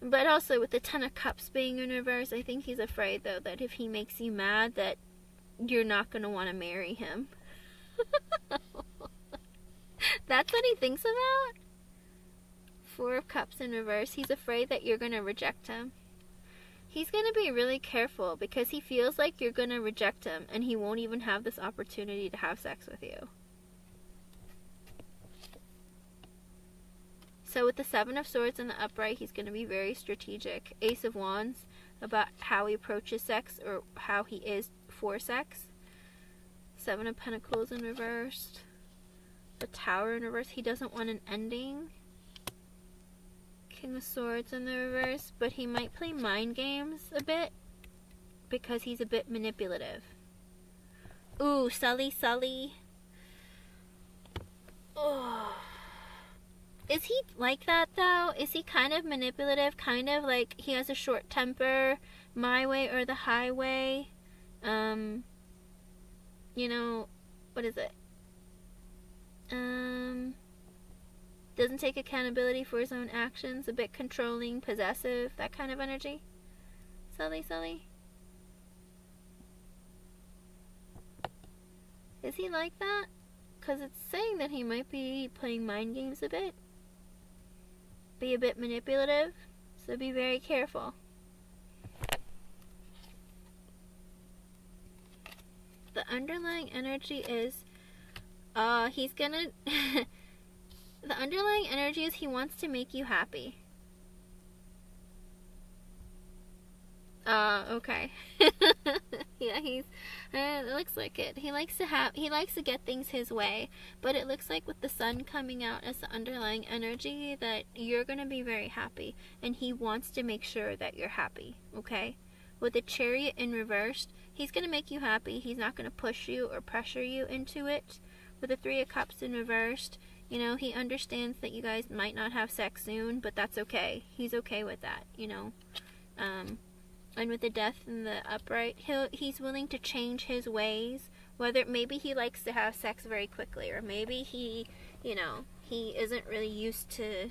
But also, with the Ten of Cups being in reverse, I think he's afraid, though, that if he makes you mad, that you're not going to want to marry him. That's what he thinks about? Four of Cups in reverse. He's afraid that you're going to reject him. He's going to be really careful because he feels like you're going to reject him, and he won't even have this opportunity to have sex with you. So with the Seven of Swords in the upright, he's going to be very strategic. Ace of Wands, about how he approaches sex, or how he is for sex. Seven of Pentacles in reversed. The Tower in reverse, he doesn't want an ending. King of Swords in the reverse, but he might play mind games a bit because he's a bit manipulative. Ooh, Sully. Oh. Is he like that, though? Is he kind of manipulative? Kind of like he has a short temper, my way or the highway? You know, what is it? Doesn't take accountability for his own actions, a bit controlling, possessive, that kind of energy? Sully? Is he like that? Because it's saying that he might be playing mind games a bit. Be a bit manipulative, so be very careful. The underlying energy is, he's gonna, the underlying energy is he wants to make you happy. Okay. Yeah, it looks like it. He likes to get things his way, but it looks like with the Sun coming out as the underlying energy that you're going to be very happy, and he wants to make sure that you're happy, okay? With the Chariot in reversed, he's going to make you happy. He's not going to push you or pressure you into it. With the Three of Cups in reversed, you know, he understands that you guys might not have sex soon, but that's okay. He's okay with that, you know. And with the Death in the upright, he's willing to change his ways. Whether maybe he likes to have sex very quickly, or maybe he, you know, he isn't really used to.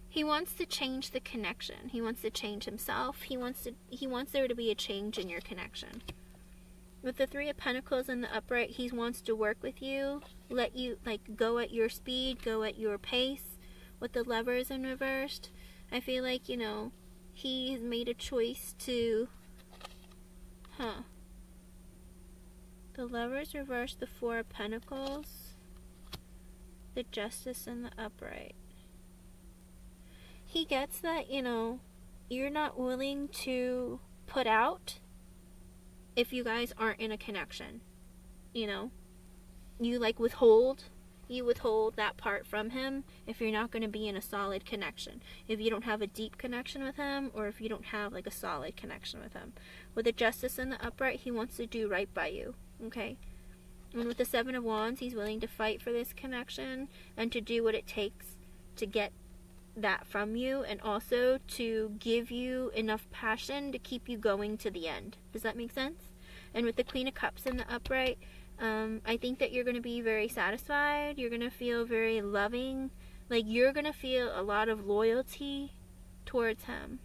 He wants to change the connection. He wants to change himself. He wants there to be a change in your connection. With the Three of Pentacles in the upright, he wants to work with you, let you like go at your speed, go at your pace. With the Lovers in reversed, I feel like, you know, he has made a choice to, the Lovers reversed, the Four of Pentacles, the Justice in the upright. He gets that, you know, you're not willing to put out if you guys aren't in a connection. You know, you like withhold that part from him if you're not going to be in a solid connection, if you don't have a deep connection with him, or if you don't have like a solid connection with him. With the Justice in the upright, he wants to do right by you, okay? And with the Seven of Wands, he's willing to fight for this connection and to do what it takes to get that from you, and also to give you enough passion to keep you going to the end. Does that make sense? And with the Queen of Cups in the upright, I think that you're going to be very satisfied. You're going to feel very loving. Like, you're going to feel a lot of loyalty towards him,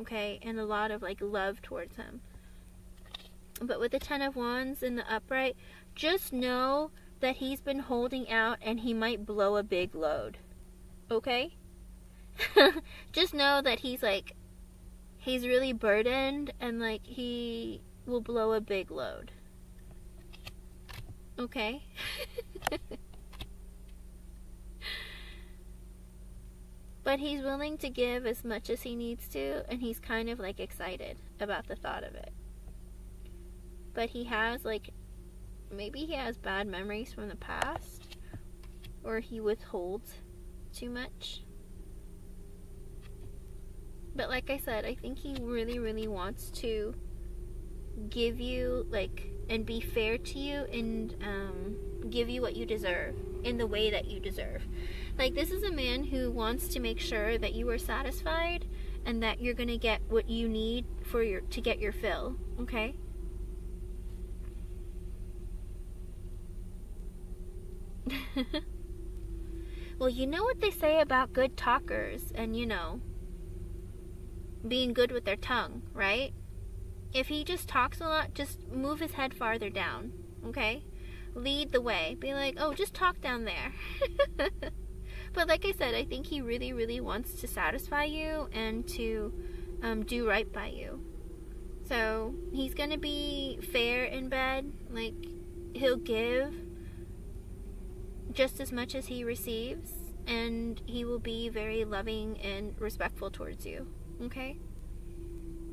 okay? And a lot of like love towards him. But with the Ten of Wands in the upright, just know that he's been holding out and he might blow a big load, okay? Just know that he's really burdened, and like he will blow a big load, okay? But he's willing to give as much as he needs to, and he's kind of like excited about the thought of it. But he has like, maybe he has bad memories from the past, or he withholds too much. But like I said, I think he really, really wants to give you, like, and be fair to you, and give you what you deserve in the way that you deserve. Like, this is a man who wants to make sure that you are satisfied and that you're going to get what you need to get your fill, okay? Well, you know what they say about good talkers and, you know, being good with their tongue, right? If he just talks a lot, just move his head farther down, okay? Lead the way. Be like, oh, just talk down there. But like I said, I think he really, really wants to satisfy you and to do right by you. So he's going to be fair in bed. Like, he'll give just as much as he receives, and he will be very loving and respectful towards you, okay?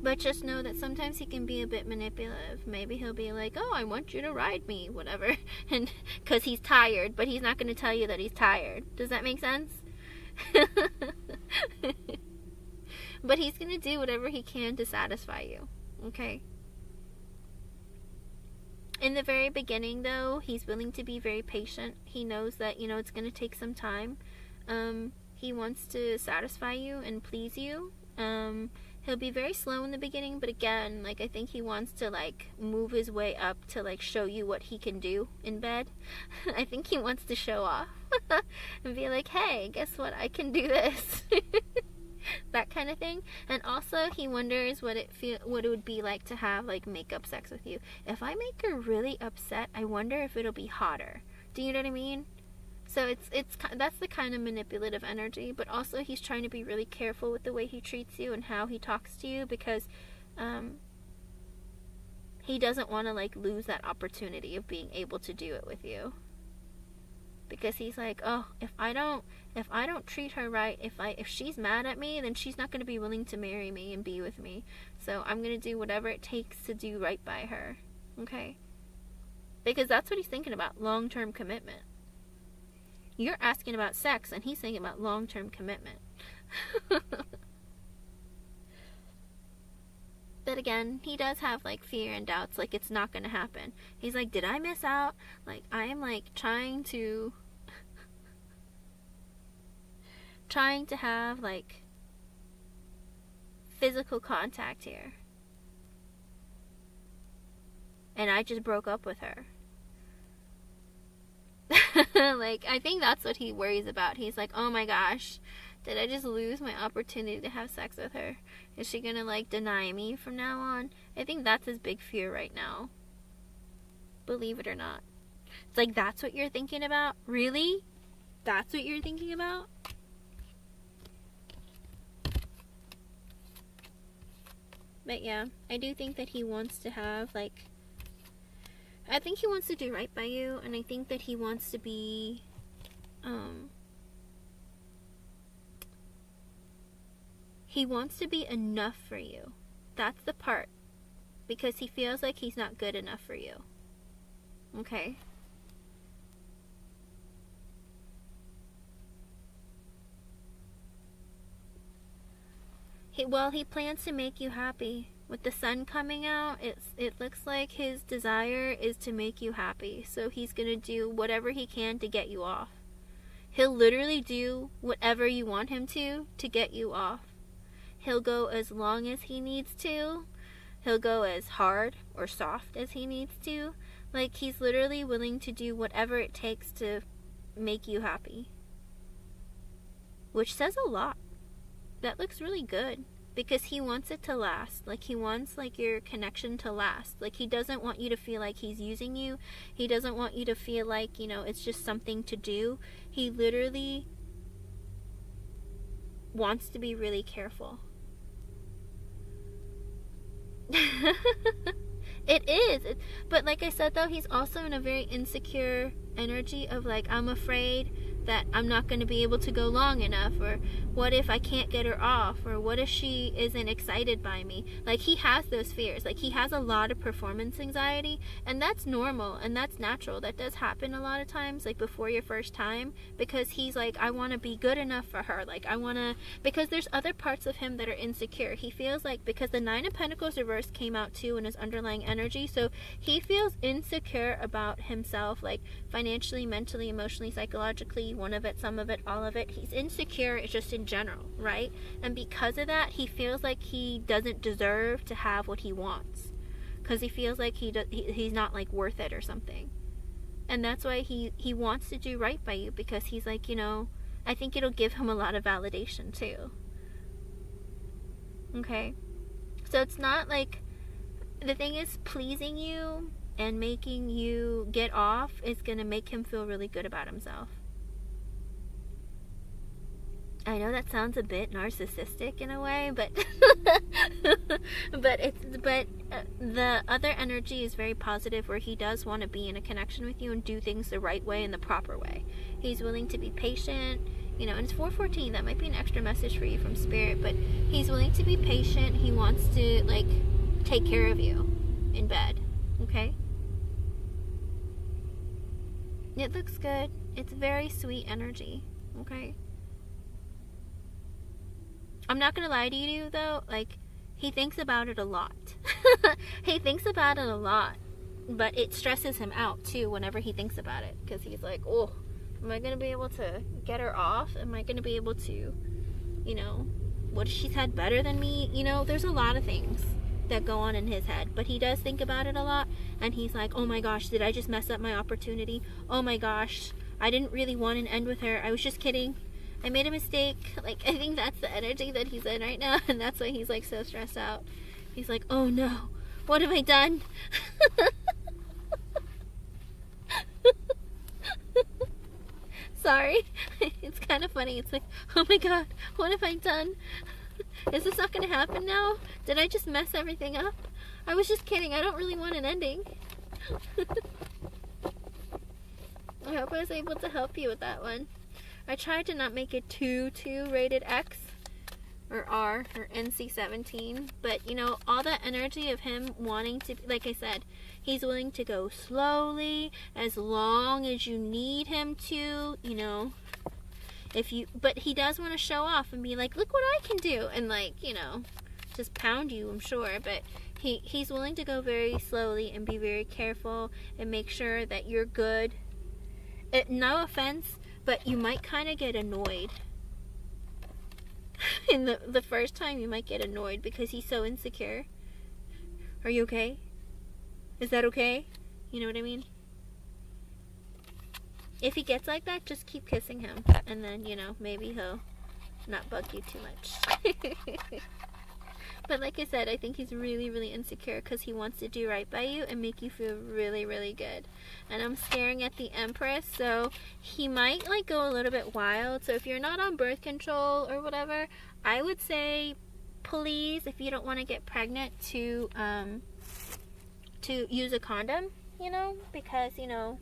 But just know that sometimes he can be a bit manipulative. Maybe he'll be like, oh, I want you to ride me, whatever, and because he's tired, but he's not going to tell you that he's tired. Does that make sense? But he's going to do whatever he can to satisfy you, okay? In the very beginning, though, he's willing to be very patient. He knows that, you know, it's going to take some time. He wants to satisfy you and please you. He'll be very slow in the beginning, but again, like, I think he wants to, like, move his way up to, like, show you what he can do in bed. I think he wants to show off and be like, hey, guess what? I can do this. That kind of thing. And also, he wonders what it would be like to have, like, makeup sex with you. If I make her really upset, I wonder if it'll be hotter. Do you know what I mean? So that's the kind of manipulative energy, but also he's trying to be really careful with the way he treats you and how he talks to you, because he doesn't want to, like, lose that opportunity of being able to do it with you. Because he's like, oh, if I don't treat her right, if she's mad at me, then she's not going to be willing to marry me and be with me. So I'm going to do whatever it takes to do right by her. Okay? Because that's what he's thinking about, long-term commitment. You're asking about sex, and he's thinking about long-term commitment. But again, he does have, like, fear and doubts, like, it's not going to happen. He's like, did I miss out? Like, I am, like, trying to have, like, physical contact here. And I just broke up with her. Like, I think that's what he worries about. He's like, oh my gosh, did I just lose my opportunity to have sex with her? Is she gonna, like, deny me from now on? I think that's his big fear right now. believe it or not. It's like, that's what you're thinking about? Really? That's what you're thinking about? But yeah, I do think that he wants to have, like, I think he wants to do right by you, and I think that he wants to be, he wants to be enough for you. That's the part. Because he feels like he's not good enough for you. Okay? He plans to make you happy. With the sun coming out, it looks like his desire is to make you happy. So he's going to do whatever he can to get you off. He'll literally do whatever you want him to get you off. He'll go as long as he needs to. He'll go as hard or soft as he needs to. Like, he's literally willing to do whatever it takes to make you happy. Which says a lot. That looks really good. Because he wants it to last. Like, he wants, like, your connection to last. Like, he doesn't want you to feel like he's using you. He doesn't want you to feel like, you know, it's just something to do. He literally wants to be really careful. It is. But like I said, though, he's also in a very insecure energy of, like, I'm afraid that I'm not going to be able to go long enough, or what if I can't get her off, or what if she isn't excited by me. Like, he has those fears. Like, he has a lot of performance anxiety, and that's normal and that's natural. That does happen a lot of times, like before your first time, because he's like, I want to be good enough for her. Like, I want to, because there's other parts of him that are insecure. He feels like, because the Nine of Pentacles reversed came out too in his underlying energy, so he feels insecure about himself, like financially, mentally, emotionally, psychologically, one of it, some of it, all of it. He's insecure, it's just in general, right? And because of that, he feels like he doesn't deserve to have what he wants, because he feels like he's not, like, worth it or something. And that's why he wants to do right by you, because he's like, you know, I think it'll give him a lot of validation too. Okay? So it's not like, the thing is, pleasing you and making you get off is going to make him feel really good about himself. I know that sounds a bit narcissistic in a way, but the other energy is very positive, where he does want to be in a connection with you and do things the right way and the proper way. He's willing to be patient, you know, and it's 4:14. That might be an extra message for you from Spirit, but he's willing to be patient. He wants to, like, take care of you in bed, okay? It looks good. It's very sweet energy, okay? I'm not gonna lie to you, though, like, he thinks about it a lot. He thinks about it a lot, but it stresses him out, too, whenever he thinks about it, because he's like, oh, am I gonna be able to get her off? Am I gonna be able to, you know, what if she's had better than me? You know, there's a lot of things that go on in his head, but he does think about it a lot, and he's like, oh my gosh, did I just mess up my opportunity? Oh my gosh, I didn't really want an end with her. I was just kidding. I made a mistake. Like, I think that's the energy that he's in right now, and that's why he's, like, so stressed out. He's like, oh no, what have I done? Sorry. It's kind of funny. It's like, oh my god, what have I done? Is this not going to happen now? Did I just mess everything up? I was just kidding. I don't really want an ending. I hope I was able to help you with that one. I tried to not make it too rated X or R or NC-17, but, you know, all that energy of him wanting to, like I said, he's willing to go slowly as long as you need him to, you know. But he does want to show off and be like, look what I can do, and, like, you know, just pound you, I'm sure. But he's willing to go very slowly and be very careful and make sure that you're good. No offense, but you might kind of get annoyed. In the first time, you might get annoyed because he's so insecure. Are you okay? Is that okay? You know what I mean? If he gets like that, just keep kissing him. And then, you know, maybe he'll not bug you too much. But like I said, I think he's really, really insecure because he wants to do right by you and make you feel really, really good. And I'm staring at the Empress, so he might like go a little bit wild. So if you're not on birth control or whatever, I would say please, if you don't want to get pregnant, to use a condom, you know, because, you know,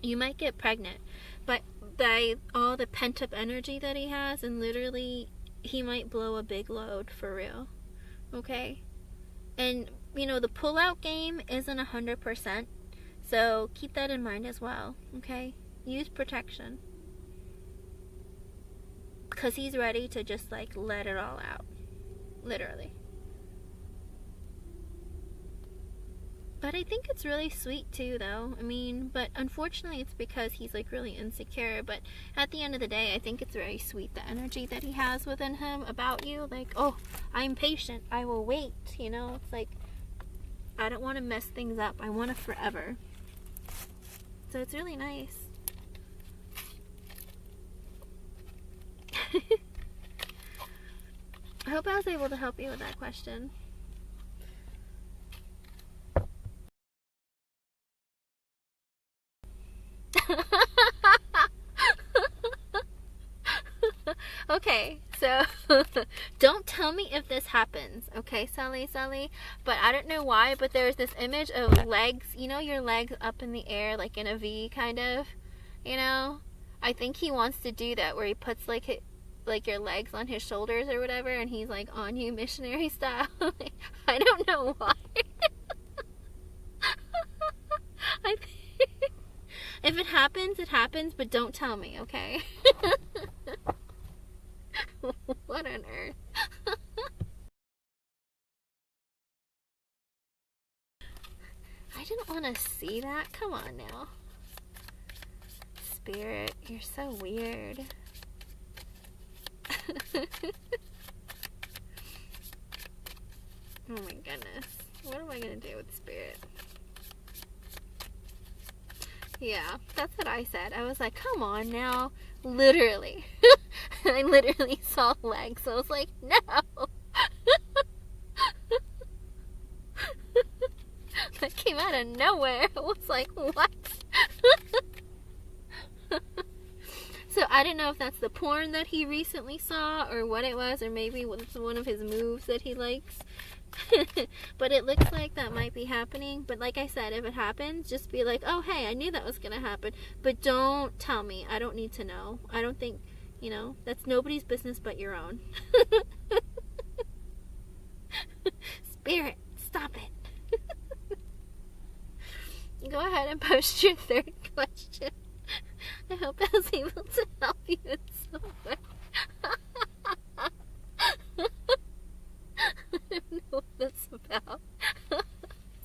you might get pregnant. But by all the pent-up energy that he has, and literally he might blow a big load for real. Okay? And, you know, the pull-out game isn't 100%, so keep that in mind as well. Okay? Use protection. Because he's ready to just, like, let it all out. Literally. But I think it's really sweet too, though. I mean, but unfortunately it's because he's like really insecure. But at the end of the day, I think it's very sweet, the energy that he has within him about you. Like, oh, I'm patient, I will wait, you know. It's like, I don't want to mess things up, I want it forever. So it's really nice. I hope I was able to help you with that question. Okay, so don't tell me if this happens, okay, Sally, but I don't know why, but there's this image of legs, you know, your legs up in the air, like in a V, kind of, you know. I think he wants to do that, where he puts like your legs on his shoulders or whatever, and he's like on you missionary style. I don't know why. I think if it happens, it happens, but don't tell me, okay? What on earth? I didn't want to see that. Come on now. Spirit, you're so weird. Oh my goodness. What am I going to do with Spirit? Yeah, that's what I said. I was like, come on now. Literally. I literally saw legs. So I was like, no. That came out of nowhere. I was like, what? So I didn't know if that's the porn that he recently saw or what it was, or maybe it's one of his moves that he likes. But it looks like that might be happening. But like I said, if it happens, just be like, oh hey, I knew that was gonna happen, but don't tell me. I don't need to know. I don't think, you know, that's nobody's business but your own. Spirit, stop it. Go ahead and post your third question. I hope I was able to help you in some way. I don't know what that's about.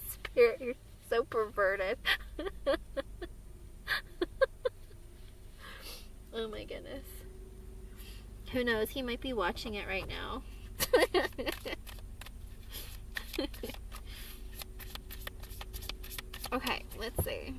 Spirit, you're so perverted. Oh my goodness. Who knows? He might be watching it right now. Okay, let's see.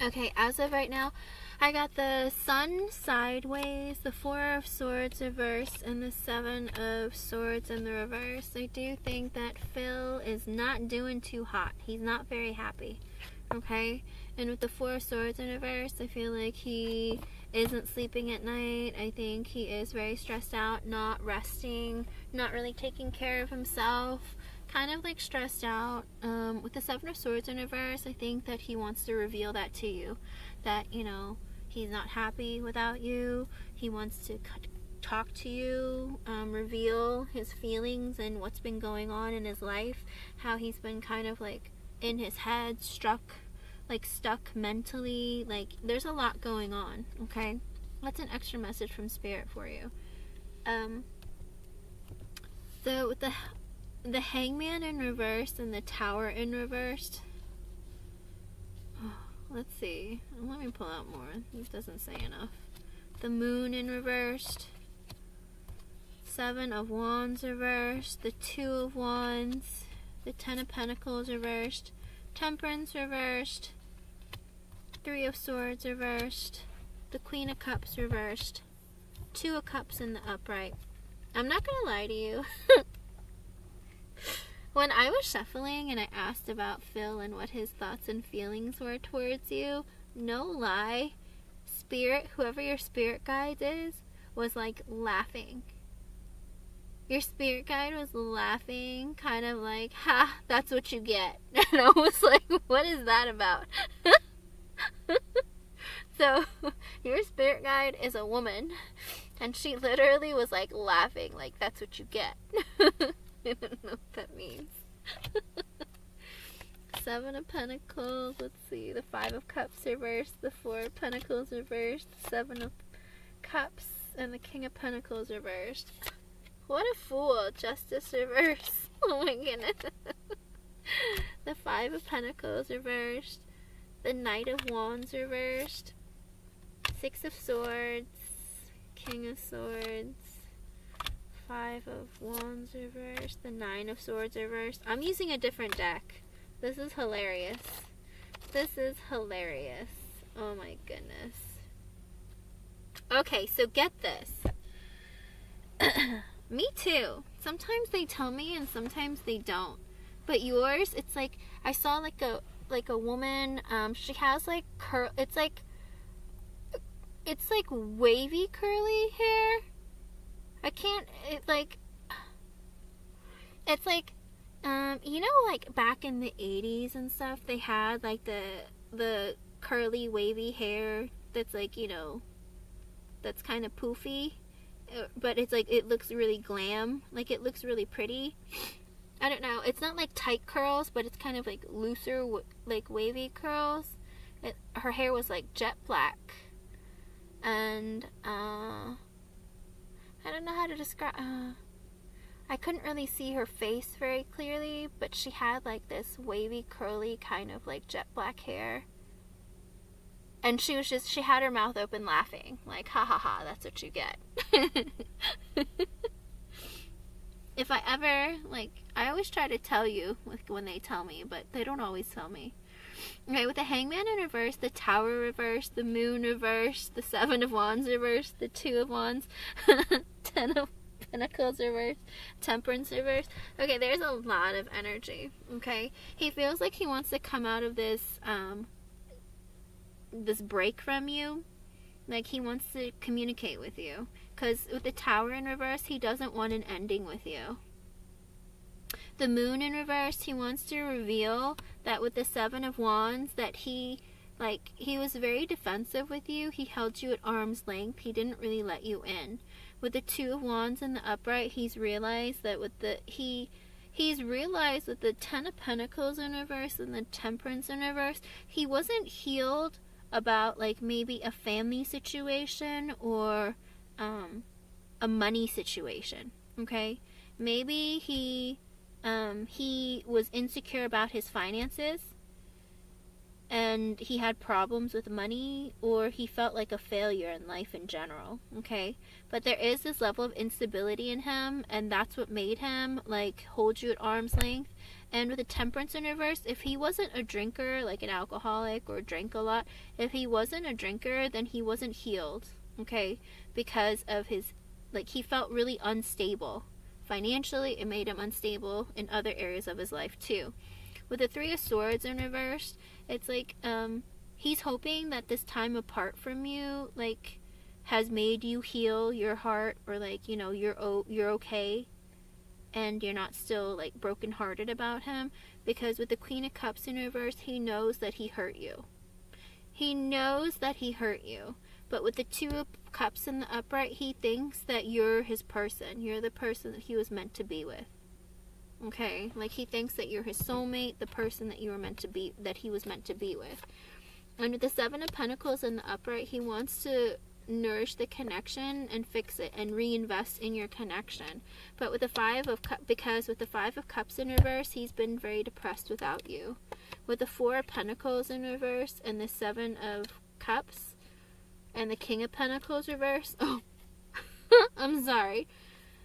Okay, as of right now, I got the Sun sideways, the Four of Swords reversed, and the Seven of Swords in the reverse. I do think that Phil is not doing too hot. He's not very happy. Okay? And with the Four of Swords in reverse, I feel like he isn't sleeping at night. I think he is very stressed out, not resting, not really taking care of himself. Kind of like stressed out. With the Seven of Swords in reverse, I think that he wants to reveal that to you. That, you know, he's not happy without you. He wants to talk to you, reveal his feelings and what's been going on in his life. How he's been kind of like in his head, stuck mentally. Like, there's a lot going on, okay? That's an extra message from Spirit for you. So with the Hangman in reverse and the Tower in reversed. Oh, let's see. Let me pull out more. This doesn't say enough. The Moon in reversed. Seven of Wands reversed. The Two of Wands. The Ten of Pentacles reversed. Temperance reversed. Three of Swords reversed. The Queen of Cups reversed. Two of Cups in the upright. I'm not gonna lie to you. When I was shuffling and I asked about Phil and what his thoughts and feelings were towards you, no lie, Spirit, whoever your spirit guide is, was like laughing. Your spirit guide was laughing, kind of like, ha, that's what you get. And I was like, what is that about? So, your spirit guide is a woman, and she literally was like laughing, like, that's what you get. I don't know what that means. Seven of Pentacles, let's see, the Five of Cups reversed, the Four of Pentacles reversed, the Seven of Cups, and the King of Pentacles reversed. What a fool. Justice reversed. Oh my goodness. The Five of Pentacles reversed, the Knight of Wands reversed, Six of Swords, King of Swords, Five of Wands reversed, the Nine of Swords reversed. I'm using a different deck. This is hilarious. This is hilarious. Oh my goodness. Okay, so get this. Me too. Sometimes they tell me and sometimes they don't. But yours, it's like, I saw like a woman, she has like it's like wavy curly hair. It's like, you know, like back in the 80s and stuff, they had like the curly wavy hair that's like, you know, that's kind of poofy, but it's like, it looks really glam, like it looks really pretty. I don't know, it's not like tight curls, but it's kind of like looser, like wavy curls. Her hair was like jet black, and I don't know how to describe, I couldn't really see her face very clearly, but she had like this wavy, curly, kind of like jet black hair. And she had her mouth open laughing, like, ha ha ha, that's what you get. If I ever, like, I always try to tell you when they tell me, but they don't always tell me. Okay, with the Hangman in reverse, the Tower reversed, the Moon reversed, the Seven of Wands reversed, the Two of Wands, Ten of Pentacles reversed, Temperance reversed. Okay, there's a lot of energy, okay? He feels like he wants to come out of this, this break from you. Like, he wants to communicate with you. Because with the Tower in reverse, he doesn't want an ending with you. The Moon in reverse, he wants to reveal that with the Seven of Wands, that he was very defensive with you. He held you at arm's length. He didn't really let you in. With the Two of Wands in the upright, he's realized that with the Ten of Pentacles in reverse and the Temperance in reverse, he wasn't healed about like maybe a family situation or a money situation. Okay, maybe he was insecure about his finances, and he had problems with money, or he felt like a failure in life in general, okay? But there is this level of instability in him, and that's what made him, like, hold you at arm's length. And with the Temperance in reverse, if he wasn't a drinker, like an alcoholic or drank a lot, if he wasn't a drinker, then he wasn't healed, okay? Because of his, like, he felt really unstable. Financially, it made him unstable in other areas of his life, too. With the Three of Swords in reverse, it's like, he's hoping that this time apart from you, like, has made you heal your heart, or, like, you know, you're okay, and you're not still, like, brokenhearted about him. Because with the Queen of Cups in reverse, he knows that he hurt you. He knows that he hurt you. But with the Two of Cups in the upright, he thinks that you're his person. You're the person that he was meant to be with. Okay, like, he thinks that you're his soulmate, the person that you were meant to be, that he was meant to be with. And with the Seven of Pentacles in the upright, he wants to nourish the connection and fix it and reinvest in your connection. But with the Five of Cups, because with the Five of Cups in reverse, he's been very depressed without you. With the Four of Pentacles in reverse and the Seven of Cups and the King of Pentacles reverse, oh, I'm sorry.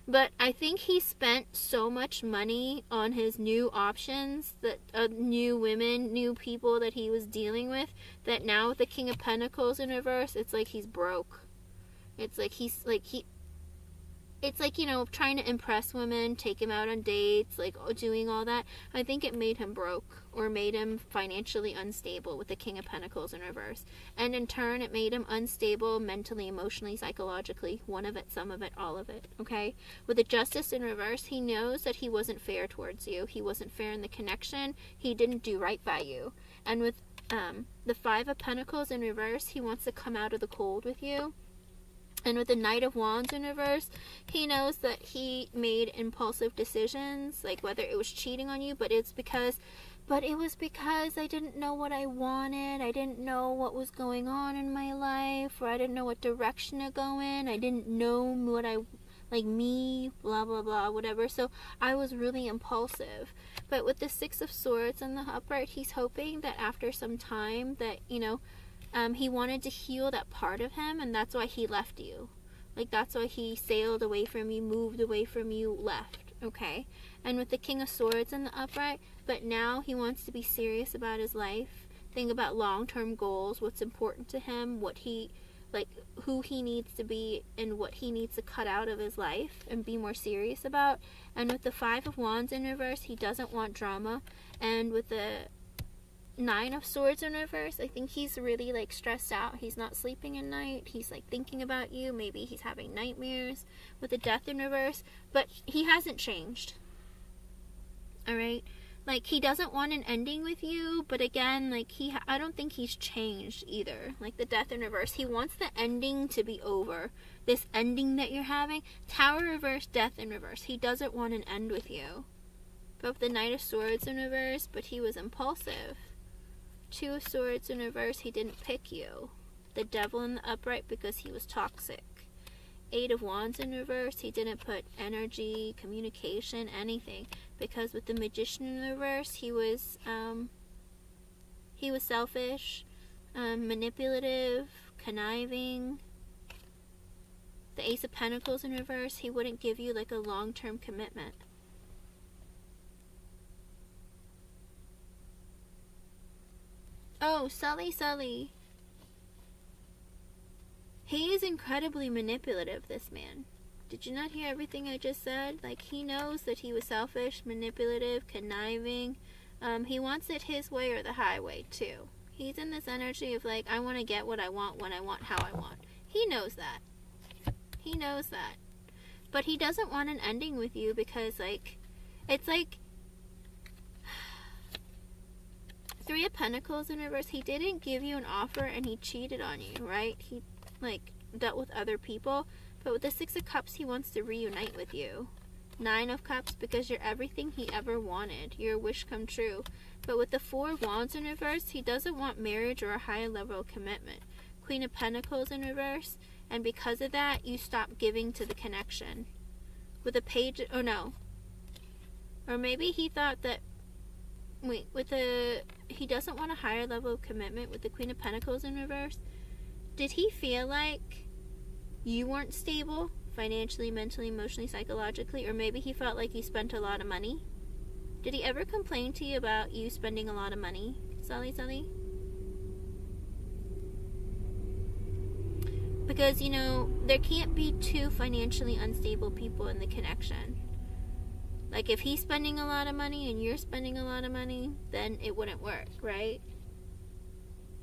But I think he spent so much money on his new options, that new women, new people that he was dealing with, that now with the King of Pentacles in reverse, it's like he's broke. It's like it's like, you know, trying to impress women, take him out on dates, like, doing all that. I think it made him broke, or made him financially unstable with the King of Pentacles in reverse. And in turn, it made him unstable mentally, emotionally, psychologically. One of it, some of it, all of it, okay? With the Justice in reverse, he knows that he wasn't fair towards you. He wasn't fair in the connection. He didn't do right by you. And with the Five of Pentacles in reverse, he wants to come out of the cold with you. And with the Knight of Wands in reverse, he knows that he made impulsive decisions, like whether it was cheating on you, but it was because I didn't know what I wanted. I didn't know what was going on in my life, or I didn't know what direction to go in. I didn't know what me, blah, blah, blah, whatever. So I was really impulsive. But with the Six of Swords in the upright, he's hoping that after some time that, you know, he wanted to heal that part of him, and that's why he left you. Like, that's why he sailed away from you, moved away from you, left, okay? And with the King of Swords in the upright, but now he wants to be serious about his life, think about long-term goals, what's important to him, what he, like, who he needs to be, and what he needs to cut out of his life and be more serious about. And with the Five of Wands in reverse, he doesn't want drama. And with the Nine of Swords in reverse, I think he's really, like, stressed out. He's not sleeping at night. He's, like, thinking about you. Maybe he's having nightmares. With the Death in reverse, but he hasn't changed. Alright? Like, he doesn't want an ending with you, but again, like, I don't think he's changed either. Like, the Death in reverse, he wants the ending to be over. This ending that you're having, Tower reverse, Death in reverse. He doesn't want an end with you. But with the Knight of Swords in reverse, but he was impulsive. Two of Swords in reverse, he didn't pick you. The Devil in the upright, because he was toxic. Eight of Wands in reverse, he didn't put energy, communication, anything. Because with the Magician in reverse, he was selfish, manipulative, conniving. The Ace of Pentacles in reverse, he wouldn't give you, like, a long-term commitment. Oh, Sully. He is incredibly manipulative, this man. Did you not hear everything I just said? Like, he knows that he was selfish, manipulative, conniving. He wants it his way or the highway, too. He's in this energy of, like, I want to get what I want, when I want, how I want. He knows that. He knows that. But he doesn't want an ending with you because, like, it's like Three of Pentacles in reverse, he didn't give you an offer and he cheated on you, right? He, like, dealt with other people. But with the Six of Cups, he wants to reunite with you. Nine of Cups, because you're everything he ever wanted. You're a wish come true. But with the Four of Wands in reverse, he doesn't want marriage or a higher level of commitment. Queen of Pentacles in reverse, and because of that, you stop giving to the connection. With a Page, oh no. Or maybe he thought that Wait, he doesn't want a higher level of commitment with the Queen of Pentacles in reverse. Did he feel like you weren't stable financially, mentally, emotionally, psychologically? Or maybe he felt like you spent a lot of money? Did he ever complain to you about you spending a lot of money, Sully? Because, there can't be two financially unstable people in the connection. Like, if he's spending a lot of money and you're spending a lot of money, then it wouldn't work, right?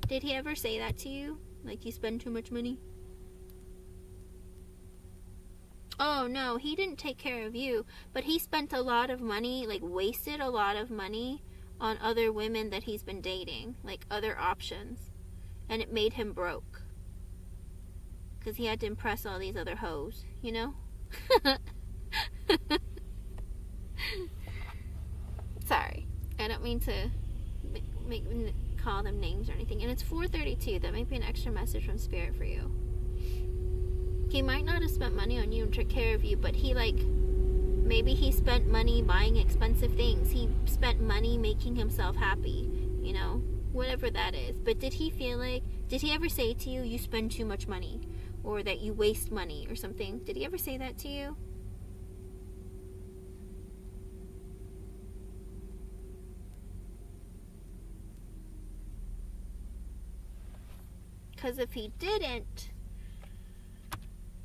Did he ever say that to you? Like, you spend too much money? Oh, no, he didn't take care of you, but he spent a lot of money, like, wasted a lot of money on other women that he's been dating, like, other options. And it made him broke. Because he had to impress all these other hoes, Sorry, I don't mean to call them names or anything. And it's 4:32. That might be an extra message from Spirit for you. He might not have spent money on you and took care of you, but maybe he spent money buying expensive things. He spent money making himself happy, whatever that is. But did he ever say to you, you spend too much money, or that you waste money or something? Did he ever say that to you? Because if he didn't,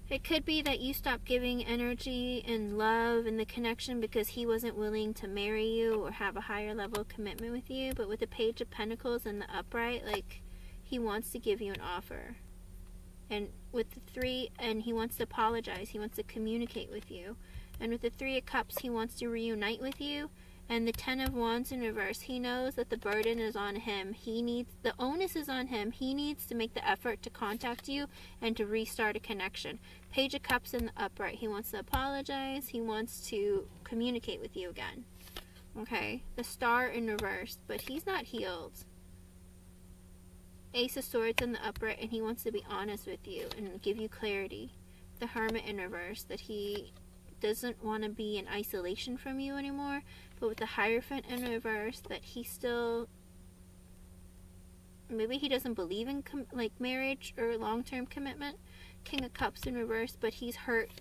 it could be that you stopped giving energy and love and the connection because he wasn't willing to marry you or have a higher level of commitment with you. But with the Page of Pentacles and the upright, he wants to give you an offer. And with the 3, and he wants to apologize. He wants to communicate with you. And with the 3 of Cups, he wants to reunite with you. And the 10 of Wands in reverse, he knows that the burden is on him. The onus is on him. He needs to make the effort to contact you and to restart a connection. Page of Cups in the upright, he wants to apologize. He wants to communicate with you again. Okay? The Star in reverse, but he's not healed. Ace of Swords in the upright, and he wants to be honest with you and give you clarity. The Hermit in reverse, that he doesn't want to be in isolation from you anymore. But with the Hierophant in reverse, that he still, maybe he doesn't believe in marriage or long-term commitment. King of Cups in reverse, but he's hurt.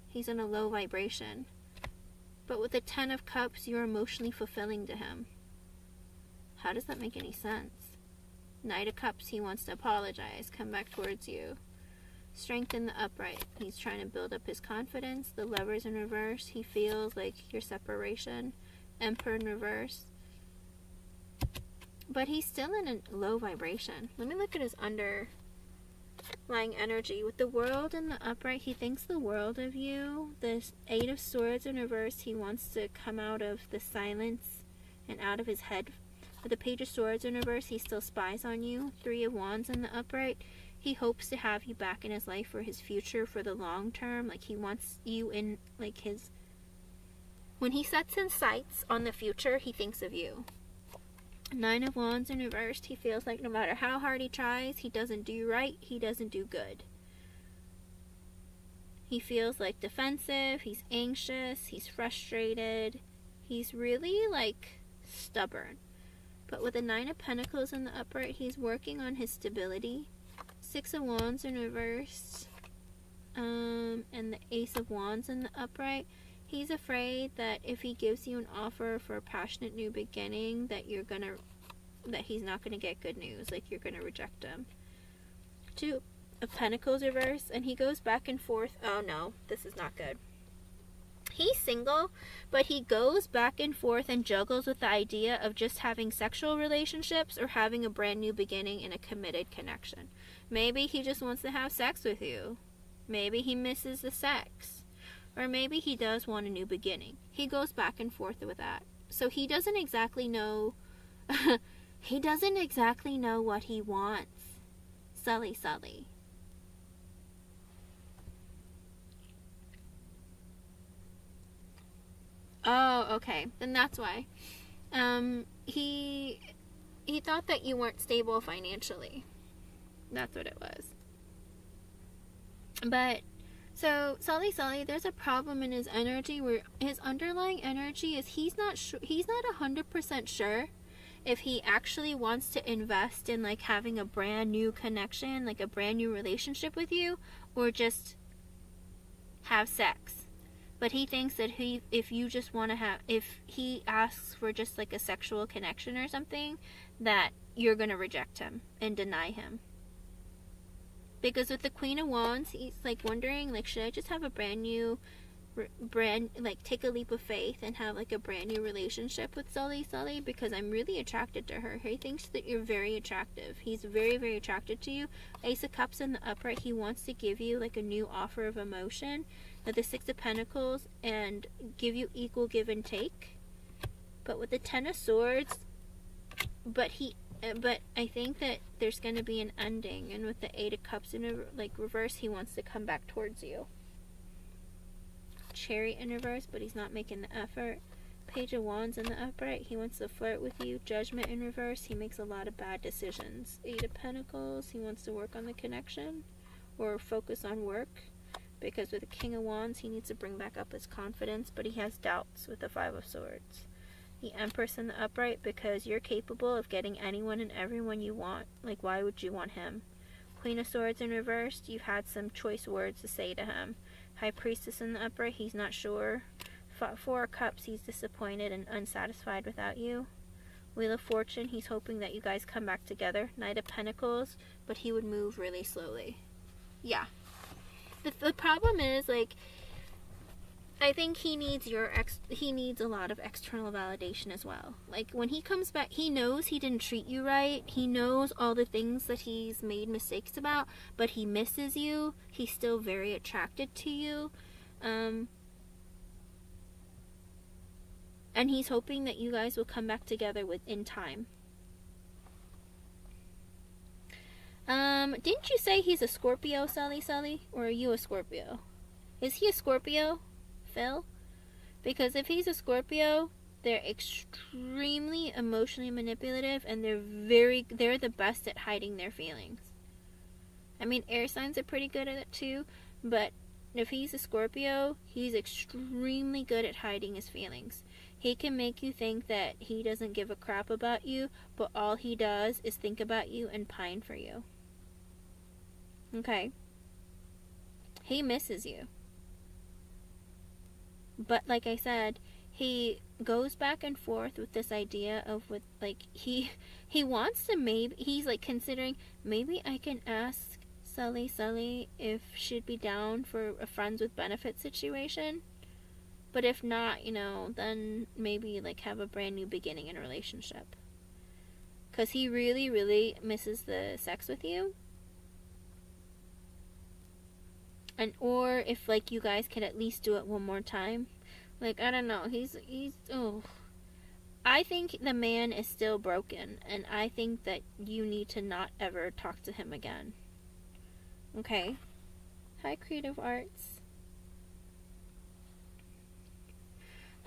He's in a low vibration. But with the 10 of Cups, you're emotionally fulfilling to him. How does that make any sense? Knight of Cups, he wants to apologize, come back towards you. Strength in the upright, he's trying to build up his confidence. The Lovers in reverse, he feels like your separation. Emperor in reverse, but he's still in a low vibration. Let me look at his underlying energy. With the World in the upright, he thinks the world of you. The 8 of Swords in reverse, he wants to come out of the silence and out of his head. With the Page of Swords in reverse, he still spies on you. 3 of Wands in the upright, he hopes to have you back in his life for his future, for the long term. He wants you in his, when he sets his sights on the future, he thinks of you. 9 of Wands in reverse, he feels like no matter how hard he tries, he doesn't do right, he doesn't do good. He feels defensive, he's anxious, he's frustrated, he's really stubborn. But with the 9 of Pentacles in the upright, he's working on his stability. 6 of Wands in reverse, and the Ace of Wands in the upright, he's afraid that if he gives you an offer for a passionate new beginning, that he's not gonna get good news, you're gonna reject him. 2 of Pentacles reverse, and he goes back and forth. Oh no, this is not good. He's single, but he goes back and forth and juggles with the idea of just having sexual relationships or having a brand new beginning in a committed connection. Maybe he just wants to have sex with you. Maybe he misses the sex. Or maybe he does want a new beginning. He goes back and forth with that. So he doesn't exactly know he doesn't exactly know what he wants. Sully. Oh, okay. Then that's why. He thought that you weren't stable financially. That's what it was. But So, Sully, there's a problem in his energy where his underlying energy is he's not 100% sure if he actually wants to invest in like having a brand new connection, like a brand new relationship with you, or just have sex. But he thinks that if he asks for just like a sexual connection or something, that you're going to reject him and deny him. Because with the Queen of Wands, he's like wondering, like, should I just have a take a leap of faith and have like a brand new relationship with Sully, because I'm really attracted to her. He thinks that you're very attractive. He's very, very attracted to you. Ace of Cups in the upright, he wants to give you like a new offer of emotion. The Six of Pentacles, and give you equal give and take. But with the Ten of Swords, but I think that there's going to be an ending. And with the Eight of Cups in reverse, he wants to come back towards you. Chariot in reverse, but he's not making the effort. Page of Wands in the upright, he wants to flirt with you. Judgment in reverse, he makes a lot of bad decisions. Eight of Pentacles, he wants to work on the connection or focus on work. Because with the King of Wands, he needs to bring back up his confidence, but he has doubts with the Five of Swords. The Empress in the upright, because you're capable of getting anyone and everyone you want. Like, why would you want him? Queen of Swords in reverse, you've had some choice words to say to him. High Priestess in the upright, he's not sure. Four of Cups, he's disappointed and unsatisfied without you. Wheel of Fortune, he's hoping that you guys come back together. Knight of Pentacles, but he would move really slowly. Yeah. The problem is, like, I think he needs a lot of external validation as well. Like, when he comes back, he knows he didn't treat you right. He knows all the things that he's made mistakes about, but he misses you. He's still very attracted to you. And he's hoping that you guys will come back together in time. Didn't you say he's a Scorpio, Sully? Or are you a Scorpio? Is he a Scorpio, Phil? Because if he's a Scorpio, they're extremely emotionally manipulative, and they're the best at hiding their feelings. I mean, air signs are pretty good at it too, but if he's a Scorpio, he's extremely good at hiding his feelings. He can make you think that he doesn't give a crap about you, but all he does is think about you and pine for you. Okay? He misses you. But like I said, he goes back and forth with this idea of he wants to he's like considering, maybe I can ask Sully if she'd be down for a friends with benefits situation. But if not, then maybe like have a brand new beginning in a relationship. Because he really, really misses the sex with you. Or if like you guys could at least do it one more time. Like, I don't know. I think the man is still broken. And I think that you need to not ever talk to him again. Okay? Hi, Creative Arts.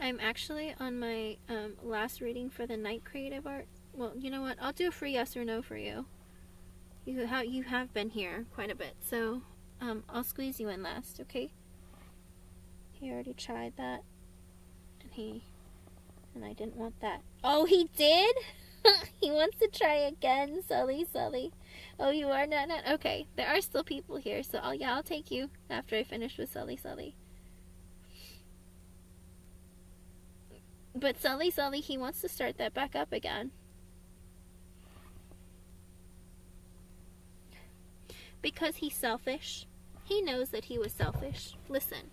I'm actually on my last reading for the night, Creative Arts. Well, you know what? I'll do a free yes or no for you. You have been here quite a bit. So, I'll squeeze you in last, okay? He already tried that. And I didn't want that. Oh, he did? He wants to try again, Sully. Oh, you are not. Okay, there are still people here, so I'll take you after I finish with Sully. But Sully, he wants to start that back up again. Because he's selfish. He knows that he was selfish. Listen,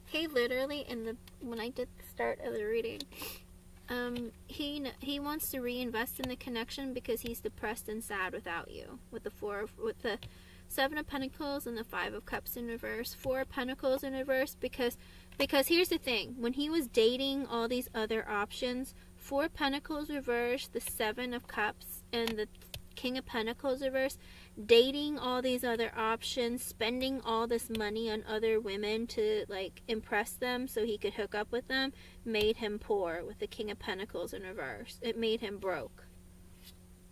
he literally, when I did the start of the reading, he wants to reinvest in the connection because he's depressed and sad without you. With the Seven of Pentacles and the Five of Cups in reverse, Four of Pentacles in reverse, because here's the thing, when he was dating all these other options, Four of Pentacles reverse, the Seven of Cups, and the King of Pentacles reverse, dating all these other options, spending all this money on other women to like impress them so he could hook up with them, made him poor with the King of Pentacles in reverse. It made him broke.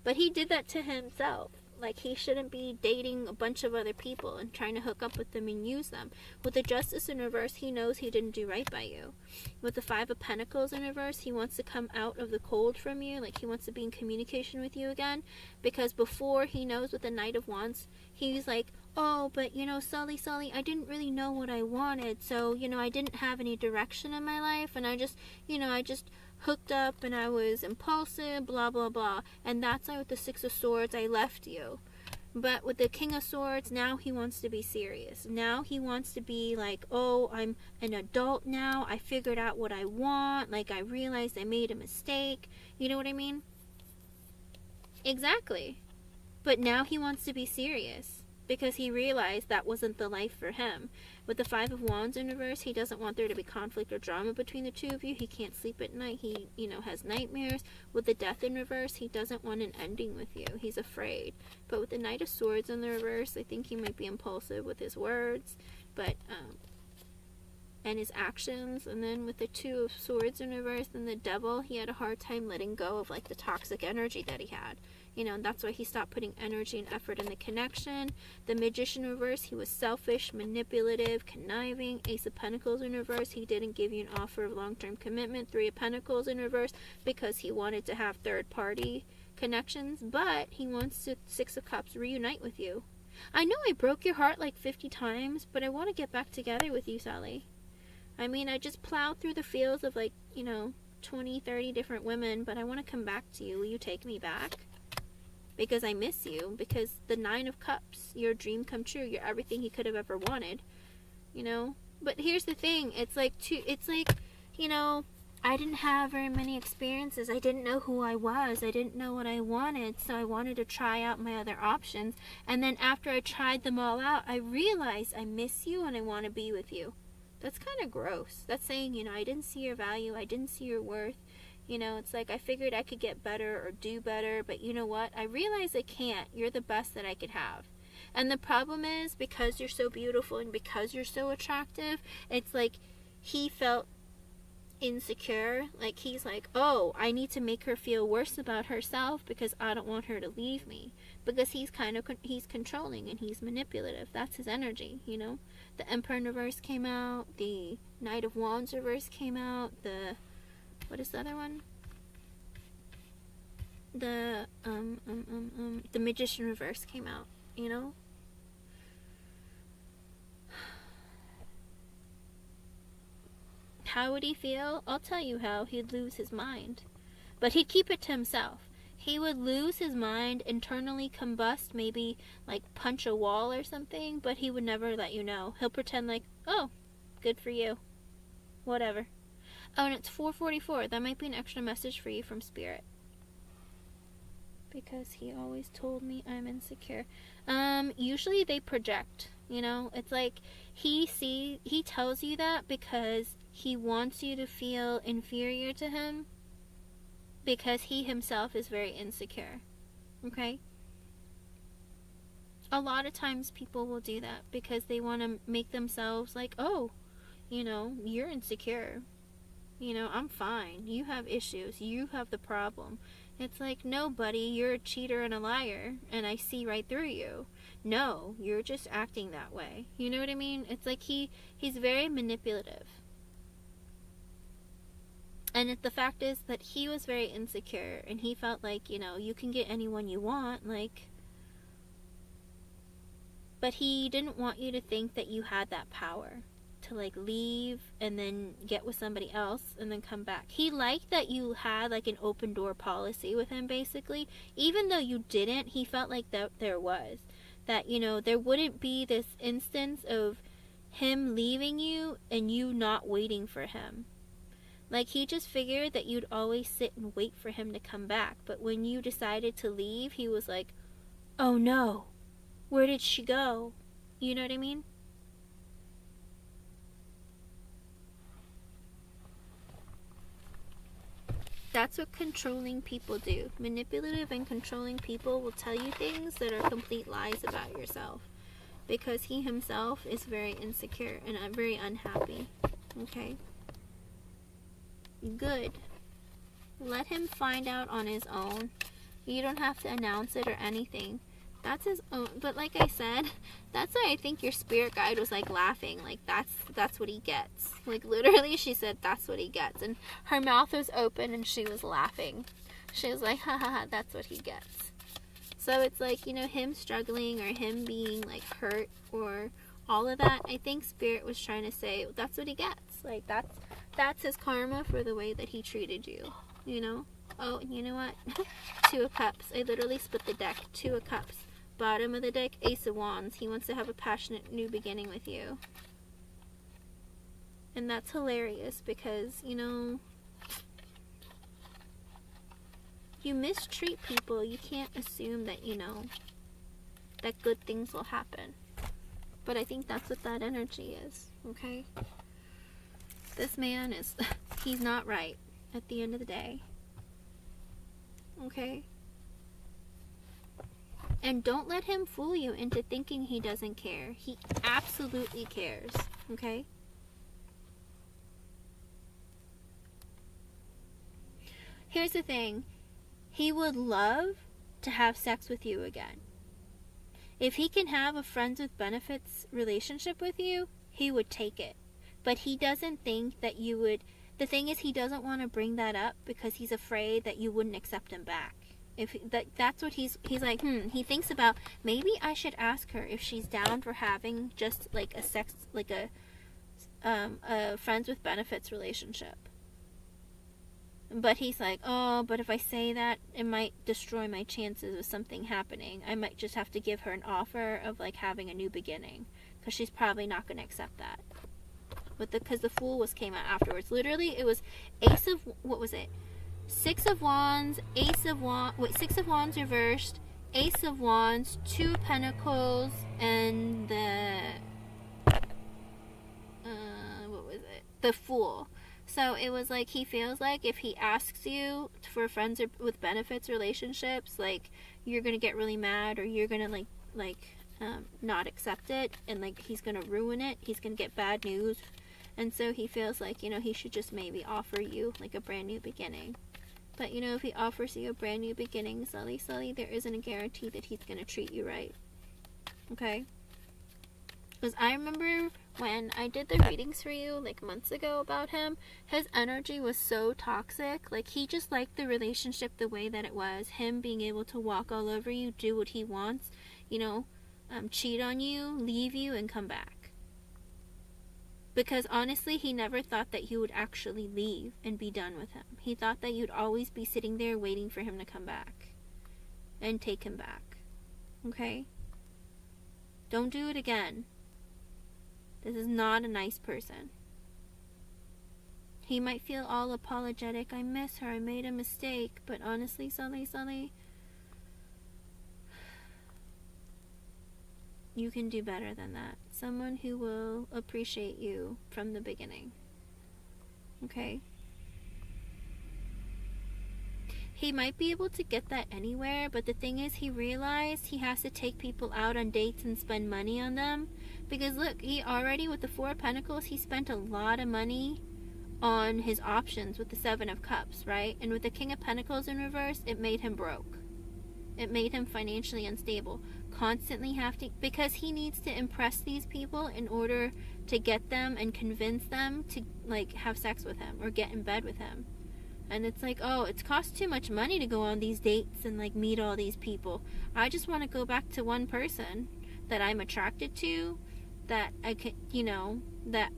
But he did that to himself. Like, he shouldn't be dating a bunch of other people and trying to hook up with them and use them. With the Justice in reverse, he knows he didn't do right by you. With the Five of Pentacles in reverse, he wants to come out of the cold from you. Like, he wants to be in communication with you again. Because before, he knows with the Knight of Wands, he's like, oh, but, Sully, I didn't really know what I wanted. So, I didn't have any direction in my life. And I just hooked up and I was impulsive, blah, blah, blah. And that's why with the Six of Swords, I left you. But with the King of Swords, now he wants to be serious. Now he wants to be like, oh, I'm an adult now. I figured out what I want. Like, I realized I made a mistake. You know what I mean? Exactly. But now he wants to be serious. Because he realized that wasn't the life for him. With the Five of Wands in reverse, he doesn't want there to be conflict or drama between the two of you. He can't sleep at night. He, has nightmares. With the Death in reverse, he doesn't want an ending with you. He's afraid. But with the Knight of Swords in the reverse, I think he might be impulsive with his words, and his actions. And then with the Two of Swords in reverse and the Devil, he had a hard time letting go of, like, the toxic energy that he had. And that's why he stopped putting energy and effort in the connection. The Magician in reverse, he was selfish, manipulative, conniving. Ace of Pentacles in reverse, he didn't give you an offer of long-term commitment. Three of Pentacles in reverse, because he wanted to have third-party connections. But he wants to, Six of Cups, reunite with you. I know I broke your heart like 50 times, but I want to get back together with you, Sally. I mean, I just plowed through the fields of, like, 20, 30 different women, but I want to come back to you. Will you take me back? Because I miss you. Because the Nine of Cups, your dream come true. You're everything he could have ever wanted. But here's the thing. It's like, I didn't have very many experiences. I didn't know who I was. I didn't know what I wanted. So I wanted to try out my other options. And then after I tried them all out, I realized I miss you and I want to be with you. That's kind of gross. That's saying, I didn't see your value. I didn't see your worth. It's like I figured I could get better or do better, but you know what? I realize I can't. You're the best that I could have. And the problem is, because you're so beautiful and because you're so attractive, it's like he felt insecure. Like, he's like, oh, I need to make her feel worse about herself because I don't want her to leave me. Because he's he's controlling and he's manipulative. That's his energy, The Emperor in reverse came out. The Knight of Wands reverse came out. What is the other one? The Magician reverse came out, How would he feel? I'll tell you how. He'd lose his mind. But he'd keep it to himself. He would lose his mind, internally combust, maybe like punch a wall or something, but he would never let you know. He'll pretend like, oh, good for you. Whatever. Oh, and it's 4:44. That might be an extra message for you from Spirit. Because he always told me I'm insecure. Usually they project, It's like he tells you that because he wants you to feel inferior to him. Because he himself is very insecure. Okay? A lot of times people will do that because they want to make themselves like, oh, you're insecure. I'm fine. You have issues. You have the problem. It's like, no, buddy, you're a cheater and a liar, and I see right through you. No, you're just acting that way. You know what I mean? It's like he's very manipulative. And the fact is that he was very insecure, and he felt like, you can get anyone you want, like... But he didn't want you to think that you had that power. To like leave and then get with somebody else and then come back. He liked that you had like an open door policy with him, basically. Even though you didn't, he felt like that there was. That, there wouldn't be this instance of him leaving you and you not waiting for him. Like, he just figured that you'd always sit and wait for him to come back. But when you decided to leave, he was like, oh no, where did she go? You know what I mean? That's what controlling people do. Manipulative and controlling people will tell you things that are complete lies about yourself. Because he himself is very insecure and very unhappy. Okay? Good. Let him find out on his own. You don't have to announce it or anything. That's his own. But like I said, that's why I think your spirit guide was like laughing. Like that's what he gets. Like literally, she said that's what he gets, and her mouth was open and she was laughing. She was like, ha ha ha, that's what he gets. So it's like, you know, him struggling or him being like hurt or all of that. I think spirit was trying to say that's what he gets. Like that's his karma for the way that he treated you. You know. Oh, and you know what? 2 of Cups. I literally split the deck. 2 of Cups. Bottom of the deck, Ace of Wands. He wants to have a passionate new beginning with you. And that's hilarious because, you know, you mistreat people. You can't assume that, you know, that good things will happen. But I think that's what that energy is, okay? This man is, he's not right at the end of the day. Okay? And don't let him fool you into thinking he doesn't care. He absolutely cares. Okay? Here's the thing. He would love to have sex with you again. If he can have a friends with benefits relationship with you, he would take it. But he doesn't think that you would. The thing is, he doesn't want to bring that up because he's afraid that you wouldn't accept him back. If that's what he's like, he thinks about, maybe I should ask her if she's down for having just like a sex, like a friends with benefits relationship. But he's like, oh, but if I say that, it might destroy my chances of something happening. I might just have to give her an offer of like having a new beginning, because she's probably not going to accept that. Because the Fool came out afterwards. Literally, it was Ace of, what was it? 6 of Wands, Ace of Wands, 6 of Wands reversed, Ace of Wands, 2 of Pentacles, and the, what was it? The Fool. So it was like, he feels like if he asks you for friends with benefits relationships, like, you're gonna get really mad, or you're gonna not accept it, and like, he's gonna ruin it, he's gonna get bad news. And so he feels like, you know, he should just maybe offer you like a brand new beginning. But, you know, if he offers you a brand new beginning, Sully, there isn't a guarantee that he's going to treat you right. Okay? Because I remember when I did the readings for you, like, months ago about him, his energy was so toxic. Like, he just liked the relationship the way that it was. Him being able to walk all over you, do what he wants, you know, cheat on you, leave you, and come back. Because honestly, he never thought that you would actually leave and be done with him. He thought that you'd always be sitting there waiting for him to come back. And take him back. Okay? Don't do it again. This is not a nice person. He might feel all apologetic. I miss her. I made a mistake. But honestly, Sully, you can do better than that. Someone who will appreciate you from the beginning. Okay? He might be able to get that anywhere, but the thing is, he realized he has to take people out on dates and spend money on them. Because look, he already, with the 4 of Pentacles, he spent a lot of money on his options with the 7 of Cups, right? And with the King of Pentacles in reverse, it made him broke. It made him financially unstable. Constantly have to, because he needs to impress these people in order to get them and convince them to like have sex with him or get in bed with him. And it's like, oh, it costs too much money to go on these dates and like meet all these people. I just want to go back to one person that I'm attracted to, that I can, you know, that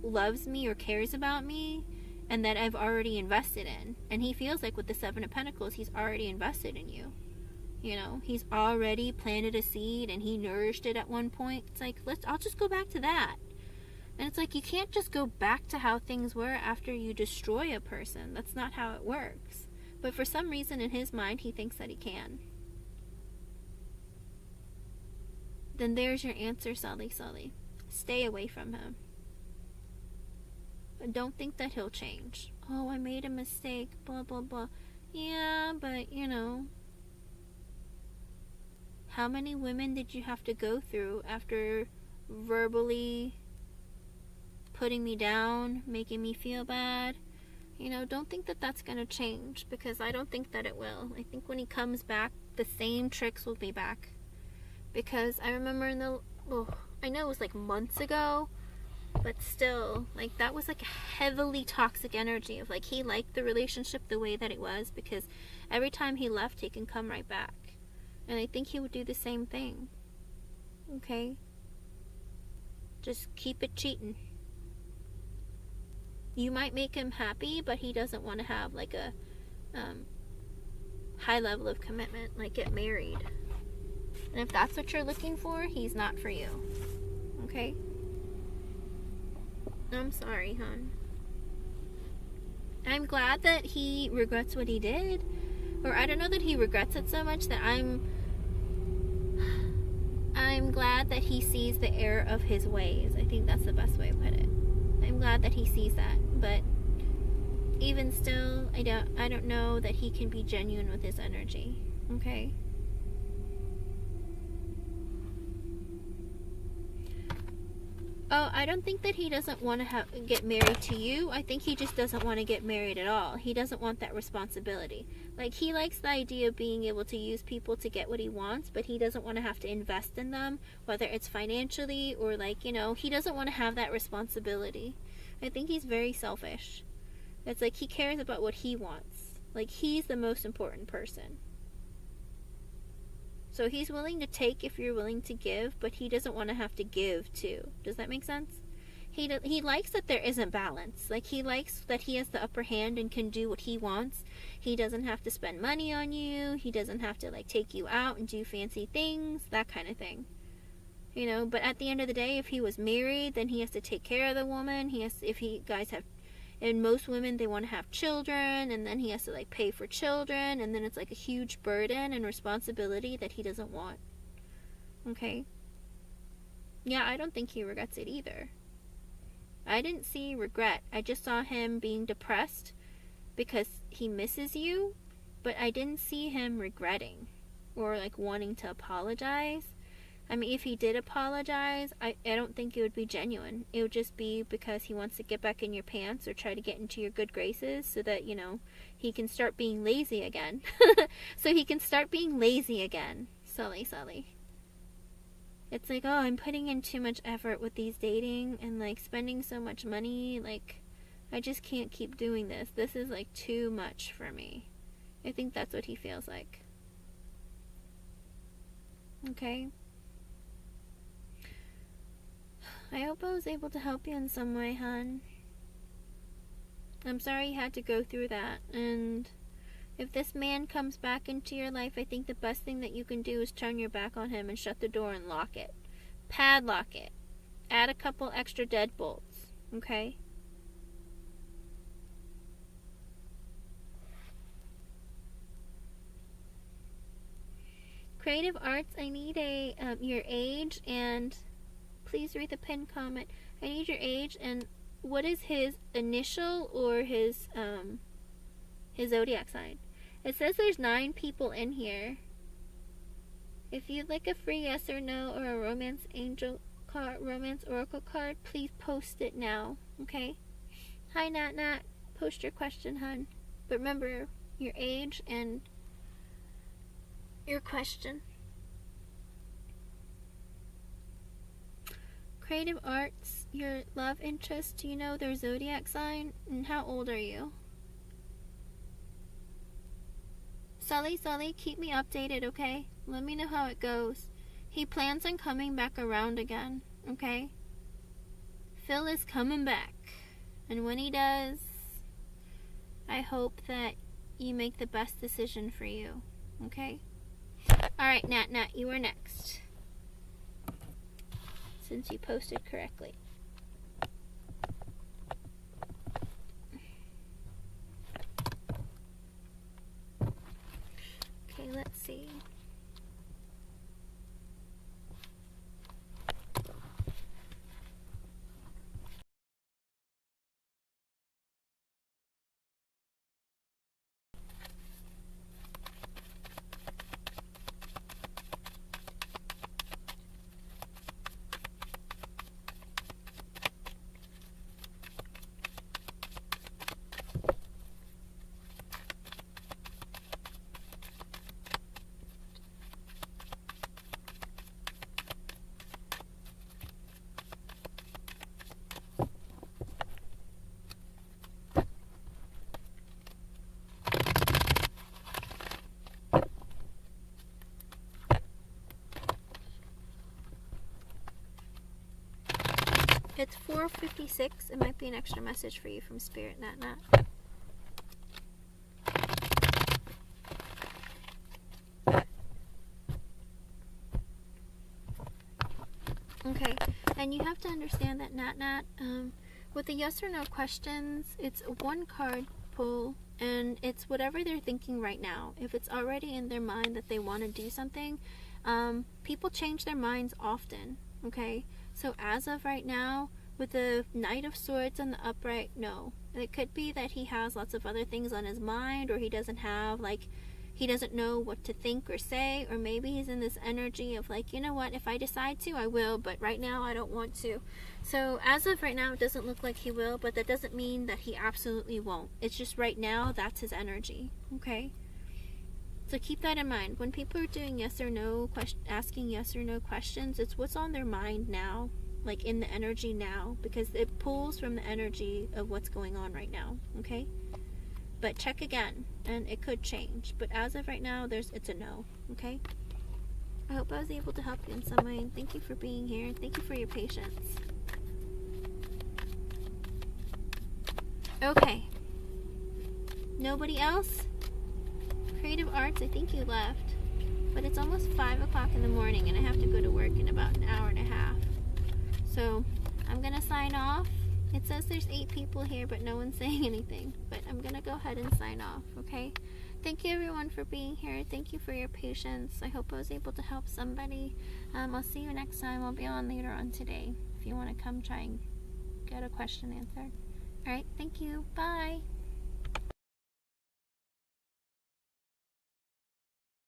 loves me or cares about me, and that I've already invested in. And he feels like with the 7 of Pentacles, he's already invested in you. You know, he's already planted a seed and he nourished it at one point. It's like, I'll just go back to that. And it's like, you can't just go back to how things were after you destroy a person. That's not how it works. But for some reason in his mind, he thinks that he can. Then there's your answer, Sully. Stay away from him. But don't think that he'll change. Oh, I made a mistake, blah, blah, blah. Yeah, but, you know, how many women did you have to go through after verbally putting me down, making me feel bad, You know, don't think that that's going to change, because I don't think that it will. I think when he comes back, the same tricks will be back. Because I remember I know it was like months ago, but still, like, that was like a heavily toxic energy of like, he liked the relationship the way that it was, because every time he left, he can come right back. And I think he would do the same thing. Okay? Just keep it cheating. You might make him happy, but he doesn't want to have like a high level of commitment, like get married. And if that's what you're looking for, he's not for you. Okay? I'm sorry, hon. I'm glad that he regrets what he did. Or I don't know that he regrets it so much, that I'm glad that he sees the error of his ways. I think that's the best way to put it. I'm glad that he sees that. But even still, I don't know that he can be genuine with his energy. Okay? Oh, I don't think that he doesn't want to get married to you. I think he just doesn't want to get married at all. He doesn't want that responsibility. Like, he likes the idea of being able to use people to get what he wants, but he doesn't want to have to invest in them, whether it's financially or, like, you know, he doesn't want to have that responsibility. I think he's very selfish. It's like he cares about what he wants. Like, he's the most important person. So he's willing to take if you're willing to give, but he doesn't want to have to give too. Does that make sense? He likes that there isn't balance. Like, he likes that he has the upper hand and can do what he wants. He doesn't have to spend money on you. He doesn't have to, like, take you out and do fancy things, that kind of thing. You know, but at the end of the day, if he was married, then he has to take care of the woman. And most women, they want to have children, and then he has to, like, pay for children, and then it's like a huge burden and responsibility that he doesn't want. Okay? Yeah, I don't think he regrets it either. I didn't see regret. I just saw him being depressed because he misses you, but I didn't see him regretting or, like, wanting to apologize. I mean, if he did apologize, I don't think it would be genuine. It would just be because he wants to get back in your pants or try to get into your good graces so that, you know, he can start being lazy again. So he can start being lazy again. Sully. It's like, oh, I'm putting in too much effort with these dating and, like, spending so much money. Like, I just can't keep doing this. This is, like, too much for me. I think that's what he feels like. Okay? I hope I was able to help you in some way, hon. I'm sorry you had to go through that. And if this man comes back into your life, I think the best thing that you can do is turn your back on him and shut the door and lock it. Padlock it. Add a couple extra deadbolts. Okay? Creative Arts, I need your age and... Please read the pinned comment. I need your age and what is his initial or his zodiac sign. It says there's 9 people in here. If you'd like a free yes or no or a romance angel card, romance oracle card, please post it now. Okay? Hi Nat. Post your question, hun. But remember your age and your question. Creative Arts, your love interest, do you know their zodiac sign? And how old are you? Sully, keep me updated, okay? Let me know how it goes. He plans on coming back around again, okay? Phil is coming back. And when he does, I hope that you make the best decision for you, okay? Alright, Nat, you are next. Since you posted correctly. Okay, let's see. It's 4:56. It might be an extra message for you from Spirit, Nat. Okay, and you have to understand that Nat, with the yes or no questions, it's one card pull, and it's whatever they're thinking right now. If it's already in their mind that they want to do something, people change their minds often, okay? So as of right now, with the Knight of Swords and the upright, no. It could be that he has lots of other things on his mind, or he doesn't have, like, he doesn't know what to think or say, or maybe he's in this energy of like, you know what, if I decide to, I will, but right now I don't want to. So as of right now, it doesn't look like he will, but that doesn't mean that he absolutely won't. It's just right now, that's his energy, okay? So keep that in mind. When people are doing yes or no, asking yes or no questions, it's what's on their mind now, like in the energy now, because it pulls from the energy of what's going on right now, okay? But check again, and it could change. But as of right now, it's a no, okay? I hope I was able to help you in some way, and thank you for being here, and thank you for your patience. Okay. Nobody else? Creative Arts, I think you left. But it's almost 5 o'clock in the morning, and I have to go to work in about an hour and a half. So, I'm going to sign off. It says there's 8 people here, but no one's saying anything. But I'm going to go ahead and sign off, okay? Thank you, everyone, for being here. Thank you for your patience. I hope I was able to help somebody. I'll see you next time. I'll be on later on today if you want to come try and get a question answered. All right, thank you. Bye.